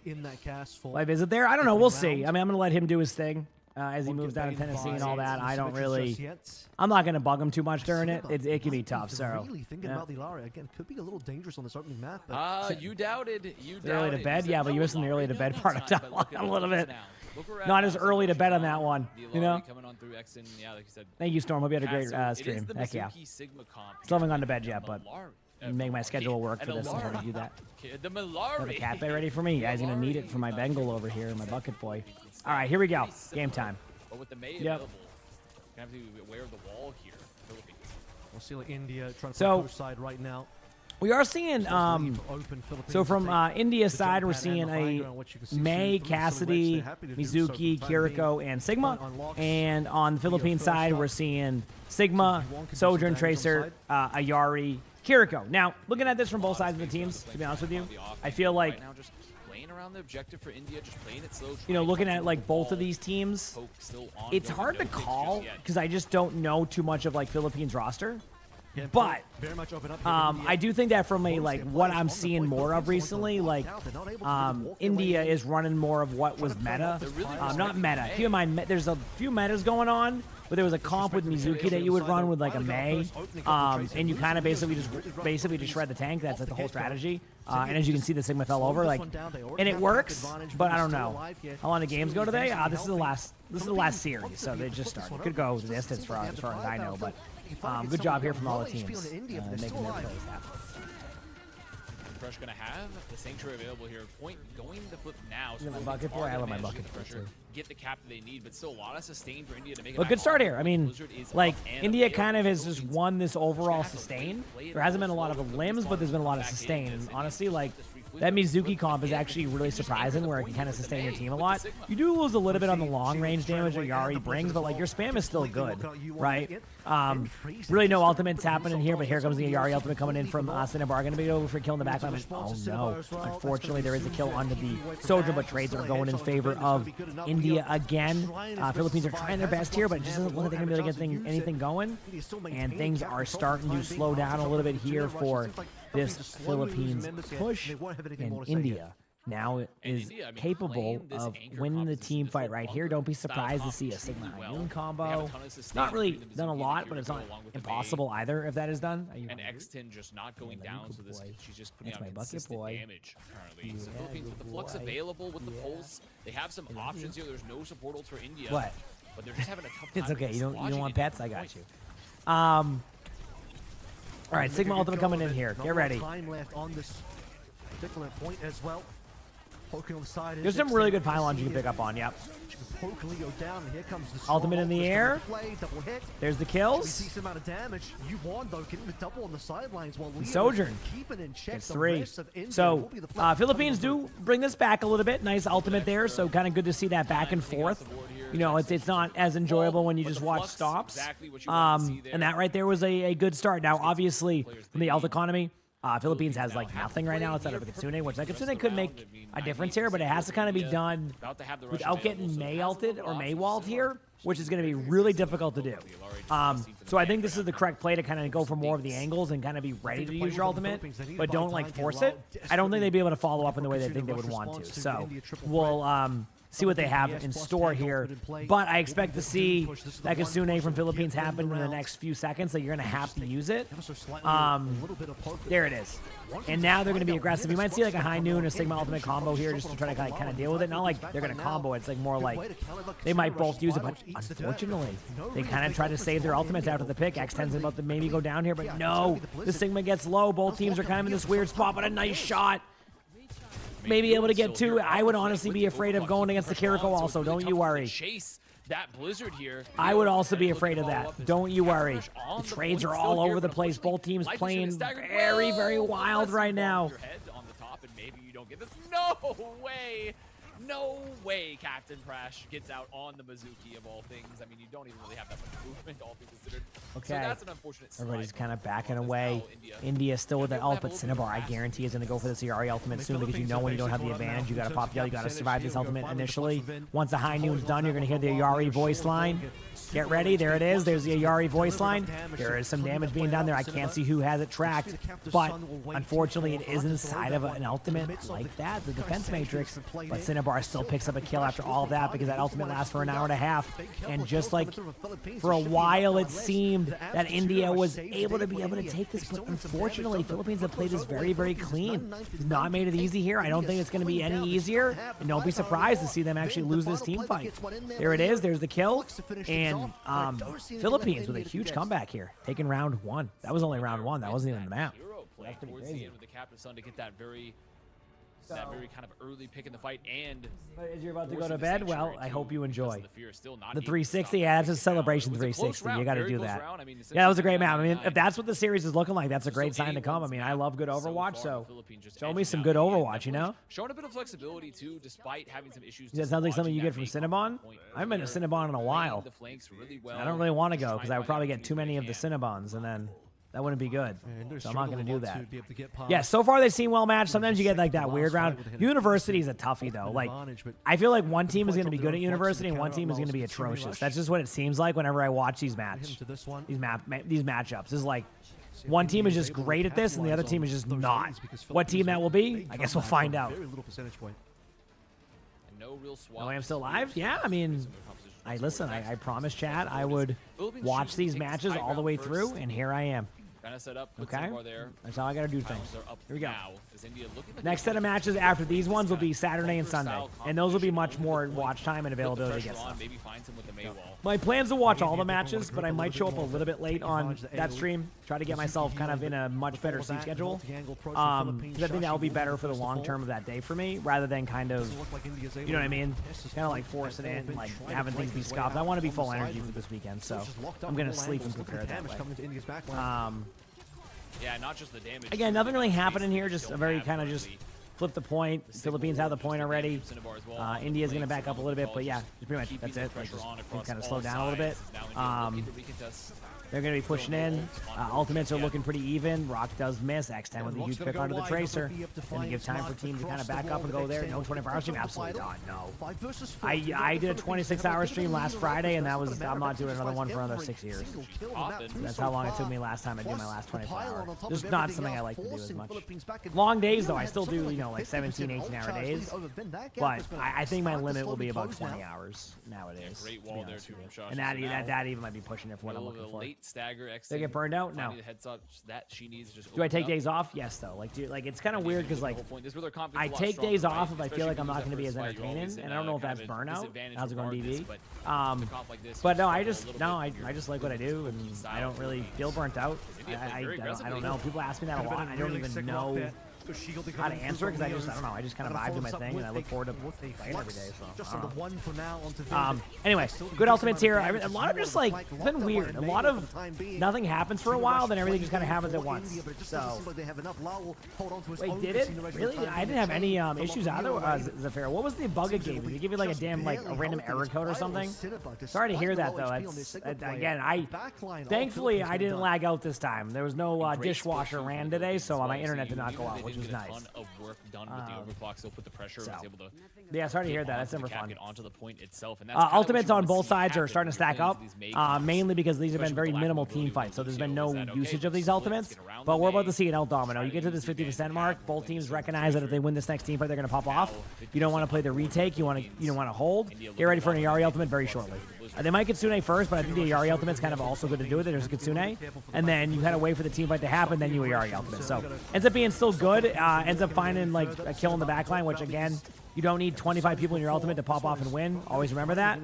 Live visit there? I don't know. We'll see. I mean, I'm going to let him do his thing as he moves down to Tennessee and all that. I don't really. I'm not going to bug him too much during it. It can be tough. So. Really thinking about the Ilaria again, could be a little dangerous on this opening map. You doubted. Early to bed, yeah, but you missed the early to bed part of that one a little bit. Not as early to bed on that one, Thank you, Storm. Hope you had a great stream. Heck yeah. Still haven't gone to bed yet, but make my schedule work for this and try to do that. Have a cat bed ready for me. Yeah, he's gonna need it for my Bengal over here, my bucket boy. All right, here we go. Game time. But with the May available, you have to be aware of the wall here. We'll see like India trying to play side right now. We are seeing, so from India's side, we're seeing a May, Cassidy, Mizuki, Kiriko, and Sigma. And on the Philippine side, we're seeing Sigma, Sojourn, Tracer, Ayari, Kiriko. Now, looking at this from both sides of the teams, to be honest with you, I feel like, looking at like both of these teams, it's hard to call because I just don't know too much of like Philippines roster. But I do think that from a what I'm seeing more of recently, India is running more of what was meta. Not meta. Keep in mind, there's a few metas going on, but there was a comp with Mizuki that you would run with like a May, and you kind of basically just shred the tank. That's like the whole strategy. And as you can see, the Sigma fell over, and it works. But I don't know how long the games go today. This is the last series, so they just started. Could go the distance as far as I know, but. Good job here from all the teams making their plays happen. Fresh going to have the Sanctuary available here. Point going to flip now. So my bucket boy. I love my bucket boy too. Get the cap that they need, but still a lot of sustain for India to make it. But good start here. I mean, like, India kind of has available. just won this overall sustain. There hasn't been a lot of limbs, but there's been a lot of sustain. And honestly, like, that Mizuki comp is actually really surprising where it can kind of sustain your team a lot. You do lose a little bit on the long range damage that Yari brings, but like your spam is still good, right? Really no ultimates happening here, but here comes the Yari ultimate coming in from Cinnabar. Going to be over for a kill in the back line. Oh no. Unfortunately, there is a kill onto the Soldier, but trades are going in favor of India again. Philippines are trying their best here, but it just doesn't look like they're going to be able to get anything going. And things are starting to slow down a little bit here for this Philippines push, and India now is capable of winning the team fight right here. Don't be surprised to see a Sigma Moon combo. Not really done a lot, but it's not impossible either if that is done. And X10 just not going down, so this she's just putting out consistent damage currently. So Philippines with the Flux available, with the Pulse, they have some options here. There's no support ults for India. What? But they're just having a tough time. It's okay. You don't want pets? I got you. All right, Sigma ultimate coming in here. Get ready. Time left on this particular point as well. Poking on the side. There's some really good pylons you can pick up on. Yep. Poke Leo down, and here comes the ultimate in the air. Double hit. There's the kills. Decent amount of damage. You won though, getting the double on the sidelines while Leo Sojourn. keeping in check. It's 3. So Philippines do bring this back a little bit. Nice ultimate there. So kind of good to see that back and forth. You know, it's not as enjoyable when you just watch stops. And that right there was a good start. Now, obviously, from the ult economy, Philippines has like nothing right now outside of a Kitsune, which that Kitsune could make a difference here, but it has to kind of be done without getting May ulted or May walled here, which is going to be really difficult to do. So I think this is the correct play to kind of go for more of the angles and kind of be ready to use your ultimate, but don't like force it. I don't think they'd be able to follow up in the way they think they would want to. So we'll see what they have in store here. But I expect to see that Kitsune from Philippines happen in the next few seconds, so you're going to have to use it. There it is. And now they're going to be aggressive. You might see like a high noon, a Sigma ultimate combo here just to try to kind of deal with it. Not like they're going to combo it. It's like more like they might both use it, but unfortunately, they kind of try to save their ultimates after the pick. X10's about to maybe go down here, but no. The Sigma gets low. Both teams are kind of in this weird spot, but a nice shot. Maybe able to get 2. I would honestly be afraid of going against the Kiriko also. Don't you worry. That blizzard here. I would also be afraid of that. Don't you worry. The trades are all over the place. Both teams playing very, very wild right now. No way. No way Captain Prash gets out on the Mizuki of all things. I mean, you don't even really have that much movement, all things considered. Okay. So that's an unfortunate slide. Everybody's kind of backing away. India still with that ult, but Cinnabar, I guarantee, is going to go for the CRE ultimate soon because you know when you don't have the advantage, you got to pop the ult, you got to survive this ultimate initially. Once the high noon's done, you're going to hear the Yari voice line. Get ready. There it is. There's the Yari voice line. There is some damage being done there. I can't see who has it tracked, but unfortunately, it is inside of an ultimate like that, the defense matrix. But Cinnabar still picks up a kill after all of that because that ultimate lasts for an hour and a half. And just like for a while, it seemed that India was able to take this, but unfortunately, Philippines have played this very, very clean. Not made it easy here. I don't think it's going to be any easier. And don't be surprised to see them actually lose this team fight. There it is. There's the kill. And Philippines with a huge comeback here, taking round 1. That was only round 1. That wasn't even the map. Play towards the end with the Captain Sun to get that very kind of early pick in the fight. And as you're about to go to bed, well, I hope you enjoy the 360. Yeah, it's a celebration 360. You got to do that. Yeah, that was a great map. I mean, if that's what the series is looking like, that's a great sign to come. I mean, I love good Overwatch, so show me some good Overwatch, you know? Showing a bit of flexibility, too, despite having some issues. That sounds like something you get from Cinnabon. I haven't been to Cinnabon in a while. I don't really want to go because I would probably get too many of the Cinnabons, and then that wouldn't be good. So I'm not going to do that. Yeah, so far they seem well matched. Sometimes you get like that weird round. University is a toughie though. Like, I feel like one team is going to be good at University and one team is going to be atrocious. That's just what it seems like whenever I watch these matchups. It's like one team is just great at this and the other team is just not. What team that will be, I guess we'll find out. Oh, I am still live? Yeah, I mean, I promised chat I would watch these matches all the way through, and here I am. Trying to set up. Put Okay. some more there. That's how I gotta do things. Rounds are up Here we go. now, as India looking like Next they're set of gonna matches keep after playing these ones will be this Saturday and style Sunday, and those will be much competition more over the watch time and put the availability to get pressure on, stuff. maybe find some with the Maywall. My plan's to watch all the matches, but I might show up a little bit late on that stream. Try to get myself kind of in a much better sleep schedule. Because I think that will be better for the long term of that day for me, rather than kind of, you know what I mean? Kind of like forcing it in, like having things be scuffed. I want to be full energy for this weekend, so I'm gonna sleep and prepare that way. Yeah, not just the damage. Again, nothing really happening here. Just a very kind of just flip the point. Philippines have the point already. India's going to back up a little bit, but yeah, pretty much that's it. Like just kind of slow down a little bit. They're going to be pushing in. Ultimates are looking pretty even. Rock does miss. X10 with a huge pick onto the Tracer. Going to give time for team to kind of back up and go there. No 24-hour stream? Absolutely not. No. I did a 26-hour stream last Friday, and that was I'm not doing another one for another 6 years. That's how long it took me last time I did my last 24-hour. Just not something I like to do as much. Long days, though. I still do, you know, like 17, 18-hour days. But I think my limit will be about 20 hours nowadays. Great wall there, too, from Shashi. And that even might be pushing it for what I'm looking for. Stagger X. They get burned out? No. Heads up that she needs just do I take days off? Yes, though. Like it's kind of weird because like I take days off if I feel like I'm not going to be as entertaining, and I don't know if that's burnout. How's it going, DB? But no, I just like what I do, and I don't really feel burnt out. I don't know. People ask me that a lot. I don't even know how to answer it because I don't know. I just kind of vibe to my thing, and I look forward to playing every day. So, anyway, good ultimates here. A lot of just like it's been weird. A lot of nothing happens for a while, then everything just kind of happens at once. So, wait, did it really? I didn't have any issues either. Zafira, what was the bug it gave me? Did it give you like a damn like a random error code or something? Sorry to hear that though. Again, thankfully I didn't lag out this time. There was no dishwasher ran today, so my internet did not go out, which was nice. Ton of work done with the overclock, still put the pressure and was able to. Yeah, sorry to hear that. That's never fun. Onto the point itself, and ultimates on both sides are starting to stack up, mainly because these have been very minimal team fights, so there's been no usage of these ultimates. But we're about to see an El Domino. You get to this 50% mark, both teams recognize that if they win this next team fight, they're going to pop off. You don't want to play the retake. You want to hold. Get ready for an Ayari ultimate very shortly. They might Kitsune first, but I think the Ayari ultimate's kind of also good to do with it. There's a Kitsune, and then you kind of wait for the team fight to happen, then you Ayari ultimate. So ends up being still good. Ends up finding like a kill in the backline, which again, you don't need 25 people in your ultimate to pop off and win. Always remember that.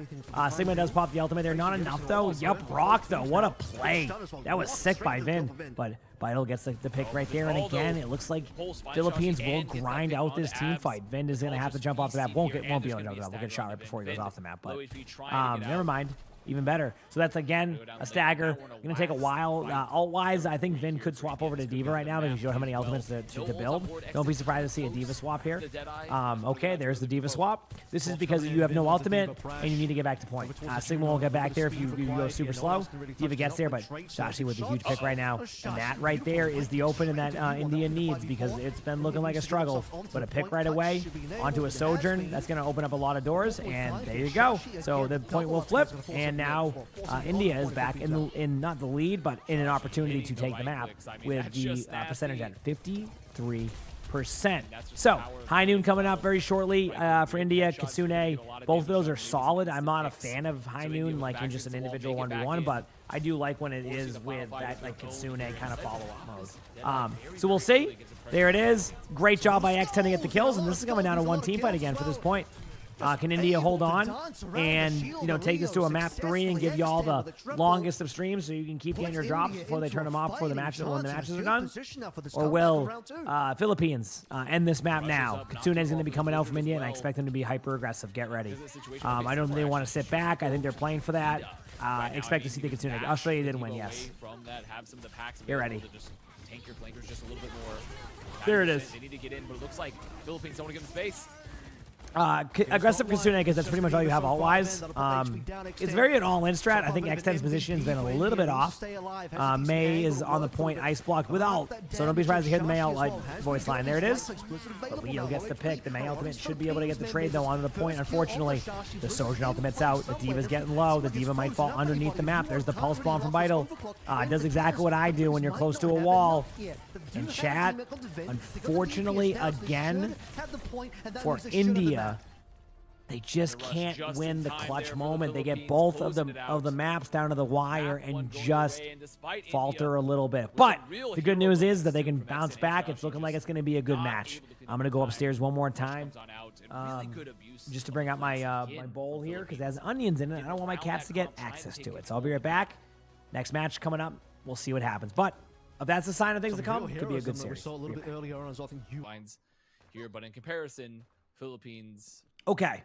Sigma does pop the ultimate there. Not enough, though. Yup, Rock, though. What a play. That was sick by Vin. But Vital gets the pick right there. And again, it looks like Philippines will grind out this team fight. Vin is going to have to jump off the map. Won't be able to jump off the map. We'll get shot right before he goes off the map. But never mind. Even better. So that's, again, a stagger. Going to take a while. Alt-wise, I think Vin could swap over to D.Va right now because you don't have any ultimates to build. Don't be surprised to see a D.Va swap here. Okay, there's the D.Va swap. This is because you have no ultimate and you need to get back to point. Sigma will get back there if you go super slow. D.Va gets there, but Shashi with a huge pick right now. And that right there is the opening that India needs because it's been looking like a struggle. But a pick right away onto a Sojourn, that's going to open up a lot of doors. And there you go. So the point will flip. And now India is back in not the lead, but in an opportunity to take the map with the percentage at 53%. So High Noon coming up very shortly for India. Kitsune, both of those are solid. I'm not a fan of High Noon like in just an individual 1v1, but I do like when it is with that like Kitsune kind of follow-up mode. So we'll see. There it is. Great job by X10 to get the kills, and this is coming down to one team fight again for this point. Can India hold on and take this to a map 3 and give you all the longest of streams so you can keep getting your drops before they turn them off before the matches when the matches are done? Or will Philippines end this map now? Kitsune is going to be coming out from India, and I expect them to be hyper aggressive. Get ready. I don't think they want to sit back. I think they're playing for that. Expect to see the Kitsune. Australia did win, yes. Get ready. There it is. They need to get in, but it looks like Philippines don't want to give them space. Aggressive Kitsune, because that's pretty much all you have alt-wise. It's very an all-in strat. I think X10's position has been a little bit off. May is on the point, ice blocked with ult, so don't be surprised to hear the May ult voice line. There it is. But Leo gets the pick. The May ultimate should be able to get the trade, though, onto the point. Unfortunately, the Sojourn ultimate's out. The D.Va's getting low. The D.Va might fall underneath the map. There's the pulse bomb from Vital. Does exactly what I do when you're close to a wall. And chat, unfortunately, again, for India, they just Rush can't just win in the time clutch there for the moment. They get Philippines, both of closing it out. the maps down to the wire Map one and going just away, and despite falter India a little bit. with But some real the good hero news is moments that they too can from bounce Exxon and back. Josh, It's looking just like it's going to be a good not match. able to clean I'm up going to the go time. upstairs one more Rush time comes on out, and really good abuse just to bring out my my bowl here because it has onions in it. I don't want my cats to get access to it. So I'll be right back. Next match coming up. We'll see what happens. But if that's a sign of things to come, it could be a good We series. saw a little bit earlier on as well. I think you lines here, but in comparison, Philippines. Okay.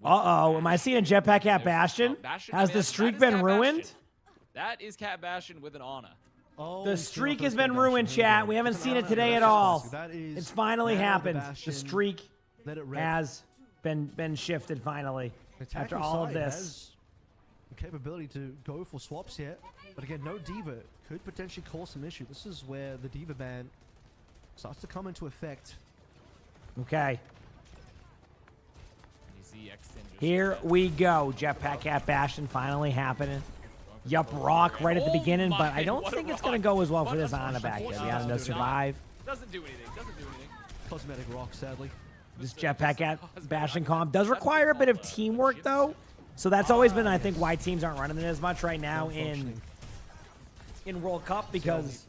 Uh-oh. Am I seeing a jetpack at Bastion? Has the streak been ruined? That is Cat Bastion with an Ana. The streak has been ruined, chat. We haven't seen it today at all. It's finally happened. The streak has been shifted finally after all of this. Capability to go for swaps here, but again, no diva could potentially cause some issue. This is where the diva ban starts to come into effect. Okay. You see Exxon just Here we go. Jetpack at Bastion finally happening. Yup, rock right at the beginning, but I don't think it's going to go as well for this Ana back there. The Ana does survive. doesn't do anything. Doesn't do anything. Cosmetic rock, sadly. This jetpack at Bastion comp does require a bit of teamwork, though. So that's always been, I think, why teams aren't running it as much right now in World Cup because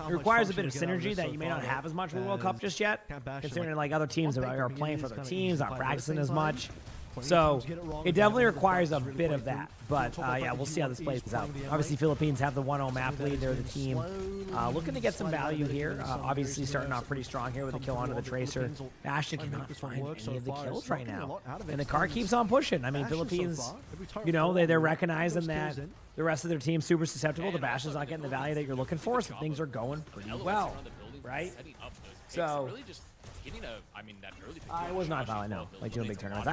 it requires a bit of synergy that you may not have as much with World Cup just yet, considering like other teams are playing for their teams, not practicing as much. So it definitely requires a bit of that. But yeah, we'll see how this plays out. Obviously, Philippines have the 1-0 map lead. They're the team looking to get some value here. Obviously, starting off pretty strong here with a kill onto the Tracer. Bastion cannot find any of the kills right now. And the car keeps on pushing. I mean, Philippines, you know, they're recognizing that the rest of their team's super susceptible. The Bastion's not getting the value that you're looking for, so things are going pretty well, right? So I was not following, no, like doing big tournaments.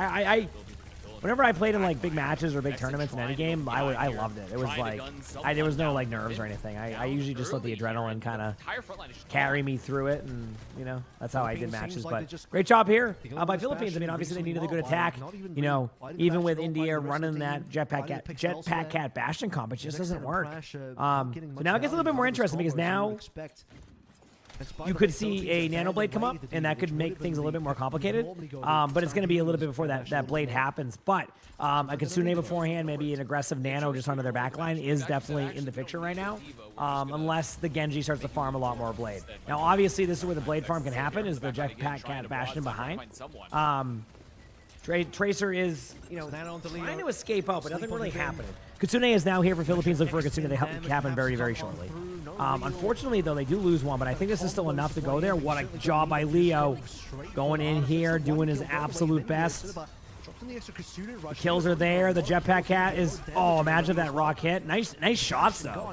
Whenever I played in like big matches or big tournaments in any game, I loved it. It was like there was no like nerves or anything. I usually just let the adrenaline kind of carry me through it, and you know that's how I did matches. But great job here by Philippines. I mean, obviously they needed a good attack. You know, even with India running that jetpack cat Bastion comp, it just doesn't work. So now it gets a little bit more interesting because now you could see a nano blade come up, and that could make things a little bit more complicated. But it's going to be a little bit before that blade happens. But a Kitsune beforehand, maybe an aggressive nano just under their backline is definitely in the picture right now, unless the Genji starts to farm a lot more blade. Now, obviously, this is where the blade farm can happen, is the jetpack cat Bastion behind. Tracer is, you know, trying to escape out, but nothing really happening. Kitsune is now here for Philippines, looking for a Kitsune. They happen very, very shortly. Unfortunately, though, they do lose one, but I think this is still enough to go there. What a job by Leo. Going in here, doing his absolute best. The kills are there. The jetpack cat is... Oh, imagine that rock hit. Nice shots, though,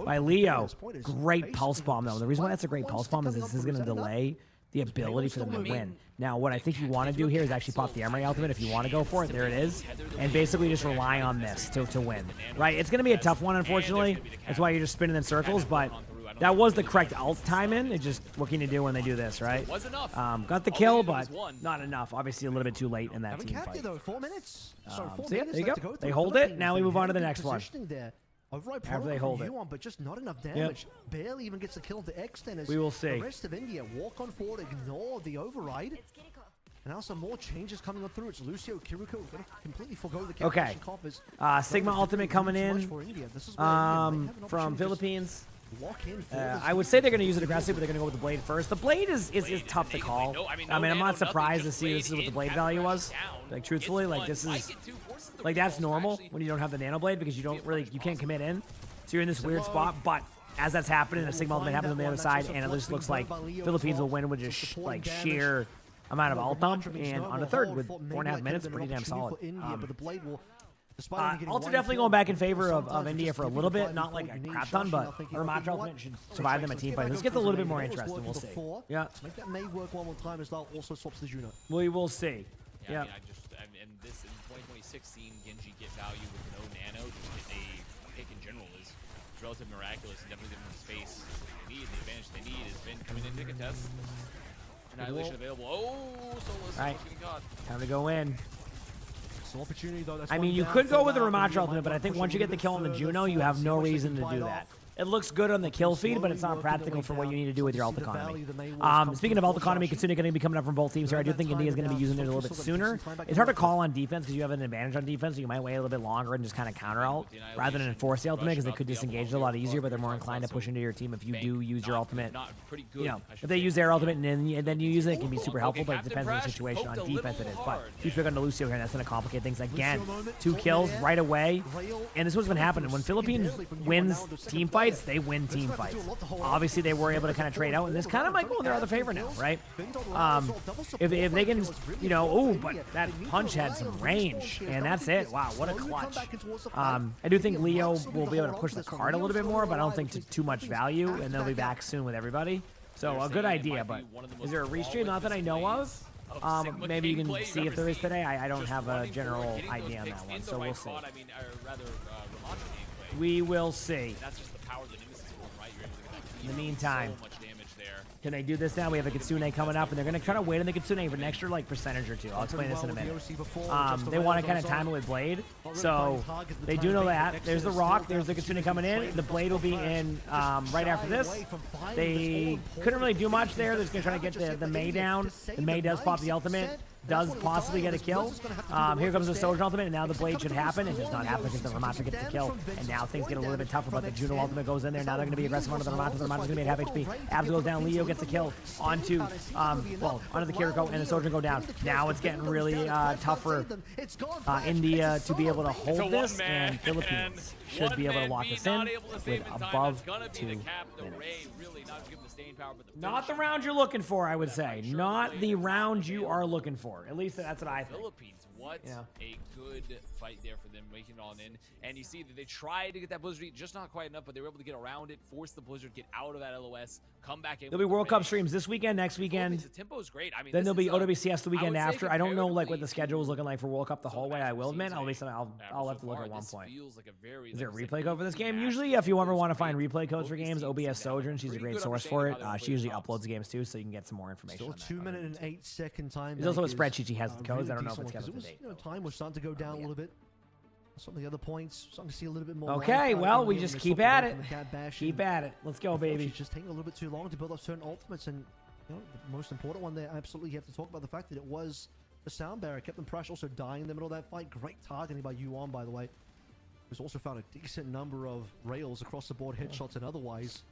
by Leo. Great pulse bomb, though. The reason why that's a great pulse bomb is this is going to delay the ability for them to win. Now, what I think you want to do here is actually pop the Emery ultimate if you want to go for it. There it is. And basically just rely on this to win. Right? It's going to be a tough one, unfortunately. That's why you're just spinning in circles, but that was the correct ult time in. It's just what can you do when they do this, right? Got the kill, but not enough. Obviously, a little bit too late in that team fight. 4 minutes. So yeah, there you go. They hold it. Now we move on to the next one. After they hold it. But just not enough damage. Barely even gets a kill to extend. We will see. The rest of India walk on forward, ignore the override. And now some more changes coming on through. It's Lucio, Kiruko. We're going to completely forgo the okay. Sigma ultimate coming in from Philippines. I would say they're going to use it aggressively, but they're going to go with the blade first. The blade is tough to call. I mean, I'm not surprised to see this is what the blade value was. Like, truthfully, like, this is... Like, that's normal when you don't have the nano blade because you can't commit in. So you're in this weird spot, but as that's happening, a Sigma ultimate happens on the other side, and it just looks like Philippines will win with just, like, sheer amount of ult dump. And on the third, with 4.5 minutes, pretty damn solid. Also definitely going back in favor of India for a little bit, not like a crap ton, but Overwatch ultimate should survive them a team fight. This gets a little bit more interesting, we'll see. Yeah. That may work one more time as well, also swaps the Juno. We will see. Yeah. And this in 2026, seeing Genji get value with no nano, just get a pick in general is relatively miraculous and definitely giving them the space they need. The advantage they need has been coming in to contest. Annihilation available. Oh, Solus getting caught. Time to go in. Opportunity, though. I mean, you could go with the Ramatra ultimate, but I think once you get the kill on the Juno, you have no reason to do that. It looks good on the kill feed, but it's not practical for what you need to do with your ult economy. Speaking of ult economy, Kitsune going to be coming up from both teams here. I do think India is going to be using it a little bit sooner. It's hard to call on defense because you have an advantage on defense, so you might wait a little bit longer and just kind of counter ult rather than enforce the ultimate because they could disengage it a lot easier, but they're more inclined to push into your team if you do use your ultimate. You know, if they use their ultimate and then you use it, it can be super helpful, but it depends on the situation. On defense it is. But keep picking to Lucio here, and that's going to complicate things again. 2 kills right away, and this is what's been happening. When Philippines wins team fights, they win team fights. Obviously, they were able to kind of trade out, and this kind of might go in their other favor now, right? If they can, you know, oh, but that punch had some range, and that's it. Wow, what a clutch. I do think Leo will be able to push the card a little bit more, but I don't think too much value, and they'll be back soon with everybody. So a good idea, but is there a restream? Not that I know of. Maybe you can see if there is today. I don't have a general idea on that one, so we'll see. We will see. In the meantime, can they do this now? We have a Kitsune coming up, and they're going to try to wait on the Kitsune for an extra like percentage or two. I'll explain this in a minute. They want to kind of time it with Blade, so they do know that. There's the Rock. There's the Kitsune coming in. The Blade will be in right after this. They couldn't really do much there. They're just going to try to get the Mei down. The Mei does pop the ultimate. Does possibly get a kill. Here comes the Sojourn ultimate, and now the Blade should happen. It does not happen because the Ramatra gets the kill, and now things get a little bit tougher, but the Juno ultimate goes in there. Now they're going to be aggressive onto the Ramatra. The Ramatra's going to be at half HP. Abs goes down. Leo gets the kill onto, onto the Kiriko, and the Sojourn go down. Now it's getting really tough for India to be able to hold this, and Philippines should be able to lock this in with above 2 minutes. Not the round you're looking for, I would say. Not the round you are looking for. At least that's what I think. Philippines, what a good fight there for them, making it all in. And you see that they tried to get that Blizzard, just not quite enough, but they were able to get around it, force the Blizzard, get out of that LOS, come back in. There'll be World Cup streams this weekend, next weekend. The tempo is great. I mean, then there'll be OWCS the weekend after. I don't know like what the schedule is looking like for World Cup the whole way. I will admit, I'll have to look at one point. Is there a replay code for this game? Usually, if you ever want to find replay codes for games, OBS Sojourn, she's a great source for it. She usually uploads games too, so you can get some more information. Still 2 minute and 8 second time. There's also a spreadsheet she has the codes. I don't know if it's got up to date. Time was starting to go down a little bit. Some of the other points, starting to see a little bit more. Okay, well, we just keep at it. Keep at it. Let's go, baby. She's just taking a little bit too long to build up certain ultimates, and you know, the most important one there, absolutely, you have to talk about the fact that it was the sound barrier. Kept them fresh, also dying in the middle of that fight. Great targeting by Yuan, by the way. Who's also found a decent number of rails across the board, headshots and otherwise.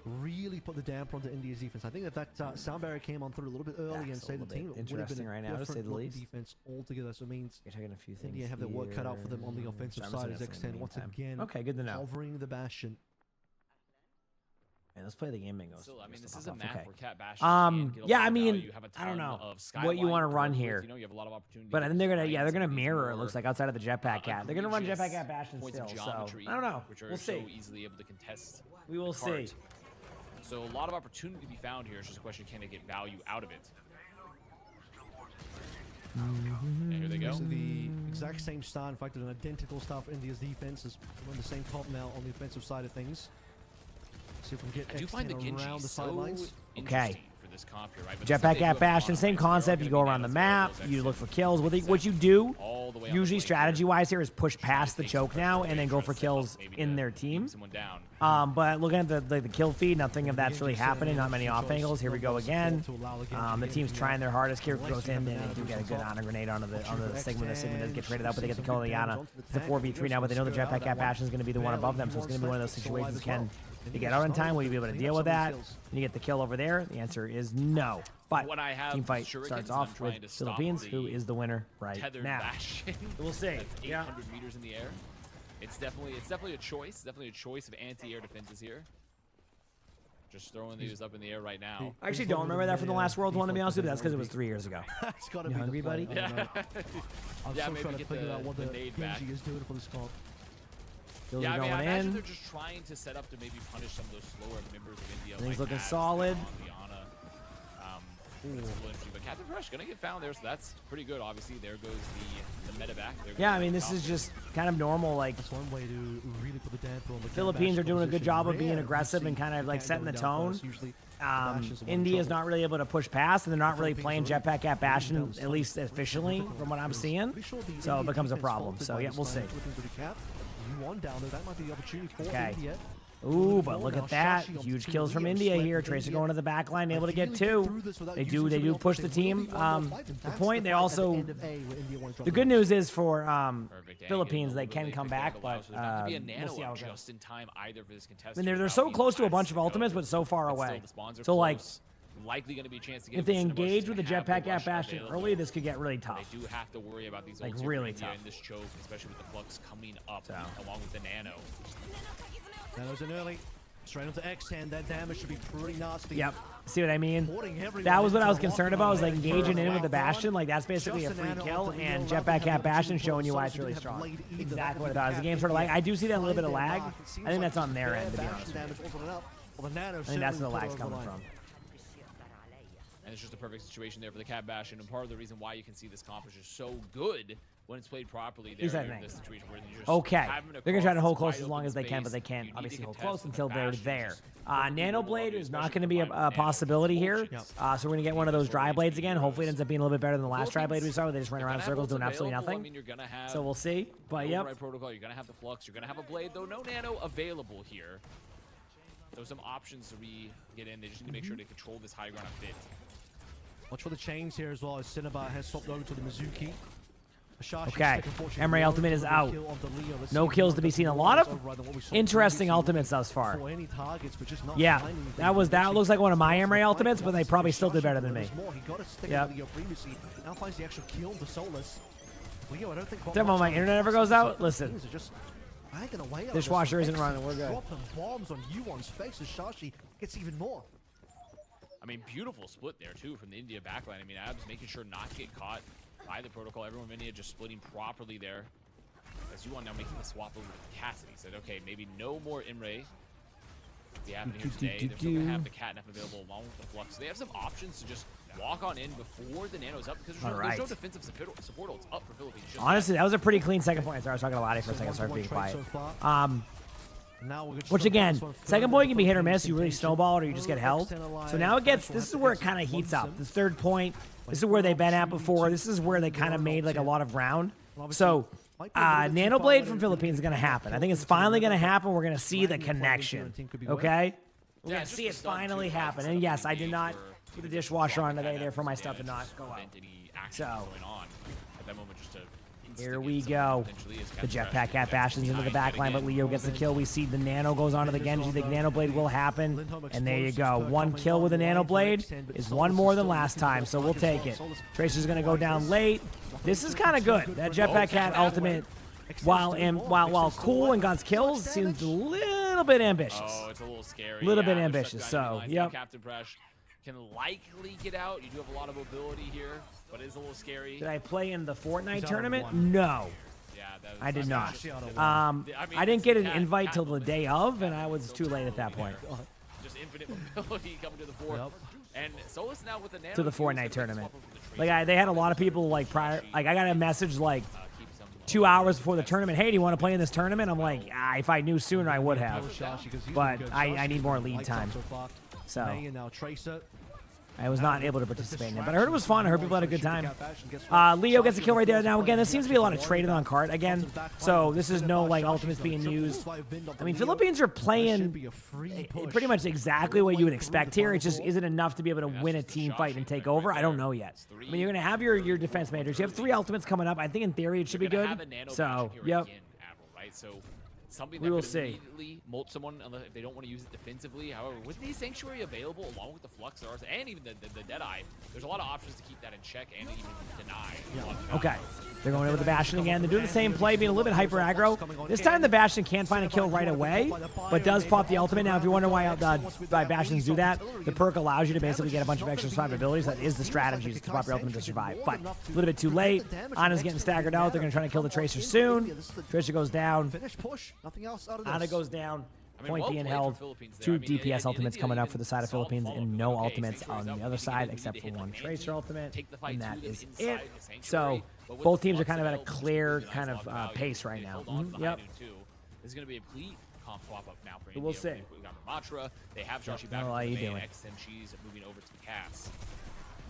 Really put the damper onto India's defense. I think if that sound barrier came on through a little bit early and saved the team, it would have been right now, to say the least. Defense altogether. So it means you're taking a few things. India have their work cut out for them on the offensive side as X10 once again. Okay, good to know. Covering the Bastion. And let's play the game bingo. Still, I mean, this is a map where Cat Bastion yeah, I mean, I don't know what you want to run here. You know, you have a lot of opportunity. But I think they're gonna mirror. It looks like outside of the Jetpack Cat, they're gonna run Jetpack Cat Bastion still. So I don't know. We'll see. Easily able to contest. We will see. So a lot of opportunity to be found here. It's just a question: can they get value out of it? And here they go. So the exact same start, in fact, an identical start for India's defense is on the same top now on the offensive side of things. See if we can get X10 around the sidelines. Okay. For this comp here, right? Jetpack at Bastion, same concept. You go around the map, you look for kills. What you do, usually strategy-wise here, is push past the choke now and then go for kills in their team. But looking at the kill feed, nothing of that's really happening. Not many off angles. Here we go again. The team's trying their hardest. Kiriko goes in, and they do get a good honor grenade onto the Sigma. The Sigma does get traded out, but they get the kill on the Yana. It's a 4v3 now, but they know the Jetpack at Bastion is going to be the one above them, so it's going to be one of those situations. Can you get out in time? Will you be able to deal with that? And you get the kill over there? The answer is no. But team fight starts off with Philippines, who is the winner right now. We'll see. 800 meters in the air. It's definitely a choice. Definitely a choice of anti-air defenses here. Just throwing these up in the air right now. I actually don't remember that from the last World one, to be honest with you. That's because it was 3 years ago. It's got to be hungry, buddy. Yeah. I'm still trying to figure out what the Hiimishie is doing for this comp. Yeah, I mean, I imagine they're just trying to set up to maybe punish some of those slower members of India. Things looking solid. But Captain Fresh gonna get found there, so that's pretty good. Obviously, there goes the meta back. Yeah, I mean, this is just kind of normal. Like, that's one way to really put the damper on the Philippines are doing a good job of being aggressive and kind of like setting the tone. India's not really able to push past, and they're not really playing Jetpack at Bastion, at least efficiently, from what I'm seeing. So it becomes a problem. So yeah, we'll see. One down there, that might be the opportunity for Okay. India. Ooh, but look at that. Huge kills from India here. Tracer going to the back line, able to get 2. They do push the team. The point, they also... The good news is for Philippines, they can come back, but Not to be a we'll nano see how up it goes. just in time either for this I contestant. mean, they're so close to a bunch of ultimates, but so far away. So, like, likely going to be a chance to get if they this in a rush engage to with the have jetpack rush at Bastion available. early, this could get really tough. They do have to worry about these Like, ults really here tough. in this choke, especially with the flux coming up So. along with the nano. Nano's in early. Straight onto X10. That damage should be pretty nasty. Yep. See what I mean? Porting everyone That was what I was into concerned lockdown about, was like there engaging for in with the round Bastion. one. Like, that's basically a Just free an kill, anti-Leo and level jetpack at have Bastion two showing you why bullets, it's really so strong. they have blade either. Exactly what That it does. The would game be sort of lag. I do see that a little bit of their lag. mark. It seems I think that's like on their their end, to be Bastion honest with you. damage wasn't enough. Well, the Nano I think that's where the certainly lag's put it over coming the line. from. And it's just a perfect situation there for the Cat Bastion, and part of the reason why you can see this comp is just so good when it's played properly there Here's that in thing. this situation where you're just Okay. having They're going to try to cross hold this close wide as long open as they can, space. but they You can't need obviously to hold contest close with until the they're Bastion, there. just perfectly Nano well Blade above, is not especially going to be with the a Nano possibility here. Fortunes. So we're going to get one of those dry blades again. Hopefully it ends up being a little bit better than the last dry blade we saw where they just ran You're around in gonna have circles ults doing absolutely available. I nothing. mean, you're gonna have So we'll see. But the yep. override protocol. You're gonna have the flux. You're gonna have a blade, though no nano available here. So some options to get in. They just need to make sure they control this high ground a bit. Watch for the chains here as well as Cinnabar has swapped over to the Mizuki. Okay, Emery ultimate is out. No kills to be seen. A lot of interesting ultimates thus far. Yeah, that looks like one of my Emery ultimates, but they probably still did better than me. Yep. Now finds the actual kill to Solus. Leo, I don't think Except when my internet ever goes out, listen. Dishwasher Dishwasher isn't running, we're good. Dropping bombs on Yuan's face as Shashi gets even more. I mean, beautiful split there, too, from the India backline. I mean, Abs making sure not to get caught by the protocol. Everyone in India just splitting properly there. As Yuan now making the swap over to Cassidy. Said, okay, maybe no more Imre be happening here today. They're still going to have the Catnap available along with the Flux. So they have some options to just walk on in before the Nano's up because there's no defensive support ults up for Philippines. Just Honestly, that was a pretty clean second point. Sorry, I was talking to Lottie for a second, started being quiet. Which again, second point can be hit or miss. You really snowball it or you just get held. So now this is where it kind of heats up. The third point, this is where they've been at before. This is where they kind of made like a lot of ground. So Nano Blade from Philippines is going to happen. I think it's finally going to happen. We're going to see the connection. Okay? We're going to see it finally happen. And yes, I did not put the dishwasher on today there for my stuff to not go out. So here we go. The jetpack at Bastions into the backline, but Leo gets the kill. We see the Nano goes onto the Genji. The Nano Blade will happen. And there you go. One kill with a Nano Blade is one more than last time, so we'll take it. Tracer's going to go down late. This is kind of good. That jetpack cat ultimate, while cool and got kills, seems a little bit ambitious. Oh, it's a little scary. A little bit ambitious, so, yep. Captain Presh can likely get out. You do have a lot of mobility here, but it is a little scary. Did I play in the Fortnite tournament? No. Yeah, I did not. I I didn't get an invite till the day of, and I was too late at that point. Just infinite mobility coming to the fore. Yep. And Solus now with the Nano To the Fortnite tournament. Like they had a lot of people like prior. Like I got a message like 2 hours before the tournament. Hey, do you want to play in this tournament? I'm like, if I knew sooner, I would have. But I need more lead time. So I was not able to participate in it, but I heard it was fun. I heard people had a good time. Leo gets a kill right there. Now, again, there seems to be a lot of trading on cart again, so this is no, like, ultimates being used. I mean, Philippines are playing pretty much exactly what you would expect here. It just isn't enough to be able to win a team fight and take over. I don't know yet. I mean, you're going to have your defense managers. You have 3 ultimates coming up. I think, in theory, it should be good. So, yep. Something We that will could see. immediately molt someone if they don't want to use it defensively. However, with the Sanctuary available along with the Flux and even the Deadeye, there's a lot of options to keep that in check and even deny. Okay. They're going over the Bastion again. They're doing the same play, being a little bit hyper aggro. This time the Bastion can't find a kill right away, but does pop the ultimate. Now, if you're wondering why Bastions do that, the perk allows you to basically get a bunch of extra survivabilities. That is the strategy, is to pop your ultimate to survive. But a little bit too late. Ana's getting staggered out. They're going to try to kill the Tracer soon. Tracer goes down. Ana goes down. Point being held. 2 DPS ultimates coming up for the side of Philippines, and no ultimates on the other side except for 1 Tracer ultimate, and that is it. So both teams are kind of at a clear kind of pace right now. Yep. This is going to be a complete comp swap up now for India. We'll see. We got Matra. They have Shashi back. How are you doing? And she's moving over to the Cass.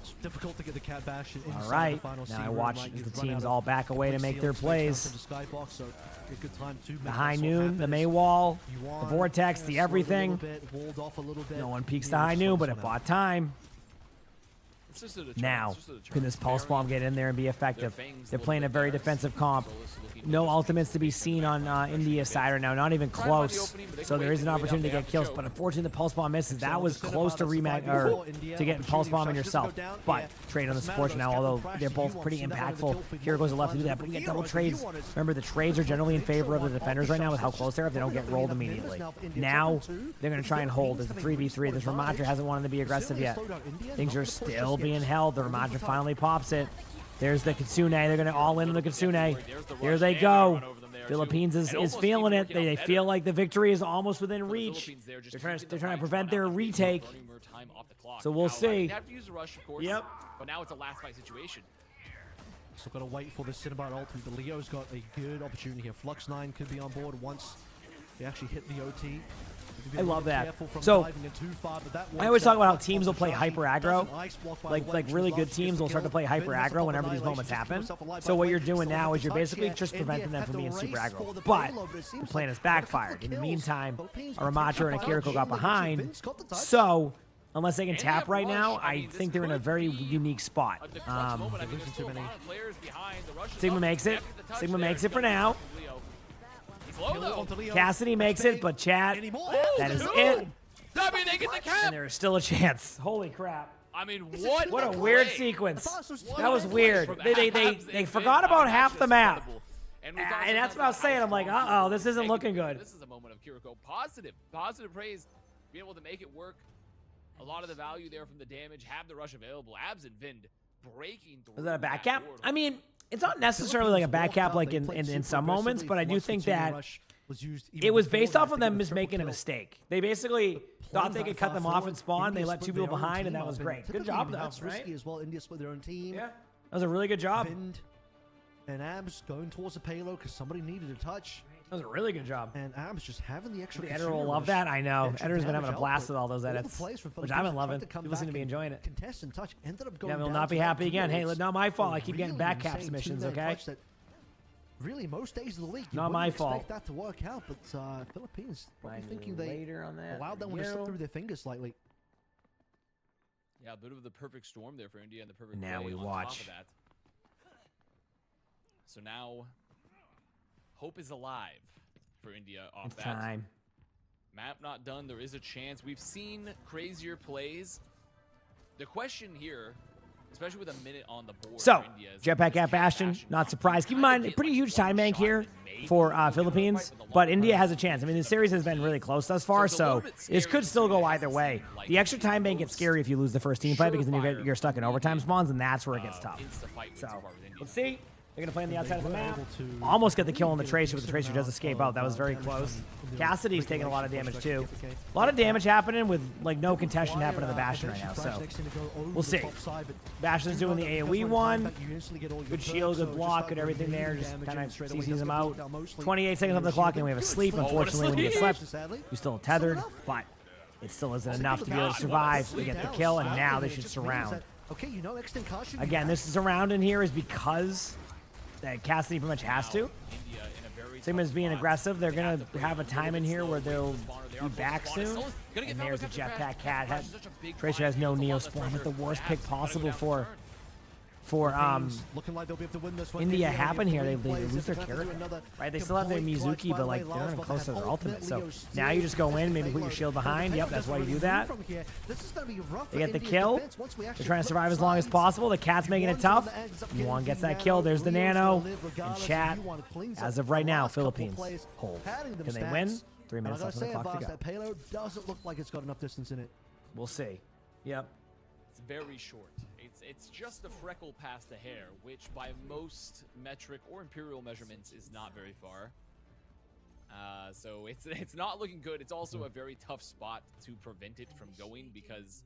It's difficult to get the cat bash inside All right, the final now I C-room, watch right? as You've the run teams out all of back away to quick make their seal, space plays. down to Skybox, so a good time to make The that high swap noon, the happen. May wall, Yuan, the vortex, yeah, the slowed a everything. little bit, walled off a little bit. No one peeks Yeah, the high slow noon, this but it one out. bought time. It's just a deterrent. Now, It's just a deterrent. can this pulse bomb get in there and be effective? Fangs They're look playing a good very there. defensive comp. Solus looking No good. ultimates to be seen on India's side right now, not even Try to find the close. opening, but they So can there wait is an to wait out opportunity to the get kills, after but show. unfortunately the pulse bomb misses. That Excellent was decision close about to the rematch survival or for India. to get pulse bombing Opportunity yourself. doesn't go down. But Yeah. trade on the Doesn't matter, support those now, capital although crashes, they're you both want pretty to see that one impactful. until Here goes the left to do times that, but we with get double Heroes. trades. You want to- Remember, the trades are generally in favor of the defenders right now with how close they are if they don't get rolled immediately. Now they're going to try and hold as a 3v3. This Ramadra hasn't wanted to be aggressive yet. Things are still being held. The Ramadra finally pops it. There's the Kitsune. They're going to all in on the Kitsune. Here they go. Philippines is feeling it. They feel like the victory is almost within reach. They're trying to prevent their retake. So we'll see. They have to use the rush, of course. Yep. But now it's a last fight situation. Still got to wait for the Cinnabon ultimate, but Leo's got a good opportunity here. Flux 9 could be on board once they actually hit the OT. I love that. So I always talk about how teams will play hyper aggro. Like really good teams will start to play hyper aggro whenever these moments happen. So what you're doing now is you're basically just preventing them from being super aggro. But the plan has backfired. In the meantime, a Ramattra and a Kiriko got behind. So unless they can tap right now, I think they're in a very unique spot. Sigma makes it. Sigma makes it for now. Cassidy makes it, but chat, that is it. I mean, they get the cap. And there is still a chance. Holy crap. I mean, what a weird sequence. That was weird. They forgot about half the map. And that's what I was saying. I'm like, uh-oh, this isn't looking good. This is a moment of Kiriko. Positive praise. Being able to make it work. A lot of the value there from the damage. Have the rush available. Abs and Vind breaking through. Is that a back cap? I mean, it's not necessarily like a back cap like in some moments, but I do think that it was based off of them just making a mistake. They basically thought they could cut them off and spawn. They let two people behind, and that was great. Good job, though, right? As well. India split their own team. Yeah, that was a really good job. Vind and Abs going towards the payload because somebody needed a touch. That was a really good job. And Abs just having the extra. The editor will love that. I know. Editor's been having a blast with all those edits, which I've been loving. People seem to be enjoying it. Contest and touch ended up going Yeah, we'll down not be to happy again. Hey, Heroes. not my fault. I keep getting Really back cap insane submissions, two-man okay? clutch that really, most days of the league, you Not wouldn't my expect fault. that to work out, but Philippines probably thinking they later on that. allowed that one to slip through their fingers slightly. Yeah, a bit of the perfect storm there for India and the perfect Now play we on watch. top of that. So now, hope is alive for India off It's that. time. Map not done. There is a chance. We've seen crazier plays. The question here, especially with a minute on the board. So, for India, is Jetpack at Bastion, not surprised. Keep in mind, a pretty huge time bank here for Philippines, but India has a chance. I mean, the series has been really close thus far, so this could still go either way. The extra time bank gets scary if you lose the first team fight because then you're stuck in overtime spawns, and that's where it gets tough. So, let's see. They're going to play on the outside of the map. Almost get the kill on the Tracer, but the Tracer does escape out. That was very close. Cassidy's taking a lot of damage, too. A lot of damage happening with, like, no contention happening in the Bastion right now, so we'll see. Bastion's doing the AoE one. Good shield, good block, good everything there. Just kind of CCs him out. 28 seconds on the clock, and we have a sleep. Unfortunately, when you get slept, you're still tethered, but it still isn't enough to be able to survive. They get the kill, and now they should surround. Again, this surround in here is because that Cassidy pretty much has to. Sigma's being aggressive. They're going to have a time in here where they'll be back soon. And there's a jetpack cat. Tracer has no Neo spawn, but the worst pick possible for looking like they'll be able to win this one. India happen here. They lose their character, right? They still have their Mizuki, but like they're not even close to their ultimate. So now you just go in, maybe put your shield behind. Yep, that's why you do that. They get the kill. They're trying to survive as long as possible. The cat's making it tough. Yuan gets that kill. There's the nano. And chat, as of right now, Philippines hold. Can they win? 3 minutes left on the clock to go. That payload doesn't look like it's got enough distance in it. We'll see. Yep. It's very short. It's just a freckle past the hair, which by most metric or imperial measurements is not very far. So it's not looking good. It's also a very tough spot to prevent it from going because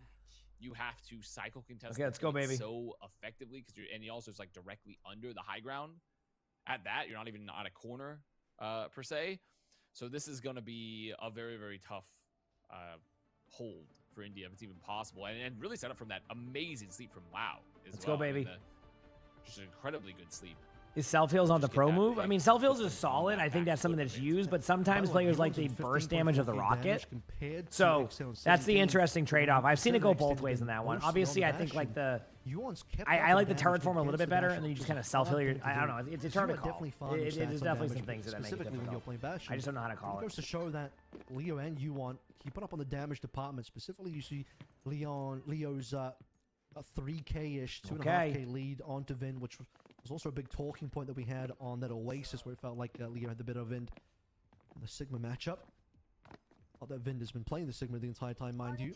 you have to cycle contest. Okay, let's go, baby. So effectively because and he also is like directly under the high ground. At that, you're not even on a corner per se. So this is going to be a very, very tough hold for India if it's even possible, and really set up from that amazing sleep from WoW as Let's well. go, baby. Just an incredibly good sleep. Is self-heals on the Just get pro that move? big I mean, self-heals is footprint on solid. that I think back that's something flip that's of it. used, but sometimes players like the burst damage of the rocket. So that's the interesting trade-off. I've seen it go both ways in that one. Obviously, I think like I like the turret form a little bit better, and then you just kind of self-heal your... I don't know. It's a turret call. It is definitely some things that make it difficult. I just don't know how to call it. Goes to show that Leo and Yuan keep it up on the damage department. Specifically, you see Leo's a 3K-ish, 2.5K lead onto Vin, which was also a big talking point that we had on that Oasis, where it felt like Leo had the bit of Vin in the Sigma matchup. Not that Vin has been playing the Sigma the entire time, mind you.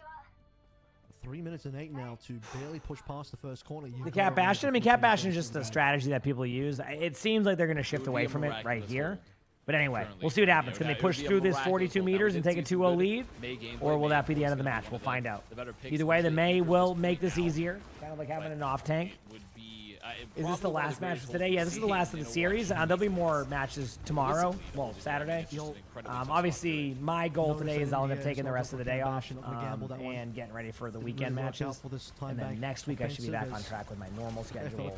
3 minutes and 8 now to barely push past the first corner. The Cat Bastion? I mean, Cat Bastion is just a strategy that people use. It seems like they're going to shift away from it right here. But anyway, we'll see what happens. Can they push through this 42 meters and take a 2-0 lead? Or will that be the end of the match? We'll find out. Either way, the May will make this easier. Kind of like having an off-tank. Is this the last match of today? Yeah, this is the last of the series. There'll be more matches tomorrow. Well, Saturday. Obviously, my goal today is I'll end up taking the rest of the day off and getting ready for the weekend matches. And then next week, I should be back on track with my normal schedule.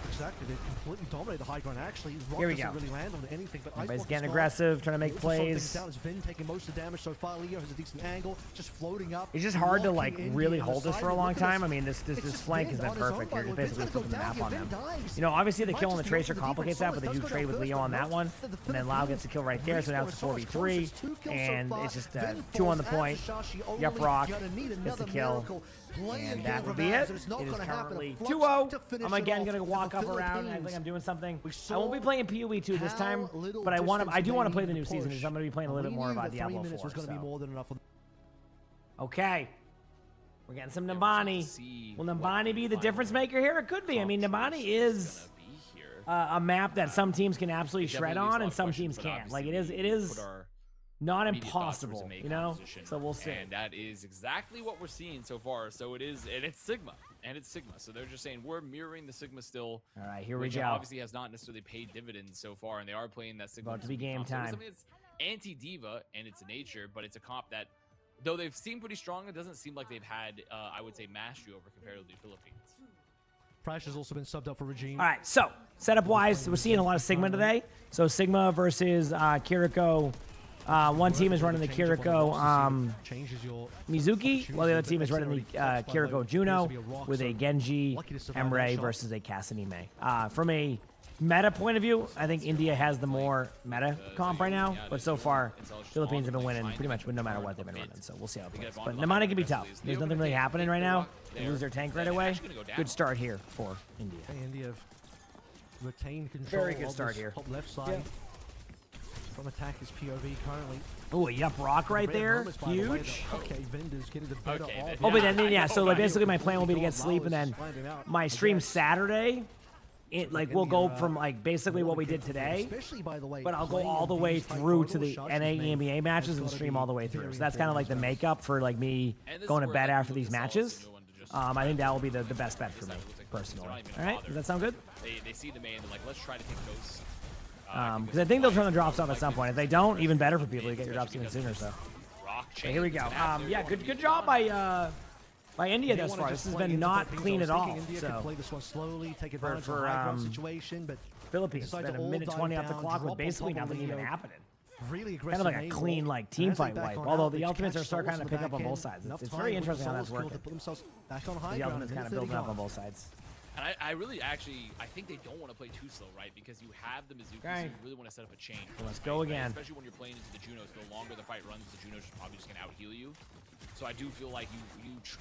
Exactly, they completely dominate the high ground. Actually, here we go. Really land on anything, but everybody's getting aggressive, trying to make plays. Down as Vin taking most of the damage so far. Leo has a decent angle, just floating up. It's just hard to like really hold this for a long time. I mean, this flank has been perfect. You're just basically flipping the map on them. You know, obviously the kill on the Tracer complicates that, but they do trade with Leo on that one, and then Lau gets the kill right there. So now it's a 4v3, and it's just 2 on the point. Yup, Rock gets the kill. And that would be it. It is currently 2-0. I'm again going to walk up around. I think I'm doing something. I won't be playing PoE 2 this time, but I do want to play the new season because I'm going to be playing a little bit more about Diablo 4. So. Okay. We're getting some Nambani. Will Nambani be the difference maker here? It could be. I mean, Nambani is a map that some teams can absolutely shred on and some teams can't. Like, it is not impossible, you know? So we'll see. And that is exactly what we're seeing so far. So it is, and it's Sigma. So they're just saying we're mirroring the Sigma still. All right, here we go. Obviously has not necessarily paid dividends so far, and they are playing that Sigma. About to be game time. So it's anti-diva and its nature, but it's a comp that, though they've seemed pretty strong, it doesn't seem like they've had, I would say, mastery over compared to the Philippines. Prash has also been subbed up for Regime. All right, so setup-wise, we're seeing a lot of Sigma today. So Sigma versus Kiriko. One team is running the Kiriko Mizuki, while the other team is running the Kiriko Juno with a Genji Emre versus a Casanime. From a meta point of view, I think India has the more meta comp right now, but so far, Philippines have been winning pretty much no matter what they've been running, so we'll see how it plays. But Namani can be tough. There's nothing really happening right now. They lose their tank right away. Good start here for India. India have retained control. Very good start here. Top left side. From attack is POV currently. Oh, a Yup Rock right there. Huge. Okay, Vinder's getting the better off. Oh, but then, yeah, so like basically my plan will be to get sleep, and then my stream Saturday, we'll go from like basically what we did today, but I'll go all the way through to the NA EMEA matches and stream all the way through. So that's kind of like the makeup for like me going to bed after these matches. I think that will be the best bet for me, personally. All right, does that sound good? They see the main, they're like, let's try to take those. Because I think they'll turn the drops off at some point. If they don't, even better for people. You get your drops even sooner. So okay, here we go. Yeah, good job by India thus far. This has been not clean at all. So play this one slowly, take advantage of the high ground situation, but Philippines spent a minute 20 off the clock with basically nothing even happening. Really kind of like a clean like team fight wipe. Although the ultimates are starting to pick up on both sides. It's very interesting how that's working. The ultimates kind of building up on both sides. And I really actually, I think they don't want to play too slow, right? Because you have the Mizuki, so you really want to set up a chain. Let's go again. Especially when you're playing into the Junos. The longer the fight runs, the Junos are probably just going to out-heal you. So I do feel like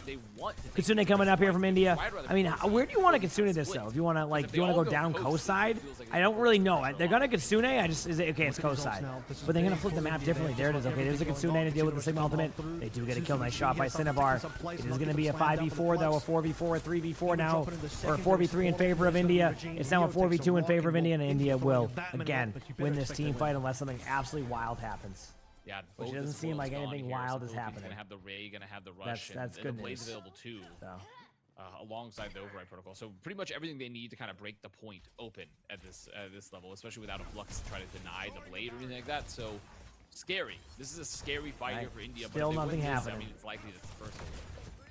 they want to... Kitsune coming up here from India. I mean, where do you want to Kitsune this, though? If you want to, like, do you want to go down coast side? I don't really know. They're going to Kitsune. Okay, it's coast side. But they're going to flip the map differently. There it is. Okay, there's a Kitsune to deal with the Sigma ultimate. They do get a kill. Nice shot by Cinnabar. It is going to be a 5v4, though. A 4v4, a 3v4 now. Or a 4v3 in favor of India. It's now a 4v2 in favor of India, and India will, again, win this team fight unless something absolutely wild happens. Yeah, which doesn't seem like anything wild is happening. Gonna have the Ray, gonna have the Rush, that's and good the Blaze news. available too, alongside the Override protocol. So pretty much everything they need to kind of break the point open at this level, especially without a Flux to try to deny the Blade or anything like that. So scary. This is a scary fight Right. here for India. Still but if they nothing win this, happening. I mean, it's likely that's the first.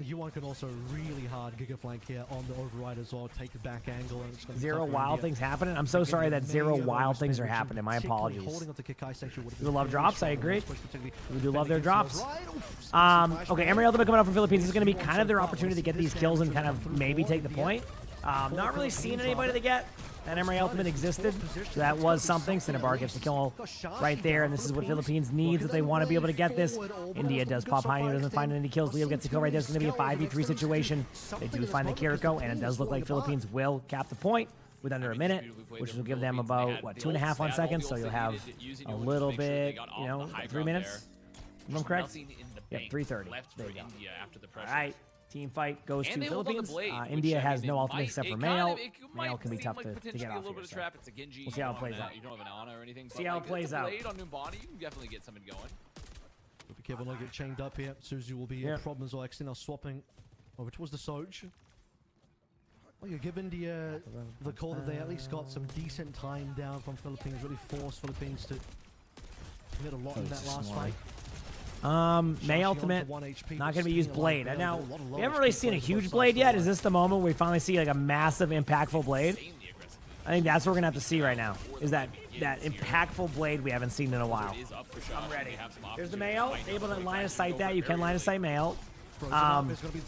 Yuan can also really hard Giga Flank here on the override as well. Take the back angle. And it's gonna be Zero tough for wild India. things happening. I'm so sorry that zero wild things are happening. My apologies. We love drops, I agree. We do love their drops. Okay, Emery Ultimate coming up for Philippines. This is going to be kind of their opportunity to get these kills and kind of maybe take the point. Not really seeing anybody to get. That Emery Ultimate existed, so that was something. Cinnabar gets the kill right there, and this is what Philippines needs if they want to be able to get this. India does pop high, doesn't find any kills. Leo gets the kill right there. It's going to be a 5v3 situation. They do find the Kiriko, and it does look like Philippines will cap the point with under a minute, which will give them about, what, 2.5 on seconds, so you'll have a little bit, you know, 3 minutes, if I'm correct. Yep, 3:30. There you go. All right. Team fight goes to Philippines. India has no ultimate except for Mail. Mail can be tough to get off here, so we'll see how it plays out. You don't have an Ana or anything. See how it plays out. On Numbani, you can definitely get something going. Be careful not to get chained up here. Suzu will be problems or actually now swapping over towards the Soj. Well, you give India the call that they at least got some decent time down from Philippines. Really forced Philippines to commit a lot in that last fight. May Ultimate, not going to be used Blade. And now, we haven't really seen a huge Blade yet. Is this the moment where we finally see like a massive, impactful Blade? I think that's what we're going to have to see right now, is that impactful Blade we haven't seen in a while. I'm ready. There's the Mayo, able to line of sight that. You can line of sight Mayo.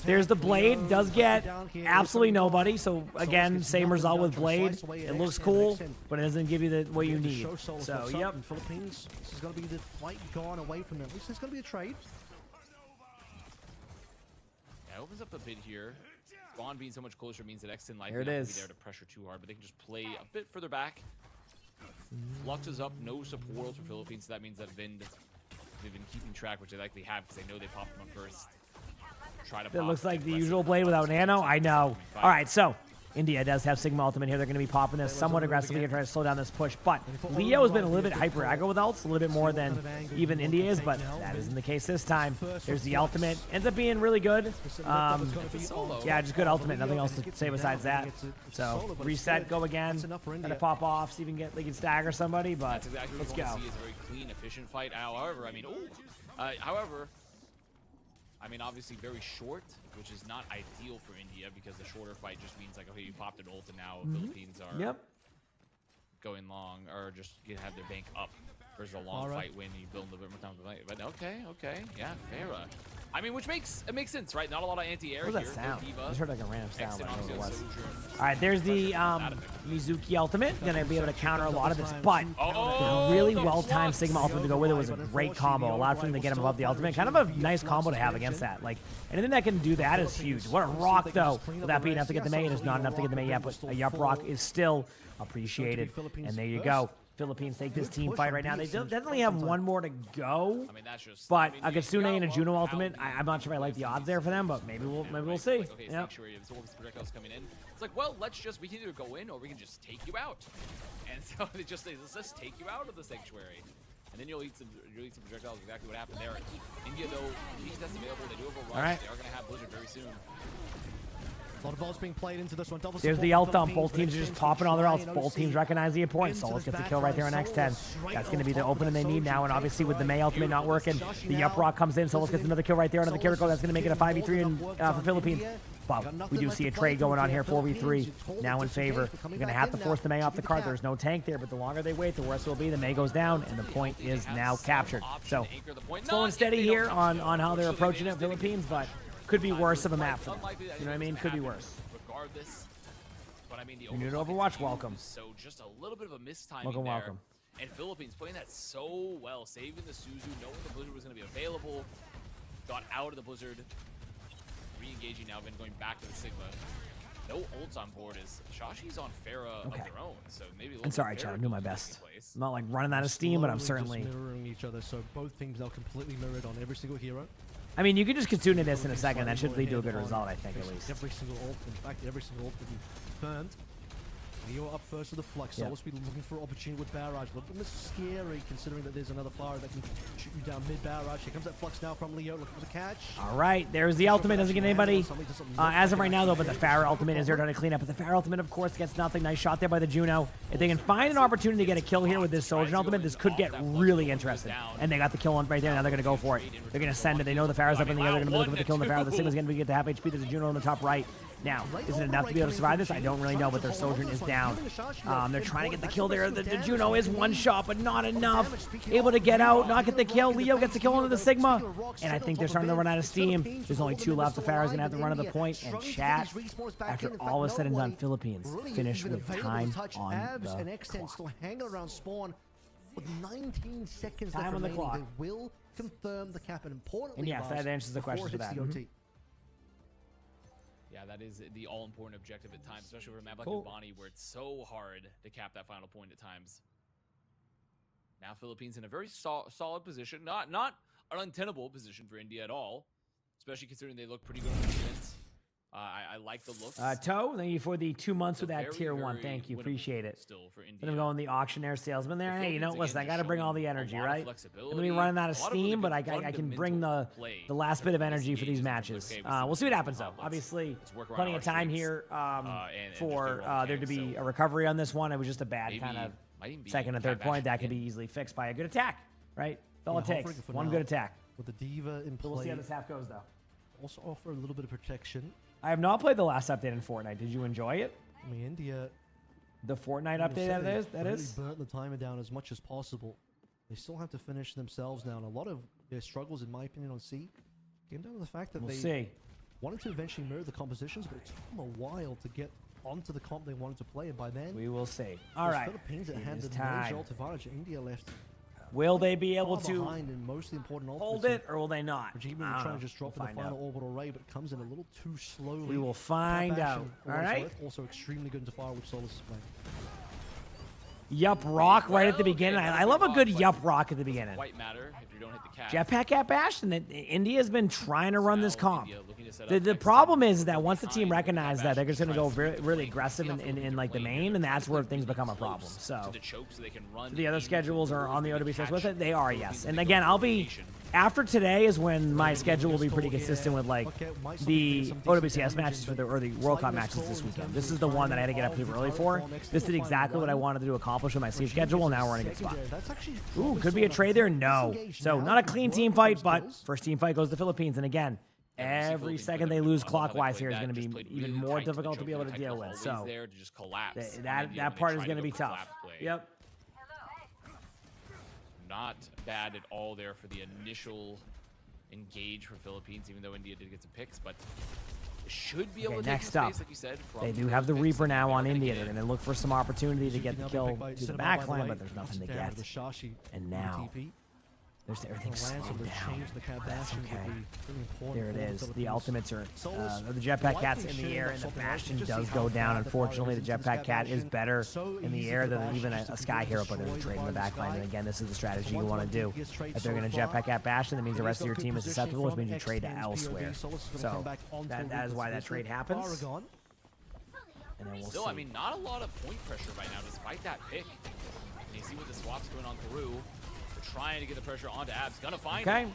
There's the Blade, does get absolutely nobody, so again, same result with Blade. It looks cool, but it doesn't give you what you need. So, yep. Philippines, this is going to be the fight gone away from them. At least there's going to be a trade. Yeah, it opens up a bit here. Spawn being so much closer means that Exton likely There it not is. be there to pressure too hard, but they can just play a bit further back. Flux is up, no support for Philippines, so that means that Vind, they've been keeping track, which they likely have because they know they popped him up first. It looks like the usual Blade without Nano. I know. All right, so India does have Sigma Ultimate here. They're going to be popping this somewhat aggressively to try to slow down this push. But Leo has been a little bit hyper aggro with ults, a little bit more than even India is, but that isn't the case this time. There's the Ultimate. Ends up being really good. Yeah, just good Ultimate. Nothing else to say besides that. So reset, go again. Try to pop off, see if we can they can stagger somebody, but That's exactly let's what we go. want to see is a very clean, efficient fight. However, I mean, obviously very short, which is not ideal for India because the shorter fight just means like, okay, you popped an ult and now Philippines are going long or just have their bank up versus a long fight win and you build a little bit more time to fight. But okay, yeah, Farah. I mean, it makes sense, right? Not a lot of anti-air here. What was that sound? I just heard like a random sound. Exton I don't know what it was. obviously All right, there's the Mizuki Ultimate. Gonna be able to counter a lot of this, but the really well-timed Sigma Ultimate to go with it was a great combo. Allowed for them to get him above the Ultimate. Kind of a nice combo to have against that. Like, anything that can do that is huge. What a rock, though. Will that be enough to get the May? It is not enough to get the May yet, but a Yup rock is still appreciated. And there you go. Philippines take this team fight right now. They definitely have one more to go. I mean, that's just. But a Kitsune and a Juno Ultimate, I'm not sure I like the odds there for them, but maybe we'll see. Like, okay, Sanctuary absorbs projectiles coming in. It's like, well, we can either go in or we can just take you out. And so they just say, let's just take you out of the Sanctuary. And then you'll eat some projectiles. Exactly what happened there. India, though, at least that's available. They do have a rush. Right. They are going to have Blizzard very soon. A lot of balls being played into this one. There's the ult dump. Both teams are just popping all their ults. Both teams recognize the importance. Solis gets a kill right there on X10. That's going to be the opening they need now. And obviously with the May ultimate not working, the up rock comes in. Solis gets another kill right there on the Kiriko. That's going to make it a 5v3 for Philippines. But we do see a trade going on here, 4v3, now in favor. You're going to have to force the May off the card. There's no tank there, but the longer they wait, the worse it will be. The May goes down, and the point is now captured. So slow and steady here on how they're approaching it, Philippines, but could be worse of a map for them. You know what I mean? Could be worse. Regardless, but I mean, the new to Overwatch, welcome. So just a little bit of a mistiming Welcome, there. welcome. And Philippines playing that so well, saving the Suzu, knowing the Blizzard was going to be available, got out of the Blizzard, re-engaging now, been going back to the Sigma. No ults on board as Shashi's on Farah of their own, so maybe. I'm sorry, Chad. I'm doing my best. I'm not like running out of steam, but I'm certainly mirroring each other. So both teams are completely mirrored on every single hero. I mean, you could just Kitsune this in a second. That should lead to a good result, I think, at least. Every single ult, in fact, every single ult will be confirmed. Leo up first with the flux. Yep. Solus be looking for opportunity with barrage. Look, it's scary considering that there's another flower that can shoot you down mid barrage. Here comes that flux now from Leo. Looking for the catch. All right, there's the ultimate. Doesn't get anybody as of right now, though, but the Pharah ultimate is there trying to clean up. But the Pharah ultimate, of course, gets nothing. Nice shot there by the Juno. If they can find an opportunity to get a kill here with this Soldier ultimate, this could get really interesting. And they got the kill on right there. Now they're going to go for it. They're going to send it. They know the Pharah's up in the air. They're going to be looking for the kill on the Pharah. The Sigma's going to get the half HP. There's a Juno on the top right. Now, is it enough to be able to survive this? I don't really know, but their Sojourn is down. They're trying to get the kill there. The Juno is one shot, but not enough. Able to get out, not get the kill. Leo gets the kill into the Sigma. And I think they're starting to run out of steam. There's only 2 left. The Pharaoh's going to have to run to the point. And chat, after all is said and done, Philippines finish with time on the clock. Still hanging around spawn with 19 seconds Time left on the remaining. clock. They will confirm the cap, and importantly, And yes, Lars, that answers the before question it for hits that. the OT. Yeah, that is the all-important objective at times, especially for a map like Cool. Ubani, where it's so hard to cap that final point at times. Now Philippines in a very solid position, not an untenable position for India at all, especially considering they look pretty good on defense. I like the looks. Toe, thank you for the 2 months with that Very, tier 1. very Thank you. winnable Appreciate it. Still for India. Then I'm going the auctioneer salesman there. The Hey, you know, Philippines, listen, I again, got to bring showing all the a energy, lot of right? I'm flexibility, going to be running out of a lot steam, really but good I can bring fundamental play the last bit of in this energy for game. these It's matches. okay, We'll see what happens, though. let's Obviously, work around plenty our of time strengths, here and just for do what we there to can. be So a recovery on this one. It was just a bad maybe kind of might even be second and third Cat point. Bash That could be again. easily fixed by a good attack, right? That's all Yeah, it takes. hovering for One now. good attack. With the Diva in So we'll see play, how this half goes, though. also offer a little bit of protection. I have not played the last update in Fortnite. Did you enjoy it? I mean, India The Fortnite like I update said, that they is? really burnt the timer down as much as possible. They still have to finish themselves now. And a lot of their struggles, in my opinion, on C came down to the fact that We'll they see. wanted to eventually mirror the compositions, but it took them a while to get onto the comp they wanted to play. And by then, We will see. it All was right. Philippines that It had is the time. major ult advantage. India left Will they be able far to behind in most of the important ultimates. hold it, or will they not? Regime I don't trying know. to just drop We'll in the find final out. orbital ray, but comes in a little too slowly. We will find out. For All what it's right. worth, also extremely good into fire, which Solus is playing. Yup rock right at the Okay, beginning. that's I love a rock, good but yup rock at the beginning. Quite matter if you don't hit the catch. Jetpack at Bash, and India's been trying to run this Now comp. India looking to set The up next problem time is that once the team behind recognizes that, Cat they're Bash, just going to go trying to really play. aggressive See how in Philippines like the are playing main, here. and that's where Really things become a close problem. So to the choke so they can run the other into schedules are where on the they can OWCS with catch it. They are, Philippines yes. and And they again, go I'll be rotation. after today is when my schedule will be pretty consistent with like the OWCS matches for the World Cup matches this weekend. This is the one that I had to get up pretty early for. This did exactly what I wanted to accomplish with my sleep schedule, and now we're in a good spot. Ooh, could be a trade there? No. So not a clean team fight, but first team fight goes to the Philippines. And again, every second they lose clockwise here is going to be even more difficult to be able to deal with. So that part is going to be tough. Yep. Not bad at all there for the initial engage for Philippines, even though India did get some picks, but should be able to take Next some up, space, like you said. They from do have the those picks, Reaper and now they are on gonna India. get They're going to look for some opportunity to get the kill to the backline, but there's nothing to get. And now, everything's slowed down. That's okay. There it is. The ultimates are the Jetpack Cat's in the air, and the Bastion does go down. Unfortunately, the Jetpack Cat is better in the air than even a Sky Hero, but there's a trade in the backline. And again, this is the strategy you want to do. If they're going to Jetpack Cat Bastion, that means the rest of your team is susceptible, which means you trade to elsewhere. So that is why that trade happens. And then we'll Still, see. I mean, not a lot of point pressure right now, despite that pick. And you see what the swap's going on through. They're trying to get the pressure onto Abs. Gonna find Okay. him.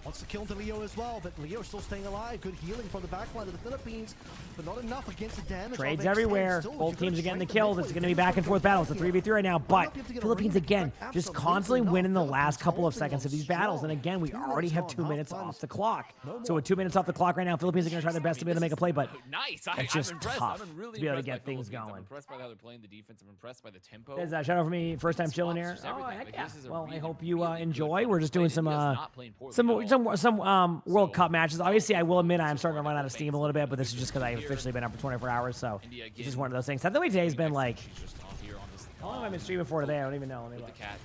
Wants to kill into Leo as well, but Leo still staying alive. Good healing from the backline of the Philippines, but not enough against the damage. Trades of everywhere. Still, Both you've teams got are getting the strength kills. in It's the going to be back and forth battle. It's a 3v3 right now, but Philippines again just constantly winning the last couple of seconds of these battles. And again, we already have 2 minutes off the clock. So with 2 minutes off the clock right now, Philippines are going to try their best to be able to make a play, but Nice. it's just I'm impressed. tough I'm really to be able to impressed get by things Philippines. I'm going. impressed by how they're playing the defense. I'm impressed by the tempo. There's a shout out for me, first time chilling here. Just Oh, everything. heck Like, yeah. this is a Well, I really, hope you really good enjoy. We're just doing some India's not playing poorly at all. some World Cup matches. Obviously, I will admit I'm starting to run out of steam a little bit, but this is just because I've officially been up for 24 hours, so it's just one of those things. I think today's been like, She's just off here on this how long have I been streaming for today? I don't even know. Let me with the look. cat,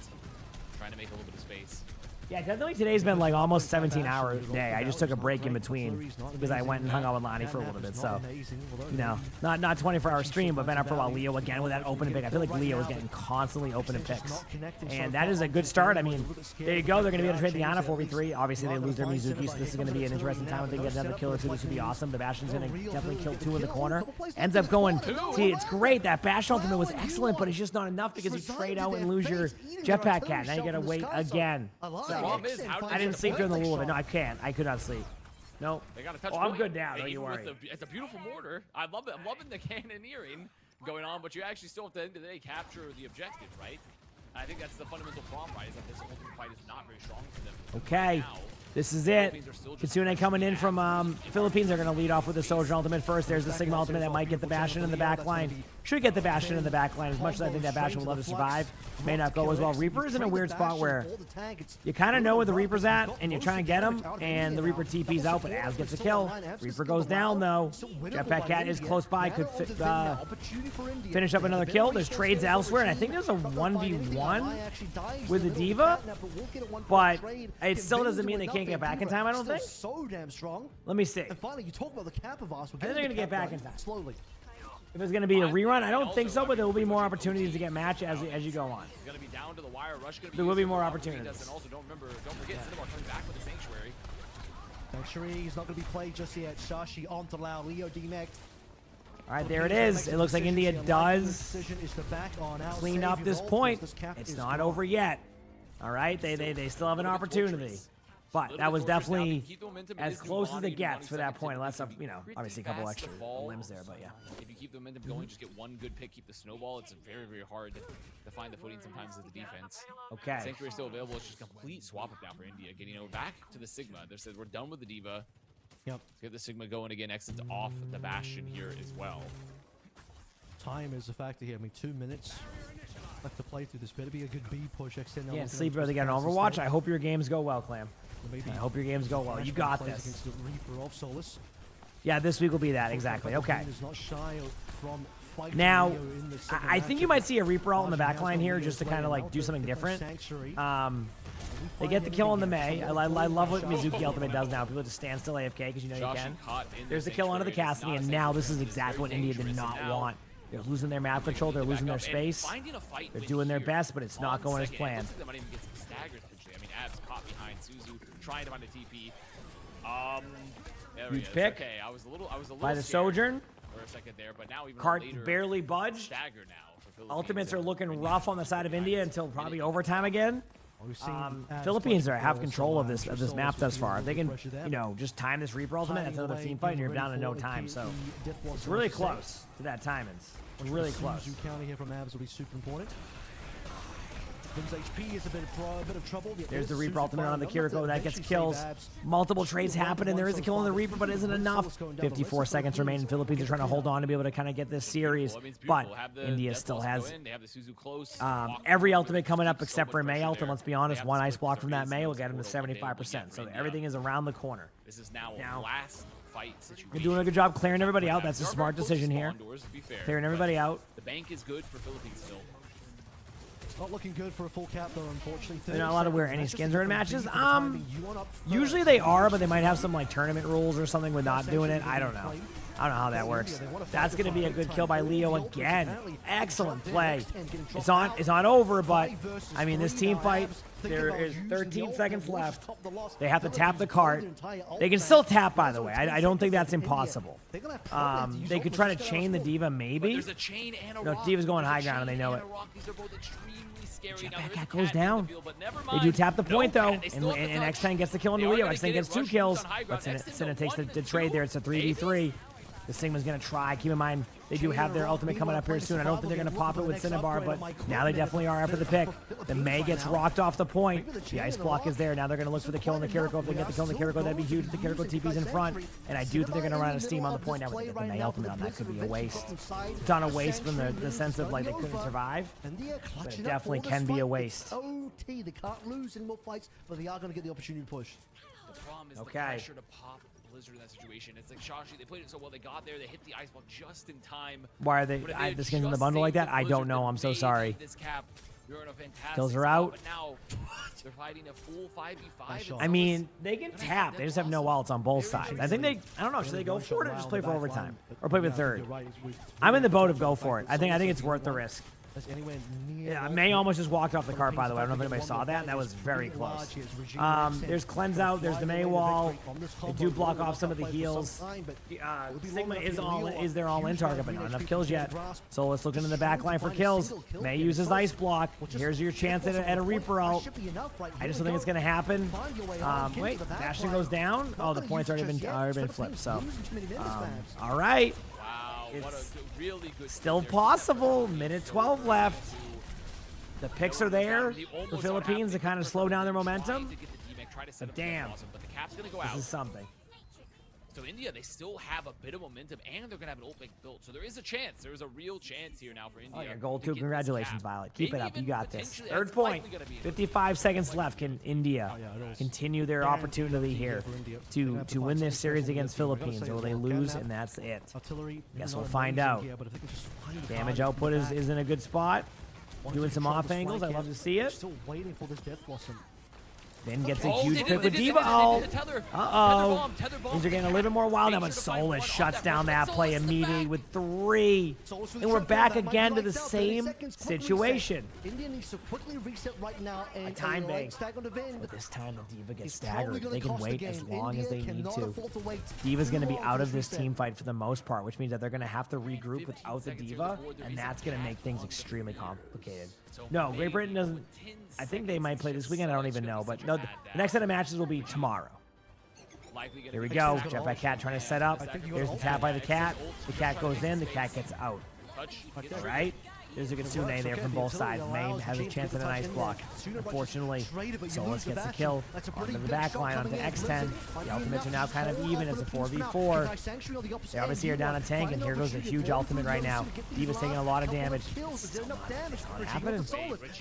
trying to make a little bit of space. Yeah, definitely today's been like almost 17 hours a day. I just took a break in between because I went and hung out with Lonnie for a little bit. So, no, not 24-hour stream, but been up for a while. Leo again with that open and pick. I feel like Leo is getting constantly open and picks. And that is a good start. I mean, there you go. They're going to be able to trade the Ana 4v3. Obviously, they lose their Mizuki, so this is going to be an interesting time. If they get another kill or two, this would be awesome. The Bastion's going to definitely kill 2 in the corner. Ends up going, see, it's great. That Bash ultimate was excellent, but it's just not enough because you trade out and lose your Jetpack Cat. Now you got to wait again. I didn't sleep during the Lulu, but no, I can't. I could not sleep. No. Oh, I'm good now. Don't you worry. It's a beautiful mortar. I love it. I'm loving the cannoneering going on, but you actually still, at the end of the day, capture the objective, right? I think that's the fundamental problem, right? Is that this ultimate fight is not very strong for them. Okay. Now, this is it. Kitsune coming in from Philippines. They're going to lead off with the Soldier ultimate first. There's the Sigma ultimate that might get the Bastion in the back line. Should get the Bastion in the back line. As much as I think that Bastion would love to survive, may not go as well. Reaper is in a weird spot where you kind of know where the Reaper's at, and you're trying to get him, and the Reaper TP's out, but Az gets a kill. Reaper goes down, though. Jetpack Cat is close by. Could finish up another kill. There's trades elsewhere, and I think there's a 1v1 with the D.Va, but it still doesn't mean they can't get back in time, I don't think. Let me see. I think they're going to get back in time. Slowly. If it's going to be a rerun, I don't think so, but there will be more opportunities to get match as you go on. It's going to be down to the wire. Rush going to be there will be more opportunities. And also, don't forget, Cinnabar coming back with the Sanctuary. Sanctuary is not going to be played just yet. Shashi on to allow Leo DMEC. All right, there it is. It looks like India does clean up this point. It's not over yet. All right, they still have an opportunity. But that was definitely as close as it gets for that point, unless, you know, obviously a couple extra limbs there, but yeah. If you keep the momentum going, just get one good pick, keep the snowball, it's very, very hard to find the footing sometimes as the defense. Okay. Sanctuary is still available. It's just a complete swap up now for India. Getting back to the Sigma. They said we're done with the D.Va. Yep. Let's get the Sigma going again. Exits off the Bastion here as well. Time is a factor here. I mean, 2 minutes left to play through this. Better be a good B push. Extend yeah, sleep brother get an Overwatch. I hope your games go well, Clam. I hope your games go well. You got this. Yeah, this week will be that, exactly. Okay. Now, I think you might see a Reaper ult in the backline here just to kind of like do something different. They get the kill on the Mei. I love what Mizuki ultimate does now. People just stand still AFK because you know you can. There's the kill onto the Cassidy, and now this is exactly what India did not want. They're losing their map control. They're losing their space. They're doing their best, but it's not going as planned. Abs caught behind Suzu, trying to find a TP. Huge pick. Okay, I was a little by the Sojourn. For a second there, but now even Cart later, barely budged. Stagger now for Ultimates are looking rough on the side of India until probably overtime again. Philippines have control of this map thus far. If they can, you know, just time this Reaper ultimate, that's another team fight, and you're down to no time. So it's really close to that timings. Really close. Counter here from Abs will be super important. HP is a bit of trouble. There's the Reaper ultimate on the Kiriko. That gets kills. Multiple trades happen, and there is a kill on the Reaper, but it isn't enough. 54 seconds remain. Philippines are trying to hold on to be able to kind of get this series, but India still has every ultimate coming up except for Mei ult, and let's be honest, one ice block from that Mei will get him to 75%, so everything is around the corner. This is now last fight situation. You're doing a good job clearing everybody out. That's a smart decision here. Clearing everybody out. The bank is good for Philippines still. Not looking good for a full cap though, unfortunately. They're not allowed to wear any skins or in matches. Usually they are, but they might have some like tournament rules or something with not doing it. I don't know. I don't know how that works. That's going to be a good kill by Leo again. Excellent play. It's not over, but I mean this team fight. There is 13 seconds left. They have to tap the cart. They can still tap, by the way. I don't think that's impossible. They could try to chain the D.Va, maybe. No, D.Va's going high ground, and they know it. Jetpack Cat goes down. They do tap the point, though, and X10 gets the kill on Leo. X10 gets 2 kills, but Senna takes the trade there. It's a 3v3. The Sigma's going to try. Keep in mind, they do have their ultimate coming up here soon. I don't think they're going to pop it with Cinnabar, but now they definitely are after the pick. The Mei gets rocked off the point. The ice block is there. Now they're going to look for the kill on the Kiriko. If they get the kill on the Kiriko, that'd be huge. The Kiriko TP's in front, and I do think they're going to run out of steam on the point. Now with the Mei ultimate on that could be a waste. It's not a waste from the sense of like they couldn't survive, but it definitely can be a waste. They can't lose in more fights, but they are going to get the opportunity to push. The problem is the pressure to pop Blizzard in that situation. It's like Shashi, they played it so well. They got there, they hit the ice block just in time. Why are they the skins in the bundle like that? I don't know. I'm so sorry. This cap, you're in a fantastic Kills are spot, out. But now they're fighting a full 5v5. I mean, they can tap. They just have no ults on both sides. I think I don't know. Should they go for it or just play for overtime? Or play for third? I'm in the boat of go for it. I think it's worth the risk. Yeah, May almost just walked off the cart, by the way. I don't know if anybody saw that. That was very close. There's cleanse out. There's the May wall. They do block off some of the heals. Sigma is their all-in target, but not enough kills yet. So let's look into the back line for kills. May uses ice block. Here's your chance at a Reaper ult. I just don't think it's going to happen. Wait, Bastion goes down. Oh, the point's already been flipped. So, all right. It's really good still possible. Minute 12 left. The picks are there. The Philippines to kind of slow down their momentum. But damn, this is something. So India, they still have a bit of momentum, and they're going to have an ult pick built. So there is a chance. There is a real chance here now for India. Oh, yeah, gold too. Congratulations, Violet. Keep it up. You got this. Third point. 55 seconds left. Can India continue their opportunity here to win this series against Philippines, or will they lose and that's it? Guess we'll find out. Damage output is in a good spot. Doing some off angles. I love to see it. Still waiting for this death blossom. Then gets a huge pick with Diva. Oh, uh-oh. Things are getting a little bit more wild now, but Solus shuts down that play immediately with 3. And we're back again to the same situation. India needs to quickly reset right now and a time bang. But this time the Diva gets staggered. They can wait as long as they need to. Diva's going to be out of this team fight for the most part, which means that they're going to have to regroup without the Diva, and that's going to make things extremely complicated. No, Great Britain doesn't. I think they might play this weekend. I don't even know. But no, the next set of matches will be tomorrow. Here we go. Jetpack Cat trying to set up. There's the tap by the Cat. The Cat goes in. The Cat gets out. All right. There's a Kitsune there from both sides. May has a chance at a nice block. Unfortunately, Solus gets the kill onto the back line onto X10. The ultimates are now kind of even. It's a 4v4. They obviously are down a tank, and here goes a huge ultimate right now. Diva's taking a lot of damage. It's not happening.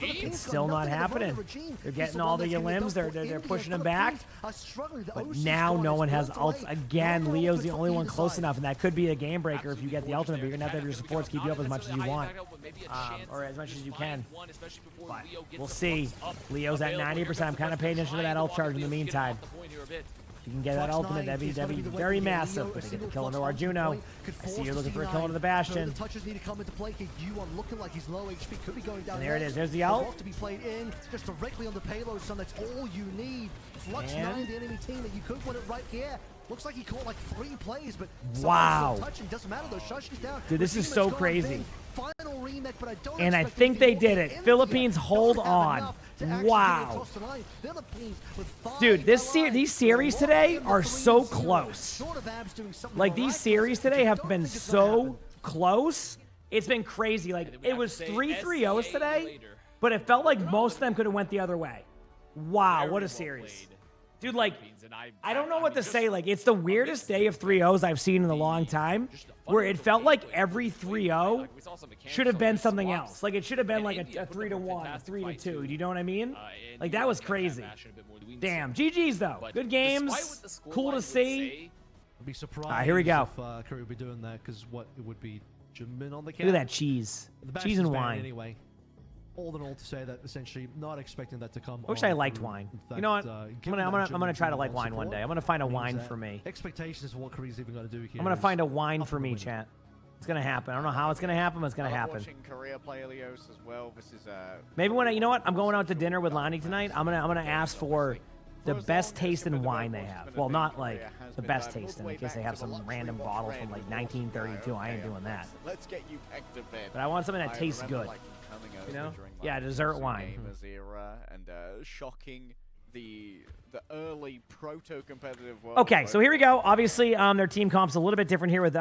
It's still not happening. They're getting all the limbs. They're pushing them back. But now no one has ults again. Leo's the only one close enough, and that could be a game breaker if you get the ultimate, but you're going to have your supports keep you up as much as you want. Or as much as you can. But we'll see. Leo's at 90%. I'm kind of paying attention to that ult charge in the meantime. If you can get that ultimate, that'd be very massive. But to get the kill into Arjuno. I see you're looking for a kill into the Bastion. And there it is. There's the ult. To be played in just directly on the payload, son. That's all you need. Flux 9, the enemy team, that you could win it right here. Looks like he caught like 3 plays, but wow. Doesn't matter though. Shushi's down. Dude, this is so crazy. Final remake, but I don't and I think they did it. Philippines hold on. Wow. Dude, these series today are so close. Like, these series today have been so close. It's been crazy. Like, it was 3 3-0s today, but it felt like most of them could have went the other way. Wow, what a series. Dude, like, I don't know what to say. Like, it's the weirdest day of 3-0s I've seen in a long time, where it felt like every 3-0 should have been something else. Like, it should have been like a 3-1, a 3-2. Do you know what I mean? Like, that was crazy. Damn. GG's, though. Good games. Cool to see. I'd be surprised here we go. If Curry would be doing that, because what it would be Jimin on the Look at that cheese. Cheese and wine. Anyway. All in all, to say that essentially not expecting that to come. I wish I liked wine. Fact, you know what? I'm gonna try to like wine one day. I'm gonna find a wine for me. Expectations of what Korea's even gonna do here. I'm gonna find a wine for me, chat. It's gonna happen. I don't know how it's gonna happen, but it's gonna happen. Watching Korea play Elios as well. This is maybe when you know what? I'm going out to dinner with Lonnie tonight. I'm gonna ask for the best tasting wine they have. Well, not like the best tasting, in case they have some random bottle from like 1932. I ain't doing that. Let's get you back to bed. But I want something that tastes good. You know? Yeah, dessert wine. Era and shocking the early proto-competitive world. Okay, so here we go. Obviously, their team comp's a little bit different here with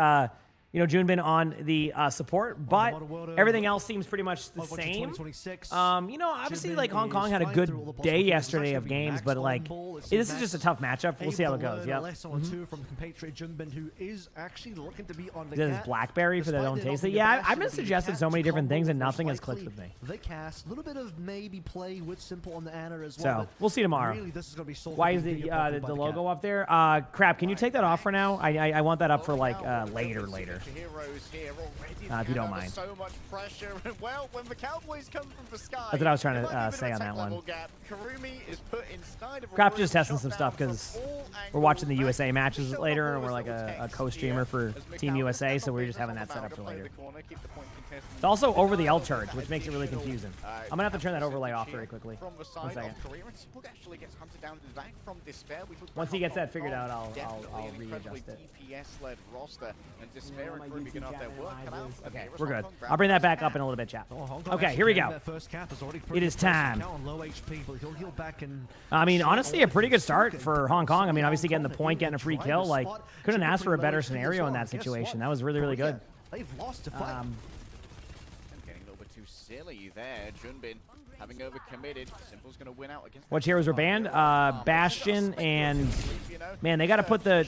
you know, Junbin on the support, but Modern World everything else seems pretty much the Overwatch same. 2026. You know, obviously, Junbin like Hong Kong is had a flying good through all the possible day things. yesterday It's of actually games, Max but on like ball. It's this is Max just a tough matchup. We'll see how it able to goes. learn a Yep. lesson or two from compatriot Junbin, who is actually looking to be on the This is cat. Blackberry for they Despite don't it taste not it. being a Yeah, bash, I've been it'll be suggested so catch many different things, and combo, nothing has most clicked with me. likely the cast, a little bit of maybe play with Simple on the Ana as well. So but we'll see tomorrow. Really, this is going to be solved Why with is being the appropriate by the the logo cat. up there? Crap, can you take that off for now? I want that up for like later. If you don't mind. So much pressure. Well, when the Cowboys come from the sky, That's what I was trying to, it might be a bit say of a on that tech one. level gap. Karumi is put inside of a Crap, room, just testing shot some down stuff from 'cause all we're watching the angles. USA Max, matches still later, not and we're always like double a text co-streamer here, for as Team Mikal USA, gets so we're on just the having that Malga, set up for play later. the corner, keep the point contested. It's also over the L Mikal charge, which makes it really additional, confusing. I'm gonna have to turn that overlay off very quickly. From the One side second. of Korea, and Simple actually gets hunted down in the back from Despair. We talked Once about he gets how that figured Hong out, Kong I'll definitely an incredibly readjust it. DPS-led roster, and Despair my and Korea YouTube gonna have chat their work cut out for them Okay, here as we're Hong good. Kong grab I'll bring that first back cap. up in a little bit, chat. Oh, Hong Kong Okay, actually here we getting go. that first cap is already It is time. On low HP, but he'll heal back and I mean, honestly, a pretty good start for Hong Kong. I mean, obviously getting the point, getting a free kill, like couldn't ask for a better scenario in that situation. That was really, really good. They've lost to fight. And getting a little bit too silly there. Junbin having overcommitted. Simple's going to win out against. Which heroes were banned? Bastion and man, they got to put the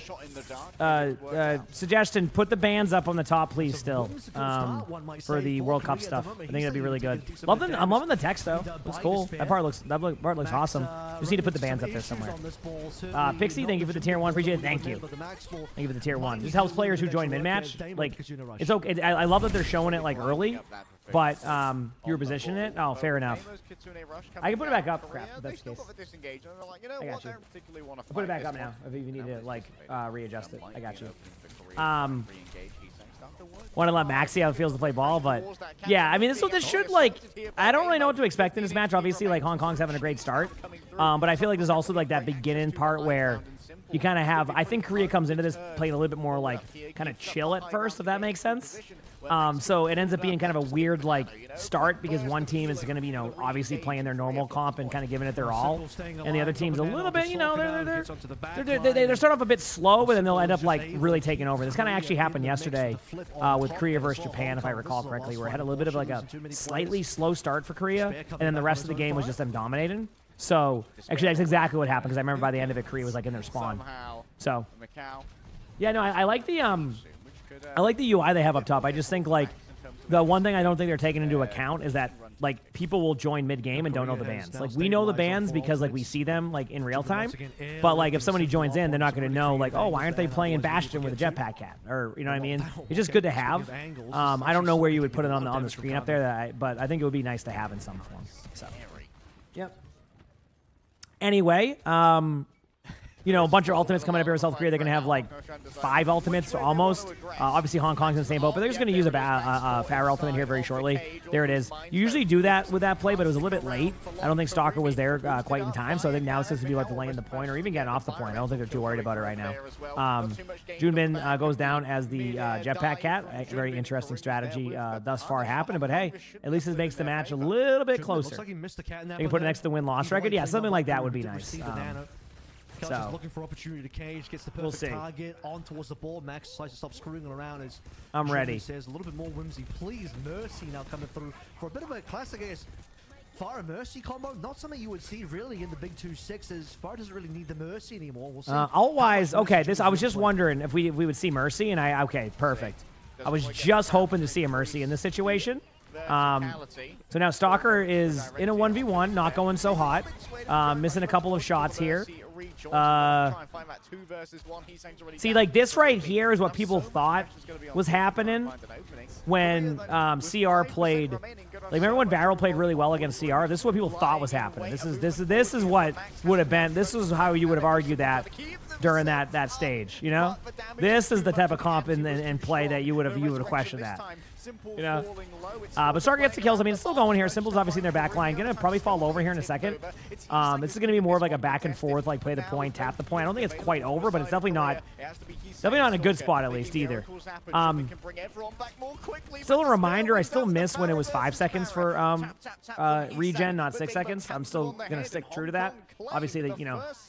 suggestion. Put the bans up on the top, please. Still, for the World Cup stuff. I think that'd be really good. I'm loving the text though. Looks cool. That part looks awesome. Just need to put the bands up there somewhere. Pixie, thank you for the tier 1. Appreciate it. Thank you. Thank you for the tier 1. This helps players who join mid match. Like, it's okay. I love that they're showing it like early, but you were positioning it. Oh, fair enough. I can put it back up. Crap, if that's the case. I got you. I'll put it back up now if you need to like readjust it. I got you. Want to let Max see how it feels to play ball, but yeah, I mean, this should like. I don't really know what to expect in this match. Obviously, like Hong Kong's having a great start, but I feel like there's also like that beginning part where you kind of have. I think Korea comes into this playing a little bit more like kind of chill at first, if that makes sense. So it ends up being kind of a weird like start because one team is going to be, you know, obviously playing their normal comp and kind of giving it their all, and the other team's a little bit, you know, they're starting off a bit slow, but then they'll end up like really taking over. This kind of actually happened yesterday with Korea versus Japan, if I recall correctly, where it had a little bit of like a slightly slow start for Korea, and then the rest of the game was just them dominating. So actually, that's exactly what happened because I remember by the end of it, Korea was like in their spawn. So yeah, no, I like the UI they have up top. I just think like the one thing I don't think they're taking into account is that like people will join mid game and don't know the bans. Like we know the bans because like we see them like in real time, but like if somebody joins in, they're not going to know like, oh, why aren't they playing Bastion with a jetpack cat, or you know what I mean? It's just good to have. I don't know where you would put it on the screen up there, but I think it would be nice to have in some form. So yep. Anyway, you know, a bunch of ultimates coming up here with South Korea. They're going to have like 5 ultimates almost. Obviously, Hong Kong's in the same boat, but they're just going to use a Farah ultimate here very shortly. There it is. You usually do that with that play, but it was a little bit late. I don't think Stalker was there quite in time, so I think now it's just going to be like delaying the point or even getting off the point. I don't think they're too worried about it right now. Junbin goes down as the jetpack cat. A very interesting strategy thus far happening, but hey, at least it makes the match a little bit closer. They can put it next to the win-loss record. Yeah, something like that would be nice. So looking for opportunity to cage, gets the perfect target on towards the ball. Max decides to stop screwing around as I'm ready. Says a little bit more whimsy, please. Mercy now coming through for a bit of a classic, I guess. Pharah Mercy combo, not something you would see really in the big 2-6s. Pharah doesn't really need the Mercy anymore. We'll see. Alt-wise, okay. I was just wondering if we would see Mercy, and okay, perfect. I was just hoping to see a Mercy in this situation. So now Stalker is in a 1v1, not going so hot, missing a couple of shots here. See, like this right here is what people thought was happening when CR played. Like, remember when Barrel played really well against CR? This is what people thought was happening. This is what would have been. This is how you would have argued that during that stage. You know, this is the type of comp and play that you would have questioned that. You know, but Stalker gets the kills. I mean, it's still going here. Simple's obviously in their back line. Gonna probably fall over here in a second. This is gonna be more of like a back and forth like play play the point, tap the point. I don't think it's quite over, but it's definitely not in a good spot at least either. Still a reminder, I still miss when it was 5 seconds for regen, not 6 seconds. I'm still gonna stick true to that. Obviously,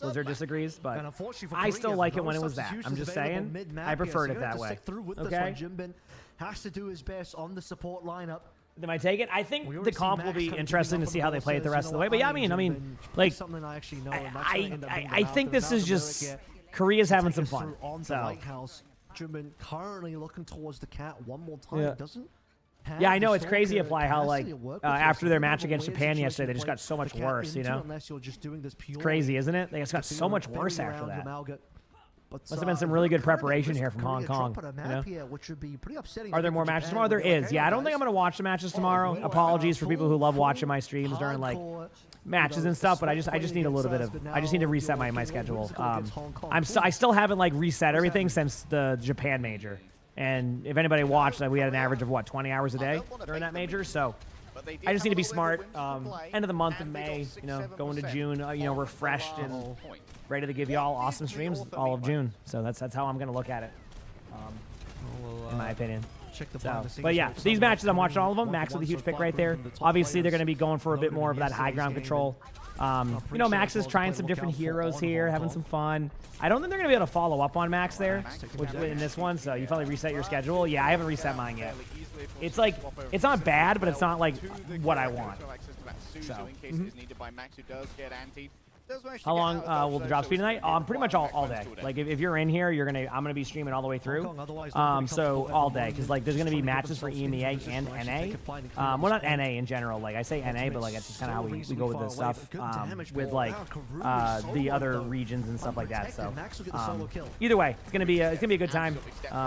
Blizzard disagrees, but I still like it when it was that. I'm just saying, I preferred it that way. Okay. Jimbin has to do his best on the support lineup. Am I take it? I think the comp will be interesting to see how they play it the rest of the way. But yeah, I mean, like, I think this is just Korea's having some fun. So. Jimbin currently looking towards the cat one more time. Doesn't. Yeah, I know it's crazy, Apply, how like after their match against Japan yesterday, they just got so much worse. You know, it's crazy, isn't it? They just got so much worse after that. Must have been some really good preparation here from Hong Kong. You know? Are there more matches tomorrow? There is. Yeah, I don't think I'm going to watch the matches tomorrow. Apologies for people who love watching my streams during like matches and stuff, but I just need a little bit of. I just need to reset my schedule. I still haven't like reset everything since the Japan major. And if anybody watched, we had an average of what 20 hours a day during that major. So I just need to be smart. End of the month in May, going to June, refreshed and ready to give you all awesome streams all of June. So that's how I'm gonna look at it, in my opinion. But yeah, these matches I'm watching all of them. Max with a huge pick right there. Obviously they're gonna be going for a bit more of that high ground control. Max is trying some different heroes here, having some fun. I don't think they're gonna be able to follow up on Max there, in this one. So you probably reset your schedule. Yeah, I haven't reset mine yet. It's like it's not bad, but it's not like what I want. So. How long will the drops be tonight? Pretty much all day. Like if you're in here, I'm gonna be streaming all the way through. So all day, because like there's gonna be matches for EMEA and NA. Well, not NA in general. Like I say NA, but like that's just kind of how we go with this stuff. With like the other regions and stuff like that. So either way, it's gonna be a good time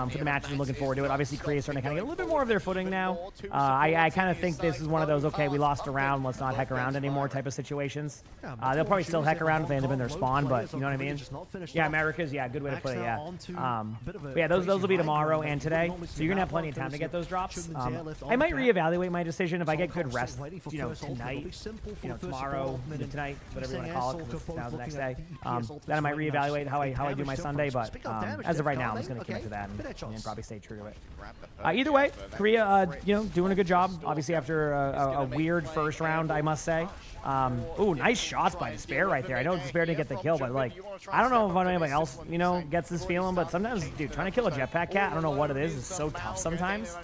for the matches. I'm looking forward to it. Obviously, Korea's starting to kind of get a little bit more of their footing now. I kind of think this is one of those okay, we lost a round, let's not heck around anymore type of situations. They'll probably still heck around if they end up in their spawn, but you know what I mean? Yeah, America's, good way to put it, yeah. But yeah, those will be tomorrow and today, so you're going to have plenty of time to get those drops. I might reevaluate my decision if I get good rest, tonight, tomorrow, tonight, whatever you want to call it, because it's now the next day. Then I might reevaluate how I do my Sunday, but as of right now, I'm just going to commit to that and probably stay true to it. Either way, Korea, doing a good job, obviously after a weird first round, I must say. Ooh, nice shots by Despair right there. I know Despair didn't get the kill, but like, I don't know if anybody else, gets this feeling, but sometimes, dude, trying to kill a jetpack cat, I don't know what it is. It's so tough sometimes.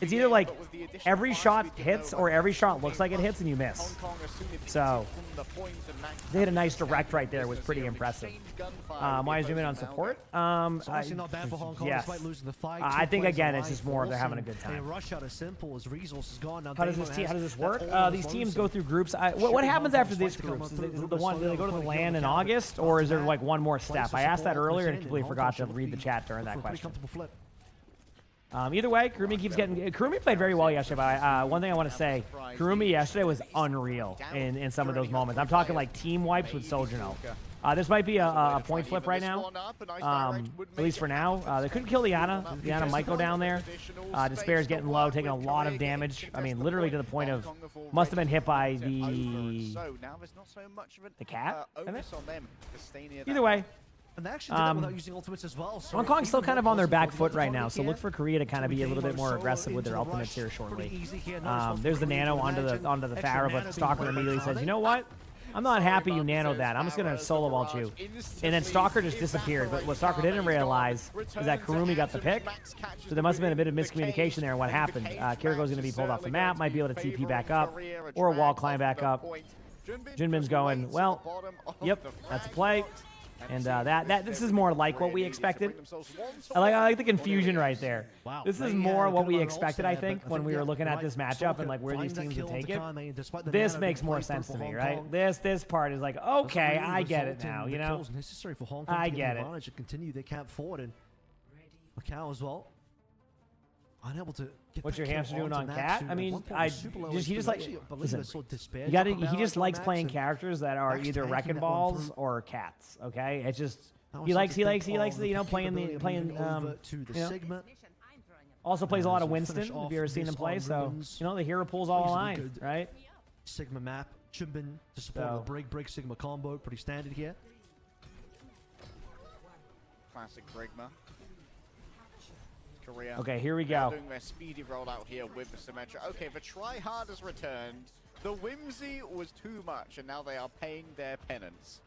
It's either like every shot hits or every shot looks like it hits and you miss. So they had a nice direct right there. It was pretty impressive. Why is zooming on support? Yes. I think again it's just more they're having a good time. How does this work? These teams go through groups. What happens after these groups? Is it the one? Do they go to the LAN in August, or is there like one more step? I asked that earlier and completely forgot to read the chat during that question. Either way, Kurumi played very well yesterday, but one thing I want to say, Kurumi yesterday was unreal in some of those moments. I'm talking like team wipes with Sojino. This might be a point flip right now, at least for now. They couldn't kill Liana. Liana might go down there. Despair's getting low, taking a lot of damage. I mean, literally to the point of, must have been hit by the cat, I think? Either way. And they actually did that without using ultimates as well. So Hong Kong's still kind of on their back foot right now, so look for Korea to kind of be a little bit more aggressive with their ultimates here shortly. There's the nano onto the Pharah, but Stalker immediately says, you know what? I'm not happy you nanoed that. I'm just going to solo vault you. And then Stalker just disappeared. But what Stalker didn't realize is that Kurumi got the pick. So there must have been a bit of miscommunication there in what happened. Kiriko's going to be pulled off the map, might be able to TP back up, or wall climb back up. Jinbin's going, well, yep, that's a play. And this is more like what we expected. I like the confusion right there. Wow. This is more what we expected, I think, when we were looking at this matchup and like where these teams would take it. This makes more sense to me, right? This part is like, okay, I get it now, I get it. They can't forward and Macau as well. Unable to get What's your hamster doing on Cat? I mean, he just like, listen, he just likes playing characters that are either Wrecking Balls or Cats. Okay, it's just he likes playing Also plays a lot of Winston. If you ever seen him play, so the hero pulls all line, right? Sigma map, Jimbin to support the break Sigma combo, pretty standard here. classic Grigma. Korea. Okay, here we They're go. doing their speedy rollout here with the Symmetra. Okay, the tryhard has returned. The whimsy was too much, and now they are paying their penance.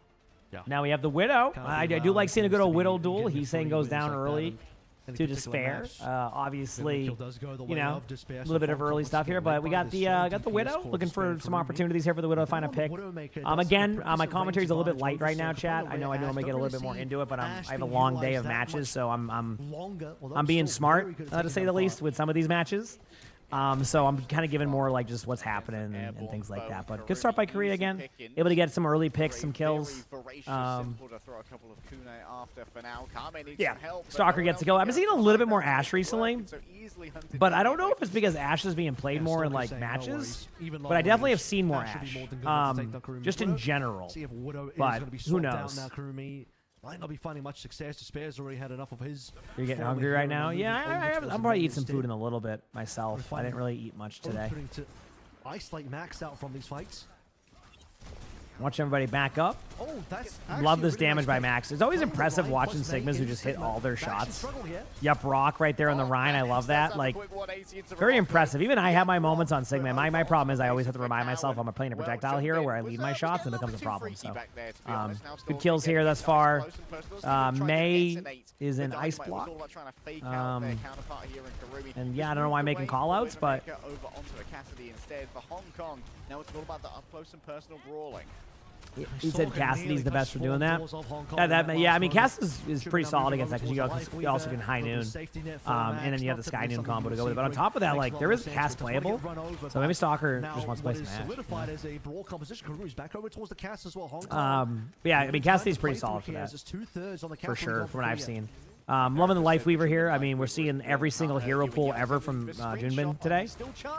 Now we have the Widow. I do like seeing a good old Widow duel. getting He's saying free goes wins down like that early in any to particular Despair. match. Obviously, Kill does go the you way know, of Despair, a so little bit of far early Focus stuff here, getting but led we by got this the DPS Widow. called Looking for Despair some Karumi. opportunities here for the Widow to find a pick. Widowmaker does Again, have a my pretty commentary is a little bit light advantage right now, over chat. Soul. I know I normally get a little bit more into it, but I have a being long day utilized of that matches, much so I'm longer, although I'm being still smart, very good at to taking say them the apart. least, with some of these matches. So I'm kind of giving more like just what's happening and things like that. But good start by Korea again. Able to get some early picks, some kills. Yeah, Stalker gets to go. I've been seeing a little bit more Ashe recently, but I don't know if it's because Ashe is being played more in like matches. But I definitely have seen more Ashe, just in general. But who knows? Might not be finding much success. Despair's already had enough of his. You're getting hungry right now? Yeah, I'm probably eat some food in a little bit myself. I didn't really eat much today. Isolate Max out from these fights. Watch everybody back up. Oh, that's Love this damage by Max. It's always impressive watching Sigmas who just hit all their shots. Yep, Rock right there on the Rhine. I love that. Like, very impressive. Even I have my moments on Sigma. My problem is I always have to remind myself I'm playing a projectile hero where I lead my shots and it becomes a problem. So, good kills here thus far. May is in Ice Block. And yeah, I don't know why I'm making callouts, but now it's all about the up close and personal brawling. he said Cassidy's the best for doing that. Yeah, I mean, Cass is pretty solid against that because you also can high noon. And then you have the Sky Noon combo to go with it. But on top of that, like, there is Cass playable. So maybe Stalker just wants to play some Ashe. Yeah, I mean, Cassidy's pretty solid for that. For sure, from what I've seen. Loving the Life Weaver here. I mean, we're seeing every single hero pool ever from Junbin today.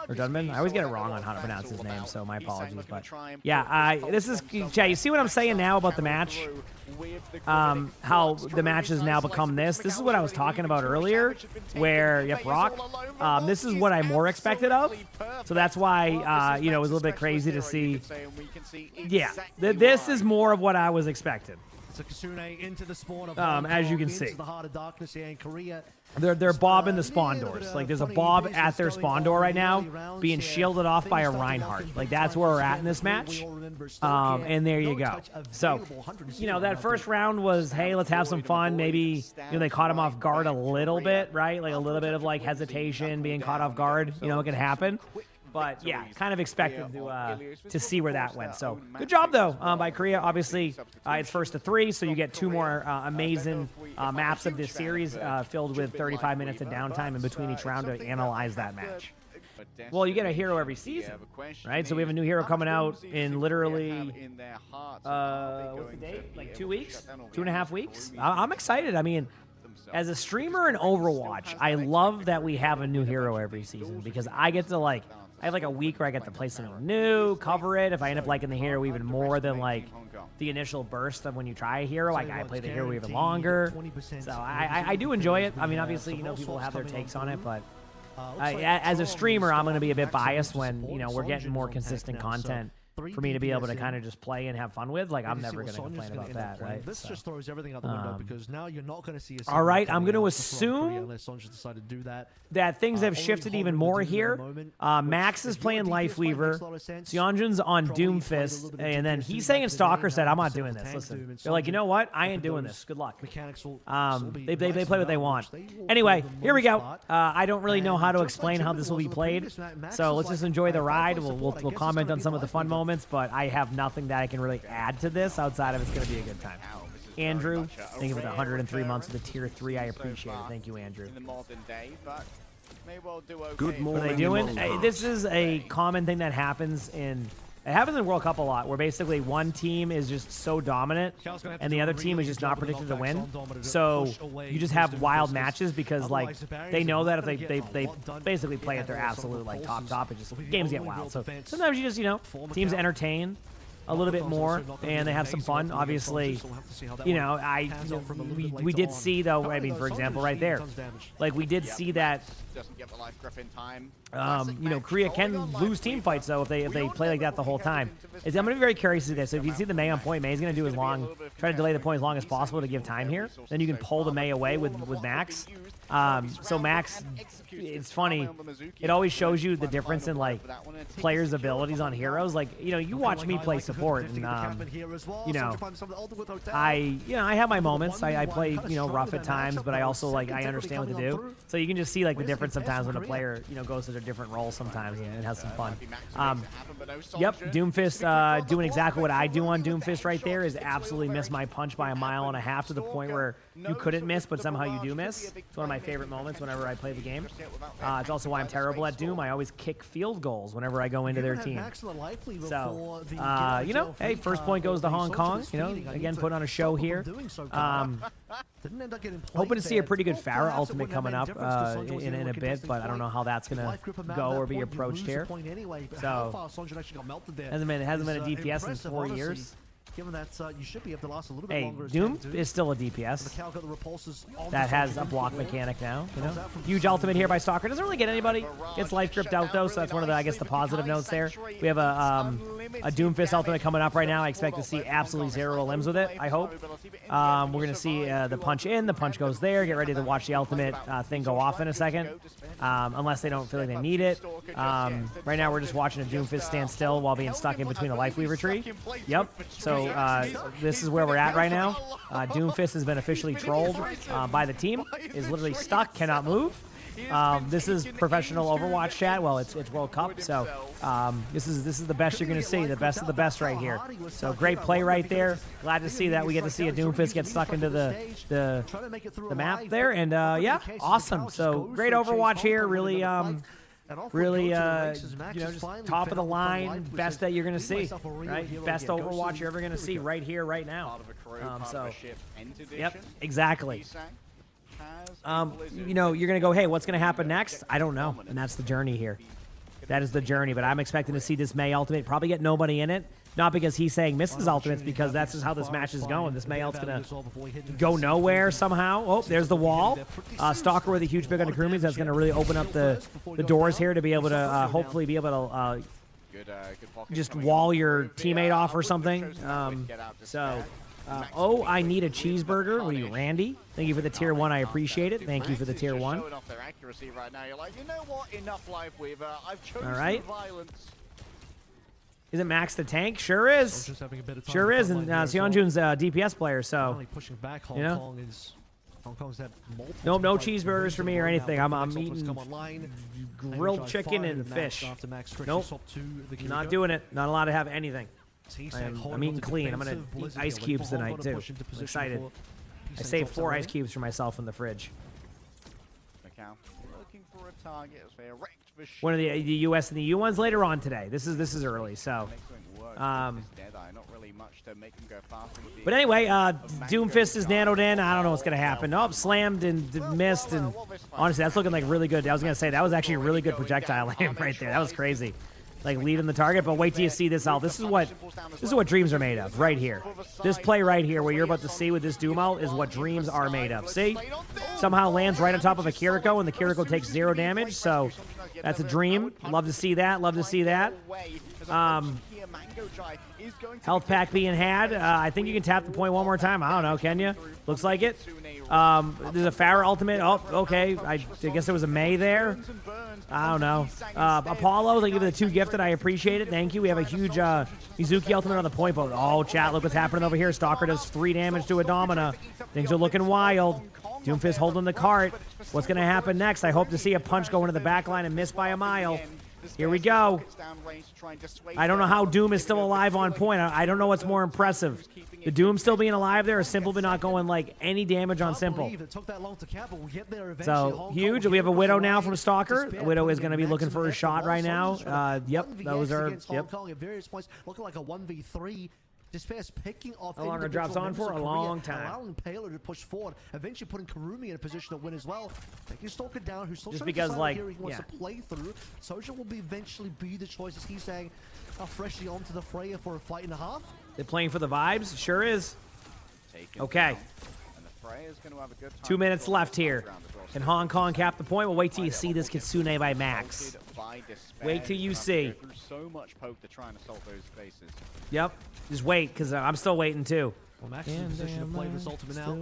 Or Junbin. I always get it wrong on how to pronounce his name, so my apologies. But yeah, this is... Jay, you see what I'm saying now about the match? How the match has now become this. This is what I was talking about earlier, where, yep, Rock. This is what I more expected of. So that's why, you know, it was a little bit crazy to see. Yeah, this is more of what I was expecting. Into the spawn of as you can see. the heart of darkness here in Korea. They're bobbing the spawn doors. Like, there's a bob at their spawn door right now being shielded off by a Reinhardt. Like, that's where we're at in this match. And there you go. So, you know, that first round was, hey, let's have some fun. Maybe, you know, they caught him off guard a little bit, right? Like, a little bit of, like, hesitation, being caught off guard. You know, it could happen. But yeah, kind of expected to see where that went. So good job though by Korea. Obviously, it's first to 3, so you get 2 more amazing maps of this series filled with 35 minutes of downtime in between each round to analyze that match. Well, you get a hero every season, right? So we have a new hero coming out in literally, what's the date? Like 2 weeks, 2.5 weeks. I'm excited. I mean, as a streamer in Overwatch, I love that we have a new hero every season because I get to like. I have like a week where I get to play something new, cover it. If I end up liking the hero even more than like the initial burst of when you try a hero, like I play the hero even longer. So I do enjoy it. I mean, obviously, you know, people have their takes on it, but as a streamer, I'm going to be a bit biased when, you know, we're getting more consistent content for me to be able to kind of just play and have fun with. Like, I'm never going to complain about that, right? This just throws everything out the window because now you're not going to see a all right, I'm going to assume that things have shifted even more here. Max is playing Lifeweaver. Seonjun's on Doomfist. And then he's saying in Stalker said, I'm not doing this. Listen, they're like, you know what? I ain't doing this. Good luck. They play what they want. Anyway, here we go. I don't really know how to explain how this will be played. So let's just enjoy the ride. We'll comment on some of the fun moments. But I have nothing that I can really add to this outside of it's going to be a good time. Andrew, thank you for the 103 months of the tier 3. I appreciate it. Thank you, Andrew. Good morning. What are they doing? This is a common thing that happens in... It happens in World Cup a lot, where basically one team is just so dominant, and the other team is just not predicted to win. So you just have wild matches because, like, they know that if they basically play at their absolute like top, it just games get wild. So sometimes you just, you know, teams entertain. a little bit more, and they have some fun. Obviously, you know, we did see though. I mean, for example, right there, like we did see that. Doesn't get the life grip in time. You know, Korea can lose team fights though if they play like that the whole time. I'm gonna be very curious to see this. So if you see the Mei on point, Mei's gonna do as long, try to delay the point as long as possible to give time here. Then you can pull the Mei away with Max. So Max, it's funny. It always shows you the difference in like players' abilities on heroes. Like, you know, you watch me play support, and you know, I have my moments. I play, you know, rough at times, but I also like I understand what to do. So you can just see like the difference sometimes when a player, you know, goes to a different role sometimes and has some fun. Yep, Doomfist doing exactly what I do on Doomfist right there is absolutely miss my punch by 1.5 miles to the point where you couldn't miss, but somehow you do miss. It's one of my favorite moments whenever I play the game. It's also why I'm terrible at Doom. I always kick field goals whenever I go into their team. So, you know, hey, first point goes to Hong Kong. You know, again, put on a show here. Hoping to see a pretty good Pharah ultimate coming up in a bit, but I don't know how that's going to go or be approached here. So, hasn't been a DPS in 4 years. Given that you should be able to last a little bit Hey, longer. Doom is still a DPS that has a block mechanic now. You know, huge ultimate here by Stalker. Doesn't really get anybody. Gets life gripped out though, so that's one of the, I guess, the positive notes there. We have a Doomfist ultimate coming up right now. I expect to see absolutely 0 limbs with it. I hope. We're gonna see the punch in. The punch goes there. Get ready to watch the ultimate thing go off in a second, unless they don't feel like they need it. Right now we're just watching a Doomfist stand still while being stuck in between a life weaver tree. Yep. So this is where we're at right now. Doomfist has been officially trolled by the team. Is literally stuck, cannot move. This is professional Overwatch chat. Well, it's World Cup, so this is the best you're gonna see, the best of the best right here. So great play right there. Glad to see that we get to see a Doomfist get stuck into the map there, and yeah, awesome. So great Overwatch here. Really. Really, you know, just top of the line, best that you're going to see, right? Best Overwatch you're ever going to see right here, right now. So, yep, exactly. You know, you're going to go, hey, what's going to happen next? I don't know, and that's the journey here. That is the journey, but I'm expecting to see this Mei ultimate probably get nobody in it. Not because he's saying misses ultimates, because that's just how this match is going. This Mei ult's going to go nowhere somehow. Oh, there's the wall. Stalker with a huge big on the Kurumis. That's going to really open up the doors here to be able to hopefully be able to just wall your teammate off or something. Oh, I need a cheeseburger. What are you, Randy? Thank you for the tier 1. I appreciate it. Thank you for the tier 1. All right. Is it Max the tank? Sure is. Sure is, and Seonjun's a DPS player, so you know. Nope, no cheeseburgers for me or anything. I'm eating grilled chicken and fish. Nope, not doing it. Not allowed to have anything. I'm eating clean. I'm gonna eat ice cubes tonight too. I'm excited. I saved 4 ice cubes for myself in the fridge. One of the US and the U ones later on today. This is early, so. But anyway, Doomfist is nanoed in. I don't know what's gonna happen. Oh, slammed and missed, and honestly, that's looking like really good. I was gonna say that was actually a really good projectile aim right there. That was crazy. Like leading the target, but wait till you see this out. This is what dreams are made of right here. This play right here, what you're about to see with this Doom ult, is what dreams are made of. See, somehow lands right on top of a Kiriko, and the Kiriko takes 0 damage. So that's a dream. Love to see that. Love to see that. Health pack being had. I think you can tap the point one more time. I don't know. Can you? Looks like it. There's a Pharah ultimate. Oh, okay. I guess there was a Mei there. I don't know. Apollo, thank you for the 2 gifted. I appreciate it. Thank you. We have a huge Mizuki ultimate on the point, but oh, chat, look what's happening over here. Stalker does 3 damage to a Domina. Things are looking wild. Doomfist holding the cart. What's going to happen next? I hope to see a punch go into the back line and miss by a mile. Here we go. I don't know how Doom is still alive on point. I don't know what's more impressive. The Doom still being alive there, or Simple but not going like any damage on Simple. So huge. We have a Widow now from Stalker. The Widow is going to be looking for a shot right now. Yep, those are. Yep. Looking like a 1v3. Just picking off how long it drops on for? A long time. Allowing Paler to push forward, eventually putting Kurumi in a position to win as well. Taking Stalker down, who's still just trying because, to like, here he wants to play through. Soja will eventually be the choice, as he's saying. Now freshly onto the Freya for a fight and a half. They're playing for the vibes? Sure is. Taken Okay. down. And the Freya's gonna have a good time 2 minutes controlling left the here. background as well. Can Hong Kong cap the point? We'll wait till you see this Kitsune by Max. By despair. Wait till you Gonna have to see. go through so much poke to try and assault those bases. Yep. Just wait, because I'm still waiting too. Well, Max is in position to play this ultimate now.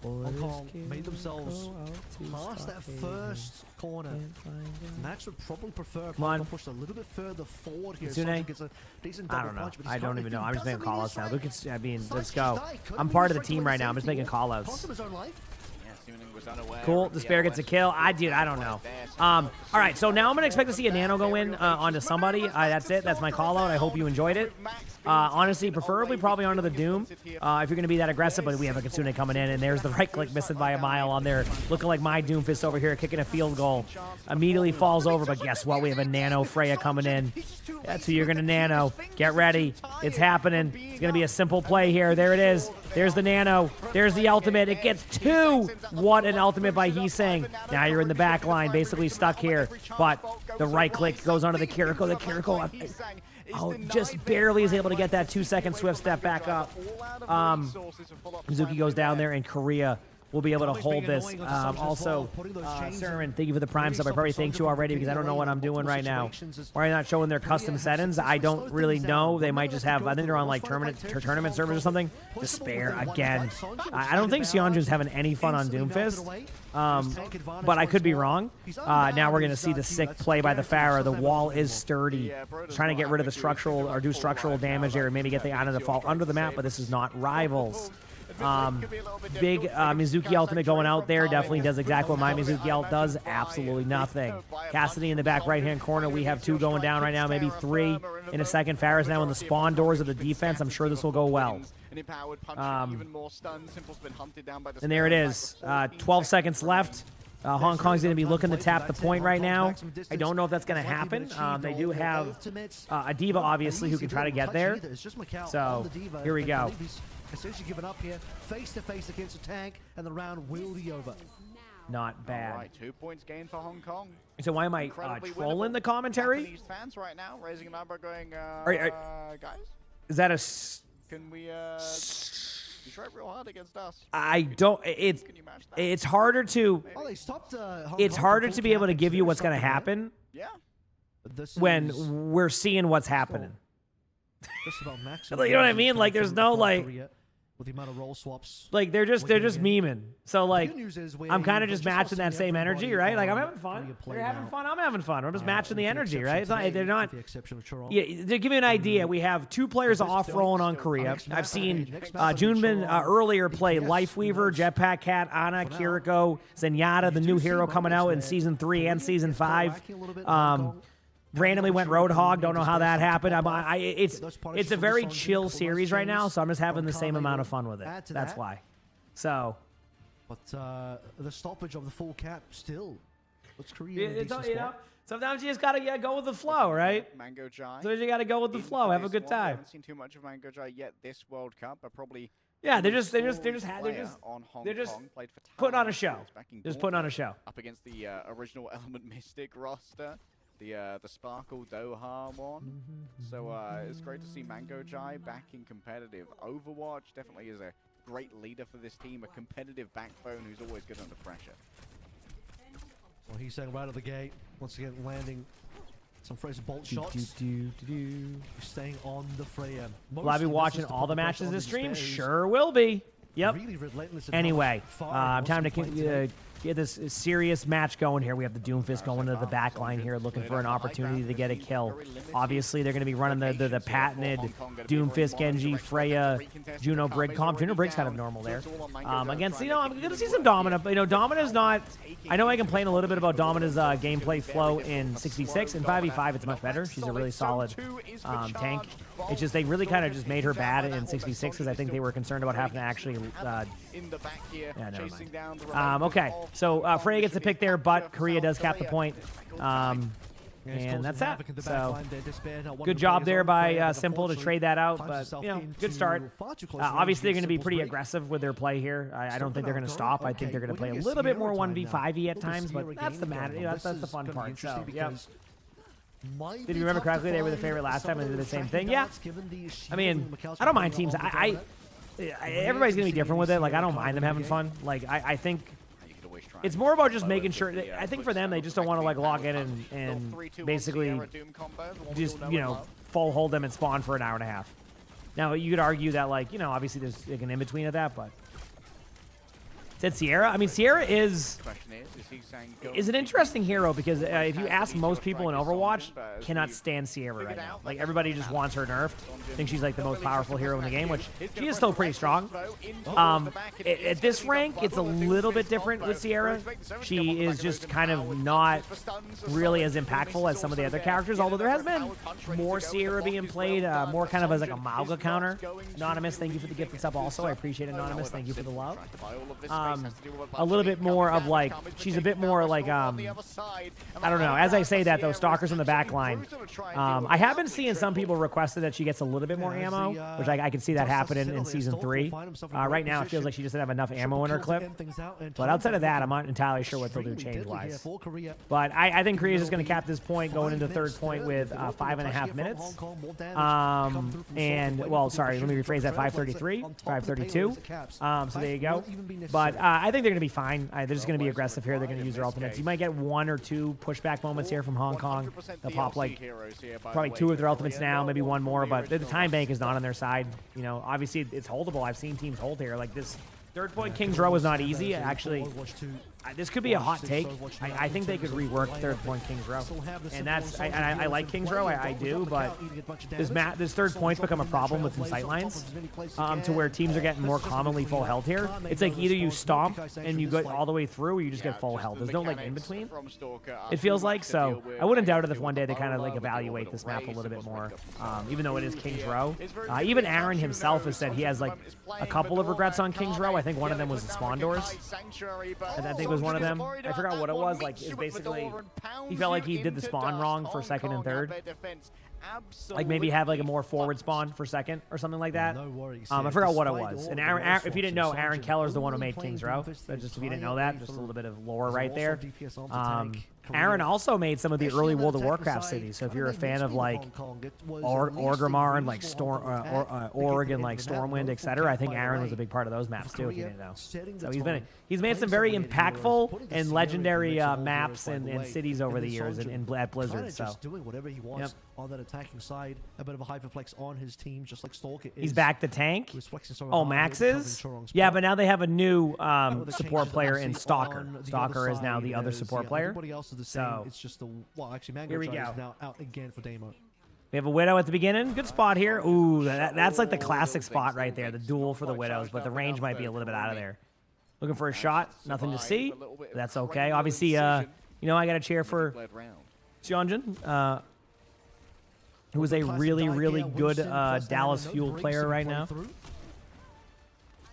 Hong Kong made themselves past that first corner. Max would probably prefer on. to push a little bit further forward here. Kitsune? Sanji gets a decent I double don't know. punch, but he's I don't currently even know. feeling I'm just making doesn't call outs now. really Look at, I mean, let's Sanji go. just died. Couldn't I'm really part of the strike team away right now. I'm just safety making here. call outs. Cost him his own life. Yeah, Siemens was unaware Cool. of the Despair gets a LOS. kill. I don't know. All right, so now I'm going to expect to see a nano go in onto somebody. That's it. That's my call out. I hope you enjoyed it. Honestly, preferably probably onto the Doom if you're going to be that aggressive, but we have a Kitsune coming in, and there's the right click missing by a mile on there. Looking like my Doomfist over here kicking a field goal. Immediately falls over, but guess what? We have a nano Freya coming in. That's who you're going to nano. Get ready. It's happening. It's going to be a simple play here. There it is. There's the nano. There's the ultimate. It gets 2. What an ultimate by Hiimishie. Now you're in the back line, basically stuck here. But the right click goes onto the Kiriko. The Kiriko just barely is able to get that 2-second swift step back up. Mizuki goes down there, and Korea will be able to hold this. Also, Sermon, thank you for the prime sub. I probably thanked you already because I don't know what I'm doing right now. Why are they not showing their custom settings? I don't really know. They might just have, I think they're on like tournament servers or something. Despair again. I don't think Seonju's having any fun on Doomfist. But I could be wrong. Now we're going to see the sick play by the Pharah. The wall is sturdy. Trying to get rid of the structural or do structural damage there and maybe get the Ana to fall under the map, but this is not Rivals. Big Mizuki ultimate going out there. Definitely does exactly what my Mizuki ult does. Absolutely nothing. Cassidy in the back right-hand corner. We have 2 going down right now, maybe 3 in a second. Farah's now in the spawn doors of the defense. I'm sure this will go well. And there it is. 12 seconds left. Hong Kong's going to be looking to tap the point right now. I don't know if that's going to happen. They do have a Diva, obviously, who can try to get there. So, here we go. Essentially given up here, face to face against a tank, and the round will be over. Not bad. All right, 2 points gained for Hong Kong. So why am I trolling the commentary? Japanese fans right now raising an eyebrow, going, guys, is that a? Can we? You tried real hard against us. I don't. It's harder to. Oh, they stopped, it's harder to be able to give you what's going to happen. Yeah. When we're seeing what's happening. Just about max. You know what I mean? Like, there's no like. With the amount of roll swaps. Like they're just memeing. So like, I'm kind of just matching that same energy, right? Like I'm having fun. They're having fun. I'm having fun. I'm just matching the energy, right? It's not, they're not. Yeah, to give you an idea, we have 2 players off rolling on Korea. I've seen Junbin earlier play Lifeweaver, Jetpack Cat, Ana, Kiriko, Zenyatta, the new hero coming out in season 3 and season 5. Randomly went Roadhog. Don't know how that happened. It's a very chill series right now, so I'm just having the same amount of fun with it. That's why. So. But the stoppage of the full cap still. Let's create sometimes you just gotta go with the flow, right? Mango Jai. So you gotta go with the flow. Have a good time. I haven't seen too much of Mango Jai yet this World Cup, but probably. Yeah, they're just putting on a show. Just putting on a show. Up against the original Element Mystic roster. The Sparkle Doha one. So it's great to see Mango Jai back in competitive. Overwatch definitely is a great leader for this team, a competitive backbone who's always good under pressure. Well, he's saying right at the gate, once again landing some Fraser bolt shots. Staying on the Freya. Will I be watching all the matches this stream? Sure will be. Yep. Really anyway, time to get this serious match going here. We have the Doomfist going to the back line here, looking for an opportunity to get a kill. Obviously, they're going to be running the patented Doomfist, Genji, Freya, Juno Brig comp. Juno Brig's kind of normal there. Against, I'm going to see some Domina. Domina's not. I know I complain a little bit about Domina's gameplay flow in 66. In 5v5, it's much better. She's a really solid tank. It's just they really kind of just made her bad in 66 because I think they were concerned about having to actually. Okay, so Freya gets the pick there, but Korea does cap the point. And that's that. So, good job there by Simple to trade that out, but, good start. Obviously, they're going to be pretty aggressive with their play here. I don't think they're going to stop. I think they're going to play a little bit more 1v5-y at times, but that's the matter. That's the fun part. So, yeah. Did you remember correctly? They were the favorite last time and did the same thing. Yeah. I mean, I don't mind teams. Everybody's gonna be different with it. Like, I don't mind them having fun. Like, I think it's more about just making sure. I think for them, they just don't want to like log in and basically just full hold them and spawn for an hour and a half. Now you could argue that like obviously there's like an in between of that, but. Said Sierra. I mean, Sierra is an interesting hero because if you ask most people in Overwatch, cannot stand Sierra right now. Like, everybody just wants her nerfed. I think she's like the most powerful hero in the game, which she is still pretty strong. At this rank, it's a little bit different with Sierra. She is just kind of not really as impactful as some of the other characters, although there has been more Sierra being played, more kind of as like a Mauga counter. Anonymous, thank you for the gift and sub also. I appreciate it, Anonymous. Thank you for the love. A little bit more of like, she's a bit more like, I don't know. As I say that, though, Stalker's in the back line. I have been seeing some people requested that she gets a little bit more ammo, which I can see that happen in Season 3. Right now, it feels like she doesn't have enough ammo in her clip. But outside of that, I'm not entirely sure what they'll do change-wise. But I think Korea's just going to cap this point, going into third point with 5.5 minutes. Well, sorry, let me rephrase that, 5:33, 5:32. So there you go. But I think they're going to be fine. They're just going to be aggressive here. They're going to use their ultimates. You might get 1 or 2 pushback moments here from Hong Kong. They'll pop like probably 2 of their ultimates now, maybe 1 more, but the time bank is not on their side. Obviously it's holdable. I've seen teams hold here. Like, this third point King's Row is not easy. Actually, this could be a hot take. I think they could rework third point King's Row, and I like King's Row. I do, but this third point's become a problem with some sightlines, to where teams are getting more commonly full health here. It's like either you stomp and you go all the way through, or you just get full health. There's no like in between. It feels like so. I wouldn't doubt it if one day they kind of like evaluate this map a little bit more, even though it is King's Row. Even Aaron himself has said he has like a couple of regrets on King's Row. I think one of them was the spawn doors, and I think was one of them. I forgot what it was. Like, it's basically he felt like he did the spawn wrong for second and third. Like, maybe have like a more forward spawn for second or something like that. I forgot what it was. And Aaron, if you didn't know, Aaron Keller's the one who made King's Row. So just if you didn't know that, just a little bit of lore right there. Aaron also made some of the early World of Warcraft cities. So if you're a fan of like Orgrimmar and like Org and like Stormwind, etc., I think Aaron was a big part of those maps too. If you didn't know, so he's made some very impactful and legendary maps and cities over the years at Blizzard. So doing whatever he wants on that attacking side, a bit of a hyperflex on his team, just like Stalker is. He's back to tank. Oh, Max is? Yeah, but now they have a new support player in Stalker. Stalker is now the other support player. So it's just here we go. Is now out again for Damo. We have a Widow at the beginning. Good spot here. Ooh, that's like the classic spot right there, the duel for the Widows, but the range might be a little bit out of there. Looking for a shot. Nothing to see. That's okay. Obviously, I got to cheer for Sionjin, who is a really, really good Dallas Fuel player right now.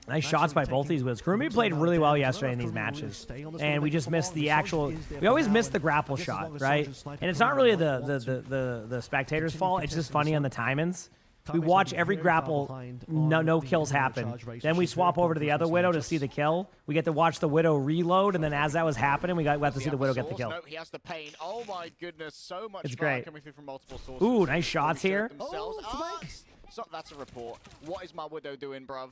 Nice shots by both these Widows. Kurumi played really well yesterday in these matches, and we just missed the actual. We always miss the grapple shot, right? And it's not really the spectators' fault. It's just funny on the timings. We watch every grapple, no kills happen. Then we swap over to the other Widow to see the kill. We get to watch the Widow reload, and then as that was happening, we got to see the Widow get the kill. He has the pain. Oh my goodness, so much. It's great. Coming through from multiple sources. Ooh, nice shots here. So that's a report. What is my Widow doing, bruv?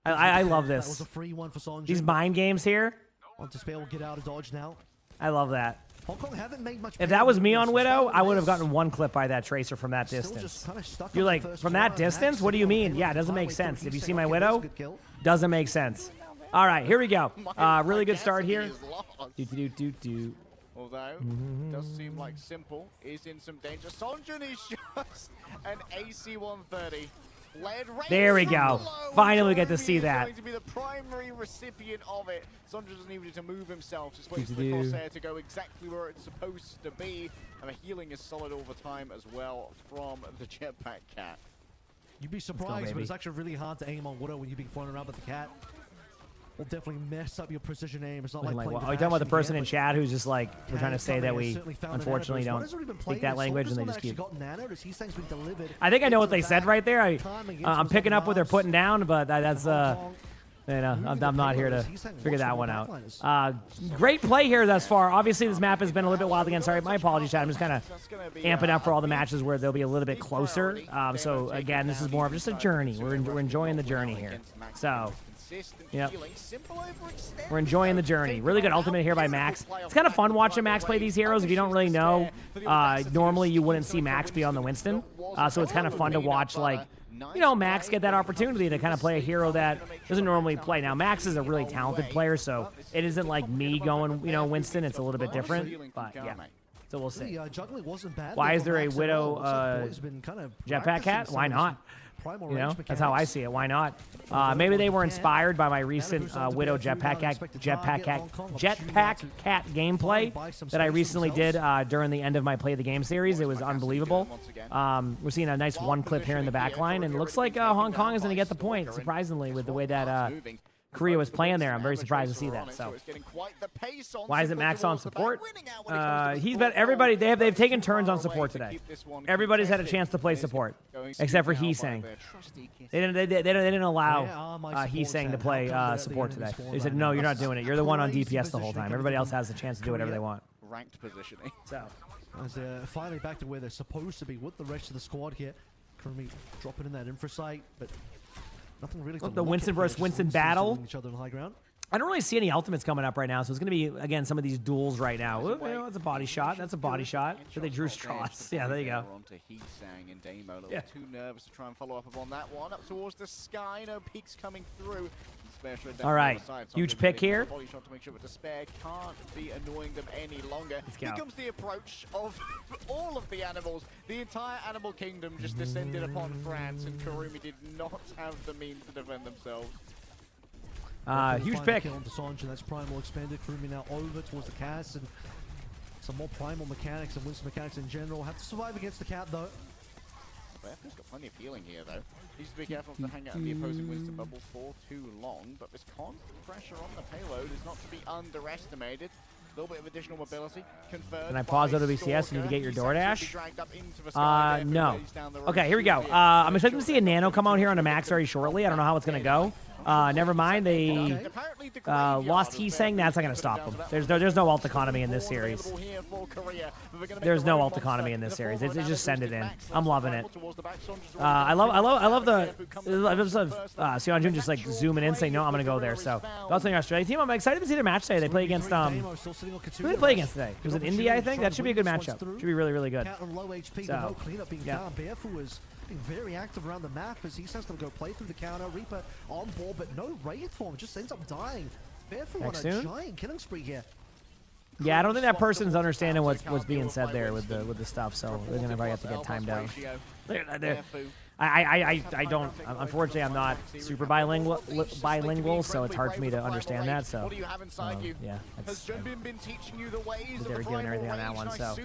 I love this. That was a free one for Sonja. These mind games here. On to spell, get out of dodge now. I love that. Hong Kong haven't made much. If that was me on Widow, I would have gotten 1 clip by that Tracer from that distance. You're like, from that distance? What do you mean? Yeah, it doesn't make sense. If you see my Widow, doesn't make sense. All right, here we go. Really good start here. Although, it does seem like Simple is in some danger. Sonjin is just an AC 130. There we go. Finally get to see that. Going to be the primary recipient of it. Sonja doesn't even need to move himself. Just waits for the crosshair to go exactly where it's supposed to be. And the healing is solid all the time as well from the Jetpack Cat. You'd be surprised, but it's actually really hard to aim on Widow when you're being flown around with the cat. Will definitely mess up your precision aim. It's not like are you talking about the person in chat who's just like, we're trying to say that we unfortunately don't speak that language and they just keep. I think I know what they said right there. I'm picking up what they're putting down, but that's You know, I'm not here to figure that one out. Great play here thus far. Obviously, this map has been a little bit wild again. Sorry, my apologies, chat. I'm just kind of amping up for all the matches where they'll be a little bit closer. So, again, this is more of just a journey. We're enjoying the journey here. So, yeah, we're enjoying the journey. Really good ultimate here by Max. It's kind of fun watching Max play these heroes. If you don't really know, normally you wouldn't see Max be on the Winston. So it's kind of fun to watch, like, you know, Max get that opportunity to kind of play a hero that doesn't normally play. Now, Max is a really talented player, so it isn't like me going, you know, Winston. It's a little bit different, but yeah. So we'll see. Why is there a Widow jetpack cat? Why not? You know, that's how I see it. Why not? Maybe they were inspired by my recent Widow jetpack cat gameplay that I recently did during the end of my Play the Game series. It was unbelievable. We're seeing a nice one clip here in the back line, and it looks like Hong Kong is going to get the point, surprisingly, with the way that Korea was playing there. I'm very surprised to see that. So, why isn't Max on support? He's been everybody. They've taken turns on support today. Everybody's had a chance to play support, except for Hiisang. They didn't allow Hiisang to play support today. They said, no, you're not doing it. You're the one on DPS the whole time. Everybody else has the chance to do whatever they want. Ranked positioning. So, as they're finally back to where they're supposed to be with the rest of the squad here. Kurumi dropping in that infra site, but nothing really. Look, the Winston versus Winston battle. Each other on high ground. I don't really see any ultimates coming up right now, so it's going to be, again, some of these duels right now. Ooh, that's a body shot. That's a body shot. So they drew straws. Yeah, there you go. On to Hiisang and Damo. A little too nervous to try and follow up on that one. Up towards the sky. No peaks coming through. All right, huge pick here. Body shot to make sure that Despair can't be annoying them any longer. Here comes the approach of all of the animals. The entire animal kingdom just descended upon France, and Kurumi did not have the means to defend themselves. Huge pick. On Sanj, and that's Primal expanded. Kurumi now over towards the cast, and some more Primal mechanics and Winston mechanics in general. Have to survive against the cat, though. Bearfoot's got plenty of healing here, though. Needs to be careful not to hang out in the opposing Winston bubble for too long, but this constant pressure on the payload is not to be underestimated. A little bit of additional mobility conferred. Can I pause OWCS? You need to get your DoorDash? No. Okay, here we go. I'm expecting to see a Nano come out here on a Max very shortly. I don't know how it's going to go. Never mind. They lost Hiisang. That's not going to stop them. There's no ult economy in this series. There's no ult economy in this series. They just send it in. I'm loving it. I love the Seonjun just like zooming in, saying no, I'm going to go there. So that's the Australia team. I'm excited to see their match today. They play against who did they play against today? It was in India, I think. That should be a good matchup. Should be really, really good. So, yeah. Being very active around the map as Hiisang's going to go play through the counter. Reaper on board, but no Wraith form. Just ends up dying. Barefoot on a giant killing spree here. Yeah, I don't think that person's understanding what's being said there with the stuff, so they're gonna probably have to get timed out. I don't. Unfortunately, I'm not super bilingual, so it's hard for me to understand that. So yeah, they were giving everything on that one. So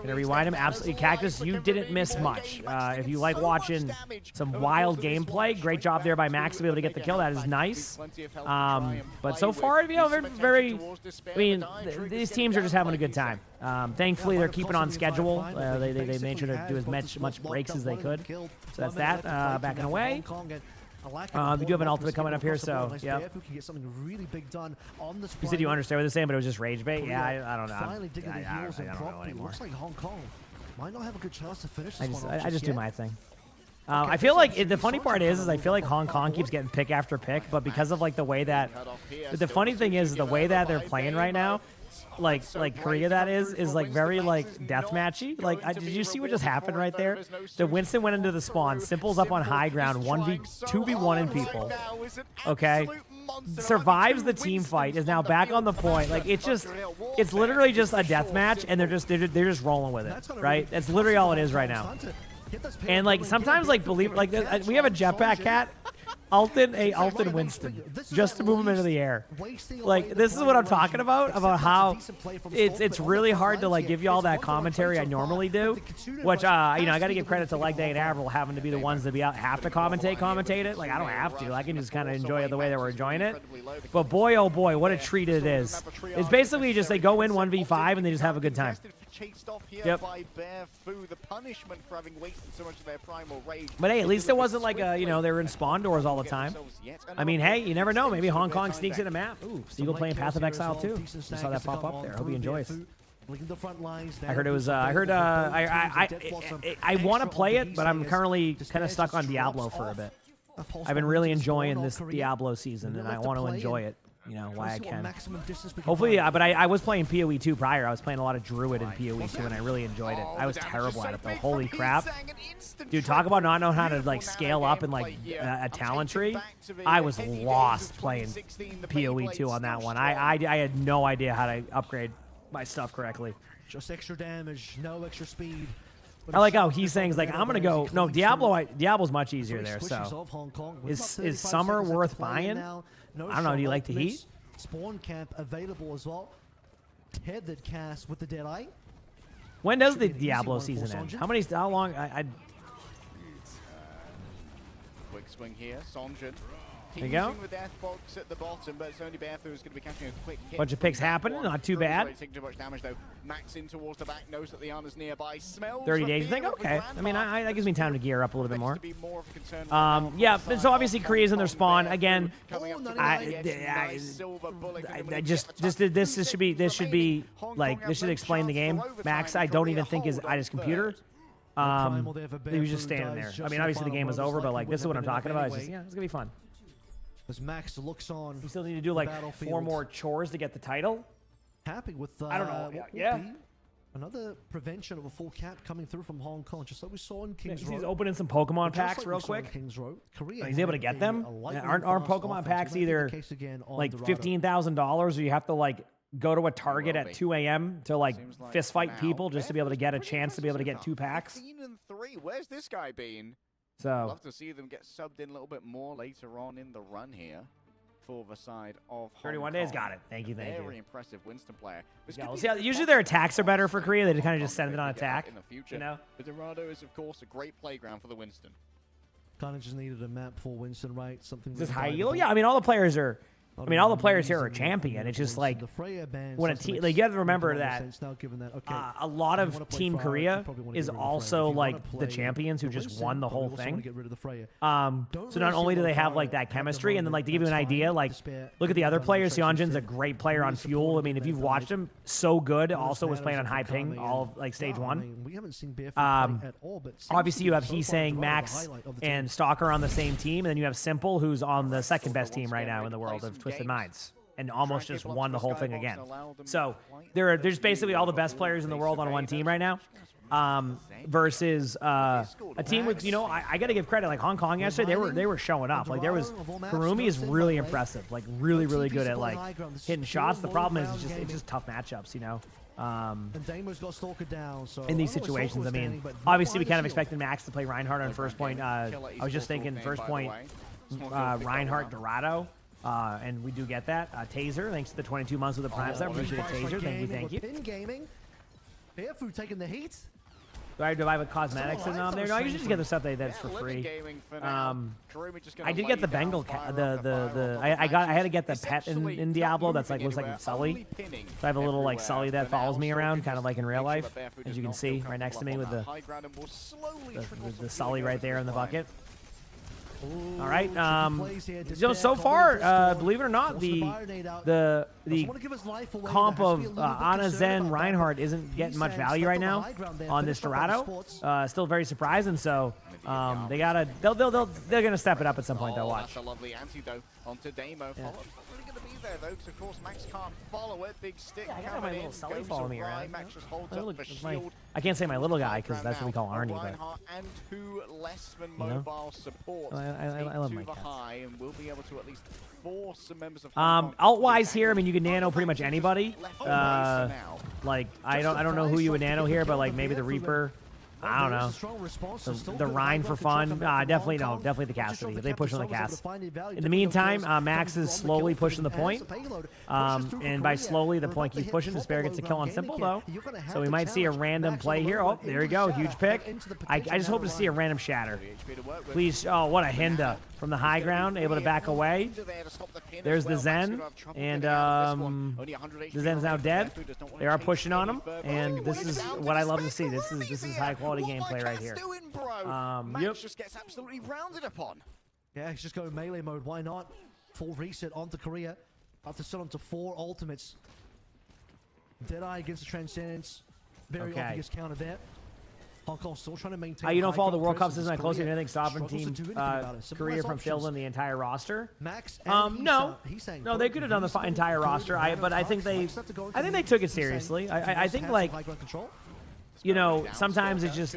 gonna rewind him. Absolutely, Cactus, you didn't miss much. If you like watching some wild gameplay, great job there by Max to be able to get the kill. That is nice. But so far, you know, very. I mean, these teams are just having a good time. Thankfully, they're keeping on schedule. They made sure to do as much breaks as they could. So that's that. Backing away. We do have an ultimate coming up here, so yeah. You said you understand what they're saying, but it was just rage bait. Yeah, I don't know. I don't know anymore. Looks like Hong Kong might not have a good chance to finish this I just do my thing. I feel like the funny part is I feel like Hong Kong keeps getting pick after pick, but because of like the way that the funny thing is the way that they're playing right now. Like Korea, that is like very like deathmatchy. Like, did you see what just happened right there? The Winston went into the spawn. Simple's up on high ground, 2v1 people. Okay, survives the team fight, is now back on the point. Like it's literally just a deathmatch, and they're just rolling with it, right? That's literally all it is right now. And like sometimes like we have a jetpack cat. Alton Winston, just to move him into the air. Like, this is what I'm talking about how it's really hard to like give you all that commentary I normally do, which you know, I got to give credit to Leg Day and Avril having to be the ones that have to commentate it. Like, I don't have to. I can just kind of enjoy it the way that we're enjoying it. But boy, oh boy, what a treat it is. It's basically just they go in 1v5 and they just have a good time. chased off here Yep. by Bear Fu. The punishment for having wasted so much of their primal rage. But hey, at least it wasn't like a, you know, they were in spawn doors all the time. I mean, hey, you never know. Maybe Hong Kong sneaks in a map. Ooh, Steagle playing Path of Exile too. Just saw that pop up there. Hope he enjoys. I heard it was. I want to play it, but I'm currently kind of stuck on Diablo for a bit. I've been really enjoying this Diablo season, and I want to enjoy it. You know, why I can. Hopefully, but I was playing PoE 2 prior. I was playing a lot of Druid in PoE 2, and I really enjoyed it. I was terrible at it, though. Holy crap. Dude, talk about not knowing how to, like, scale up in, like, a talent tree. I was lost playing PoE 2 on that one. I had no idea how to upgrade my stuff correctly. Just extra damage, no extra speed. I like how he's saying, like, I'm going to go. No, Diablo's much easier there, so. Is Summer worth buying? I don't know. Do you like the Heat? Spawn camp available as well. Tethered cast with the Deadeye. When does the Diablo season end? How long? Quick swing here, Sonjin. There you go. With Deathbox at the bottom, but it's only Bear who's going to be catching a quick hit. Bunch of picks happening, not too bad. Taking too much damage though. Max in towards the back, knows that the Ana's nearby. Smells 30 days, you think? Okay. I mean, that gives me time to gear up a little bit more. Yeah, Yeah, but so obviously Korea's in their spawn again. This should explain the game. Max, I don't even think is at his computer. He was just standing there. I mean, obviously the game was over, but like this is what I'm talking about. It's just, yeah, it's gonna be fun. As Max looks on, we still need to do like 4 more chores to get the title. Happy with I don't know. what Yeah. will be another prevention of a full cap coming through from Hong Kong, just like we saw in Kings Road. He's opening some Pokemon Just packs like real we saw in quick. Kings Road, Korea He's able to get them. Aren't Pokemon packs either like $15,000, or you have to like go to a Target at 2 a.m. to like fist fight people just to be able to get a chance to be able to get 2 packs? 3. Where's this guy been? So Love to see them get subbed in a little bit more later on in the run here for the side of 31 days, got it. Thank you, thank Very you. impressive Winston player. Yeah, we'll see how, usually their attacks are better for Korea. They kind of just send it on attack. In the future. You know? But Dorado is of course a great playground for the Winston. Kind of just needed a map for Winston, right? Something. Is this high elo? Yeah, I mean all the players are. I mean, all the players here are champion. It's just like when a team, like you have to remember that a lot of Team Korea is also like the champions who just won the whole thing. So not only do they have like that chemistry, and then like to give you an idea, like look at the other players. Hyunjin's a great player on Fuel. I mean, if you've watched him, so good. Also was playing on high ping, all like stage 1. Obviously, you have Heesang, Max, and Stalker on the same team, and then you have Simple, who's on the second best team right now in the world of Twisted Minds, and almost just won the whole thing again. So there's basically all the best players in the world on one team right now, versus a team with, you know, I got to give credit, like Hong Kong yesterday, they were showing up. Like there was Kurumi is really impressive, like really good at like hitting shots. The problem is it's just tough matchups, you know. In these situations, I mean, obviously we kind of expected Max to play Reinhardt on first point. I was just thinking first point Reinhardt Dorado. And we do get that. Taser, thanks to the 22 months with the Prime sub. Appreciate it, Taser. Thank you. Pin gaming. Bearfood taking the heat. Do I have a cosmetics in there? No, I usually just get the stuff that's for free. I did get the Bengal cat. I had to get the pet in Diablo. That's like looks like Sully. So I have a little like Sully that follows me around, kind of like in real life, as you can see right next to me with the Sully right there in the bucket. All right. So far, believe it or not, the comp of Ana Zen Reinhardt isn't getting much value right now on this Dorado. Still very surprising. So they're gonna step it up at some point. They'll watch. That's a lovely antidote onto Damo. Yeah. There, though, because of course Max can't follow it. Big stick. Yeah, I got my little Sully following me around. Max just holds up the shield. I can't say my little guy because that's what we call Arnie. But and 2 less than mobile support. I love my cats. High, and we'll be able to at least force some members of alt-wise here, I mean, you can nano pretty much anybody. Like I don't know who you would nano here, but like maybe the Reaper. I don't know. The Rhine for fun. Definitely no. Definitely the Cassidy. If they push on the Cass. In the meantime, Max is slowly pushing the point. And by slowly, the point keeps pushing. Despair gets a kill on Simple, though. So we might see a random play here. Oh, there we go. Huge pick. I just hope to see a random shatter. Please. Oh, what a Hinda. From the high ground, able to back away. There's the Zen. And the Zen's now dead. They are pushing on him. And this is what I love to see. This is high quality gameplay right here. Max just gets absolutely rounded upon. Yeah, he's just going melee mode. Why not? Full reset onto Korea. After set onto 4 ultimates. Deadeye against the Transcendence. Very obvious counter there. Hong Kong still trying to maintain. You don't follow the World Cup system that closely, and anything stopping Team Korea from fielding the entire roster. Max, no, they could have done the entire roster. But I think they took it seriously. I think like, you know, sometimes it's just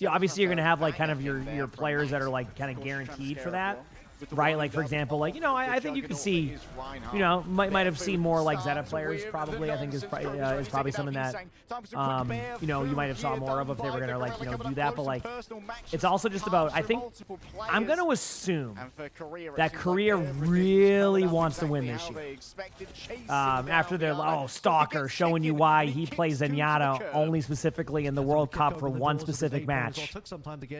obviously you're gonna have like kind of your players that are like kind of guaranteed for that. Right, like for example, like, you know, I think you can see, you know, might have seen more like Zeta players probably. I think is probably something that you know, you might have saw more of if they were gonna like, you know, do that. But like, it's also just about, I think I'm gonna assume that Korea really wants to win this year. After their Stalker showing you why he plays Zenyatta only specifically in the World Cup for one specific match.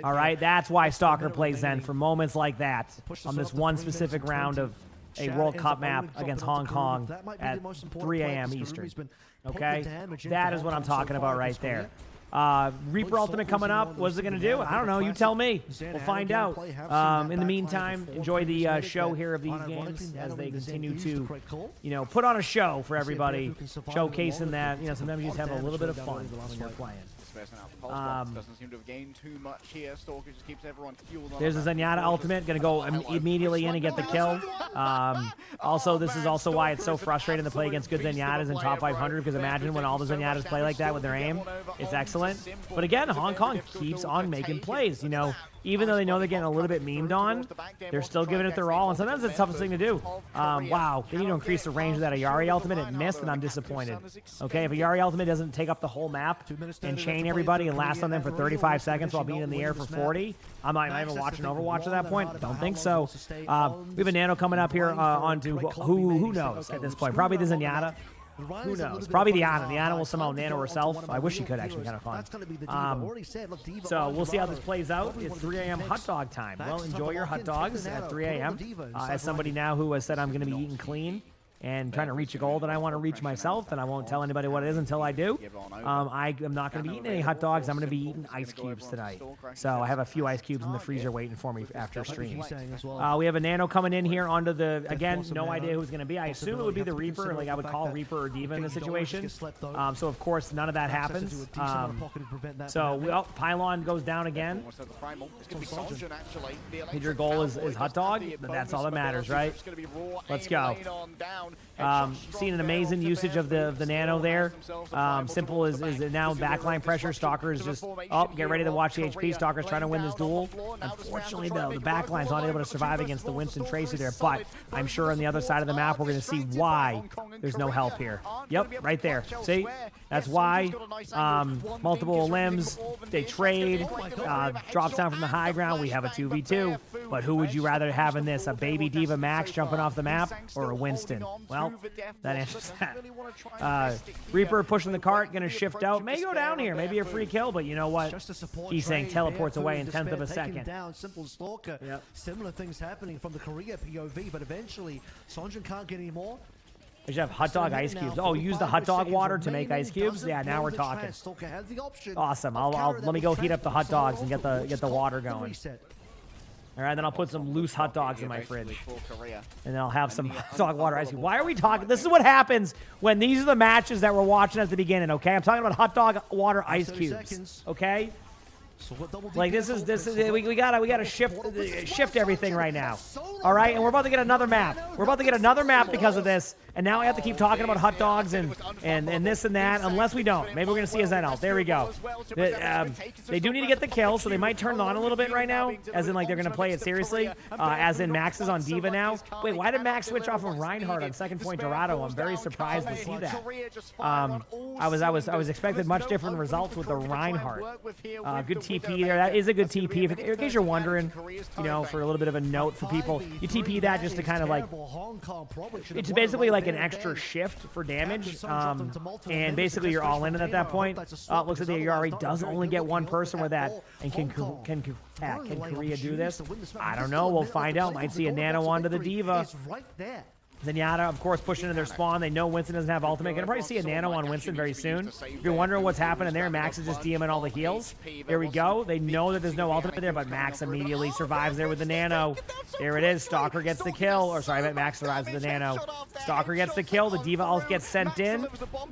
All right, that's why Stalker plays Zen for moments like that. On this one specific round of a World Cup map against Hong Kong at 3 a.m. Eastern. Okay? That is what I'm talking about right there. Reaper Ultimate coming up. What's it going to do? I don't know. You tell me. We'll find out. In the meantime, enjoy the show here of these games as they continue to, you know, put on a show for everybody, showcasing that, you know, sometimes you just have a little bit of fun when you're playing. Doesn't seem to have gained too much here. Stalker just keeps everyone fueled on. There's a Zenyatta ultimate, gonna go immediately in and get the kill. Also, this is also why it's so frustrating to play against good Zenyatas in top 500, because imagine when all the Zenyatas play like that with their aim. It's excellent. But again, Hong Kong keeps on making plays, you know. Even though they know they're getting a little bit memed on, they're still giving it their all, and sometimes it's the toughest thing to do. Wow, they need to increase the range of that Ayari ultimate. It missed, and I'm disappointed. Okay, if Ayari ultimate doesn't take up the whole map and chain everybody and last on them for 35 seconds while being in the air for 40, I'm not even watching Overwatch at that point. Don't think so. We have a Nano coming up here onto who knows at this point. Probably the Zenyatta. Who knows? Probably the Ana. The Ana will somehow nano herself. I wish she could, actually. Kind of fun. So we'll see how this plays out. It's 3 a.m. hot dog time. Well, enjoy your hot dogs at 3 a.m. As somebody now who has said I'm going to be eating clean and trying to reach a goal that I want to reach myself, and I won't tell anybody what it is until I do. I am not going to be eating any hot dogs. I'm going to be eating ice cubes tonight. So I have a few ice cubes in the freezer waiting for me after stream. We have a Nano coming in here onto the, again, no idea who's going to be. I assume it would be the Reaper, like I would call Reaper or Diva in this situation. So of course none of that happens. So Pylon goes down again. Your goal is hot dog, but that's all that matters, right? Let's go. Seeing an amazing usage of the Nano there. Simple is now backline pressure. Stalker is just, get ready to watch the HP. Stalker's trying to win this duel. Unfortunately, though, the backline's not able to survive against the Winston Tracer there, but I'm sure on the other side of the map, we're going to see why there's no help here. Yep, right there. See? That's why. Multiple limbs. They trade. Drops down from the high ground. We have a 2v2. But who would you rather have in this? A baby Diva Max jumping off the map or a Winston? Well, that answers that. Reaper pushing the cart, going to shift out. May go down here. Maybe a free kill, but you know what? He's saying teleports away in 1/10 of a second. Down, Simple Stalker. Yep. Similar things happening from the Korea POV, but eventually, Sonjin can't get any more. We should have hot dog ice cubes. Oh, use the hot dog water to make ice cubes? Yeah, now we're talking. Awesome. Let me go heat up the hot dogs and get the water going. All right, then I'll put some loose hot dogs in my fridge. And then I'll have some hot dog water ice cubes. Why are we talking? This is what happens when these are the matches that we're watching at the beginning, okay? I'm talking about hot dog water ice cubes, okay? Like this is we gotta shift everything right now. All right, and we're about to get another map. We're about to get another map because of this, And now I have to keep talking about hot dogs and this and that, unless we don't. Maybe we're going to see a Zen ult. There we go. They do need to get the kill, so they might turn it on a little bit right now, as in, like, they're going to play it seriously, as in Max is on D.Va now. Wait, why did Max switch off of Reinhardt on second point Dorado? I'm very surprised to see that. I was expecting much different results with the Reinhardt. Good TP there. That is a good TP. In case you're wondering, you know, for a little bit of a note for people, you TP that just to kind of like, it's basically like an extra shift for damage, and basically you're all in it at that point. It looks like the Yari does only get one person with that, and can Korea do this? I don't know. We'll find out. Might see a nano onto the D.Va. Zenyatta, of course, pushing into their spawn. They know Winston doesn't have ultimate. Gonna probably see a nano on Winston very soon. If you're wondering what's happening there, Max is just DMing all the heals. There we go. They know that there's no ultimate there, but Max immediately survives there with the nano. There it is. Stalker gets the kill. Or sorry, I meant Max survives with the nano. Stalker gets the kill. The D.Va ult gets sent in.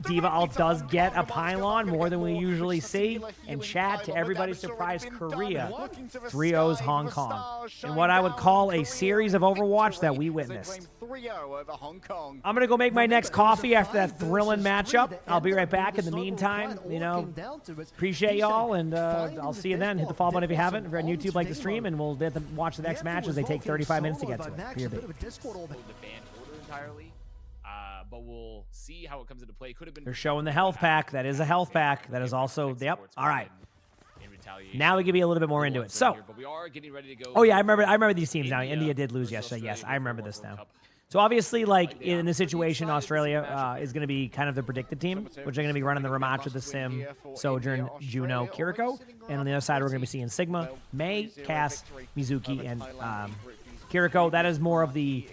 D.Va ult does get a pylon, more than we usually see. And chat, to everybody's surprise, Korea 3-0's Hong Kong. In what I would call a series of Overwatch that we witnessed. I'm going to go make my next coffee after that thrilling matchup. I'll be right back. In the meantime, you know, appreciate y'all, and I'll see you then. Hit the follow button if you haven't. If you're on YouTube, like the stream, and we'll get to watch the next match as they take 35 minutes to get to it. But we'll see how it comes into play. Could have been. They're showing the health pack. That is a health pack. That is also, yep. All right. Now we can be a little bit more into it. So, oh yeah, I remember these teams now. India did lose yesterday. Yes, I remember this now. So obviously, like, in this situation, Australia is going to be kind of the predicted team, which are going to be running the rematch with the Sim, Sojourn, Juno, Kiriko. And on the other side, we're going to be seeing Sigma, Mei, Cass, Mizuki, and Kiriko. That is more of the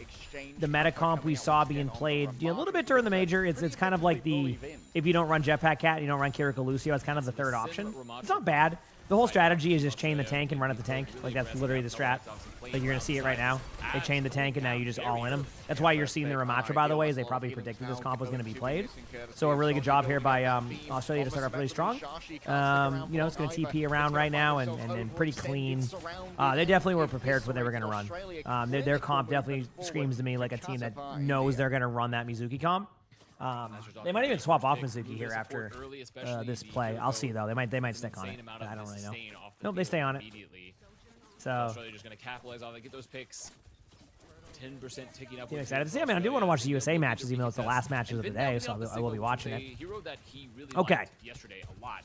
meta comp we saw being played a little bit during the major. It's kind of like the, if you don't run Jetpack Cat and you don't run Kiriko Lucio, it's kind of the third option. It's not bad. The whole strategy is just chain the tank and run at the tank. Like, that's literally the strat. Like, you're going to see it right now. They chain the tank, and now you just all in them. That's why you're seeing the Ramatra, by the way, is they probably predicted this comp was going to be played. So a really good job here by Australia to start off really strong. You know, it's going to TP around right now and pretty clean. They definitely were prepared for what they were going to run. Their comp definitely screams to me like a team that knows they're going to run that Mizuki comp. They might even swap off Mizuki here after this play. I'll see, though. They might stick on it. I don't really know. Nope, they stay on it. So Australia just going to capitalize on it, get those picks. 10% ticking up. Excited to see. I mean, I do want to watch the USA matches, even though it's the last matches of the day, so I will be watching it. Okay.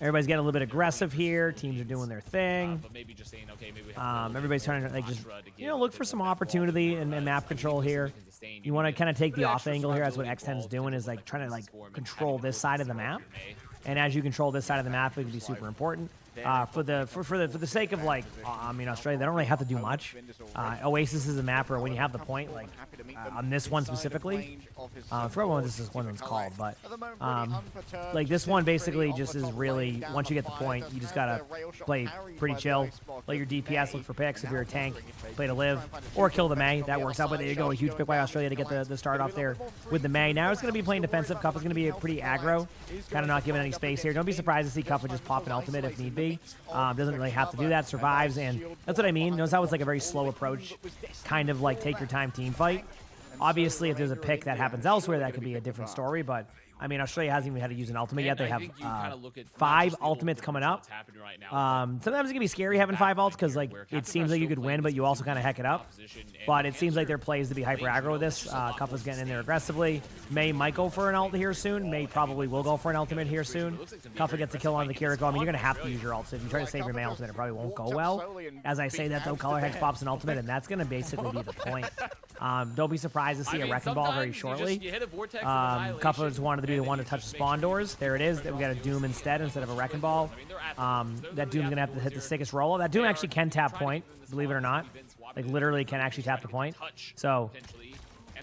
Everybody's getting a little bit aggressive here. Teams are doing their thing. Everybody's trying to, like, just, you know, look for some opportunity in map control here. You want to kind of take the off angle here. That's what X10's doing, is like trying to like control this side of the map. And as you control this side of the map, it can be super important. For the sake of, like, I mean, Australia, they don't really have to do much. Oasis is a map where when you have the point, like on this one specifically, I forgot what this one's called, but like this one basically just is really, once you get the point, you just gotta play pretty chill. Let your DPS look for picks. If you're a tank, play to live or kill the Mei. That works out. But there you go, a huge pick by Australia to get the start off there with the Mei. Now it's gonna be playing defensive. Cup is gonna be pretty aggro, kind of not giving any space here. Don't be surprised to see Cup just pop an ultimate if need be. Doesn't really have to do that. Survives, and that's what I mean. Notice how it's like a very slow approach, kind of like take your time team fight. Obviously, if there's a pick that happens elsewhere, that could be a different story, but I mean, Australia hasn't even had to use an ultimate yet. They have 5 ultimates coming up. Sometimes it can be scary having 5 ults because, like, it seems like you could win, but you also kind of heck it up. But it seems like their play is to be hyper aggro with this. Kuffa's getting in there aggressively. Mei might go for an ult here soon. Mei probably will go for an ultimate here soon. Kuffa gets a kill on the Kiriko. I mean, you're going to have to use your ults. If you try to save your Mei ultimate, it probably won't go well. As I say that, though, Color Hex pops an ultimate, and that's going to basically be the point. Don't be surprised to see a Wrecking Ball very shortly. Kuffa just wanted to be the one to touch the spawn doors. There it is. We got a Doom instead of a Wrecking Ball. That Doom's gonna have to hit the sickest roll. That Doom actually can tap point, believe it or not. Like, literally can actually tap the point. So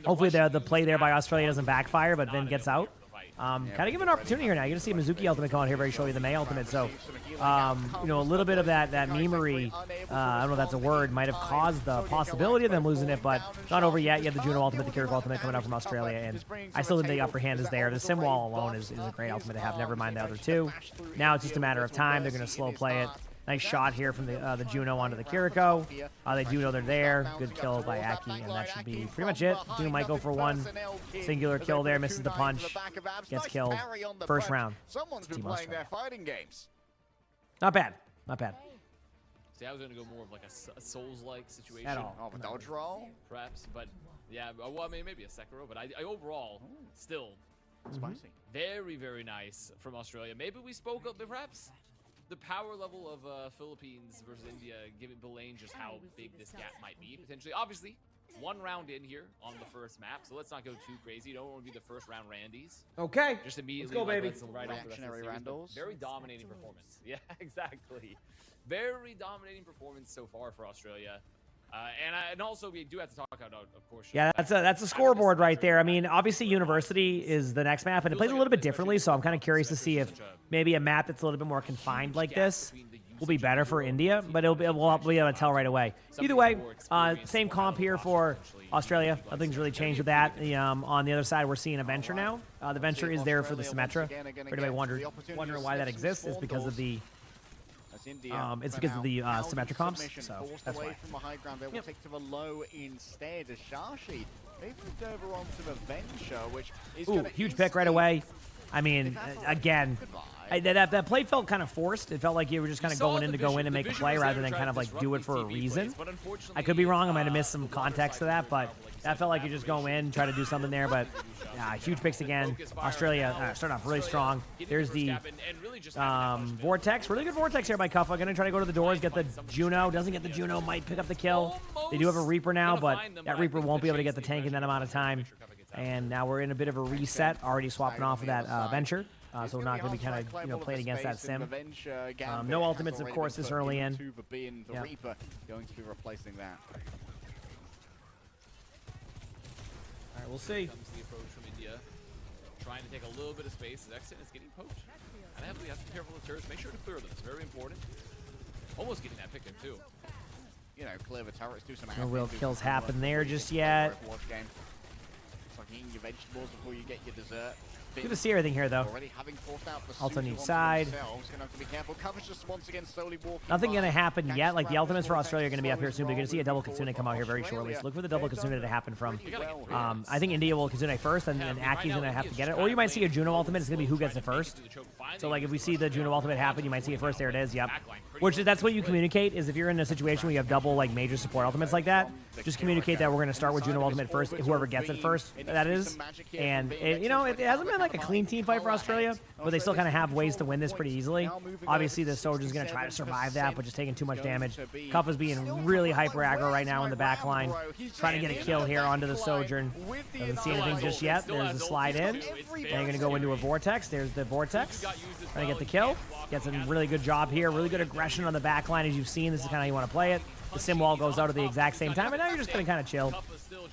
hopefully the play there by Australia doesn't backfire, but then gets out. Kind of give an opportunity here now. You're going to see a Mizuki ultimate come on here very shortly, the Mei ultimate. So, you know, a little bit of that memery, I don't know if that's a word, might have caused the possibility of them losing it, but not over yet. You have the Juno ultimate, the Kiriko ultimate coming out from Australia, and I still think the upper hand is there. The Sim Wall alone is a great ultimate to have, never mind the other two. Now it's just a matter of time. They're going to slow play it. Nice shot here from the Juno onto the Kiriko. They do know they're there. Good kill by Aki, and that should be pretty much it. Juno might go for one singular kill there, misses the punch, gets killed. First round. Someone's been playing their fighting games. Not bad. Not bad. See, I was going to go more of like a Souls-like situation. At all. Oh, a dodge roll? Perhaps, but yeah, well, I mean, maybe a Sekiro, but I overall, still, Spicy. very, very nice from Australia. Maybe we spoke up, perhaps, the power level of Philippines versus India, giving Belaine just how big this gap might be, potentially. Obviously, one round in here on the first map, so let's not go too crazy. Don't want to be the first round Randys. Okay. Just immediately, Let's go, baby. Right Reactionary Randalls. Very dominating performance. Yeah, exactly. Very dominating performance so far for Australia. And also we do have to talk about, of course. Yeah, that's a scoreboard right there. I mean, obviously University is the next map, and it plays a little bit differently, so I'm kind of curious to see if maybe a map that's a little bit more confined like this will be better for India, but we'll be able to tell right away. Either way, same comp here for Australia. Nothing's really changed with that. On the other side, we're seeing a Venture now. The Venture is there for the Symmetra. For anybody wondering why that exists, is because of the it's because of the Symmetra comps, so that's why. From the high ground, they will take to the low instead. As Shashi, they've moved over onto the Venture, which is huge pick right away. I mean, again, that play felt kind of forced. It felt like you were just kind of going in to go in and make a play rather than kind of like do it for a reason. I could be wrong. I might have missed some context to that, but that felt like you just go in, try to do something there. But huge picks again. Australia starting off really strong. There's the Vortex. Really good Vortex here by Kuffa. Going to try to go to the doors, get the Juno. Doesn't get the Juno, might pick up the kill. They do have a Reaper now, but that Reaper won't be able to get the tank in that amount of time. And now we're in a bit of a reset, already swapping off of that Venture. So we're not going to be kind of playing against that sim. No ultimates, of course, this early in. The Reaper going to be replacing that. All right, we'll see. Comes the approach from India, trying to take a little bit of space. Exit is getting poked. And I have to be careful with turrets. Make sure to clear them. It's very important. Almost getting that pick in too. You know, clear the turrets, do some. No real kills happen there just yet. It's like eating your vegetables before you get your dessert. Good to see everything here, though. Ult on each side. Nothing going to happen yet. Like, the ultimates for Australia are going to be up here soon, but you're going to see a double Kitsune come out here very shortly. So look for the double Kitsune to happen from. I think India will Kitsune first, and then Aki's going to have to get it. Or you might see a Juno ultimate. It's going to be who gets it first. So, like, if we see the Juno ultimate happen, you might see it first. There it is. Yep. Which that's what you communicate, is if you're in a situation where you have double, like, major support ultimates like that, just communicate that we're going to start with Juno ultimate first, whoever gets it first, that is. And, it hasn't been, like, a clean team fight for Australia, but they still kind of have ways to win this pretty easily. Obviously, the Soldier's going to try to survive that, but just taking too much damage. Kuffa's being really hyper aggro right now in the back line, trying to get a kill here onto the Sojourn. Doesn't see anything just yet. There's a slide in. Then you're going to go into a Vortex. There's the Vortex. Trying to get the kill. Gets a really good job here. Really good aggression on the back line, as you've seen. This is kind of how you want to play it. The sim wall goes out at the exact same time, and now you're just going to kind of chill.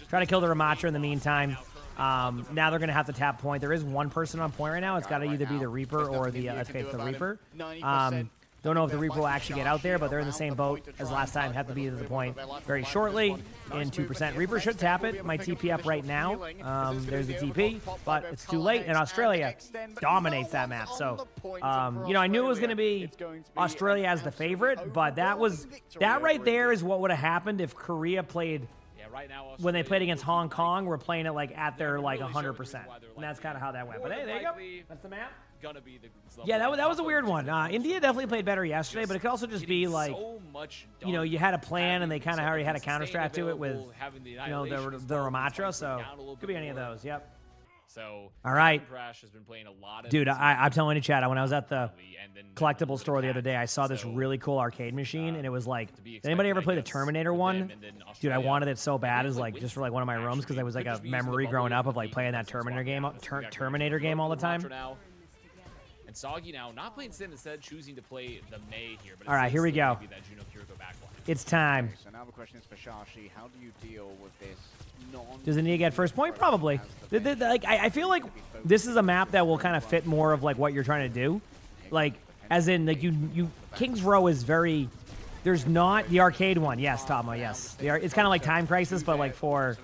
Try to kill the Ramatra in the meantime. Now they're going to have to tap point. There is one person on point right now. It's got to either be the Reaper or the, it's the Reaper. Don't know if the Reaper will actually get out there, but they're in the same boat as last time. Have to be to the point very shortly in 2%. Reaper should tap it. Might TP up right now. There's the TP, but it's too late, and Australia dominates that map. So, I knew it was going to be Australia as the favorite, but that right there is what would have happened if Korea played. Right now, when they played against Hong Kong, we're playing it like at their like 100%, and that's kind of how that went. But hey, there you go. That's the map. Yeah, that was a weird one. India definitely played better yesterday, but it could also just be like, you had a plan and they kind of already had a counter strat to it with, the Ramatra. So could be any of those. Yep. So all right, has been playing a lot of dude. I'm telling you, Chad. When I was at the collectible store the other day, I saw this really cool arcade machine, and it was like, did anybody ever play the Terminator one? Dude, I wanted it so bad, as like just for like one of my rooms, because it was like a memory growing up of like playing that Terminator game all the time. And Soggy now not playing Sin, instead choosing to play the Mei here. But all right, here we go. It's time. So now the question is for Shashi, how do you deal with this? Does India get first point? Probably. I feel like this is a map that will kind of fit more of like what you're trying to do. Like, as in, like you King's Row is very. There's not the arcade one. Yes, Tama. Yes, it's kind of like Time Crisis, but like for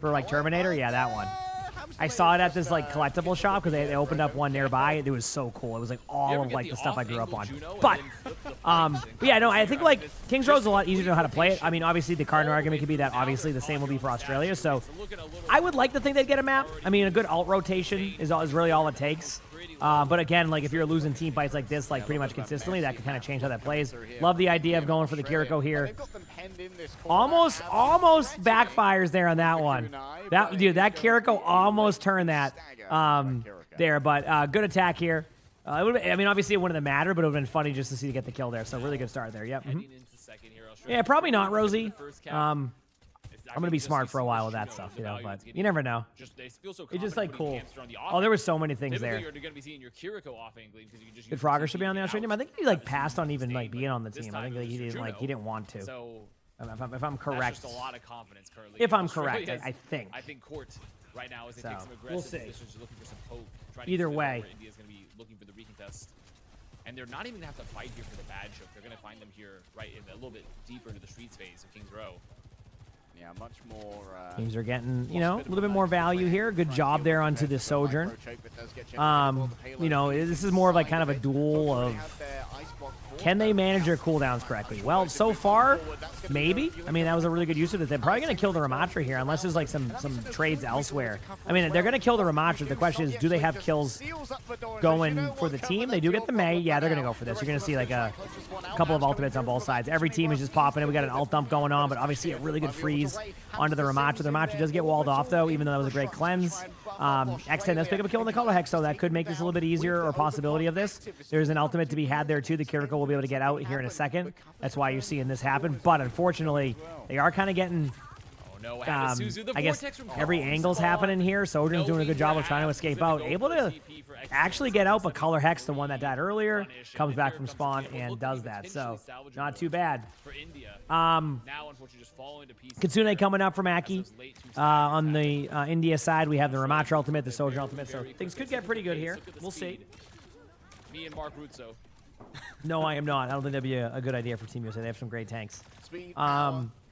like Terminator. Yeah, that one. I saw it at this like collectible shop because they opened up one nearby. It was so cool. It was like all of like the stuff I grew up on. But yeah, no, I think like Kings Row is a lot easier to know how to play it. I mean, obviously the cardinal argument could be that obviously the same will be for Australia. So I would like to think they'd get a map. I mean, a good alt rotation is really all it takes. But again, like if you're losing team fights like this, like pretty much consistently, that could kind of change how that plays. Love the idea of going for the Kiriko here. Almost backfires there on that one. That Kiriko almost turned that there, but good attack here. I mean, obviously it wouldn't have mattered, but it would have been funny just to see you get the kill there. So really good start there. Yep. Yeah, probably not, Rosie. I'm gonna be smart for a while with that stuff, you know, but you never know. It's just like cool. Oh, there were so many things there. Good Frogger should be on the Australian team. I think he like passed on even like being on the team. I think like, he didn't want to. If I'm correct. If I'm correct, I think. I think Court right now is So, taking some we'll aggressive see. positions, looking for some poke. Either way. India's going to be looking for the recontest. And they're not even going to have to fight here for the badge hook. They're going to find them here right in a little bit deeper into the streets phase of Kings Row. Yeah, much more. Teams are getting, you know, a little bit more value here. Good job there onto the Sojourn. You know, this is more of like kind of a duel of can they manage their cooldowns correctly? Well, so far, maybe. I mean, that was a really good use of it. They're probably going to kill the Ramatra here unless there's like some trades elsewhere. I mean, they're going to kill the Ramatra. The question is, do they have kills going for the team? They do get the May. Yeah, they're going to go for this. You're going to see like a couple of ultimates on both sides. Every team is just popping it. We got an ult dump going on, but obviously a really good freeze onto the Ramatra. The Ramatra does get walled off, though, even though that was a great cleanse. X10 does pick up a kill in the Color Hex, so that could make this a little bit easier or possibility of this. There's an ultimate to be had there, too. The Kiriko will be able to get out here in a second. That's why you're seeing this happen. But unfortunately, they are kind of getting, I guess, every angle's happening here. Sojourn's doing a good job of trying to escape out. Able to actually get out, but Color Hex, the one that died earlier, comes back from spawn and does that. So, not too bad. Kitsune coming up from Aki. On the India side, we have the Ramatra ultimate, the Sojourn ultimate. So, things could get pretty good here. We'll see. Me and Mark Ruzzo. No, I am not. I don't think that'd be a good idea for Team USA. They have some great tanks.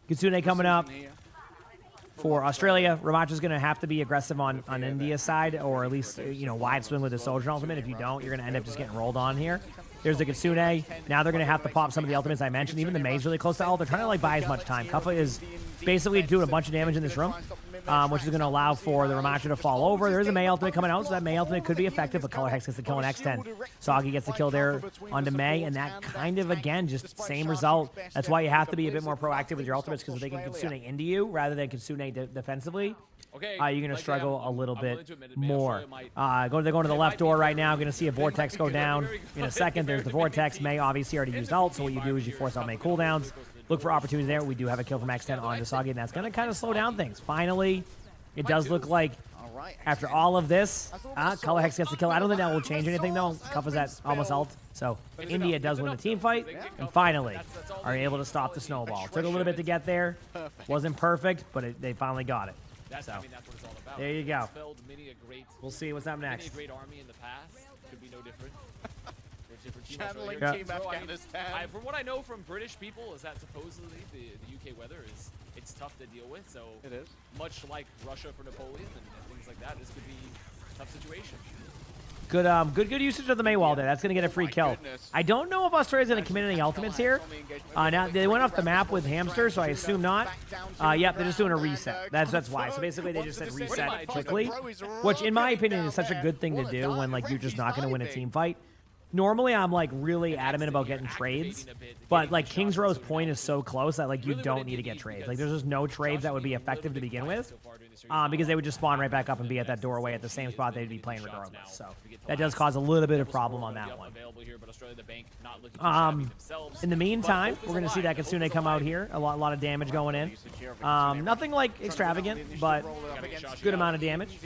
Kitsune coming up for Australia. Ramatra's going to have to be aggressive on India's side, or at least, you know, wide swing with the Soldier ultimate. If you don't, you're going to end up just getting rolled on here. There's the Kitsune. Now they're going to have to pop some of the ultimates I mentioned. Even the May's really close to ult. They're trying to like buy as much time. Kuffa is basically doing a bunch of damage in this room, which is going to allow for the Ramatra to fall over. There is a May ultimate coming out, so that May ultimate could be effective, but Color Hex gets the kill on X10. Soggy gets the kill there onto May, and that kind of, again, just same result. That's why you have to be a bit more proactive with your ultimates, because if they can Kitsune into you rather than Kitsune defensively, you're going to struggle a little bit more. They're going to the left door right now. Going to see a Vortex go down in a second. There's the Vortex. May obviously already used ult, so what you do is you force out May cooldowns. Look for opportunities there. We do have a kill from X10 on Soggy, and that's going to kind of slow down things. Finally, it does look like after all of this, Color Hex gets the kill. I don't think that will change anything, though. Kuffa's at almost ult. So India does win the team fight, and finally are able to stop the snowball. Took a little bit to get there. Wasn't perfect, but they finally got it. So there you go. We'll see what's up next. Great army in the past could be no different. Channeling Yeah. Team Afghanistan. From what I know from British people is that supposedly the UK weather it's tough to deal with. So It is. much like Russia for Napoleon and things like that, this could be a tough situation. Good usage of the May wall there. That's going to get a free kill. Goodness. I don't know if Australia's going to commit any ultimates here. Now, they went off the map with Hamster, so I assume not. Yep, they're just doing a reset. That's why. So basically, they just said reset quickly, which in my opinion is such a good thing to do when like you're just not going to win a team fight. Normally, I'm like really adamant about getting trades, but like Kings Row's point is so close that like you don't need to get trades. Like there's just no trades that would be effective to begin with, because they would just spawn right back up and be at that doorway at the same spot they'd be playing regardless. So that does cause a little bit of problem on that one. In the meantime, we're gonna see that Kitsune come out here. A lot of damage going in. Nothing like extravagant, but good amount of damage.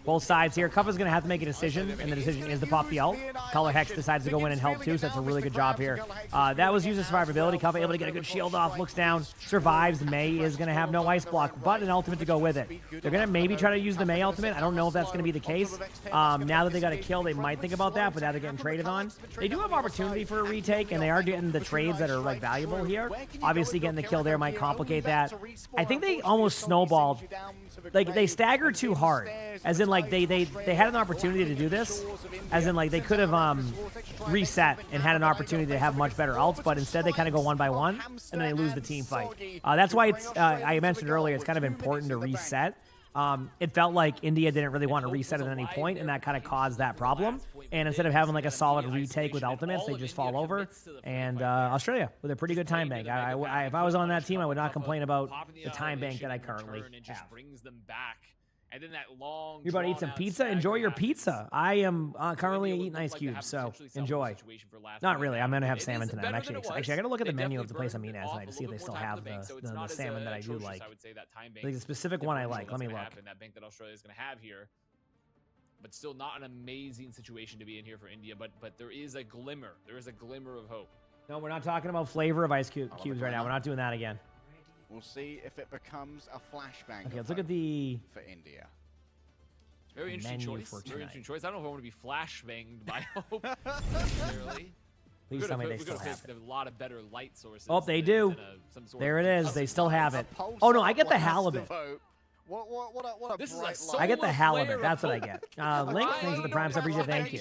Both sides here. Kuffa's going to have to make a decision, and the decision is to pop the ult. Color Hex decides to go in and help too, so that's a really good job here. That was used as survivability. Kuffa able to get a good shield off, looks down, survives. Mei is going to have no ice block, but an ultimate to go with it. They're going to maybe try to use the Mei ultimate. I don't know if that's going to be the case. Now that they got a kill, they might think about that, but now they're getting traded on. They do have opportunity for a retake, and they are getting the trades that are like valuable here. Obviously, getting the kill there might complicate that. I think they almost snowballed. Like, they staggered too hard. As in, like, they had an opportunity to do this. As in, like, they could have reset and had an opportunity to have much better ults, but instead they kind of go one by one, and then they lose the team fight. That's why it's, I mentioned earlier, it's kind of important to reset. It felt like India didn't really want to reset at any point, and that kind of caused that problem. And instead of having like a solid retake with ultimates, they just fall over. And Australia with a pretty good time bank. If I was on that team, I would not complain about the time bank that I currently have. And then that long You're about to eat some pizza? Enjoy your pizza. I am currently eating ice cubes, so enjoy. Not really. I'm going to have salmon tonight. I'm actually excited. Actually, I got to look at the menu of the place I'm eating at tonight to see if they still have the salmon that I do like. Like the specific one I like. Let me look. That bank that Australia is going to have here. But still not an amazing situation to be in here for India, but there is a glimmer. There is a glimmer of hope. No, we're not talking about flavor of ice cubes right now. We're not doing that again. We'll see if it becomes a flashbang. Okay, let's look at the for India. Very interesting choice. Very interesting choice. I don't know if I want to be flashbanged by hope necessarily. Please tell me they still have it. A lot of better light sources. Oh, they do. There it is. They still have it. Oh no, I get the halibut. What this is a I get the halibut. That's what I get. Link, thanks for the prime sub. Thank you.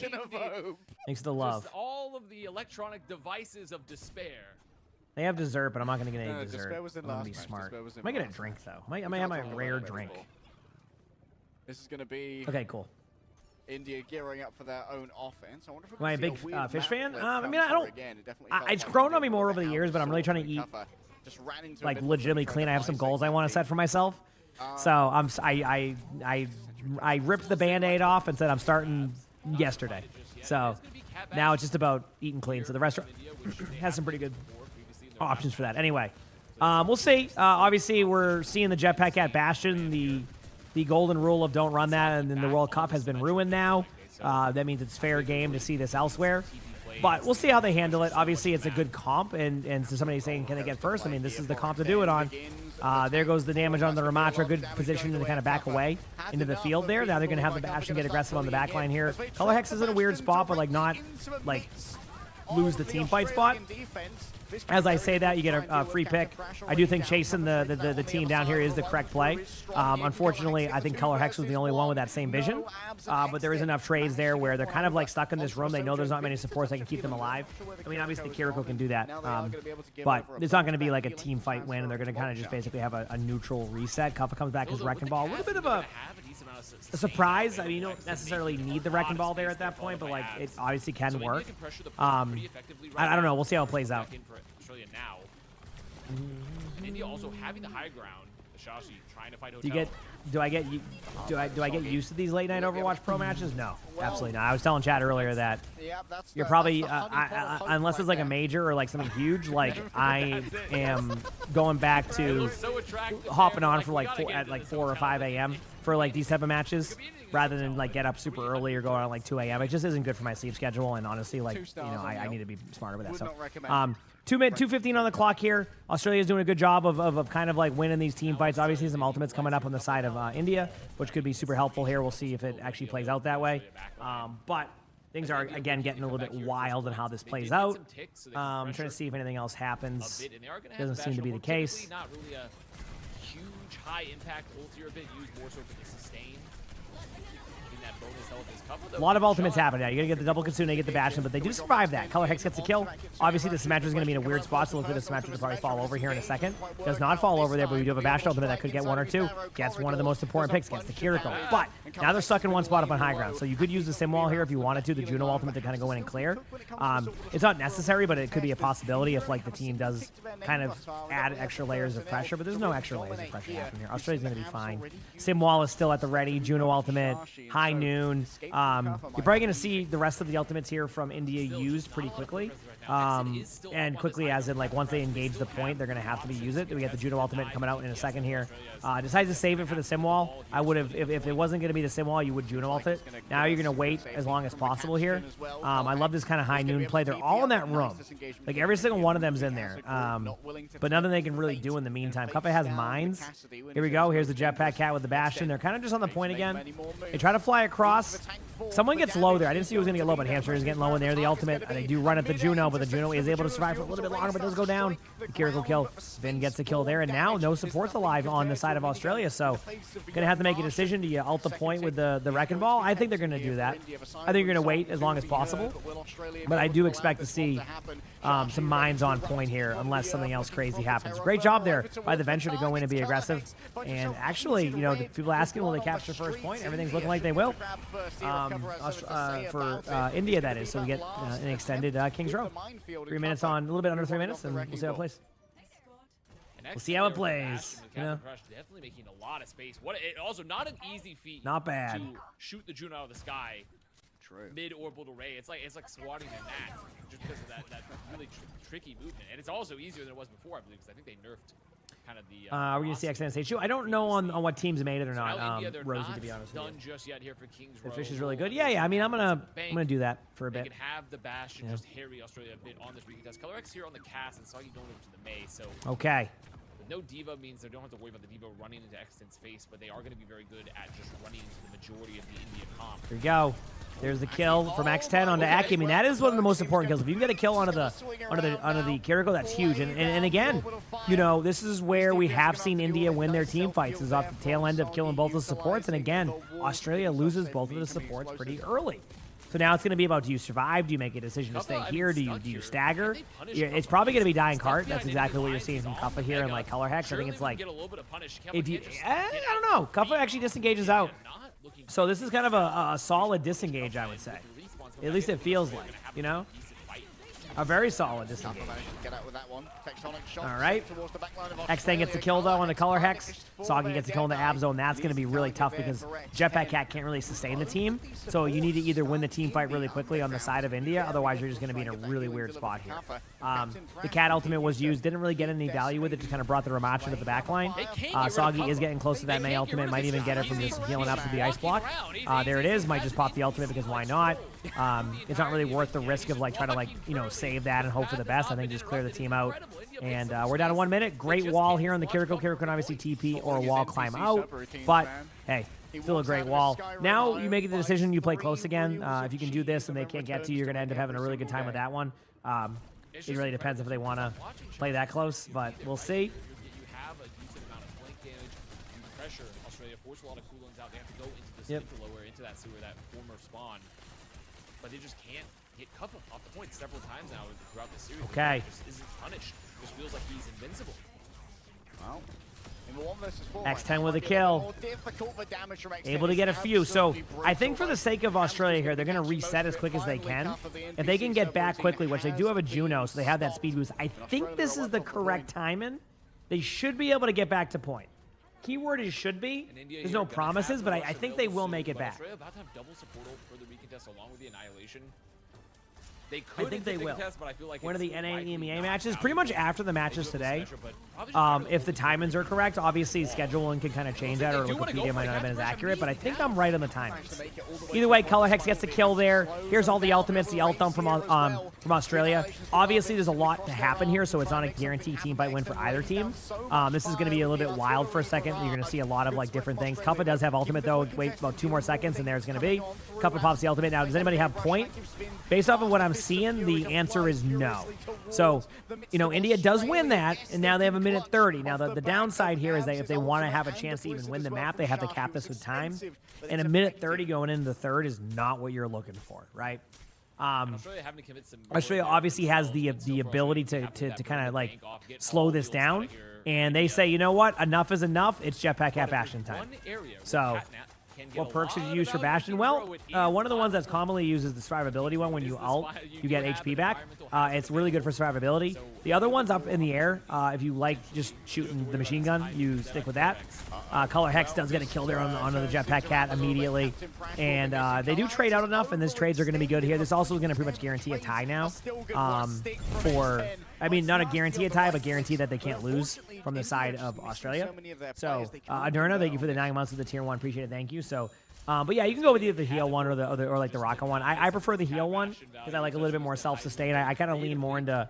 Thanks for the love. Just all of the electronic devices of despair. They have dessert, but I'm not going to get any dessert. I'm going to be match. smart. I might get a drink, though. I might have my rare drink. This is going to be... Okay, cool. India gearing up for their own offense. I wonder if Am I a big fish fan? I mean, I don't... It's like grown on me more over the years, but I'm really trying to eat, like, legitimately clean. I have some goals I want to set for myself. So I ripped the Band-Aid off and said I'm starting yesterday. So now it's just about eating clean. So the restaurant has some pretty good options for that. Anyway, we'll see. Obviously, we're seeing the jetpack at Bastion. The golden rule of don't run that, and then the World Cup has been ruined now. That means it's fair game to see this elsewhere. But we'll see how they handle it. Obviously, it's a good comp, and so somebody's saying, can they get first? I mean, this is the comp to do it on. There goes the damage on the Ramatra. Good position to kind of back away into the field there. Now they're going to have the Bastion get aggressive on the back line here. Color Hex is in a weird spot, but, like, not, like, lose the team fight spot. As I say that, you get a free pick. I do think chasing the team down here is the correct play. Unfortunately, I think Color Hex was the only one with that same vision. But there is enough trades there where they're kind of like stuck in this room. They know there's not many supports that can keep them alive. I mean, obviously, Kiriko can do that. But it's not going to be like a team fight win, and they're going to kind of just basically have a neutral reset. Kuffa comes back as Wrecking Ball. A little bit of a surprise. I mean, you don't necessarily need the Wrecking Ball there at that point, but, like, it obviously can work. I don't know. We'll see how it plays out. Australia now. India also having the high ground. The Shashi trying to fight Hotel. Do I get used to these late night Overwatch Pro matches? No, absolutely not. I was telling Chad earlier that you're probably unless it's like a major or like something huge. Like I am going back to hopping on for like 4 or 5 a.m. for like these type of matches, rather than like get up super early or go on at like 2 a.m. It just isn't good for my sleep schedule, and honestly, like, you know, I need to be smarter with that. So 2:15 on the clock here. Australia's doing a good job of kind of like winning these team fights. Obviously, some ultimates coming up on the side of India, which could be super helpful here. We'll see if it actually plays out that way. But things are, again, getting a little bit wild on how this plays out. I'm trying to see if anything else happens. Doesn't seem to be the case. Not really a huge high impact ult here, a bit used more so for the sustain. A lot of ultimates happen now. You're going to get the double Kitsune, get the Bastion, but they do survive that. Color Hex gets the kill. Obviously, the Symmetra is going to be in a weird spot, so hopefully the Symmetra will probably fall over here in a second. Does not fall over there, but we do have a Bastion ultimate that could get 1 or 2. Gets one of the most important picks, gets the Kiriko. But now they're stuck in one spot up on high ground, so you could use the Sim Wall here if you wanted to, the Juno ultimate to kind of go in and clear. It's not necessary, but it could be a possibility if like the team does kind of add extra layers of pressure, but there's no extra layers of pressure happening here. Australia's going to be fine. Sim Wall is still at the ready. Juno ultimate, high noon. You're probably going to see the rest of the ultimates here from India used pretty quickly. And quickly, as in, like, once they engage the point, they're going to have to use it. We get the Juno ultimate coming out in a second here. Decides to save it for the sim wall. I would have, if it wasn't going to be the sim wall, you would Juno ult it. Now you're going to wait as long as possible here. I love this kind of high noon play. They're all in that room. Like, every single one of them's in there. But nothing they can really do in the meantime. Cuffa has mines. Here we go. Here's the Jetpack Cat with the Bastion. They're kind of just on the point again. They try to fly across. Someone gets low there. I didn't see who was going to get low, but Hamster is getting low in there. The ultimate. They do run at the Juno, but the Juno is able to survive for a little bit longer, but does go down. The Kiriko kill. Vin gets the kill there, and now no supports alive on the side of Australia, so going to have to make a decision. Do you ult the point with the Wrecking Ball? I think they're going to do that. I think you're going to wait as long as possible, but I do expect to see some mines on point here unless something else crazy happens. Great job there by the Venture to go in and be aggressive. And actually, you know, the people asking, will they capture first point? Everything's looking like they will. For India, that is. So we get an extended King's Row. 3 minutes on, a little bit under 3 minutes, and we'll see how it plays. We'll see how it plays. Yeah. Definitely making a lot of space. Also not an easy feat. Not bad. To shoot the Juno out of the sky. True. Mid-orbital array. It's like swatting a gnat just because of that really tricky movement. And it's also easier than it was before, I believe, because I think they nerfed kind of the. We're gonna see XN Stage 2. I don't know on what teams made it or not. Rosie, to be honest with you. Just yet here for King's Row. The fish is really good. Yeah. I mean, I'm gonna do that for a bit. They can have the Bastion just harry Australia a bit on this weekend test. Color X here on the cast, and Soggy going over to the May. So okay. No Diva means they don't have to worry about the Diva running into Extent's face, but they are going to be very good at just running into the majority of the India comp. Here we go. There's the kill from X10 onto Aki. I mean, that is one of the most important kills. If you can get a kill onto the Kiriko, that's huge. And again, you know, this is where we have seen India win their team fights, is off the tail end of killing both the supports. And again, Australia loses both of the supports pretty early. So now it's going to be about, do you survive? Do you make a decision to stay here? Do you stagger? It's probably going to be dying cart. That's exactly what you're seeing from Cuffa here and like Color Hex. I think it's like, if you, I don't know. Cuffa actually disengages out. So this is kind of a solid disengage, I would say. At least it feels like, you know? A very solid disengage. All right. X10 gets the kill, though, on the Color Hex. Soggy gets the kill in the Ab Zone. That's going to be really tough because Jetpack Cat can't really sustain the team. So you need to either win the team fight really quickly on the side of India, otherwise you're just going to be in a really weird spot here. The Cat ultimate was used. Didn't really get any value with it. Just kind of brought the Ramacha to the back line. Soggy is getting close to that May ultimate. Might even get it from just healing up to the Ice Block. There it is. Might just pop the ultimate because why not? It's not really worth the risk of like trying to, like, you know, save that and hope for the best. I think just clear the team out. And we're down to 1 minute. Great wall here on the Kiriko. Kiriko can obviously TP or wall climb out. But, hey, still a great wall. Now you make the decision, you play close again. If you can do this and they can't get to you, you're going to end up having a really good time with that one. It really depends if they want to play that close, but we'll see. You have a decent amount of flank damage and pressure. Australia force a lot of coolings out. They have to go into the lower, into that sewer, that former spawn. But they just can't get Cuffa off the point several times now throughout the series. Okay. He just isn't punished. Just feels like he's invincible. Well, X10 with a kill. Able to get a few. So I think for the sake of Australia here, they're going to reset as quick as they can. If they can get back quickly, which they do have a Juno, so they have that speed boost. I think this is the correct timing. They should be able to get back to point. Keyword is should be. There's no promises, but I think they will make it back. Australia about to have double support for the recontest along with the Annihilation. I think they will. But I feel like one of the NA EMEA matches, pretty much after the matches today. If the timings are correct, obviously scheduling can kind of change that, or Wikipedia might not have been as accurate, but I think I'm right on the timings. Either way, Color Hex gets the kill there. Here's all the ultimates, the ult dump from Australia. Obviously, there's a lot to happen here, so it's not a guaranteed team fight win for either team. This is going to be a little bit wild for a second. You're going to see a lot of like different things. Cuffa does have ultimate though. Wait about 2 more seconds, and there's going to be. Cuffa pops the ultimate. Now, does anybody have point? Based off of what I'm seeing, the answer is no. So, you know, India does win that, and now they have a minute 30. Now, the downside here is that if they want to have a chance to even win the map, they have to cap this with time. And a minute 30 going into the third is not what you're looking for, right? Australia obviously has the ability to kind of like slow this down, and they say, you know what, enough is enough. It's Jetpack Cat Bastion time. So What perks should you use for Bastion? Well, one of the ones that's commonly used is the survivability one. When you ult, you get HP back. It's really good for survivability. The other one's up in the air. If you like just shooting the machine gun, you stick with that. Color Hex does get a kill there onto the Jetpack Cat immediately. And they do trade out enough, and these trades are going to be good here. This also is going to pretty much guarantee a tie now. I mean, not a guarantee a tie, but guarantee that they can't lose from the side of Australia. So, Adurna, thank you for the 9 months of the tier 1. Appreciate it. Thank you. So, but yeah, you can go with either the heal one or like the rocket one. I prefer the heal one because I like a little bit more self-sustain. I kind of lean more into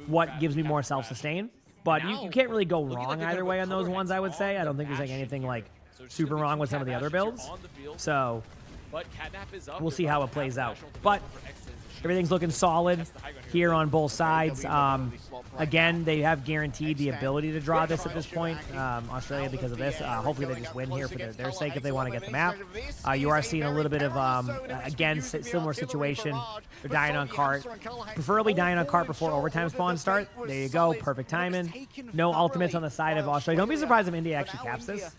what gives me more self-sustain. But you can't really go wrong either way on those ones, I would say. I don't think there's like anything like super wrong with some of the other builds. So we'll see how it plays out. But everything's looking solid here on both sides. Again, they have guaranteed the ability to draw this at this point, Australia, because of this. Hopefully they just win here for their sake if they want to get the map. You are seeing a little bit of, again, similar situation. They're dying on cart. Preferably dying on cart before overtime spawns start. There you go. Perfect timing. No ultimates on the side of Australia. Don't be surprised if India actually caps this.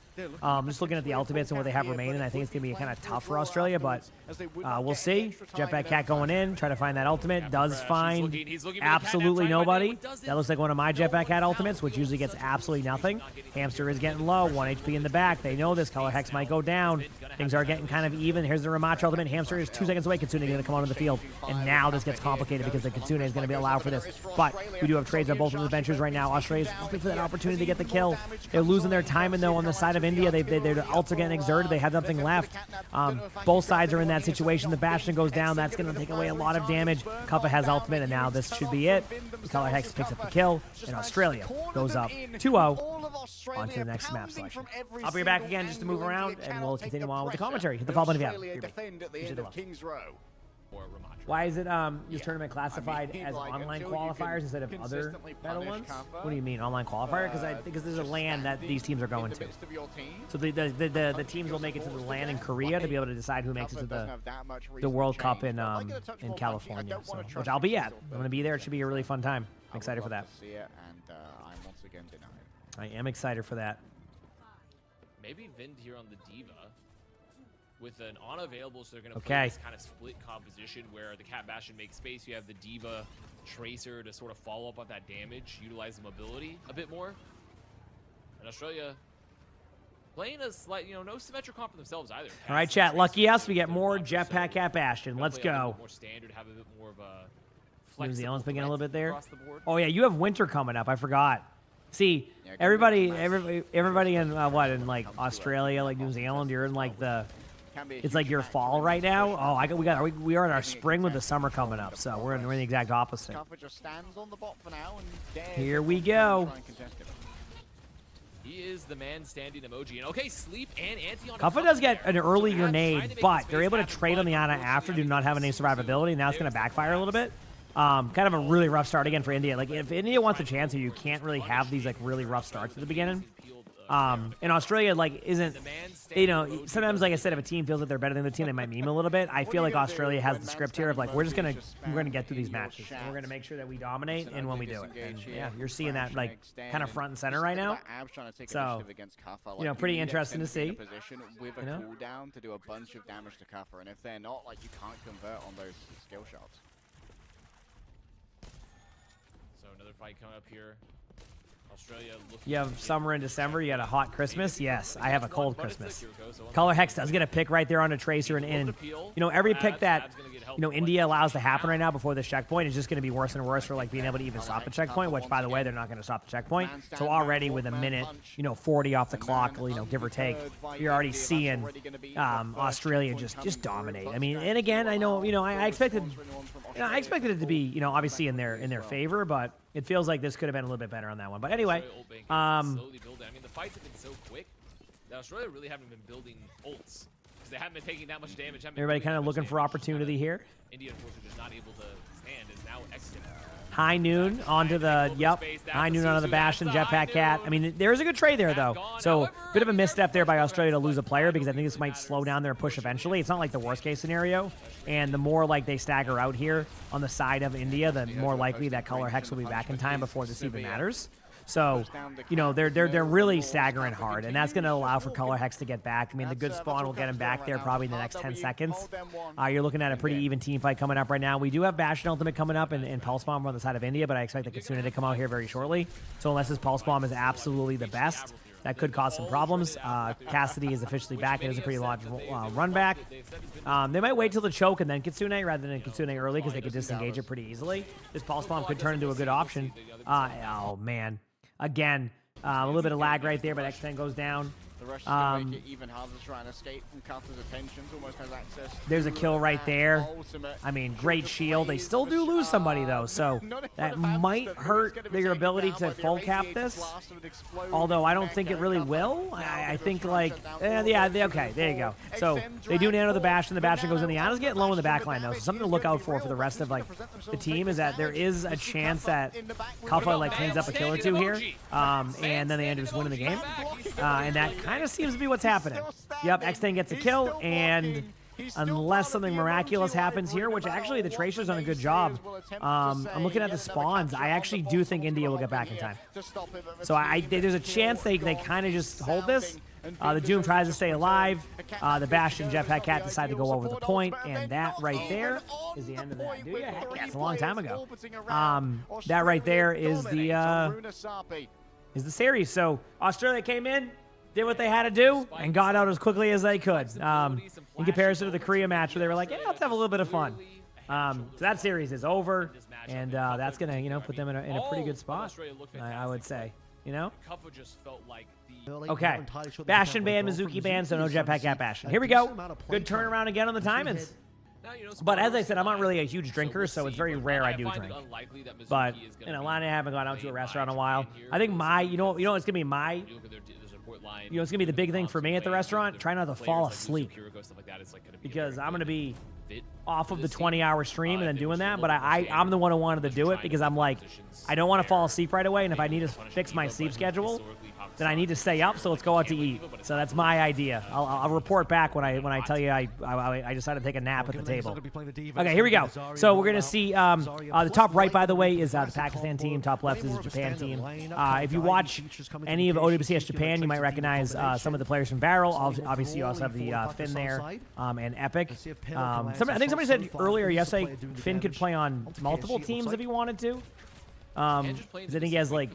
Just looking at the ultimates and what they have remaining, I think it's going to be kind of tough for Australia, but we'll see. Jetpack Cat going in, try to find that ultimate. Does find absolutely nobody. That looks like one of my Jetpack Cat ultimates, which usually gets absolutely nothing. Hamster is getting low, 1 HP in the back. They know this. Color Hex might go down. Things are getting kind of even. Here's the Ramatra ultimate. Hamster is 2 seconds away. Kitsune is going to come onto the field, and now this gets complicated because the Kitsune is going to be allowed for this. But we do have trades on both of the benches right now. Australia's looking for that opportunity to get the kill. They're losing their timing, though, on the side of India. Their ults are getting exerted. They have nothing left. Both sides are in that situation. The Bastion goes down. That's going to take away a lot of damage. Kuppa has ultimate, and now this should be it. Color Hex picks up the kill, and Australia goes up 2-0 on to the next map selection. I'll be back again just to move around, and we'll continue on with the commentary. Hit the follow button if you have. Why is it this tournament classified as online qualifiers instead of other battle ones? What do you mean, online qualifier? Because there's a LAN that these teams are going to. So the teams will make it to the LAN in Korea to be able to decide who makes it to the World Cup in California, so, which I'll be at. I'm going to be there. It should be a really fun time. I'm excited for that. I am excited for that. Maybe Vind here on the Diva. With an unavailable, so they're going to play this kind of split composition where the Cat Bastion makes space. You have the Diva Tracer to sort of follow up on that damage, utilize the mobility a bit more. And Australia playing a slight, no symmetric comp for themselves either. All right, chat. Lucky us, we get more Jetpack Cat Bastion. Let's go. More standard, have a bit more of a New Zealand's picking a little bit there. Oh yeah, you have winter coming up. I forgot. See, everybody in what, in like Australia, like New Zealand, you're in like the. It's like your fall right now. Oh, we are in our spring with the summer coming up, so we're in the exact opposite. Here we go. He is the man standing emoji. And okay, Sleep and Anti on Kuppa does get an early grenade, but they're able to trade on the Ana after, do not have any survivability. Now it's going to backfire a little bit. Kind of a really rough start again for India. Like, if India wants a chance here, you can't really have these like really rough starts at the beginning. And Australia, like, isn't, sometimes, like I said, if a team feels that they're better than the team, they might meme a little bit. I feel like Australia has the script here of, like, we're going to get through these matches. And we're going to make sure that we dominate and when we do it. And, yeah, you're seeing that, like, kind of front and center right now. So, pretty interesting to see. With a cooldown to do a bunch of damage to Kuppa. And if they're not, like, you can't convert on those skill shots. So, another fight coming up here. You have summer in December. You got a hot Christmas. Yes, I have a cold Christmas. Color Hex does get a pick right there on a Tracer and in. Every pick that India allows to happen right now before this checkpoint is just going to be worse and worse for like being able to even stop the checkpoint. Which, by the way, they're not going to stop the checkpoint. So already with a minute, 40 off the clock, give or take, you're already seeing Australia just dominate. I mean, and again, I know I expected it to be obviously in their favor, but it feels like this could have been a little bit better on that one. But anyway, I mean, the fights have been so quick that Australia really haven't been building ults because they haven't been taking that much damage. Everybody kind of looking for opportunity here. India, unfortunately, just not able to stand. Is now exiting. High Noon onto the, High Noon onto the Bastion, Jetpack Cat. I mean, there's a good trade there, though. So, bit of a misstep there by Australia to lose a player because I think this might slow down their push eventually. It's not like the worst-case scenario. And the more, like, they stagger out here on the side of India, the more likely that Color Hex will be back in time before this even matters. So, you know, they're really staggering hard, and that's going to allow for Color Hex to get back. I mean, the good spawn will get him back there probably in the next 10 seconds. You're looking at a pretty even team fight coming up right now. We do have Bastion Ultimate coming up and Pulse Bomb on the side of India, but I expect the Kitsune to come out here very shortly. So unless his Pulse Bomb is absolutely the best, that could cause some problems. Cassidy is officially back. It is a pretty logical run back. They might wait till the choke and then Kitsune rather than Kitsune early because they could disengage it pretty easily. This Pulse Bomb could turn into a good option. Oh, man. Again, a little bit of lag right there, but X10 goes down. The rush is going to make it even harder to try and escape from Cutter's attentions. Almost has access. There's a kill right there. I mean, great shield. They still do lose somebody, though, so that might hurt their ability to full cap this. Although I don't think it really will. I think, like, yeah, okay, there you go. So they do nano the Bastion. The Bastion goes in. The Ana's getting low in the back line, though, so something to look out for the rest of, like, the team is that there is a chance that Kalfa, like, cleans up a kill or two here, and then they end up just winning the game. And that kind of seems to be what's happening. Yep, X10 gets a kill, and unless something miraculous happens here, which actually the Tracer's done a good job. I'm looking at the spawns. I actually do think India will get back in time. So there's a chance they kind of just hold this. The Doom tries to stay alive. The Bastion Jetpack Cat decide to go over the point, and that right there is the end of that. Dude, yeah, heck yeah, it's a long time ago. That right there is the series. So Australia came in, did what they had to do, and got out as quickly as they could. In comparison to the Korea match where they were like, yeah, let's have a little bit of fun. So that series is over, and that's going to, you know, put them in a pretty good spot, I would say, you know? Okay, Bastion ban, Mizuki ban, so no Jetpack at Bastion. Here we go. Good turnaround again on the timings. But as I said, I'm not really a huge drinker, so it's very rare I do drink. But, you know, Lana, I haven't gone out to a restaurant in a while. I think you know it's going to be it's going to be the big thing for me at the restaurant. Try not to fall asleep. Because I'm going to be off of the 20-hour stream and then doing that, but I'm the one who wanted to do it because I'm like, I don't want to fall asleep right away, and if I need to fix my sleep schedule, then I need to stay up, so let's go out to eat. So that's my idea. I'll report back when I tell you I decided to take a nap at the table. Okay, here we go. So we're going to see the top right, by the way, is the Pakistan team. Top left is the Japan team. If you watch any of OWCS Japan, you might recognize some of the players from Barrel. Obviously, you also have the Finn there and Epic. I think somebody said earlier yesterday Finn could play on multiple teams if he wanted to. I think he has like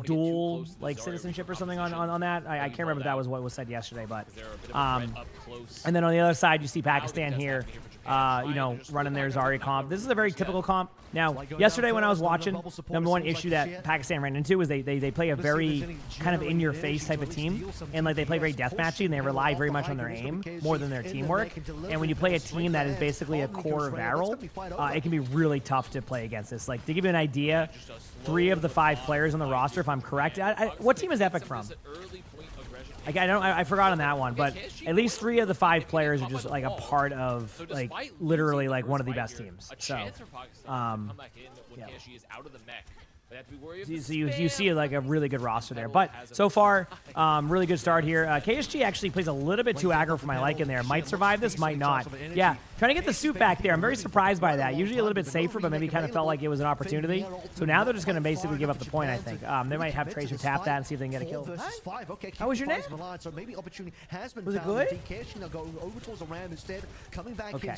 dual like citizenship or something on that. I can't remember if that was what was said yesterday, but and then on the other side you see Pakistan here, you know, running their Zarya comp. This is a very typical comp. Now, yesterday when I was watching, number one issue that Pakistan ran into was they play a very kind of in-your-face type of team, and like they play very deathmatchy, and they rely very much on their aim more than their teamwork. And when you play a team that is basically a core Varel, it can be really tough to play against this. Like, to give you an idea, 3 of the 5 players on the roster, if I'm correct, what team is Epic from? I forgot on that one, but at least 3 of the 5 players are just like a part of like literally like one of the best teams. So, yeah. So you see like a really good roster there. But so far, really good start here. KSG actually plays a little bit too aggro for my liking there. Might survive this, might not. Yeah, trying to get the suit back there. I'm very surprised by that. Usually a little bit safer, but maybe kind of felt like it was an opportunity. So now they're just going to basically give up the point, I think. They might have Tracer tap that and see if they can get a kill. How was your name? Was it good? Okay.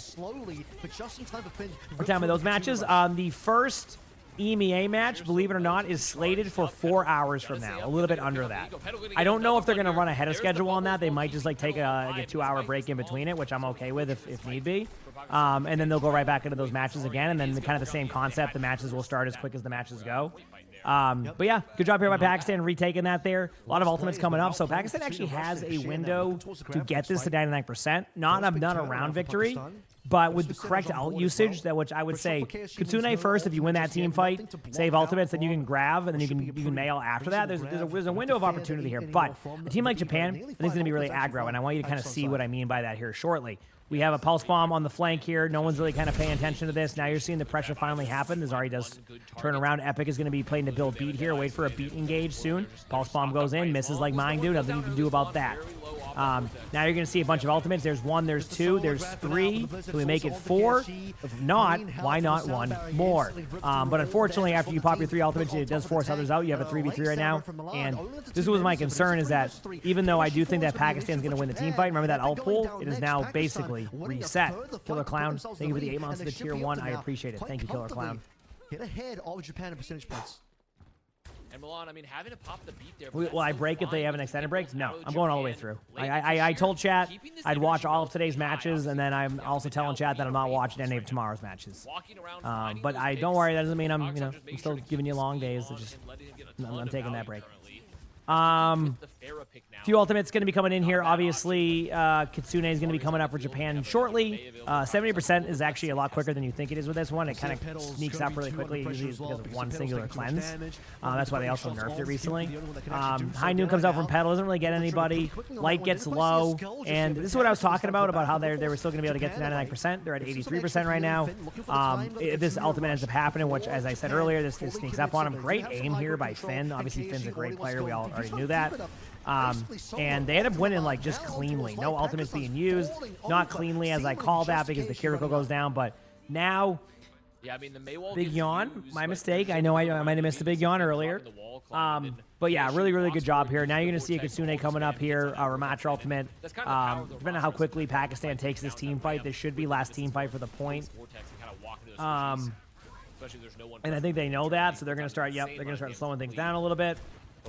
What time are those matches? The first EMEA match, believe it or not, is slated for 4 hours from now, a little bit under that. I don't know if they're going to run ahead of schedule on that. They might just like take a 2-hour break in between it, which I'm okay with if need be. And then they'll go right back into those matches again, and then kind of the same concept. The matches will start as quick as the matches go. But yeah, good job here by Pakistan retaking that there. A lot of ultimates coming up. So Pakistan actually has a window to get this to 99%. Not a round victory, but with the correct ult usage, which I would say Kitsune first. If you win that team fight, save ultimates, then you can grab, and then you can nail after that. There's a window of opportunity here. But a team like Japan, I think, is going to be really aggro, and I want you to kind of see what I mean by that here shortly. We have a Pulse Bomb on the flank here. No one's really kind of paying attention to this. Now you're seeing the pressure finally happen. As Ari does turn around. Epic is going to be playing to build beat here. Wait for a beat engage soon. Pulse Bomb goes in. Misses like mine do. Nothing you can do about that. Now you're going to see a bunch of ultimates. There's 1, there's 2, there's 3. Can we make it 4? If not, why not 1 more? But unfortunately, after you pop your 3 ultimates, it does force others out. You have a 3v3 right now. And this was my concern, is that even though I do think that Pakistan's going to win the team fight, remember that ult pool? It is now basically reset. Killer Clown, thank you for the 8 months of the tier 1. I appreciate it. Thank you, Killer Clown. Get ahead of Japan in percentage points. And Milan, I mean, having to pop the beat there. Will I break if they have an extended break? No, I'm going all the way through. I told chat I'd watch all of today's matches, and then I'm also telling chat that I'm not watching any of tomorrow's matches. But don't worry, that doesn't mean I'm still giving you long days. I'm taking that break. Few ultimates going to be coming in here. Obviously, Kitsune is going to be coming up for Japan shortly. 70% is actually a lot quicker than you think it is with this one. It kind of sneaks up really quickly, usually because of one singular cleanse. That's why they also nerfed it recently. High Noon comes out from Pedal, doesn't really get anybody. Light gets low, and this is what I was talking about how they were still going to be able to get to 99%. They're at 83% right now. If this ultimate ends up happening, which, as I said earlier, this sneaks up on him. Great aim here by Finn. Obviously, Finn's a great player. We all already knew that. And they end up winning like just cleanly. No ultimates being used. Not cleanly as I call that because the Kiriko goes down. But now, yeah, I mean, the Maywall big yawn. My mistake. I know I might have missed a big yawn earlier. But yeah, really good job here. Now you're going to see a Kitsune coming up here. Ramatra ultimate. Depending on how quickly Pakistan takes this team fight, this should be last team fight for the point. And I think they know that, so they're going to start. Yep, they're going to start slowing things down a little bit.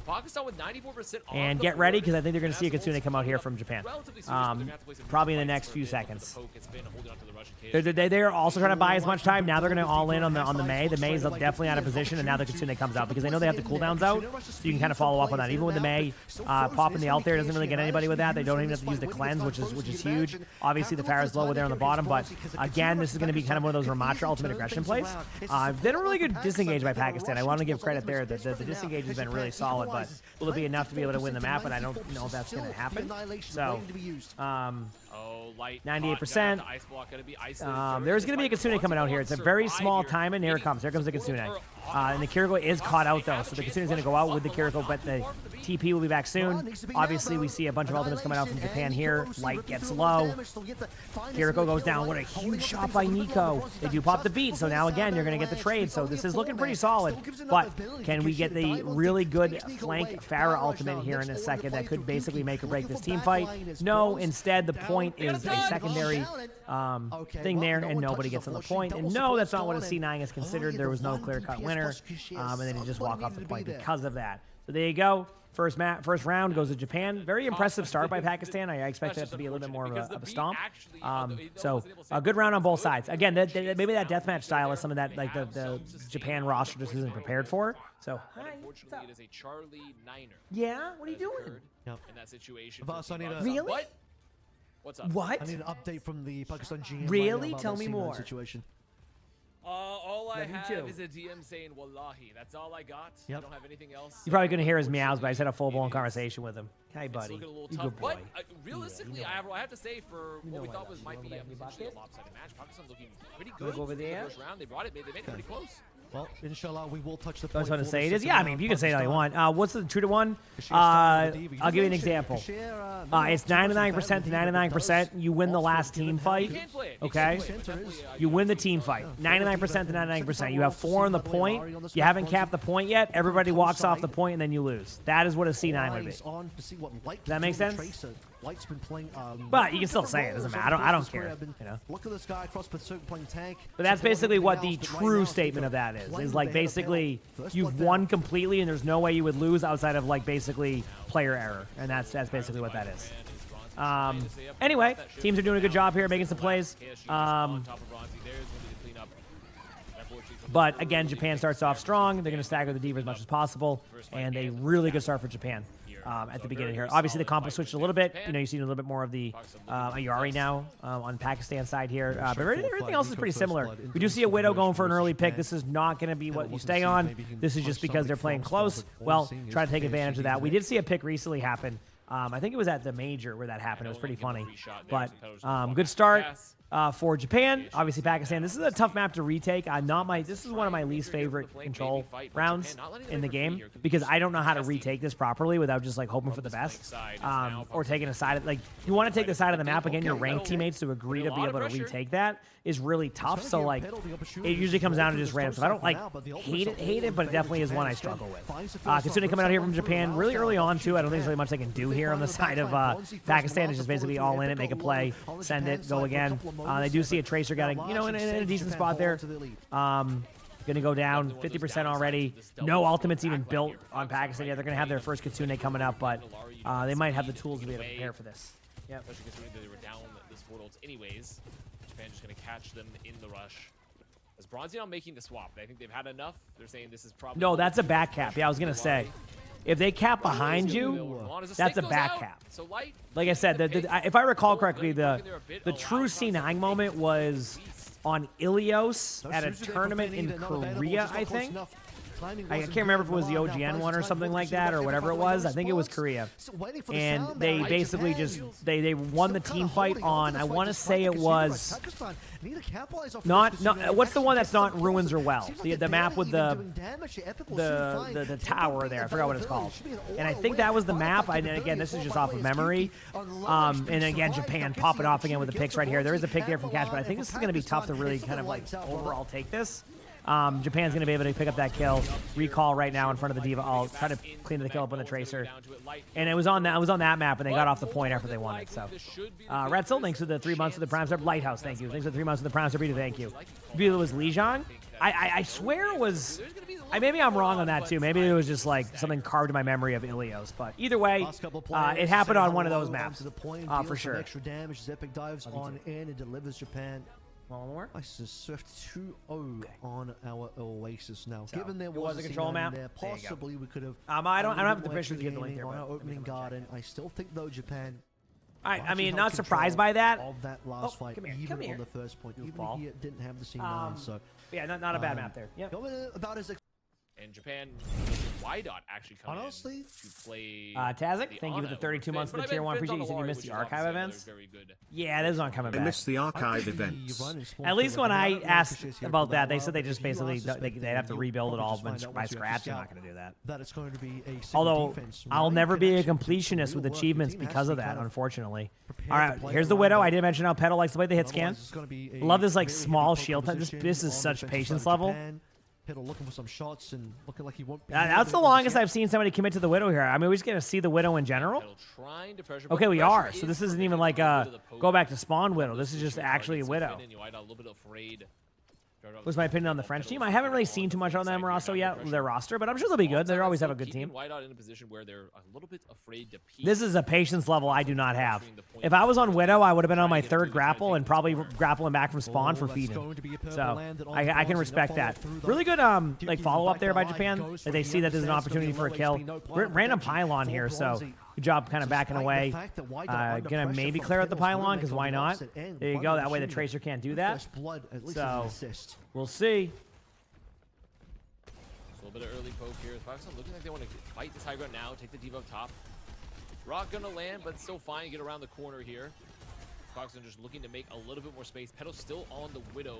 Pakistan with 94% and get ready, because I think they're going to see a Kitsune come out here from Japan. Probably in the next few seconds. They're also trying to buy as much time. Now they're going to all in on the Mei. The Mei is definitely out of position, and now the Kitsune comes out because they know they have the cooldowns out, so you can kind of follow up on that. Even with the Mei popping the ult there, doesn't really get anybody with that. They don't even have to use the cleanse, which is huge. Obviously, the Pharah's low there on the bottom, but again, this is going to be kind of one of those Ramatra ultimate aggression plays. They did a really good disengage by Pakistan. I want to give credit there. The disengage has been really solid. But will it be enough to be able to win the map? And I don't know if that's going to happen. So, 98%. There's going to be a Kitsune coming out here. It's a very small time, and here it comes. Here comes the Kitsune. And the Kiriko is caught out, though. So the Kitsune is going to go out with the Kiriko, but the TP will be back soon. Obviously, we see a bunch of ultimates coming out from Japan here. Light gets low. Kiriko goes down. What a huge shot by Nico. They do pop the beat, so now, again, you're going to get the trade. So this is looking pretty solid. But can we get the really good flank Pharah ultimate here in a second that could basically make or break this team fight? No, instead, the point is a secondary thing there, and nobody gets on the point. And no, that's not what a C9 is considered. There was no clear-cut winner. And then you just walk off the point because of that. So there you go. First round goes to Japan. Very impressive start by Pakistan. I expect that to be a little bit more of a stomp. So a good round on both sides. Again, maybe that deathmatch style is something that like the Japan roster just isn't prepared for. So unfortunately, it is a Charlie Niner. Yeah, what are you doing? Yep. In that situation, really? What? What's up? What? I need an update from the Pakistan GM. Really? Tell me more. Situation. All I have is a DM saying "Wallahi." That's all I got. Yep. I don't have anything else. You're probably gonna hear his meows, but I just had a full-blown conversation with him. Hey, buddy. It's looking a little You tough. good boy. But realistically, I have to say, for what we thought might be a potentially bucket? lopsided match, Pakistan's looking pretty good. Over there. First round, they made it pretty close. Well, inshallah, we will touch the I was point. going to for say the it is. second Yeah, I round. mean, you can say it all you want. What's the 2-to-1? Pakistan I'll give you an example. It's 99% to 99%. You win the last team fight. Okay? You win the team fight. 99% to 99%. You have 4 on the point. You haven't capped the point yet. Everybody walks off the point, and then you lose. That is what a C9 would be. Does that make sense? Light's been playing, But you can still say it. Doesn't matter. I don't care. You know? Look at this guy across Pursuit playing tank. But that's basically what the true statement of that is. Is like basically you've won completely, and there's no way you would lose outside of like basically player error, and that's basically what that is. Anyway, teams are doing a good job here, making some plays. But again, Japan starts off strong. They're going to stagger the D.Va as much as possible, and a really good start for Japan. At the beginning here. Obviously, the combo switched a little bit. You know, you see a little bit more of the Ayari now on Pakistan side here. But everything else is pretty similar. We do see a Widow going for an early pick. This is not going to be what you stay on. This is just because they're playing close. Well, try to take advantage of that. We did see a pick recently happen. I think it was at the Major where that happened. It was pretty funny. But good start. for Japan. Obviously, Pakistan. This is a tough map to retake. This is one of my least favorite control rounds in the game because I don't know how to retake this properly without just like hoping for the best, or taking a side. Like you want to take the side of the map again. Your ranked teammates to agree to be able to retake that is really tough. So like, it usually comes down to just random stuff. I don't like hate it, but it definitely is one I struggle with. Kitsune coming out here from Japan really early on too. I don't think there's really much they can do here on the side of Pakistan. It's just basically all in it, make a play, send it, go again. They do see a Tracer getting, in a decent spot there. Going to go down 50% already. No ultimates even built on Pakistan yet. They're going to have their first Kitsune coming up, but they might have the tools to be able to prepare for this. Yeah. Especially considering that they were down this portal anyways. Japan just going to catch them in the rush. As Bronzy now making the swap. I think they've had enough. They're saying this is probably... No, that's a back cap. Yeah, I was going to say. If they cap behind you, that's a back cap. Like I said, if I recall correctly, the true C9 moment was on Ilios at a tournament in Korea, I think. I can't remember if it was the OGN one or something like that or whatever it was. I think it was Korea. And they basically just, they won the team fight on, I want to say it was not, what's the one that's not Ruins or Wells? The map with the tower there. I forgot what it's called. And I think that was the map. And again, this is just off of memory. And again, Japan popping off again with the picks right here. There is a pick there from Cash, but I think this is going to be tough to really kind of like overall take this. Japan's going to be able to pick up that kill. Recall right now in front of the Diva. I'll try to clean the kill up on the Tracer. And it was on that map, and they got off the point after they won it. So, Ratzel, thanks for the 3 months of the Prime Sub. Lighthouse, thank you. Thanks for the 3 months of the Prime Sub. Thank you. Maybe it was Lijiang. I swear it was. Maybe I'm wrong on that too. Maybe it was just like something carved in my memory of Ilios. But either way, it happened on one of those maps for sure. Extra damage. Epic dives on in and delivers Japan. Ice is Swift 2-0 on our Oasis now. So, given there was a control map, there, possibly we could have. I don't have the permission to get the link there. On our opening garden, I still think though Japan. I mean, not surprised by that. Of that last fight, even on the first point, even he didn't have the C9, so yeah, not a bad map there. Yeah. About his. And Japan, Y-Dot actually coming in to play. Tazik, thank you for the 32 months of the Tier 1. Appreciate you said you missed the archive events. Yeah, it is on coming back. I missed the archive events. At least when I asked about that, they said they just basically they'd have to rebuild it all by scratch. They're not going to do that. That it's going to be a although I'll never be a completionist with achievements because of that, unfortunately. All right, here's the Widow. I did mention how Petal likes to play the hit scan. Love this like small shield time. This is such patience level. Petal looking for some shots and looking like he won't be. That's the longest I've seen somebody commit to the Widow here. I mean, we're just going to see the Widow in general. Okay, we are. So this isn't even like a go back to spawn Widow. This is just actually a Widow. What's my opinion on the French team? I haven't really seen too much on them Rosso yet, their roster, but I'm sure they'll be good. They always have a good team. This is a patience level I do not have. If I was on Widow, I would have been on my third grapple and probably grappling back from spawn for feeding. So I can respect that. Really good like follow up there by Japan. Like they see that there's an opportunity for a kill. Random pylon here, so good job kind of backing away. Gonna maybe clear out the pylon because why not? There you go. That way the Tracer can't do that. So we'll see. A little bit of early poke here. Pakistan looking like they want to fight this high ground now. Take the Diva up top. Rock gonna land, but still fine. Get around the corner here. Pakistan just looking to make a little bit more space. Petal still on the Widow.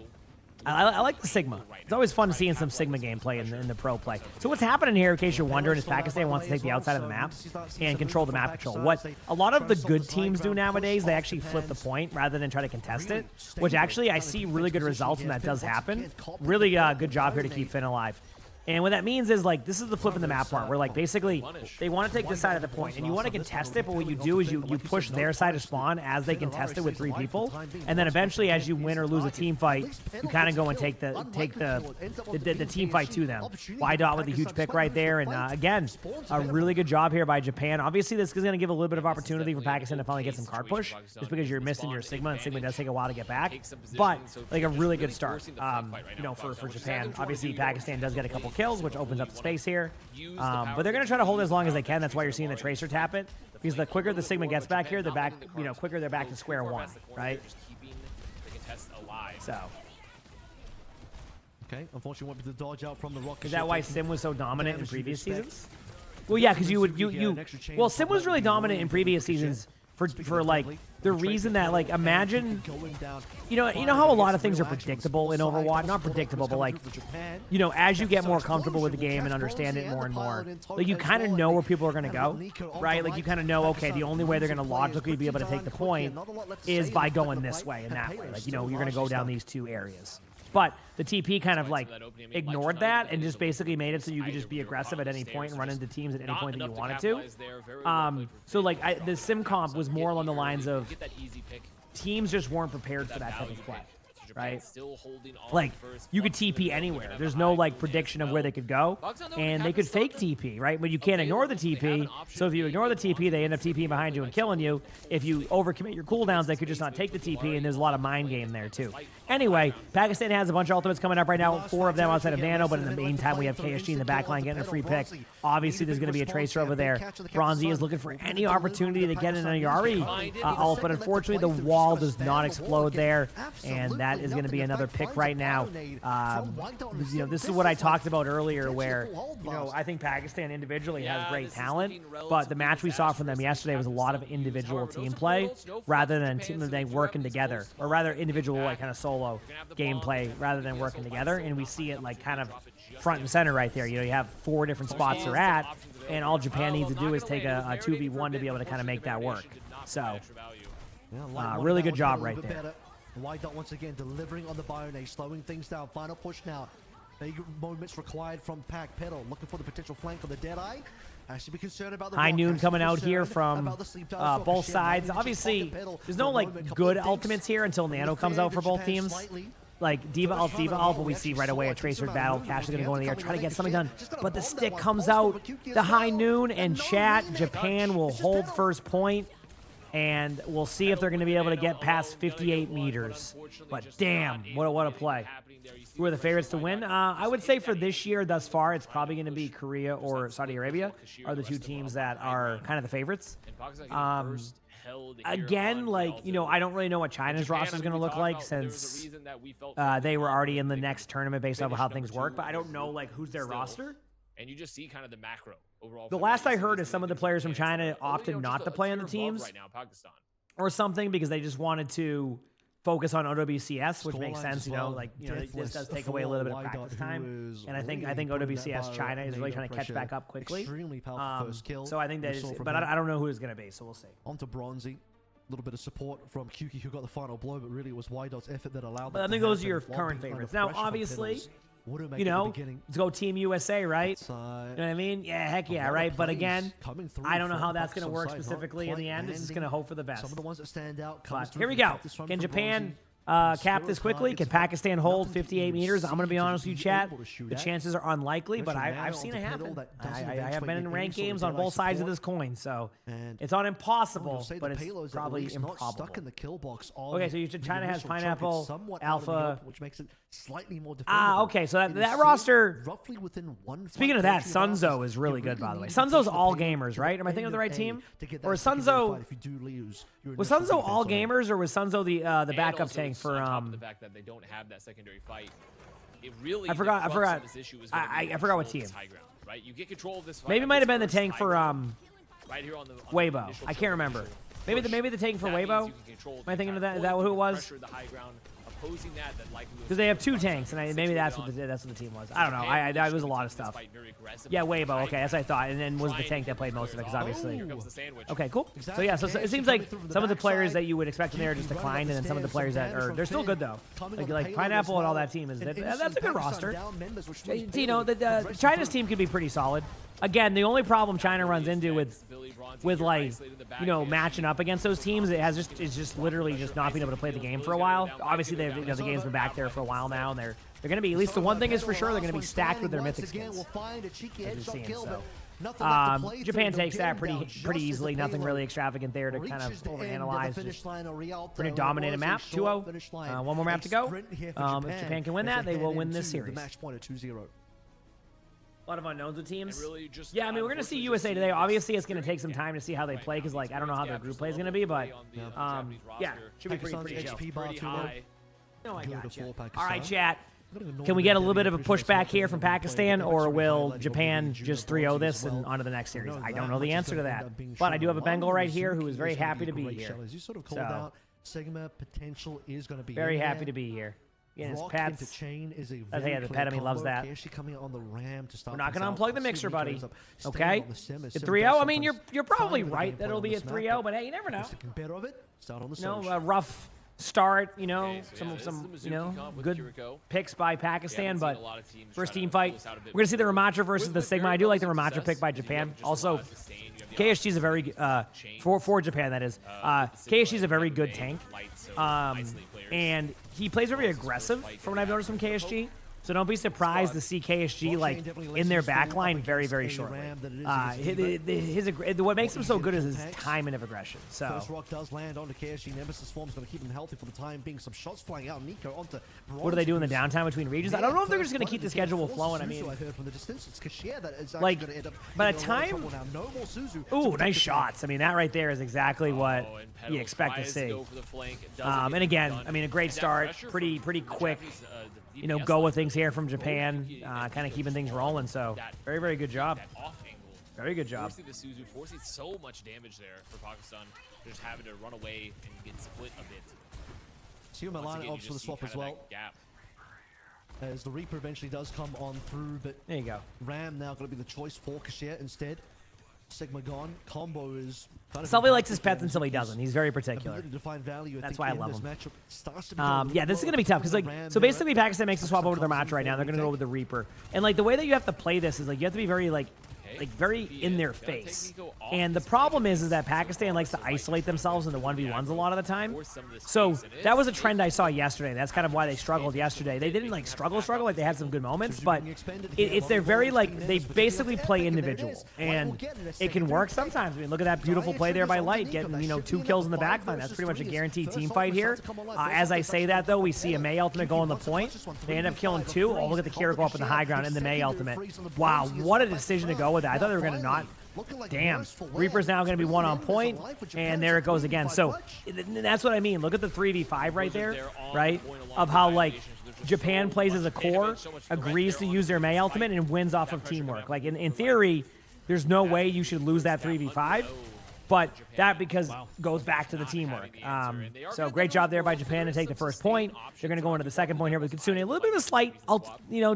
I like the Sigma. It's always fun seeing some Sigma gameplay in the pro play. So what's happening here, in case you're wondering, is Pakistan wants to take the outside of the map and control the map control. What a lot of the good teams do nowadays, they actually flip the point rather than try to contest it, which actually I see really good results when that does happen. Really good job here to keep Finn alive. And what that means is, like, this is the flip in the map part, where, like, basically, they want to take this side of the point, and you want to contest it, but what you do is you push their side of spawn as they contest it with 3 people, and then eventually, as you win or lose a team fight, you kind of go and take the team fight to them. Y-Dot with a huge pick right there, and again, a really good job here by Japan. Obviously, this is going to give a little bit of opportunity for Pakistan to finally get some card push, just because you're missing your Sigma, and Sigma does take a while to get back, but, like, a really good start, for Japan. Obviously, Pakistan does get a couple kills, which opens up the space here. But they're going to try to hold it as long as they can. That's why you're seeing the Tracer tap it. Because the quicker the Sigma gets back here, the quicker they're back to square one, right? So. Okay, unfortunately, won't be the dodge out from the rocket. Is that why Sim was so dominant in previous seasons? Well, yeah, because well, Sim was really dominant in previous seasons for like the reason that like imagine you know how a lot of things are predictable in Overwatch, not predictable, but like as you get more comfortable with the game and understand it more and more, like you kind of know where people are going to go, right? Like you kind of know, okay, the only way they're going to logically be able to take the point is by going this way and that way. Like you're going to go down these two areas. But the TP kind of like ignored that and just basically made it so you could just be aggressive at any point and run into teams at any point that you wanted to. So like the sim comp was more along the lines of teams just weren't prepared for that type of play, right? Like you could TP anywhere. There's no like prediction of where they could go, and they could fake TP, right? But you can't ignore the TP. So if you ignore the TP, they end up TPing behind you and killing you. If you overcommit your cooldowns, they could just not take the TP, and there's a lot of mind game there too. Anyway, Pakistan has a bunch of ultimates coming up right now, 4 of them outside of Nano, but in the meantime, we have KSG in the backline getting a free pick. Obviously, there's going to be a Tracer over there. Bronzy is looking for any opportunity to get an Ayari ult, but unfortunately, the wall does not explode there, and that is going to be another pick right now. This is what I talked about earlier, where I think Pakistan individually has great talent, but the match we saw from them yesterday was a lot of individual team play rather than they working together, or rather individual like kind of solo gameplay rather than working together, and we see it like kind of front and center right there. You have 4 different spots they're at, and all Japan needs to do is take a 2v1 to be able to kind of make that work. So, really good job right there. Y-Dot once again delivering on the Bione, slowing things down. Final push now. Big moments required from Pac Pedal, looking for the potential flank on the Deadeye. Should be concerned about the High Noon coming out here from both sides. Obviously, there's no like good ultimates here until Nano comes out for both teams. Like Diva ult, but we see right away a Tracer battle. Cash is going to go in the air, try to get something done. But the stick comes out. The High Noon and chat, Japan will hold first point. And we'll see if they're going to be able to get past 58 meters. But damn, what a play. Who are the favorites to win? I would say for this year thus far, it's probably going to be Korea or Saudi Arabia are the 2 teams that are kind of the favorites. Again, like, I don't really know what China's roster is going to look like since they were already in the next tournament based off of how things work. But I don't know, like, who's their roster. And you just see kind of the macro overall. The last I heard is some of the players from China opted not to play on the teams right now, Pakistan, or something because they just wanted to focus on OWCS, which makes sense. This does take away a little bit of practice time, and I think OWCS China is really trying to catch back up quickly. So I think that is, but I don't know who it's going to be. So we'll see. On to Bronzy. A little bit of support from Kyuki, who got the final blow, but really it was Y-Dot's effort that allowed. But I think those are your current favorites. Now, obviously. Let's go Team USA, right? You know what I mean? Yeah, heck yeah, right? But again, I don't know how that's going to work specifically in the end. It's just going to hope for the best. Some of the ones that stand out. But here we go. Can Japan cap this quickly? Can Pakistan hold 58 meters? I'm going to be honest with you, chat. The chances are unlikely, but I've seen it happen. I have been in ranked games on both sides of this coin, so it's not impossible, but it's probably improbable. Okay, so China has Pineapple, Alpha, which makes it slightly more defendable. Okay, so that roster. Roughly within one. Speaking of that, Sunzo is really good, by the way. Sunzo's all gamers, right? Am I thinking of the right team? Or is Sunzo? Was Sunzo all gamers, or was Sunzo the backup tank for the fact that they don't have that secondary fight? It really I forgot what team. Right? You get control of this fight. Maybe it might have been the tank for right here on the Weibo. I can't remember. Maybe the tank for Weibo. Am I thinking of that? Is that who it was? Because they have 2 tanks, and maybe that's what the team was. I don't know. That was a lot of stuff. Yeah, Weibo. Okay, that's what I thought. And then was the tank that played most of it, because obviously. Okay, cool. So yeah, so it seems like some of the players that you would expect in there just declined, and then some of the players that are they're still good though. Like Pineapple and all that team that's a good roster. China's team could be pretty solid. Again, the only problem China runs into with like matching up against those teams, is just literally just not being able to play the game for a while. Obviously, the game's been back there for a while now, and they're going to be, at least the one thing is for sure, they're going to be stacked with their mythic skins. Japan takes that pretty easily. Nothing really extravagant there to kind of overanalyze. Just pretty dominated map. 2-0. One more map to go. If Japan can win that, they will win this series. A lot of unknowns with teams. Yeah, I mean, we're going to see USA today. Obviously, it's going to take some time to see how they play because, like, I don't know how their group play is going to be, but, yeah, should be pretty chill. Pretty high. No, I got you. All right, chat. Can we get a little bit of a pushback here from Pakistan, or will Japan just 3-0 this and on to the next series? I don't know the answer to that. But I do have a Bengal right here who is very happy to be here. As you sort of called out, Sigma potential is going to be very happy to be here. Yeah, his pets. Into chain is a I think the pet of me loves that. Coming out on the ram to start. We're not going to unplug the mixer, buddy. Okay? At 3-0, I mean, you're probably right that it'll be at 3-0, but hey, you never know. Better of it. Start on the no, a rough start, you know, Okay, so some you know, good Kiriko. picks by Pakistan, but first team fight. We're going to see the Ramatra versus the Sigma. I do like the Ramatra pick by Japan. Also, KSG is a very, for Japan, that is. KSG is a very good tank. And he plays very aggressive, from what I've noticed from KSG. So don't be surprised to see KSG like in their backline very, very shortly. What makes him so good is his timing of aggression. So first rock does land onto KSG. Nemesis form's going to keep him healthy for the time being. Some shots flying out. Nico onto what do they do in the downtime between regions? I don't know if they're just going to keep the schedule flowing. I mean, like by the time, ooh, nice shots. I mean, that right there is exactly what you expect to see. And again, I mean, a great start, pretty quick. You know, go with things here from Japan, kind of keeping things rolling. So very, very good job. Very good job. Forcing so much damage there for Pakistan. They're just having to run away and get split a bit. See Milan opts for the swap as well. As the Reaper eventually does come on through, but there you go. Ram now going to be the choice for Kashir instead. Sigma gone. Combo is Sully likes his pets until he doesn't. He's very particular. That's why I love him. Yeah, this is going to be tough because, like, so basically Pakistan makes a swap over to their match right now. They're going to go with the Reaper. And, like, the way that you have to play this is, like, you have to be very, like very in their face. And the problem is that Pakistan likes to isolate themselves into 1v1s a lot of the time. So that was a trend I saw yesterday. That's kind of why they struggled yesterday. They didn't like struggle, like they had some good moments, but they're very like, they basically play individual. And it can work sometimes. I mean, look at that beautiful play there by Light, getting, you know, 2 kills in the backline. That's pretty much a guaranteed team fight here. As I say that, though, we see a Mei ultimate go on the point. They end up killing 2. Oh, look at the Kira go up in the high ground and the Mei ultimate. Wow, what a decision to go with that. I thought they were going to not. Damn. Reaper's now going to be 1 on point, and there it goes again. So that's what I mean. Look at the 3v5 right there, right? Of how, like, Japan plays as a core, agrees to use their Mei ultimate, and wins off of teamwork. Like, in theory, there's no way you should lose that 3v5. But that goes back to the teamwork. So great job there by Japan to take the first point. They're going to go into the second point here with Kitsune. A little bit of a slight,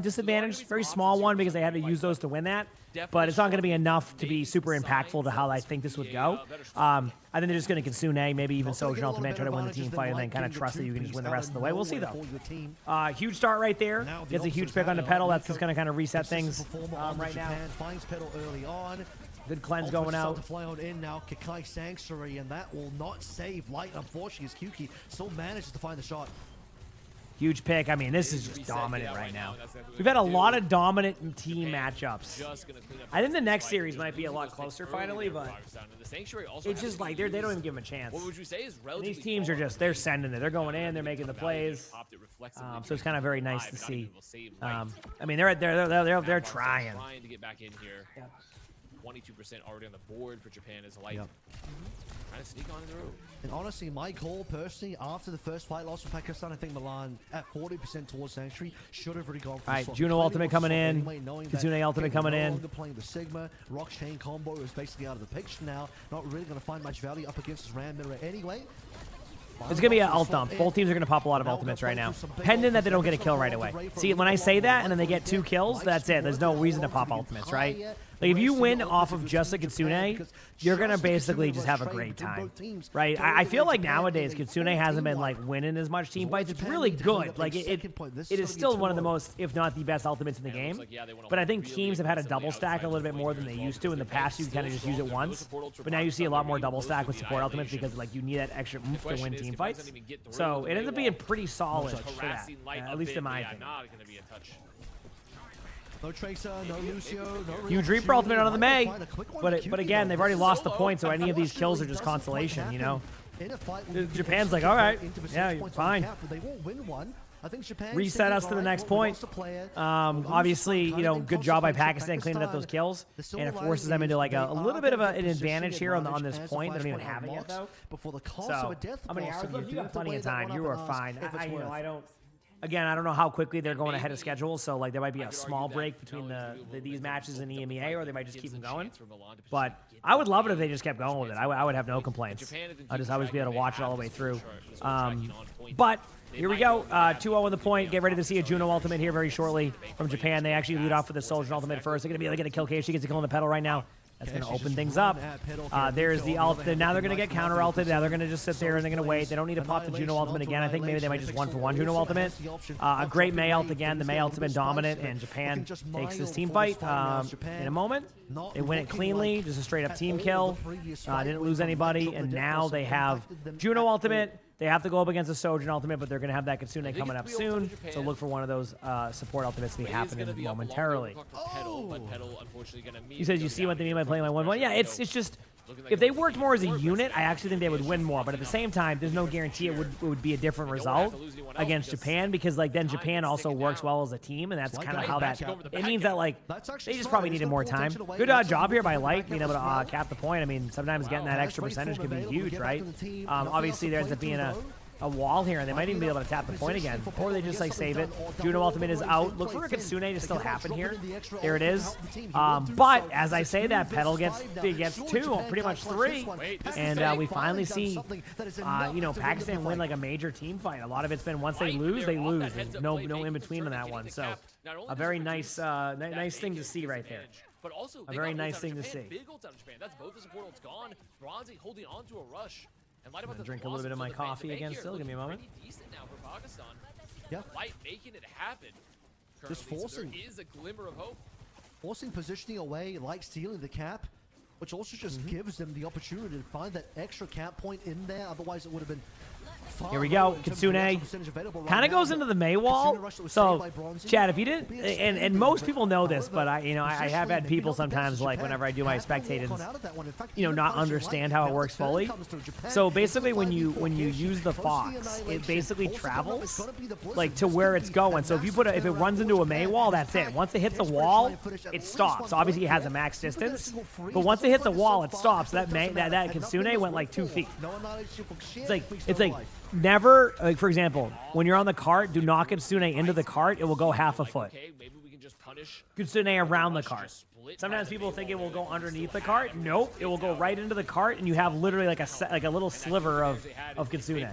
disadvantage, very small one because they had to use those to win that. But it's not going to be enough to be super impactful to how I think this would go. I think they're just going to Kitsune, maybe even Sojin ultimate, try to win the team fight, and then kind of trust that you can just win the rest of the way. We'll see, though. Huge start right there. Gets a huge pick on the pedal. That's just going to kind of reset things right now. Finds pedal early on. Good cleanse going out. To fly on in now, Kakai Sanctuary, and that will not save Light. Unfortunately, as Kyuki still manages to find the shot. Huge pick. I mean, this is just dominant right now. We've had a lot of dominant team matchups. I think the next series might be a lot closer finally, but it's just like they don't even give them a chance. These teams are just, they're sending it. They're going in, they're making the plays. So it's kind of very nice to see. I mean, they're trying. 22% already on the board for Japan as Light. Trying to sneak on in the room. And honestly, my call personally, after the first fight loss for Pakistan, I think Milan at 40% towards Sanctuary should have already gone for the swap. Juno ultimate coming in. Kitsune ultimate coming in. Playing the Sigma. Rock Chain combo is basically out of the picture now. Not really going to find much value up against his Ram Mirror anyway. It's going to be an ult dump. Both teams are going to pop a lot of ultimates right now. Pending that they don't get a kill right away. See, when I say that and then they get 2 kills, that's it. There's no reason to pop ultimates, right? Like, if you win off of just a Kitsune, you're going to basically just have a great time, right? I feel like nowadays Kitsune hasn't been, like, winning as much team fights. It's really good. Like, it is still one of the most, if not the best ultimates in the game. But I think teams have had a double stack a little bit more than they used to. In the past, you kind of just use it once. But now you see a lot more double stack with support ultimates because, like, you need that extra oomph to win team fights. So it ends up being pretty solid for that, at least in my opinion. No Tracer, no Lucio, no huge Reaper ultimate out of the Mei, but again, they've already lost the point, so any of these kills are just consolation, you know? Japan's like, all right, yeah, you're fine. They won't win one. I think Japan reset us to the next point. Obviously, you know, good job by Pakistan cleaning up those kills, and it forces them into like a little bit of an advantage here on this point. They don't even have it yet, though. So, how many hours left? You got plenty of time. You are fine. I don't. Again, I don't know how quickly they're going ahead of schedule, so like there might be a small break between these matches in EMEA, or they might just keep them going. But I would love it if they just kept going with it. I would have no complaints. I'd just always be able to watch it all the way through. But here we go. 2-0 in the point. Get ready to see a Juno ultimate here very shortly from Japan. They actually lead off with the Soldier ultimate first. They're going to be able to get a kill cage. She gets a kill on the pedal right now. That's going to open things up. There's the ult. Now they're going to get counter ulted. Now they're going to just sit there and they're going to wait. They don't need to pop the Juno ultimate again. I think maybe they might just 1-for-1 Juno ultimate. A great Mei ult again. The Mei ult's been dominant, and Japan takes this team fight in a moment. They win it cleanly, just a straight up team kill. Didn't lose anybody, and now they have Juno ultimate. They have to go up against a Sojourn ultimate, but they're going to have that Kitsune coming up soon. So look for one of those support ultimates to be happening momentarily. He says, you see what they mean by playing my 1-1? Yeah, it's just, if they worked more as a unit, I actually think they would win more. But at the same time, there's no guarantee it would be a different result against Japan, because like then Japan also works well as a team, and that's kind of how that, it means that like they just probably needed more time. Good job here by Light being able to cap the point. I mean, sometimes getting that extra percentage could be huge, right? Obviously there ends up being a wall here, and they might even be able to tap the point again, or they just like save it. Juno ultimate is out. Look for a Kitsune to still happen here. There it is. But as I say that, Petal gets 2, pretty much 3, and we finally see you know, Pakistan win like a major team fight. A lot of it's been once they lose, they lose. There's no in between on that one. So a very nice nice thing to see right there. But also, a very nice thing to see. Big ult out of Japan. That's both the support ults gone. Bronzy holding on to a rush. I'm gonna drink a little bit of my coffee again still. Give me a moment. Decent now for Pakistan. Yeah. Light making it happen. Just forcing. So there is a glimmer of hope. Forcing positioning away, like stealing the cap, which also just gives them the opportunity to find that extra cap point in there. Otherwise, it would have been. Here we go. Kitsune kind of goes into the Mei wall. So, Chad, if you didn't, and most people know this, but I have had people sometimes, like whenever I do my spectators, not understand how it works fully. So basically, when you use the Fox, it basically travels like to where it's going. So if you if it runs into a Mei wall, that's it. Once it hits a wall, it stops. So obviously, it has a max distance, but once it hits a wall, it stops. That Kitsune went like 2 feet. It's like never, like for example, when you're on the cart, do not Kitsune into the cart. It will go half a foot. Kitsune around the cart. Sometimes people think it will go underneath the cart. Nope, it will go right into the cart, and you have literally like a little sliver of Kitsune.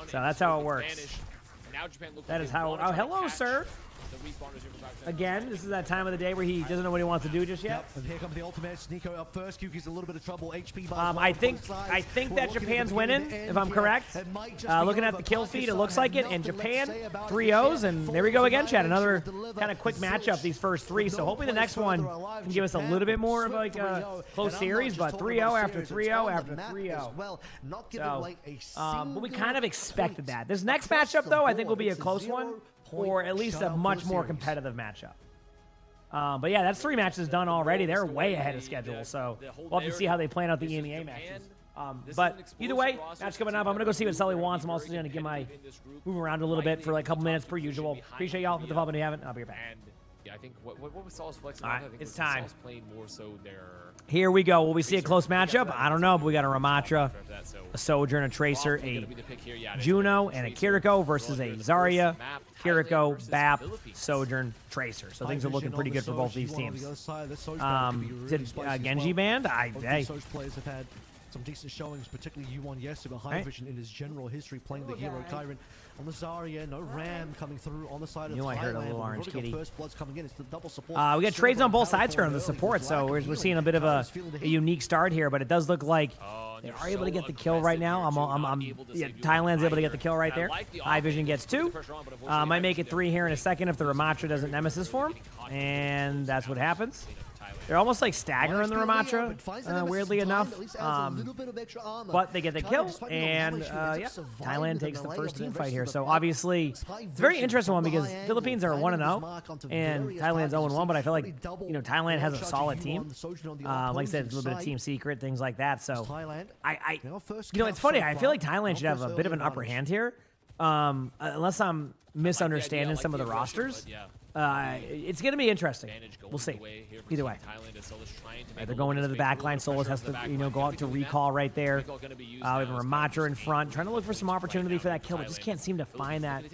So that's how it works. That is how. Oh, hello, sir. Again, this is that time of the day where he doesn't know what he wants to do just yet. And here comes the ultimates. Nico up first. Kyuki's a little bit of trouble. HP I think that Japan's winning, if I'm correct. Looking at the kill feed, it looks like it. And Japan, 3-0s, and there we go again, Chad. Another kind of quick matchup, these first 3. So hopefully the next one can give us a little bit more of like a close series, but 3-0 after 3-0 after 3-0. So, but we kind of expected that. This next matchup, though, I think will be a close one, or at least a much more competitive matchup. But yeah, that's 3 matches done already. They're way ahead of schedule, so we'll have to see how they plan out the EMEA matches. But either way, match coming up. I'm going to go see what Sully wants. I'm also going to move around a little bit for like a couple minutes per usual. Appreciate y'all. Hit the follow if you haven't. I'll be right back. Yeah, I think what was Saul's flex? All right, it's time. Playing more so their... Here we go. Will we see a close matchup? I don't know, but we got a Ramatra, a Sojourn, a Tracer, a Juno, and a Kiriko versus a Zarya, Kiriko, Bap, Sojourn, Tracer. So things are looking pretty good for both these teams. Did Genji banned? Hey. Players have had some decent showings, particularly U1 yesterday, High Vision in his general history playing the hero Kyron. On the Zarya, no Ram coming through on the side of Thailand. I heard a little orange kitty. First blood's coming in. It's the double support. We got trades on both sides here on the support, so we're seeing a bit of a unique start here, but it does look like they are able to get the kill right now. Thailand's able to get the kill right there. High Vision gets 2. Might make it 3 here in a second if the Ramatra doesn't Nemesis form, and that's what happens. They're almost like staggering the Ramatra, weirdly enough. But they get the kill, and yeah, Thailand takes the first team fight here. So obviously, it's a very interesting one because Philippines are 1-0, and Thailand's 0-1. But I feel like Thailand has a solid team. Like I said, it's a little bit of team secret, things like that. So it's funny. I feel like Thailand should have a bit of an upper hand here, unless I'm misunderstanding some of the rosters. It's going to be interesting. We'll see. Either way. They're going into the back line. Solus has to, go out to recall right there. We have Ramatra in front, trying to look for some opportunity for that kill, but just can't seem to find that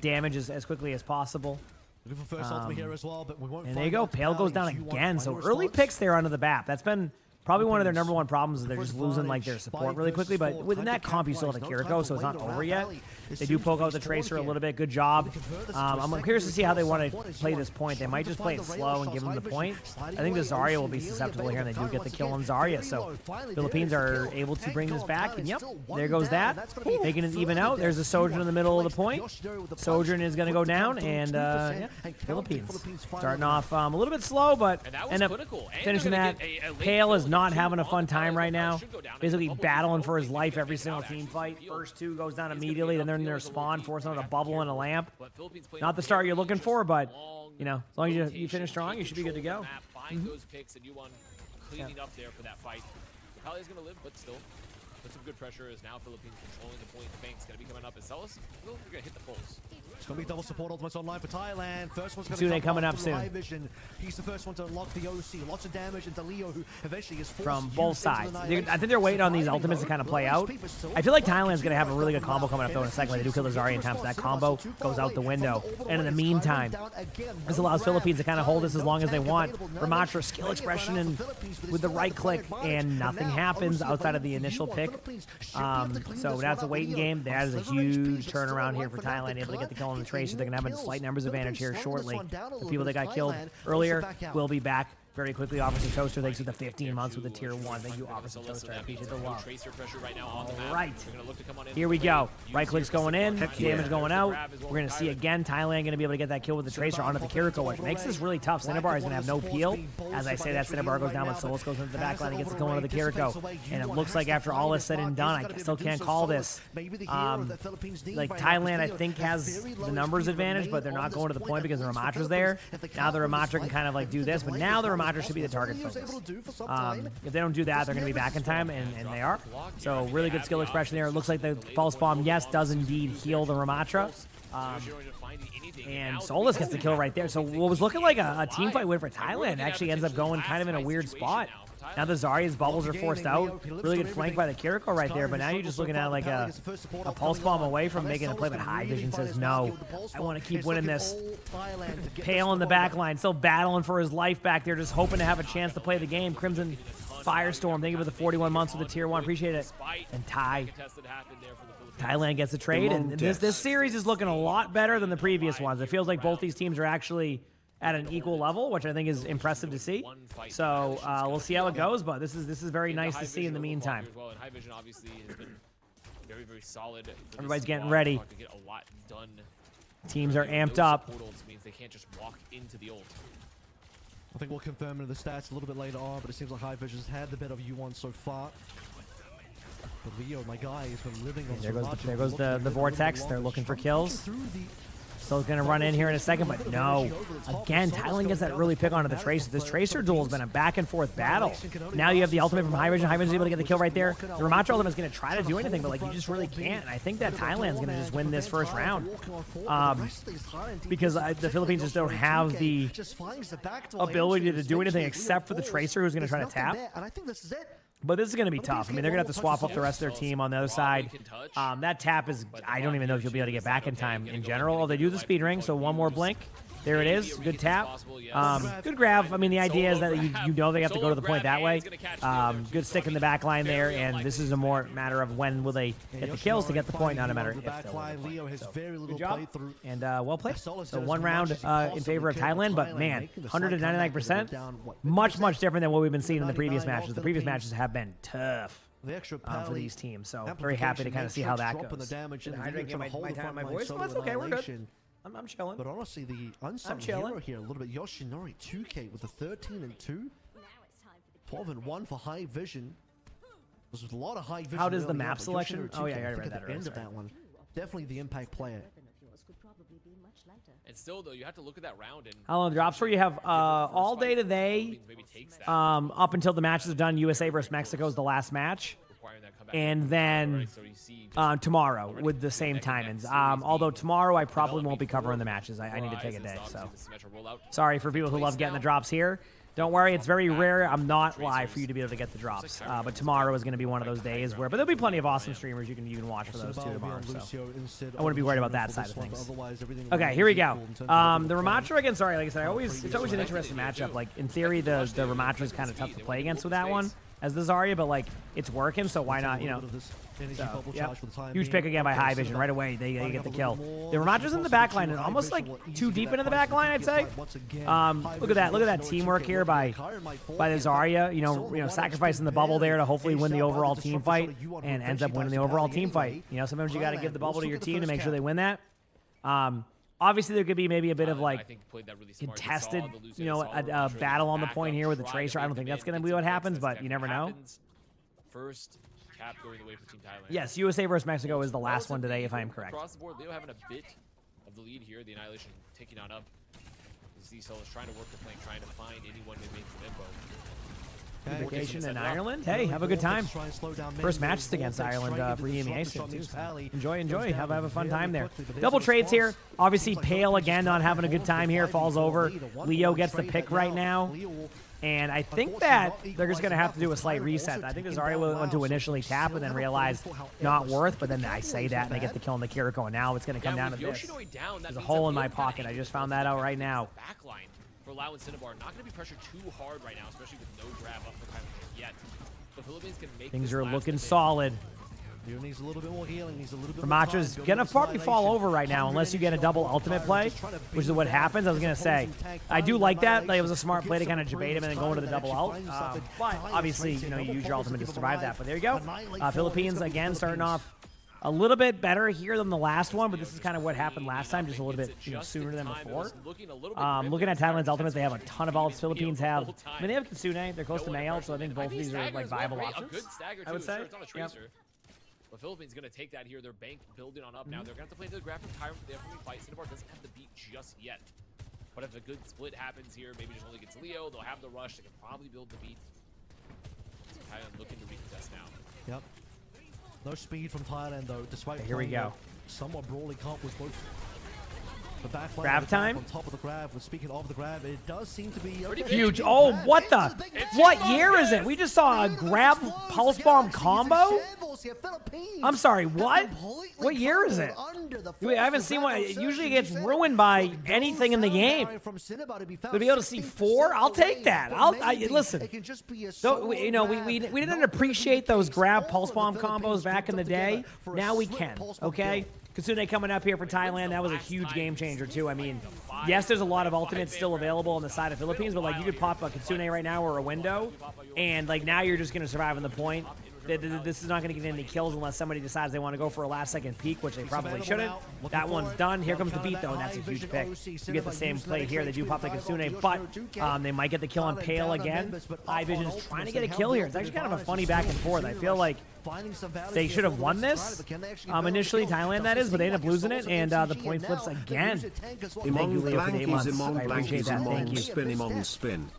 damage as quickly as possible. Looking for first ultimate here as well, but we won't. And there you go. Pale goes down again. So early picks there onto the BAP. That's been probably one of their number one problems is they're just losing like their support really quickly. But within that comp, you still have the Kiriko, so it's not over yet. They do poke out the Tracer a little bit. Good job. I'm curious to see how they want to play this point. They might just play it slow and give them the point. I think the Zarya will be susceptible here, and they do get the kill on Zarya. So Philippines are able to bring this back. And yep, there goes that. Making it even out. There's a Sojourn in the middle of the point. Sojourn is going to go down, and yeah, Philippines starting off a little bit slow, but end up finishing that. Pale is not having a fun time right now. Basically battling for his life every single team fight. First two goes down immediately, then they're in their spawn, forcing out a bubble and a lamp. Not the start you're looking for, but as long as you finish strong, you should be good to go. Find those picks and you want cleaning up there for that fight. Kalia's gonna live, but still. Put some good pressure as now Philippines controlling the point. Bank's gonna be coming up as Celis. They're gonna hit the pulse. It's gonna be double support ultimates online for Thailand. First one's gonna come coming up soon. Hiimishie. He's the first one to unlock the OC. Lots of damage into Leo, who eventually is from both sides. I think they're waiting on these ultimates to kind of play out. I feel like Thailand's going to have a really good combo coming up though in a second. They do kill the Zarya in time, so that combo goes out the window. And in the meantime, this allows Philippines to kind of hold this as long as they want. Ramatra skill expression and with the right click, and nothing happens outside of the initial pick. So that's a waiting game. That is a huge turnaround here for Thailand, able to get the kill on the Tracer. They're going to have a slight numbers advantage here shortly. The people that got killed earlier will be back very quickly. Officer Toaster, thanks for the 15 months with the tier 1. Thank you, Officer Toaster. I appreciate the love. All right. Here we go. Right click's going in. Damage going out. We're going to see again Thailand going to be able to get that kill with the Tracer onto the Kiriko, which makes this really tough. Cinnabar is going to have no peel. As I say that, Cinnabar goes down, but Solus goes into the back line and gets the kill onto the Kiriko. And it looks like after all is said and done, I still can't call this. Like Thailand, I think, has the numbers advantage, but they're not going to the point because the Ramatra's there. Now the Ramatra can kind of like do this, but now the Ramatra should be the target focus. If they don't do that, they're going to be back in time, and they are. So really good skill expression there. It looks like the pulse bomb, yes, does indeed heal the Ramatra. And Solus gets the kill right there. So what was looking like a team fight win for Thailand actually ends up going kind of in a weird spot. Now the Zarya's bubbles are forced out. Really good flank by the Kiriko right there, but now you're just looking at like a pulse bomb away from making a play, but High Vision says no. I want to keep winning this. Pale in the back line, still battling for his life back there, just hoping to have a chance to play the game. Crimson Firestorm, thank you for the 41 months with the tier 1, appreciate it. And Thailand gets a trade, and this series is looking a lot better than the previous ones. It feels like both these teams are actually at an equal level, which I think is impressive to see. So we'll see how it goes, but this is very nice to see in the meantime. Everybody's getting ready. Teams are amped up. I think we'll confirm into the stats a little bit later on, but it seems like High Vision's had the better of U1 so far. But Leo, my guy, has been living on there goes the Vortex. They're looking for kills. So it's going to run in here in a second, but no. Again, Thailand gets that early pick onto the Tracer. This Tracer duel has been a back-and-forth battle. Now you have the ultimate from High Vision. High Vision's able to get the kill right there. The Ramatra ultimate is going to try to do anything, but like you just really can't. And I think that Thailand's going to just win this first round. Because the Philippines just don't have the ability to do anything except for the Tracer, who's going to try to tap. And I think this is it. But this is going to be tough. I mean, they're going to have to swap up the rest of their team on the other side. That tap is, I don't even know if you'll be able to get back in time in general. Oh, they do the speed ring, so one more blink. There it is. Good tap. Good grab. I mean, the idea is that you know they have to go to the point that way. Good stick in the back line there, and this is a more matter of when will they get the kills to get the point, not a matter of if they'll. So, good job, and well played. So one round in favor of Thailand, but man, 199%, much different than what we've been seeing in the previous matches. The previous matches have been tough for these teams, so very happy to kind of see how that goes. Hydrating my voice? Oh, that's okay, we're good. I'm chilling. But honestly, the unsung hero here a little bit. Yoshinori 2K with the 13-2. 12-1 for High Vision. There's a lot of High Vision. How does the map selection? Oh yeah, I read that. End of that one. Definitely the impact player. And still, though, you have to look at that round. And how long drops for you have all day today, up until the matches are done. USA versus Mexico is the last match. and then tomorrow with the same timings. Although tomorrow I probably won't be covering the matches. I need to take a day, so sorry for people who love getting the drops here. Don't worry, it's very rare. I'm not live for you to be able to get the drops. But tomorrow is going to be one of those days where, but there'll be plenty of awesome streamers you can watch for those too tomorrow. So I wouldn't be worried about that side of things. Okay, here we go. The Ramattra against Zarya, like I said, it's always an interesting matchup. Like in theory, the Ramattra is kind of tough to play against with that one as the Zarya, but like it's working, so why not? You know. So, yep. Huge pick again by Hiimishie right away. They get the kill. The Ramatra's in the back line and almost like too deep into the back line, I'd say. Look at that. Look at that teamwork here by the Zarya. You know, sacrificing the bubble there to hopefully win the overall team fight, and ends up winning the overall team fight. You know, sometimes you got to give the bubble to your team to make sure they win that. Obviously, there could be maybe a bit of like contested, you know, a battle on the point here with the Tracer. I don't think that's going to be what happens, but you never know. First. Cap going away for Team Thailand. Yes, USA versus Mexico is the last one today, if I am correct. Across the board, Leo having a bit of the lead here. The Annihilation taking on up. Z-Cell is trying to work the flank, trying to find anyone who makes an info. Vacation in Ireland. Hey, have a good time. First matches against Ireland for Hiimishie too. So enjoy. Have a fun time there. Double trades here. Obviously, Pale again not having a good time here. Falls over. Leo gets the pick right now. And I think that they're just going to have to do a slight reset. I think Zarya will want to initially tap and then realize not worth, but then I say that and they get the kill on the Kiriko, and now it's going to come down to this. There's a hole in my pocket. I just found that out right now. Backline for Lau and Cinnabar not going to be pressured too hard right now, especially with no grab up for Hiimishie yet. The Philippines can make things are looking solid. Needs a little bit more healing. Needs a little bit Ramatra's gonna probably fall over right now unless you get a double ultimate play, which is what happens. I was gonna say, I do like that. Like, it was a smart play to kind of debate him and then go into the double out. But obviously, you know, you use your ultimate to survive that. But there you go. Philippines again starting off a little bit better here than the last one, but this is kind of what happened last time, just a little bit sooner than before. Looking at Thailand's ultimates, they have a ton of ults. Philippines have, I mean, they have Kitsune. They're close to Mayel, so I think both of these are like viable options. I would say. Yep. The Philippines going to take that here. Their bank building on up now. They're going to have to play into the graphic Tyrant for the upcoming fight. Cinnabar doesn't have the beat just yet. But if a good split happens here, maybe just only gets Leo, they'll have the rush. They can probably build the beat. Thailand looking to recontest now. Yep. No speed from Thailand, though, despite here we go. Somewhat brawly comp with both. The back grab time on top of the grab. Well, speaking of the grab, it does seem to be huge. Oh, what the? What year is it? We just saw a grab pulse bomb combo. I'm sorry, what? What year is it? I haven't seen one. It usually gets ruined by anything in the game. To be able to see 4, I'll take that. Listen. You know, we didn't appreciate those grab pulse bomb combos back in the day. Now we can. Okay. Kitsune coming up here for Thailand, that was a huge game changer too. I mean, yes, there's a lot of ultimates still available on the side of Philippines, but like you could pop a Kitsune right now or a window, and like now you're just going to survive on the point. This is not going to get any kills unless somebody decides they want to go for a last-second peek, which they probably shouldn't. That one's done. Here comes the beat, though, and that's a huge pick. You get the same play here. They do pop the Kitsune, but they might get the kill on Pale again. Hivision's trying to get a kill here. It's actually kind of a funny back and forth. I feel like they should have won this initially, Thailand that is, but they end up losing it, and the point flips again. Emongg I appreciate that. Thank you. Spin, Emongg spin.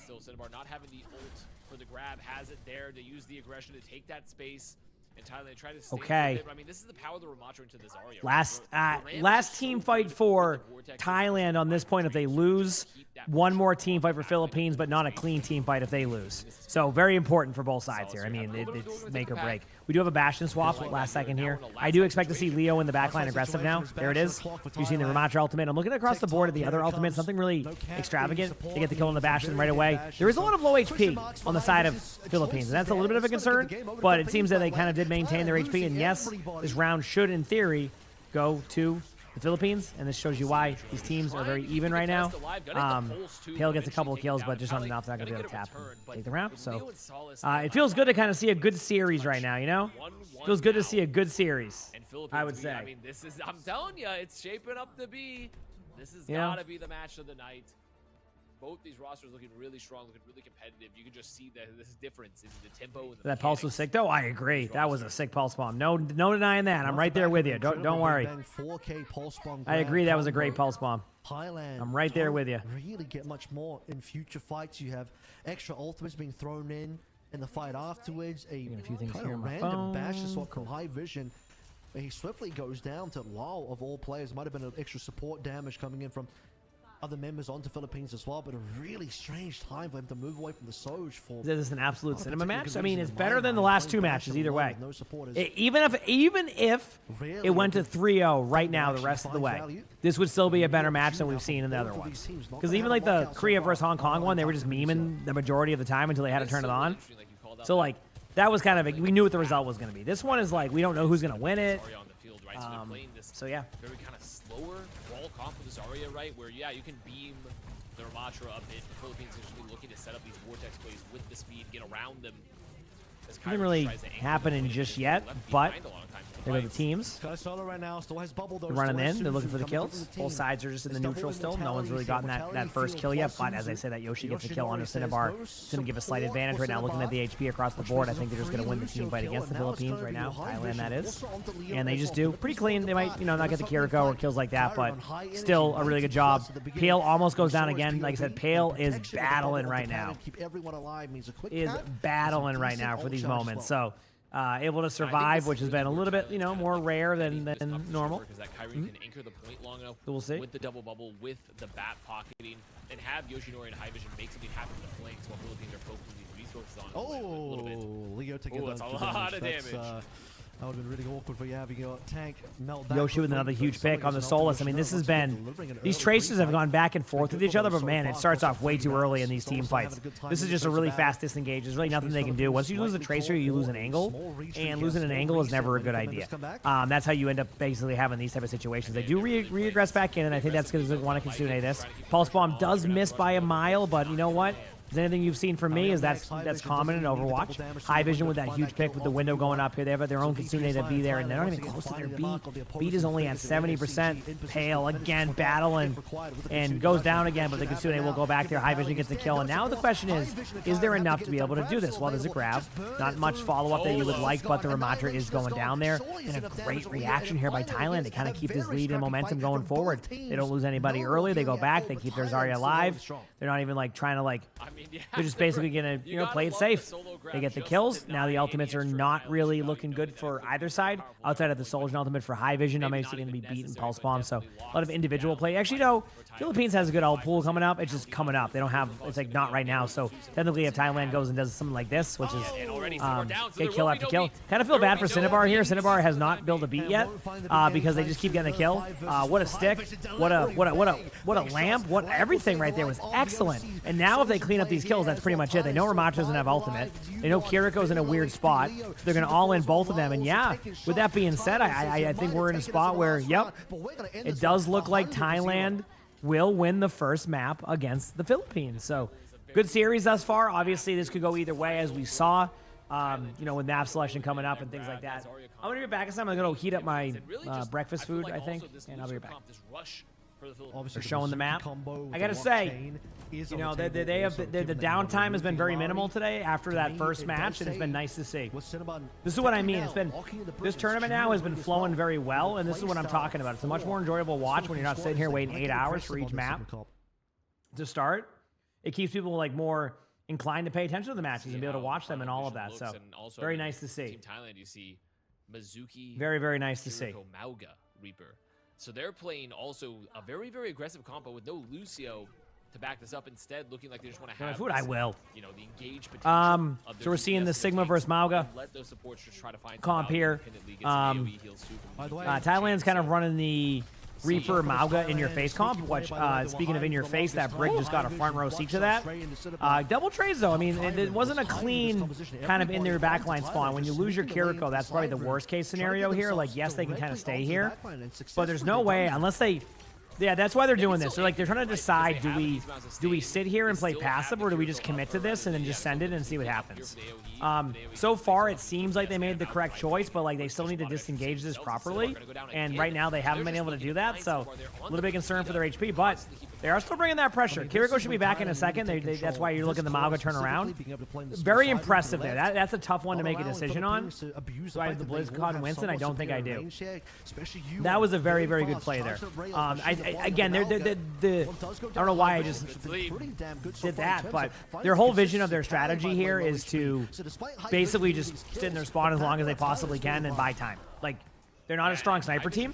Still, Cinnabar not having the ult for the grab, has it there to use the aggression to take that space. And Thailand try to stay with it. I mean, this is the power of the Ramattra into this Zarya. Last team fight for Thailand on this point if they lose. One more team fight for Philippines, but not a clean team fight if they lose. So very important for both sides here. I mean, it's make or break. We do have a Bastion swap last second here. I do expect to see Leo in the backline aggressive now. There it is. You've seen the Ramattra ultimate. I'm looking across the board at the other ultimates. Nothing really extravagant. They get the kill on the Bastion right away. There is a lot of low HP on the side of Philippines, and that's a little bit of a concern, but it seems that they kind of did maintain their HP, and yes, this round should, in theory, go to the Philippines, and this shows you why these teams are very even right now. Pale gets a couple of kills, but just not enough. They're not going to be able to tap and take the round. So it feels good to kind of see a good series right now, you know? Feels good to see a good series, I would say. I mean, this is, I'm telling you, it's shaping up to be. This has got to be the match of the night. Both these rosters looking really strong, looking really competitive. You can just see this difference in the tempo. And the that pulse was sick, though. I agree. That was a sick pulse bomb. No denying that. I'm right there with you. Don't worry. I agree. That was a great pulse bomb. I'm right there with you. Really get much more in future fights. You have extra ultimates being thrown in, in the fight afterwards. A few things kind here of on my random phone. bash swap from Hiimishie. He swiftly goes down to low of all players. Might have been an extra support damage coming in from other members onto Philippines as well, but a really strange time for him to move away from the Soj for. This is an absolute cinema particular match. I mean, reason it's in better my than the mind, last two playing matches Bastion either alone way. with no supporters. Even if Really it went to good 3-0 right now the actually rest of the finds way, value. this would still be a better match than Shootout we've seen in the both other of ones. these teams. Not Because gonna even have like a the walkout so Korea far. versus Hong Kong one, they were just memeing the majority of the time until they had to turn it on. So like that was kind of we knew what the result was going to be. This one is like we don't know who's going to win it. So yeah. Very kind of slower wall comp with this Zarya, right? Where yeah, you can beam the Ramatra a bit. The Philippines is really looking to set up these vortex plays with the speed, get around them. Didn't really happen in just yet, but there go the teams. Got a solo right now, still has bubble though. They're running still has in. They're looking Suzu for the coming kills. from the team. Both sides are just in the It's neutral double still. No one's really gotten that first kill yet. But as I say, that Yoshi gets a kill on the Cinnabar. It's going to give a slight advantage right now. Looking at the HP across the board, I think they're just going to win the team fight against the Philippines right now. Thailand, that is. And they just do pretty clean. They might, not get the Kiriko or kills like that, but still a really good job. Pale almost goes down again. Like I said, Pale is battling right now. Is battling right now for these moments. So. Able to survive, which has been a little bit, more rare than normal. Because that Kyrie can anchor the point long enough We'll see. with the double bubble, with the bat pocketing, and have Yoshinori and Hiimishie make something happen in the flanks while Philippines are focusing these resources on a little bit. Leo taking Oh, that's a lot of damage. That would have been really awkward for you having your tank melt back. Yoshi with another huge pick on the Solus. I mean, this has been... These Tracers have gone back and forth with each other, but man, it starts off way too early in these team fights. This is just a really fast disengage. There's really nothing they can do. Once you lose a Tracer, you lose an angle, and losing an angle is never a good idea. That's how you end up basically having these type of situations. They do re-aggress back in, and I think that's going to want to Kitsune this. Pulse Bomb does miss by a mile, but you know what? Is anything you've seen from me is that's common in Overwatch. High Vision with that huge pick with the window going up here. They have their own Kitsune to be there, and they're not even close to their beat. Beat is only at 70%. Pale again, battling, and goes down again, but the Kitsune will go back there. High Vision gets the kill, and now the question is there enough to be able to do this? Well, there's a grab. Not much follow-up that you would like, but the Ramatra is going down there. And a great reaction here by Thailand to kind of keep this lead and momentum going forward. They don't lose anybody early. They go back. They keep their Zarya alive. They're not even trying to they're just basically gonna play it safe. They get the kills. Now the ultimates are not really looking good for either side. Outside of the Soldier ultimate for High Vision, I'm basically gonna be beaten Pulse Bomb. So a lot of individual play. Actually, no. Philippines has a good ult pool coming up. It's just coming up. They don't have. It's like not right now. So technically, if Thailand goes and does something like this, which is get kill after kill, kind of feel bad for Cinnabar here. Cinnabar has not built a beat yet because they just keep getting a kill. What a stick! What a lamp! What everything right there was excellent. And now if they clean up these kills, that's pretty much it. They know Ramatra doesn't have ultimate. They know Kiriko's in a weird spot. So they're going to all in both of them. And yeah, with that being said, I think we're in a spot where, yep, it does look like Thailand will win the first map against the Philippines. So good series thus far. Obviously, this could go either way, as we saw, with map selection coming up and things like that. I'm going to be back. I'm going to go heat up my breakfast food, I think, and I'll be back. They're showing the map. I gotta say, the downtime has been very minimal today after that first match, and it's been nice to see. This is what I mean. This tournament now has been flowing very well, and this is what I'm talking about. It's a much more enjoyable watch when you're not sitting here waiting 8 hours for each map to start. It keeps people more inclined to pay attention to the matches and be able to watch them and all of that. So very nice to see. Team Thailand, you see Mizuki. Very, very nice to see. Mauga Reaper. So they're playing also a very, very aggressive combo with no Lucio to back this up. Instead, looking like they just want to have food. I will. The engaged potential. So we're seeing the Sigma versus Mauga let those supports just try to find comp here. Thailand's kind of running the Reaper Mauga in your face comp, which, speaking of in your face, that Brig just got a front row seat to that. Double trades, though. I mean, it wasn't a clean kind of in their backline spawn. When you lose your Kiriko, that's probably the worst case scenario here. Yes, they can kind of stay here, but there's no way, unless they... Yeah, that's why they're doing this. They're trying to decide, do we sit here and play passive, or do we just commit to this and then just send it and see what happens? So far, it seems like they made the correct choice, but they still need to disengage this properly. And right now, they haven't been able to do that, so a little bit concerned for their HP. But They are still bringing that pressure. Kiriko should be back in a second. That's why you're looking at the Mauga turn around. Very impressive there. That's a tough one to make a decision on. Do I have the BlizzCon Winston? I don't think I do. That was a very, very good play there. Again, I don't know why I just did that, but their whole vision of their strategy here is to basically just sit in their spawn as long as they possibly can and buy time. Like, they're not a strong sniper team,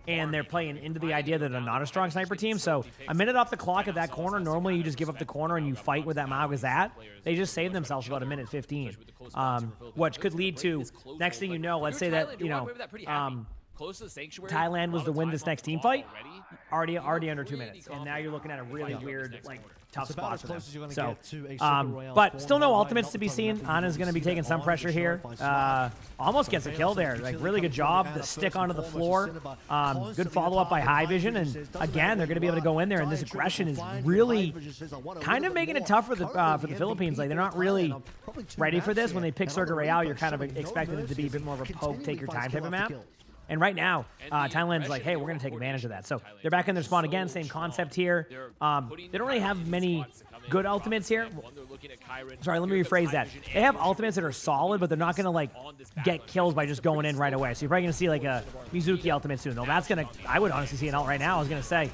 and they're playing into the idea that they're not a strong sniper team. So a minute off the clock at that corner, normally you just give up the corner and you fight where that Mauga's at. They just saved themselves about a minute 15, which could lead to, next thing you know, let's say that, you know, Thailand was to win this next team fight, already under 2 minutes, and now you're looking at a really weird, like, tough spot for them. So, but still no ultimates to be seen. Ana's going to be taking some pressure here. Almost gets a kill there. Like, really good job. The stick onto the floor. Good follow-up by High Vision, and again, they're going to be able to go in there, and this aggression is really kind of making it tough for the Philippines. Like, they're not really ready for this. When they pick Circuit Royale, you're kind of expecting it to be a bit more of a poke, take your time type of map. And right now, Thailand's like, hey, we're going to take advantage of that. So they're back in their spawn again, same concept here. They don't really have many good ultimates here. Sorry, let me rephrase that. They have ultimates that are solid, but they're not going to, like, get kills by just going in right away. So you're probably going to see, like, a Mizuki ultimate soon. Though that's going to, I would honestly see an ult right now. I was going to say,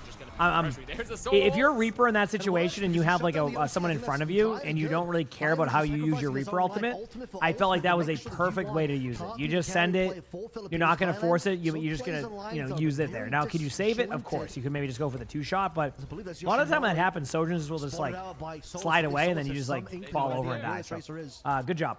if you're a Reaper in that situation and you have, like, someone in front of you and you don't really care about how you use your Reaper ultimate, I felt like that was a perfect way to use it. You just send it. You're not going to force it. You're just going to, you know, use it there. Now, can you save it? Of course. You can maybe just go for the 2-shot, but a lot of the time when that happens, Sojourners will just, like, slide away and then you just, like, fall over and die. So, good job.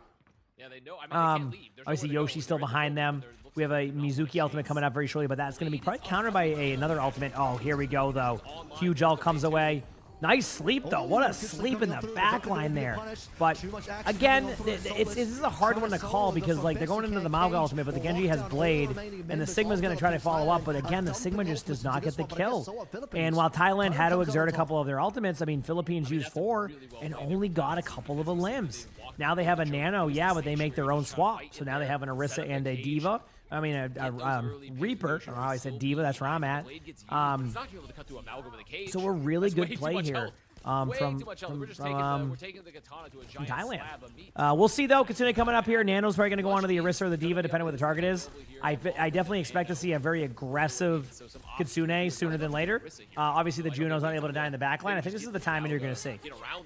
Obviously, Yoshi's still behind them. We have a Mizuki ultimate coming up very shortly, but that's going to be probably countered by another ultimate. Oh, here we go, though. Huge ult comes away. Nice sleep, though. What a sleep in the back line there. But, again, this is a hard one to call because, like, they're going into the Mauga ultimate, but the Genji has Blade, and the Sigma's going to try to follow up. But, again, the Sigma just does not get the kill. And while Thailand had to exert a couple of their ultimates, I mean, Philippines used 4 and only got a couple of the limbs. Now they have a Nano, yeah, but they make their own swap. So now they have an Orisa and a Diva. I mean, a Reaper. I don't know how I said Diva. That's where I'm at. So a really good play here from Thailand. We'll see, though. Kitsune coming up here. Nano's probably going to go on to the Orisa or the Diva, depending on what the target is. I definitely expect to see a very aggressive Kitsune sooner than later. Obviously, the Juno's not able to die in the backline. I think this is the timing you're going to see.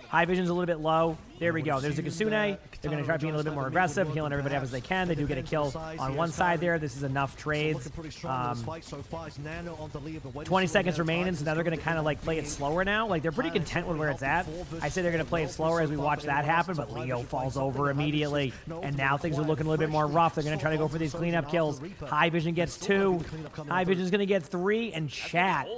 High Vision's a little bit low. There we go. There's the Kitsune. They're going to try being a little bit more aggressive, healing everybody up as they can. They do get a kill on one side there. This is enough trades. 20 seconds remaining, so now they're going to kind of, like, play it slower now. Like, they're pretty content with where it's at. I say they're going to play it slower as we watch that happen, but Leo falls over immediately, and now things are looking a little bit more rough. They're going to try to go for these cleanup kills. High Vision gets 2. High Vision's going to get 3, and chat.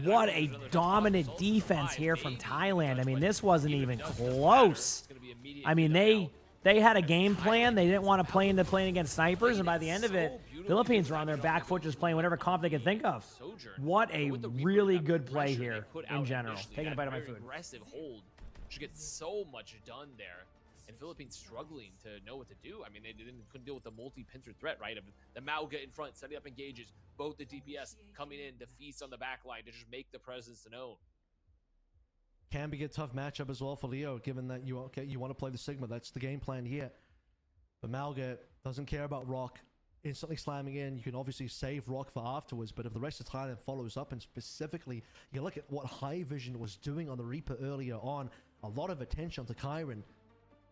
What a dominant defense here from Thailand. I mean, this wasn't even close. I mean, they had a game plan. They didn't want to play into playing against snipers, and by the end of it, Philippines were on their back foot just playing whatever comp they could think of. What a really good play here in general. Taking a bite of my food. Aggressive hold should get so much done there. And Philippines struggling to know what to do. I mean, they couldn't deal with the multi-pincer threat, right? Of the Mauga in front, setting up engages, both the DPS coming in to feast on the back line to just make the presence known. Can be a tough matchup as well for Leo, given that you want to play the Sigma. That's the game plan here. But Mauga doesn't care about Rock. Instantly slamming in. You can obviously save Rock for afterwards, but if the rest of Thailand follows up, and specifically, you look at what High Vision was doing on the Reaper earlier on, a lot of attention to Kyron.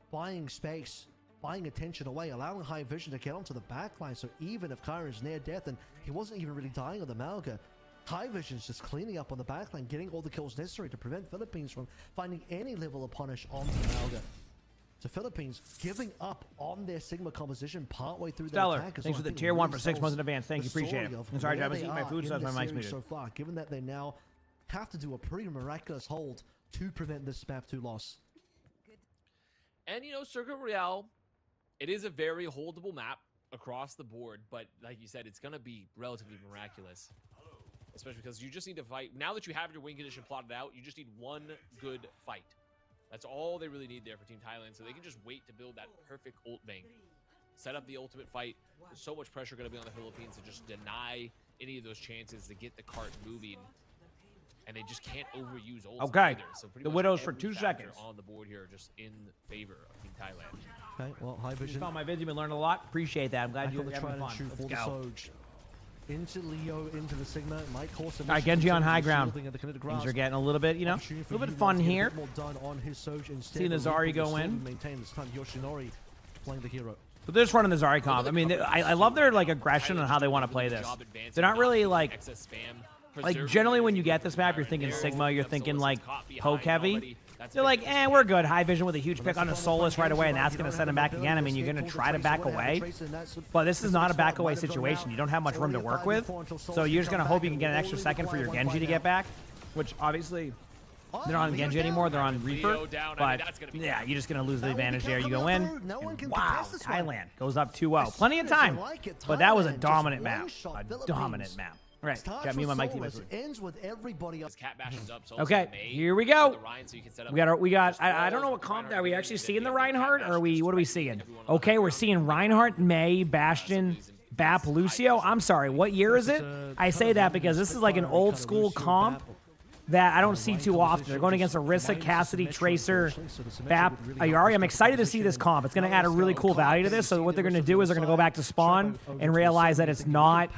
Buying space, buying attention away, allowing High Vision to get onto the backline. So even if Kyron's near death, and he wasn't even really dying on the Mauga, High Vision's just cleaning up on the backline, getting all the kills necessary to prevent Philippines from finding any level of punish onto the Mauga. So Philippines giving up on their Sigma composition partway through their attack. Thanks for the tier 1 for 6 months in advance. Thank you, appreciate it. I'm sorry, I was eating my food, so that's my mic's muted. So far, given that they now have to do a pretty miraculous hold to prevent this map 2 loss. And, you know, Circuit Royale, it is a very holdable map across the board, but like you said, it's going to be relatively miraculous. Especially because you just need to fight. Now that you have your win condition plotted out, you just need one good fight. That's all they really need there for Team Thailand, so they can just wait to build that perfect ult bank. Set up the ultimate fight. There's so much pressure going to be on the Philippines to just deny any of those chances to get the cart moving. and they just can't overuse ults Okay. either. So pretty The much Widows for every 2 factor seconds. on the board here, just in favor of Team Thailand. Okay, well, high You vision. found my vids. You've been learning a lot. Appreciate that. I'm glad Back you're on the having try and fun. shoot for Let's the go. Soj. Into Leo, into the Sigma. Might cause some All right, issues Genji in on terms of high ground. shielding at the kinetic Things grasp. are getting a little bit, you know, a Opportunity for little bit Yuman fun to get a here. bit more done on his Soj instead. Seeing the But Zari Reaper go will in. still maintain this time. Yoshinori playing the hero. But they're just running the Zari comp. I mean, I love their like aggression and how they want to play this. They're not really like generally when you get this map, you're thinking Sigma, you're thinking like poke heavy. They're like, we're good. High vision with a huge pick on the Solus right away, and that's going to send him back again. I mean, you're going to try to back away, but this is not a back away situation. You don't have much room to work with, so you're just going to hope you can get an extra second for your Genji to get back, which obviously they're not on Genji anymore. They're on Reaper, but yeah, you're just going to lose the advantage there. You go in, and wow, Thailand goes up 2-0. Plenty of time, but that was a dominant map. A dominant map. All right, got me and my mic team. Ends with everybody else. Okay, here we go. We got. I don't know what comp are we actually seeing the Reinhardt, or are we? What are we seeing? Okay, we're seeing Reinhardt, May, Bastion, Bap, Lucio. I'm sorry, what year is it? I say that because this is like an old school comp that I don't see too often. They're going against Orisa, Cassidy, Tracer, Bap, Ayari. I'm excited to see this comp. It's going to add a really cool value to this. So what they're going to do is they're going to go back to spawn and realize that it's not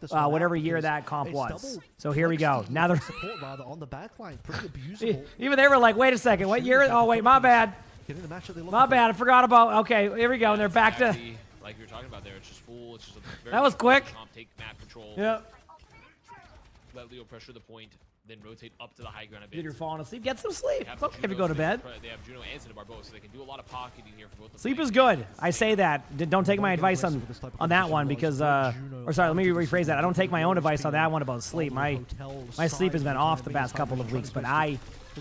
whatever year that comp was. So here we go. Now they're even they were like, wait a second, what year? Oh wait, my bad. My bad. I forgot about. Okay, here we go. And they're back to. Like you're talking about there, it's just full. It's just a very that was quick. Take map control. Yep. Let Leo pressure the point, then rotate up to the high ground a bit. Dude, you're falling asleep. Get some sleep. It's okay if you go to bed. They have Juno and Cinnabar both, so they can do a lot of pocketing here for both the Sleep is good. I say that. Don't take my advice on that one because, or sorry, let me rephrase that. I don't take my own advice on that one about sleep. My sleep has been off the past couple of weeks, but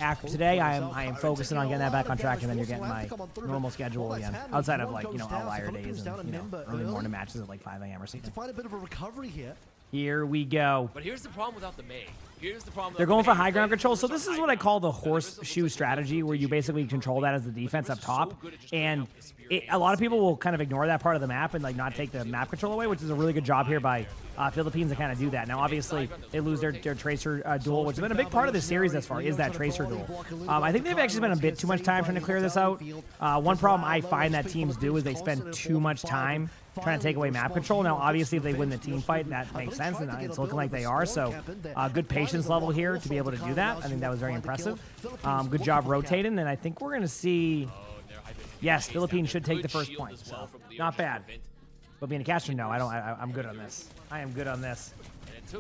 after today, I am focusing on getting that back on track, and then you're getting my normal schedule again, outside of like outlier days and early morning matches at like 5 a.m. or something. To find a bit of a recovery here. Here we go. But here's the problem without the May. Here's the problem. They're going for high ground control. So this is what I call the horseshoe strategy, where you basically control that as the defense up top. And a lot of people will kind of ignore that part of the map and like not take the map control away, which is a really good job here by Philippines to kind of do that. Now, obviously, they lose their Tracer duel, which has been a big part of this series thus far, is that Tracer duel. I think they've actually spent a bit too much time trying to clear this out. One problem I find that teams do is they spend too much time trying to take away map control. Now, obviously, if they win the team fight, that makes sense, and it's looking like they are. So, good patience level here to be able to do that. I think that was very impressive. Good job rotating, and I think we're going to see... Yes, Philippines should take the first point, so not bad. But being a caster, no, I'm good on this. I am good on this.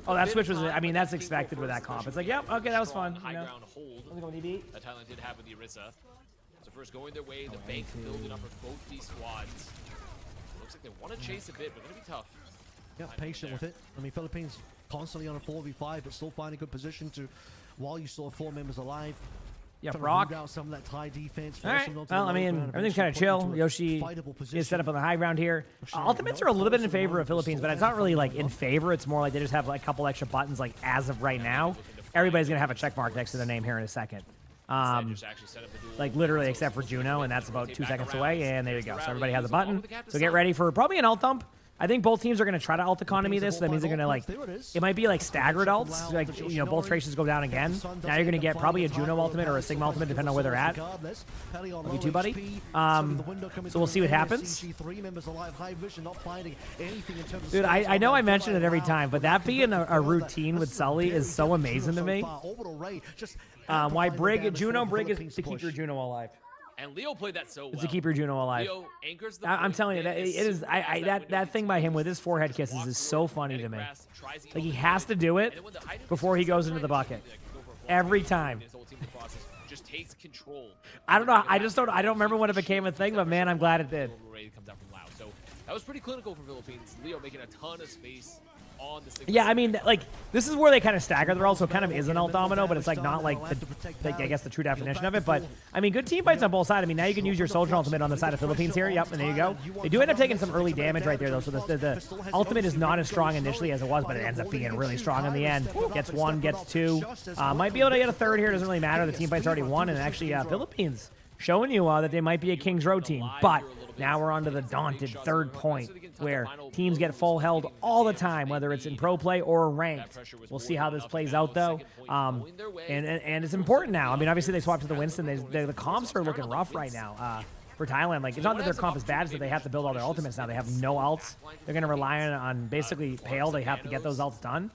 Oh, that switch was... I mean, that's expected with that comp. It's like, yep, okay, that was fun. High ground hold that Thailand did have with the Orisa. So first going their way, the bank building up for both these squads. Looks like they want to chase a bit, but going to be tough. Yeah, patient with it. I mean, Philippines constantly on a 4v5, but still finding a good position to, while you still have 4 members alive. Yeah, trying to Brock. root out some of that Thai defense. All right. Well, I mean, everything's kind of chill. Yoshi is set up on the high ground here. Ultimates are a little bit in favor of Philippines, but it's not really like in favor. It's more like they just have like a couple extra buttons. Like as of right now, everybody's gonna have a check mark next to their name here in a second. Like literally, except for Juno, and that's about 2 seconds away. And there you go. So everybody has a button. So get ready for probably an ult thump. I think both teams are going to try to ult economy this. So that means they're going to like, it might be like staggered ults. Like, both Tracers go down again. Now you're going to get probably a Juno ultimate or a Sigma ultimate, depending on where they're at. Love you too, buddy. So we'll see what happens. Dude, I know I mention it every time, but that being a routine with Sully is so amazing to me. Why Juno Brig is to keep your Juno alive. And Leo played that so well. It's to keep your Juno alive. Leo anchors the I'm telling you, that it is. That thing by him with his forehead kisses is so funny to me. Like he has to do it before he goes into the bucket every time. Just takes control. I don't know. I don't remember when it became a thing, but man, I'm glad it did. So that was pretty clinical for Philippines. Leo making a ton of space. Yeah, I mean, like, this is where they kind of stagger. They're also kind of is an ult domino, but it's like not like, I guess, the true definition of it. But, I mean, good team fights on both sides. I mean, now you can use your Soldier ultimate on the side of Philippines here. Yep, and there you go. They do end up taking some early damage right there, though. So the ultimate is not as strong initially as it was, but it ends up being really strong in the end. Gets 1, gets 2. Might be able to get a 3rd here. Doesn't really matter. The team fight's already won. And actually, Philippines showing you that they might be a Kings Road team. But Now we're on to the daunted third point, where teams get full held all the time, whether it's in pro play or ranked. We'll see how this plays out, though. And it's important now. I mean, obviously they swapped to the Winston. The comps are looking rough right now. For Thailand, like, it's not that their comp is bad, it's that they have to build all their ultimates now. They have no ults. They're going to rely on basically Pale. They have to get those ults done.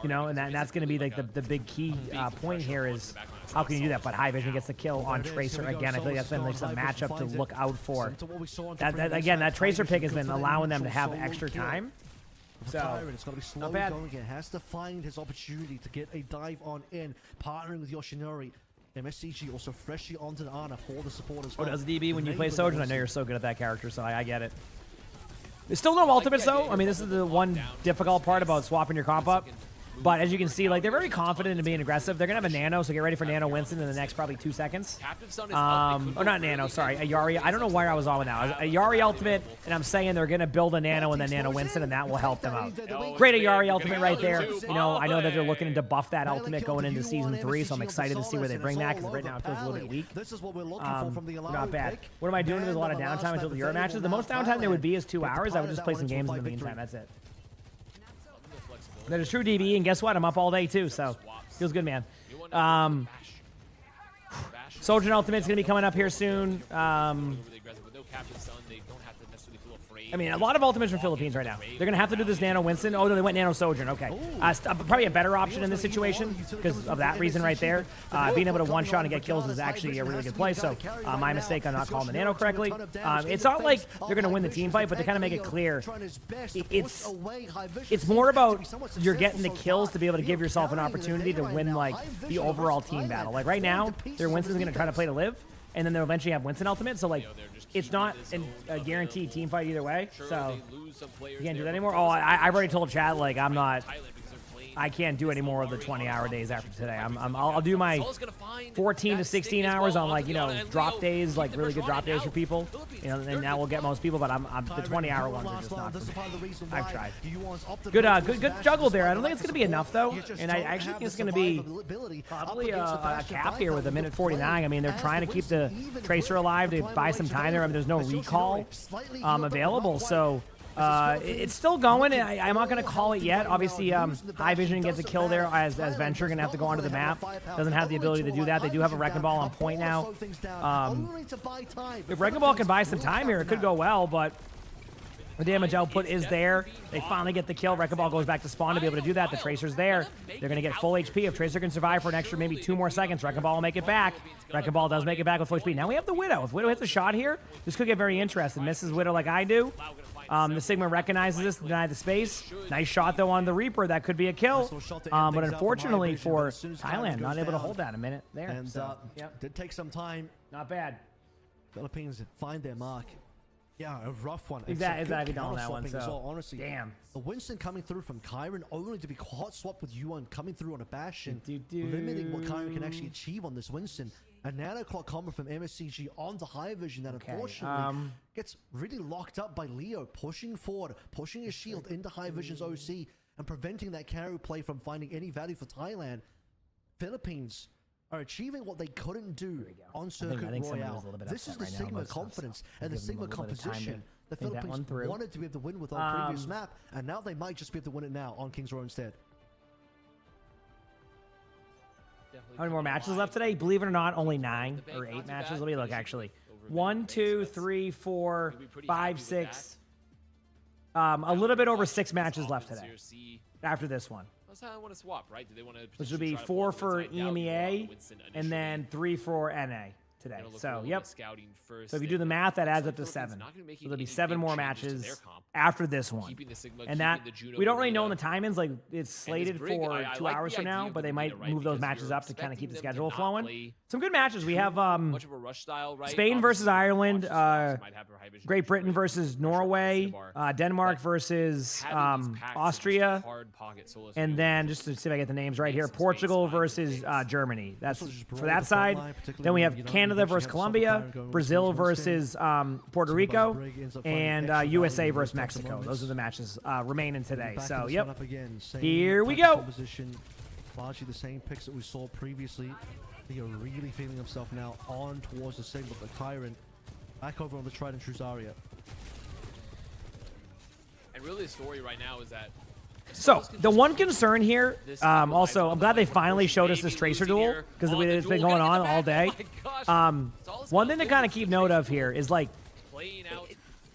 You know, and that's going to be like the big key point here is how can you do that? But Hiimishie gets the kill on Tracer again. I feel like that's been like some matchup to look out for. Again, that Tracer pick has been allowing them to have extra time. So, it's going to be slowly not bad. going again. Has to find his opportunity to get a dive on in, partnering with Yoshinori. MSCG also freshly onto the Ana for the support as well. Oh, does DB when you play Sojourn? I know you're so good at that character, so I get it. There's still no ultimates, though. I mean, this is the one difficult part about swapping your comp up. But as you can see, like, they're very confident in being aggressive. They're going to have a Nano, so get ready for Nano Winston in the next probably 2 seconds. Or not Nano, sorry, a Yari. I don't know where I was on with that. A Yari ultimate, and I'm saying they're going to build a Nano and then Nano Winston, and that will help them out. Great Yari ultimate right there. You know, I know that they're looking to buff that ultimate going into Season 3, so I'm excited to see where they bring that, because right now it feels a little bit weak. Not bad. What am I doing? There's a lot of downtime until the Euro matches. The most downtime there would be is 2 hours. I would just play some games in the meantime. That's it. That is true, DB, and guess what? I'm up all day, too, so feels good, man. Sojourn Ultimate's going to be coming up here soon. I mean, a lot of ultimates from Philippines right now. They're going to have to do this Nano Winston. Oh, no, they went Nano Sojourn. Okay. Probably a better option in this situation because of that reason right there. Being able to one-shot and get kills is actually a really good play, so my mistake on not calling the Nano correctly. It's not like they're going to win the team fight, but to kind of make it clear, it's more about you're getting the kills to be able to give yourself an opportunity to win, like, the overall team battle. Like, right now, their Winston's going to try to play to live, and then they'll eventually have Winston ultimate, so, like, it's not a guaranteed team fight either way, so you can't do that anymore. Oh, I've already told chat, like, I can't do any more of the 20-hour days after today. I'll do my 14 to 16 hours on, like, you know, drop days, like really good drop days for people. You know, and that will get most people, but the 20-hour ones are just not for me. I've tried. Good juggle there. I don't think it's going to be enough, though. And I actually think it's going to be probably a cap here with a minute 49. I mean, they're trying to keep the Tracer alive to buy some time there. I mean, there's no recall available, so... it's still going, and I'm not going to call it yet. Obviously, Hiimishie gets a kill there as Venture going to have to go onto the map. Doesn't have the ability to do that. They do have a Wrecking Ball on point now. If Wrecking Ball can buy some time here, it could go well, but the damage output is there. They finally get the kill. Wrecking Ball goes back to spawn to be able to do that. The Tracer's there. They're going to get full HP. If Tracer can survive for an extra maybe 2 more seconds, Wrecking Ball will make it back. Wrecking Ball does make it back with full HP. Now we have the Widow. If Widow hits a shot here, this could get very interesting. Misses Widow like I do. The Sigma recognizes this, deny the space. Nice shot, though, on the Reaper. That could be a kill. But unfortunately for Thailand, not able to hold that a minute there. And so, did take some time. Not bad. Philippines find their mark. Yeah, a rough one. Exactly on that one. So, well, honestly, damn. The Winston coming through from Kyron only to be hot swapped with Yuan coming through on a Bastion, limiting what Kyron can actually achieve on this Winston. A nano clock combo from MSCG onto Hiimishie that unfortunately gets really locked up by Leo, pushing forward, pushing his shield into Hiimishie's OC and preventing that carry play from finding any value for Thailand. Philippines are achieving what they couldn't do on Circuit Royale. This is the Sigma confidence and the Sigma composition. The Philippines wanted to be able to win with our previous map, and now they might just be able to win it now on King's Row instead. How many more matches left today? Believe it or not, only 9 or 8 matches. Let me look, actually. 1, 2, 3, 4, 5, 6. A little bit over 6 matches left today after this one. That's how I want to swap, right? Do they want to? Which would be 4 for EMEA and then 3 for NA today. So, yep. So if you do the math, that adds up to 7. So there'll be 7 more matches after this one. And that, we don't really know in the timings. Like, it's slated for 2 hours from now, but they might move those matches up to kind of keep the schedule flowing. Some good matches. We have Spain versus Ireland, Great Britain versus Norway, Denmark versus Austria, and then, just to see if I get the names right here, Portugal versus Germany. That's for that side. Then we have Canada versus Colombia, Brazil versus Puerto Rico, and USA versus Mexico. Those are the matches remaining today. So, yep. Here we go. Largely the same picks that we saw previously. They are really feeling himself now on towards the Sigma for Kyron. Back over on the tried and true Zarya. And really the story right now is that So, the one concern here, also, I'm glad they finally showed us this Tracer duel, because it's been going on all day. One thing to kind of keep note of here is, like, playing out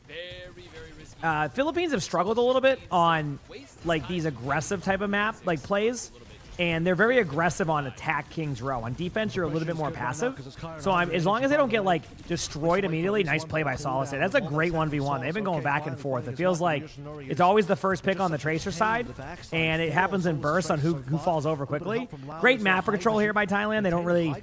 very, very risky. Philippines have struggled a little bit on, like, these aggressive type of map, like, plays. And they're very aggressive on attack King's Row. On defense, you're a little bit more passive. So as long as they don't get, like, destroyed immediately, nice play by Solace. That's a great 1v1. They've been going back and forth. It feels like it's always the first pick on the Tracer side, and it happens in bursts on who falls over quickly. Great map control here by Thailand. They don't really,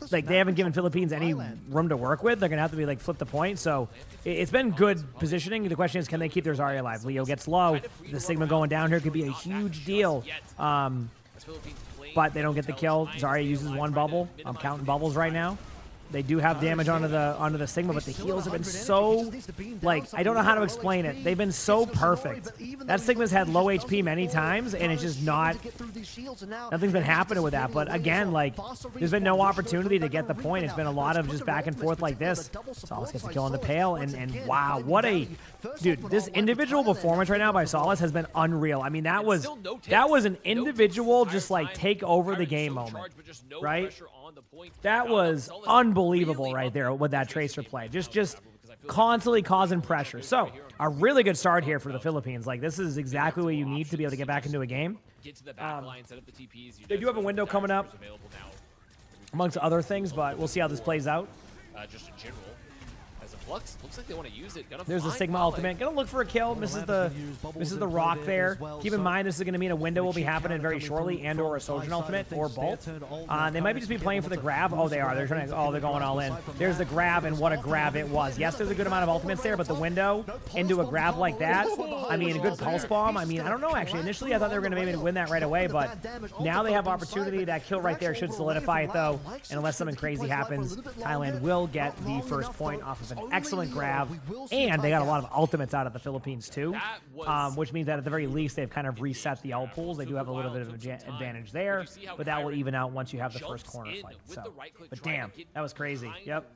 like, they haven't given Philippines any room to work with. They're going to have to be, like, flip the point. So it's been good positioning. The question is, can they keep their Zarya alive? Leo gets low. The Sigma going down here could be a huge deal. But they don't get the kill. Zarya uses one bubble. I'm counting bubbles right now. They do have damage onto the Sigma, but the heals have been so, like, I don't know how to explain it. They've been so perfect. That Sigma's had low HP many times, and it's just not, nothing's been happening with that. But again, like, there's been no opportunity to get the point. It's been a lot of just back and forth like this. Solace gets the kill on the Pale, and wow, what a, dude, this individual performance right now by Solace has been unreal. I mean, that was an individual just, like, take over the game moment, right? That was unbelievable right there with that Tracer play. Just constantly causing pressure. So, a really good start here for the Philippines. Like, this is exactly what you need to be able to get back into a game. They do have a window coming up, amongst other things, but we'll see how this plays out. Just in general. As a Flux, looks like they want to use it. There's the Sigma ultimate. Gonna look for a kill. Misses the rock there. Keep in mind, this is going to mean a window will be happening very shortly, and/or a Sojourn ultimate, or both. They might just be playing for the grab. Oh, they are. They're trying to. Oh, they're going all in. There's the grab, and what a grab it was. Yes, there's a good amount of ultimates there, but the window into a grab like that. I mean, a good pulse bomb. I mean, I don't know. Actually, initially I thought they were going to maybe win that right away, but now they have opportunity. That kill right there should solidify it, though. And unless something crazy happens, Thailand will get the first point off of an excellent grab. And they got a lot of ultimates out of the Philippines too, which means that at the very least they've kind of reset the ult pools. They do have a little bit of advantage there, but that will even out once you have the first corner fight. So, but damn, that was crazy. Yep,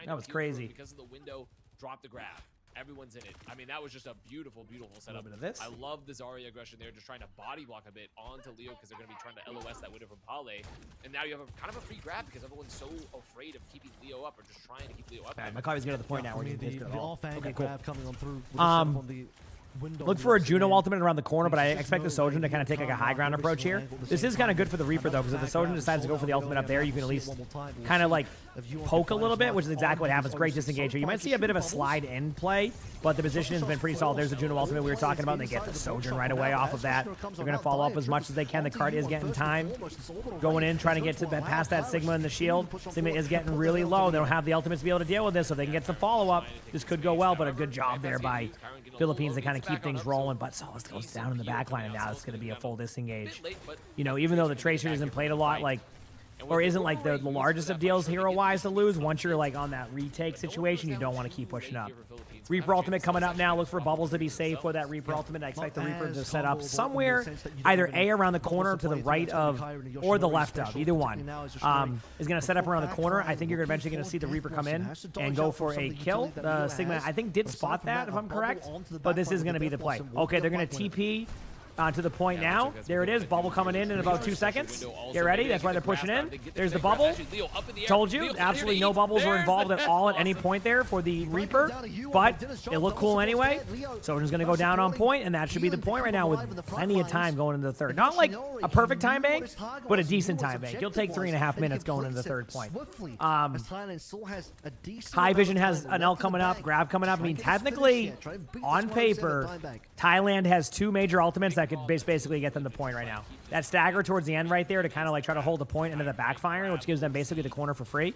that was crazy. Because of the window, drop the grab. Everyone's in it. I mean, that was just a beautiful, beautiful setup. Of this. I love the Zarya aggression there, just trying to body block a bit onto Leo because they're going to be trying to LOS that window from Pale. And now you have kind of a free grab because everyone's so afraid of keeping Leo up or just trying to keep Leo up. Right, Maccabi's good at the point now. Where the all-fang grab coming on through. Look for a Juno ultimate around the corner, but I expect the Sojourn to kind of take like a high ground approach here. This is kind of good for the Reaper, though, because if the Sojourn decides to go for the ultimate up there, you can at least kind of like poke a little bit, which is exactly what happens. Great disengage here. You might see a bit of a slide in play, but the position has been pretty solid. There's the Juno ultimate we were talking about, and they get the Sojourn right away off of that. They're going to follow up as much as they can. The card is getting time. Going in, trying to get to past that Sigma and the shield. Sigma is getting really low. They don't have the ultimates to be able to deal with this, so they can get some follow-up. This could go well, but a good job there by Philippines to kind of keep things rolling. But Solace goes down in the back line, and now it's going to be a full disengage. You know, even though the Tracer isn't played a lot, like, or isn't like the largest of deals hero-wise to lose, once you're like on that retake situation, you don't want to keep pushing up. Reaper ultimate coming up now. Look for bubbles to be safe for that Reaper ultimate. I expect the Reaper to set up somewhere, either A around the corner to the right of, or the left of. Either one is going to set up around the corner. I think you're eventually going to see the Reaper come in and go for a kill. The Sigma, I think, did spot that, if I'm correct, but this is going to be the play. Okay, they're going to TP to the point now. There it is. Bubble coming in about 2 seconds. Get ready. That's why they're pushing in. There's the bubble. Told you. Absolutely no bubbles were involved at all at any point there for the Reaper, but it looked cool anyway. Sojourn's going to go down on point, and that should be the point right now with plenty of time going into the third. Not like a perfect time bank, but a decent time bank. You'll take 3.5 minutes going into the third point. High Vision has an L coming up, grab coming up. I mean, technically, on paper, Thailand has 2 major ultimates that could basically get them the point right now. That stagger towards the end right there to kind of like try to hold the point into the backfire, which gives them basically the corner for free.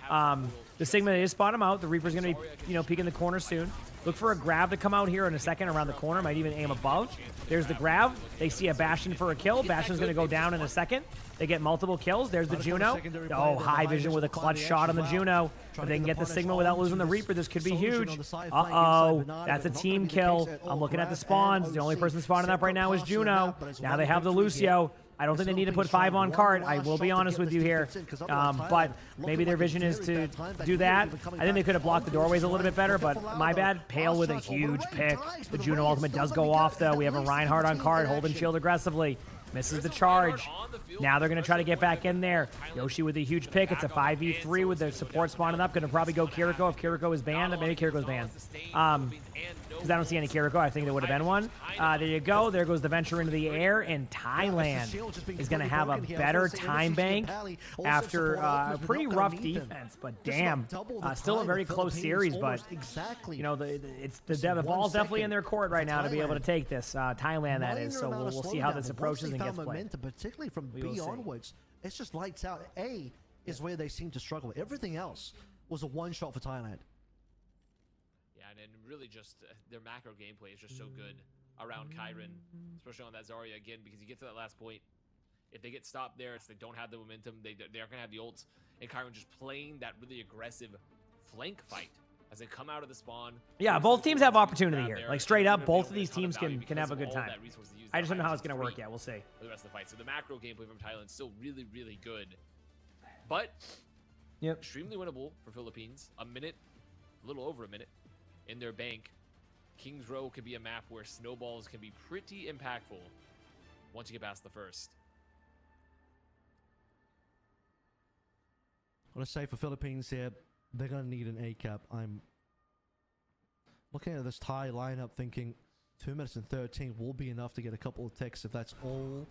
The Sigma is spot him out. The Reaper's going to be, you know, peeking the corner soon. Look for a grab to come out here in a second around the corner. Might even aim above. There's the grab. They see a Bastion for a kill. Bastion's going to go down in a second. They get multiple kills. There's the Juno. Oh, High Vision with a clutch shot on the Juno. If they can get the Sigma without losing the Reaper, this could be huge. Uh-oh. That's a team kill. I'm looking at the spawns. The only person spawning up right now is Juno. Now they have the Lucio. I don't think they need to put 5 on cart. I will be honest with you here. But maybe their vision is to do that. I think they could have blocked the doorways a little bit better, but my bad. Pale with a huge pick. The Juno ultimate does go off, though. We have a Reinhardt on cart, holding shield aggressively. Misses the charge. Now they're going to try to get back in there. Yoshi with a huge pick. It's a 5v3 with the support spawning up. Going to probably go Kiriko if Kiriko is banned. Maybe Kiriko's banned. Because I don't see any Kiriko. I think there would have been one. There you go. There goes the venture into the air. And Thailand is going to have a better time bank after a pretty rough defense. But damn, still a very close series. But, you know, the ball's definitely in their court right now to be able to take this. Thailand, that is. So we'll see how this approaches and gets played. Particularly from B onwards, it's just lights out. A is where they seem to struggle. Everything else was a one-shot for Thailand. Yeah, and really just their macro gameplay is just so good around Kyren, especially on that Zarya again, because you get to that last point. If they get stopped there, they don't have the momentum. They aren't going to have the ults. And Kyren just playing that really aggressive flank fight as they come out of the spawn. Yeah, both teams have opportunity here. Like, straight up, both of these teams can have a good time. I just don't know how it's going to work yet. We'll see. For the rest of the fight. So the macro gameplay from Thailand is still really, really good. But extremely winnable for Philippines. A minute, a little over a minute in their bank. Kings Row could be a map where snowballs can be pretty impactful once you get past the first. I want to say for Philippines here, they're going to need an ACAP. I'm looking at this Thai lineup thinking 2 minutes and 13 will be enough to get a couple of ticks if that's all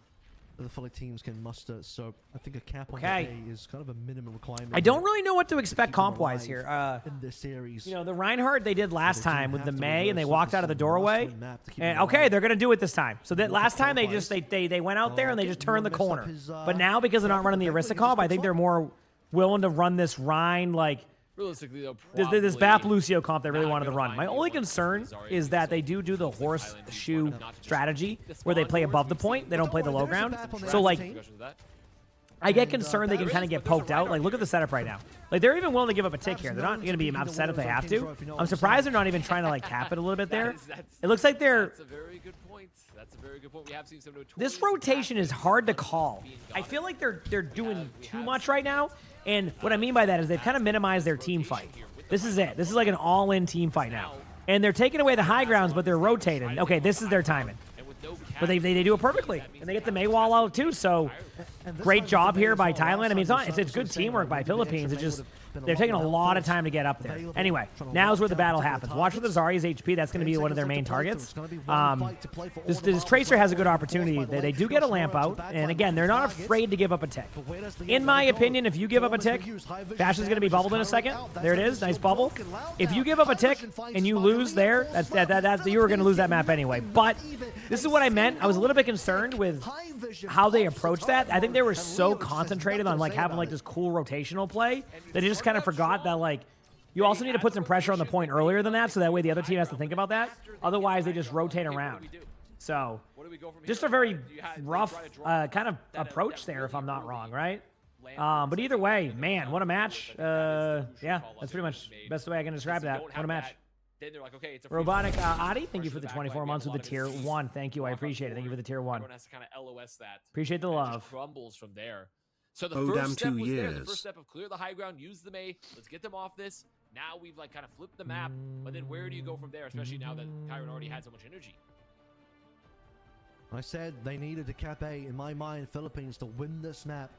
the Philly teams can muster. So I think a cap on the A is kind of a minimum requirement. I don't really know what to expect comp-wise here. In this series. You know, the Reinhardt they did last time with the May, and they walked out of the doorway. And okay, they're going to do it this time. So that last time they just they went out there and they just turned the corner. But now because they're not running the Arista comp, I think they're more willing to run this Rein like realistically, though, this Bap Lucio comp they really wanted to run. My only concern is that they do the horseshoe strategy where they play above the point. They don't play the low ground. So, like, I get concerned they can kind of get poked out. Like, look at the setup right now. Like, they're even willing to give up a tick here. They're not going to be upset if they have to. I'm surprised they're not even trying to, like, cap it a little bit there. It looks like they're... That's a very good point. That's a very good point. We have seen some this rotation is hard to call. I feel like they're doing too much right now. And what I mean by that is they've kind of minimized their team fight. This is it. This is like an all-in team fight now. And they're taking away the high grounds, but they're rotating. Okay, this is their timing. But they do it perfectly. And they get the May wall out too, so great job here by Thailand. I mean, it's good teamwork by Philippines. It's just they're taking a lot of time to get up there. Anyway, now's where the battle happens. Watch for the Zarya's HP. That's going to be one of their main targets. This Tracer has a good opportunity. They do get a lamp out. And again, they're not afraid to give up a tick. In my opinion, if you give up a tick, Bash is going to be bubbled in a second. There it is. Nice bubble. If you give up a tick and you lose there, you were going to lose that map anyway. But this is what I meant. I was a little bit concerned with how they approached that. I think they were so concentrated on like having like this cool rotational play that they just kind of forgot that like you also need to put some pressure on the point earlier than that, so that way the other team has to think about that. Otherwise, they just rotate around. So just a very rough kind of approach there, if I'm not wrong, right? But either way, man, what a match. Yeah, that's pretty much the best way I can describe that. What a match. Then they're like, okay, it's a Robotic Adi, thank you for the 24 months with the tier 1. Thank you, I appreciate it. Thank you for the tier 1. Everyone has to kind of LOS that. Appreciate the love. Crumbles from there. So the first step was there. The first step of clear the high ground, use the May. Let's get them off this. Now we've like kind of flipped the map. But then where do you go from there, especially now that Kyren already had so much energy? I said they needed to cap A, in my mind, Philippines to win this map.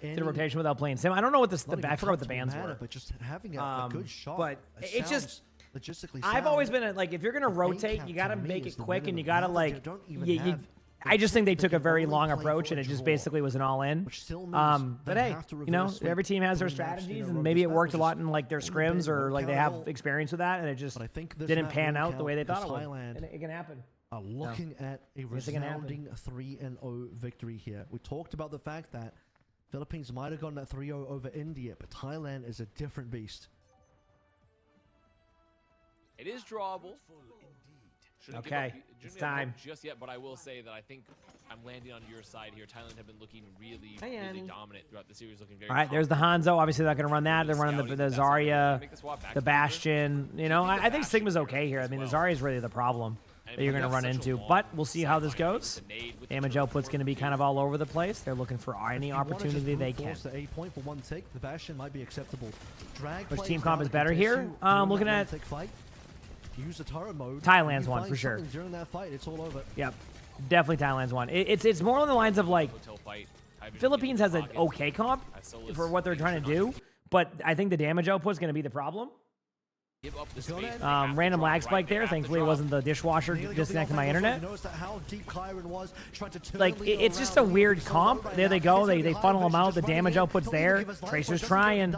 The rotation without playing Sim. I don't know what I forgot what the bans were. But just having a good shot. But it's just... logistically I've always been like, if you're gonna rotate, you gotta make it quick, and you gotta like, I just think they took a very long approach, and it just basically was an all-in. But hey, you know, every team has their strategies, and maybe it worked a lot in like their scrims, or like they have experience with that, and it just didn't pan out the way they thought it would. And it can happen. Are looking at a resounding 3-0 victory here. We talked about the fact that Philippines might have gotten that 3-0 over India, but Thailand is a different beast. It is drawable. Okay, it's time. Just yet, but I will say that I think I'm landing on your side here. Thailand have been looking really, really dominant throughout the series. Looking very. All right, there's the Hanzo. Obviously, they're not going to run that. They're running the Zarya, the Bastion. You know, I think Sigma's okay here. I mean, the Zarya is really the problem. that you're going to run into. But we'll see how this goes. Damage output's going to be kind of all over the place. They're looking for any opportunity they can. The A point for one tick. The Bastion might be acceptable. Which team comp is better here? Looking at use the turret mode. Thailand's one for sure. During that fight, it's all over. Yep, definitely Thailand's one. It's more on the lines of like Philippines has an okay comp for what they're trying to do, but I think the damage output is going to be the problem. Random lag spike there. Thankfully, it wasn't the dishwasher disconnecting my internet. Like, it's just a weird comp. There they go. They funnel them out. The damage output's there. Tracer's trying.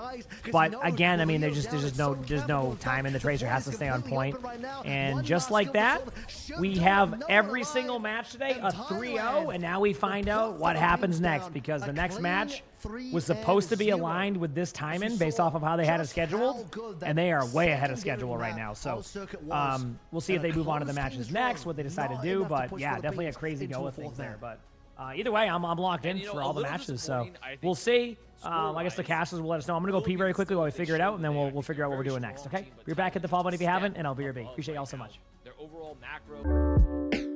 But again, I mean, there's just no time, and the Tracer has to stay on point. And just like that, we have every single match today a 3-0, and now we find out what happens next, because the next match was supposed to be aligned with this timing based off of how they had it scheduled, and they are way ahead of schedule right now. So we'll see if they move on to the matches next, what they decide to do. But yeah, definitely a crazy go with things there. But either way, I'm locked in for all the matches, so we'll see. I guess the casters will let us know. I'm gonna go pee very quickly while we figure it out, and then we'll figure out what we're doing next. Okay, you're back at the follow button if you haven't, and I'll be your B. Appreciate y'all so much. Their overall macro.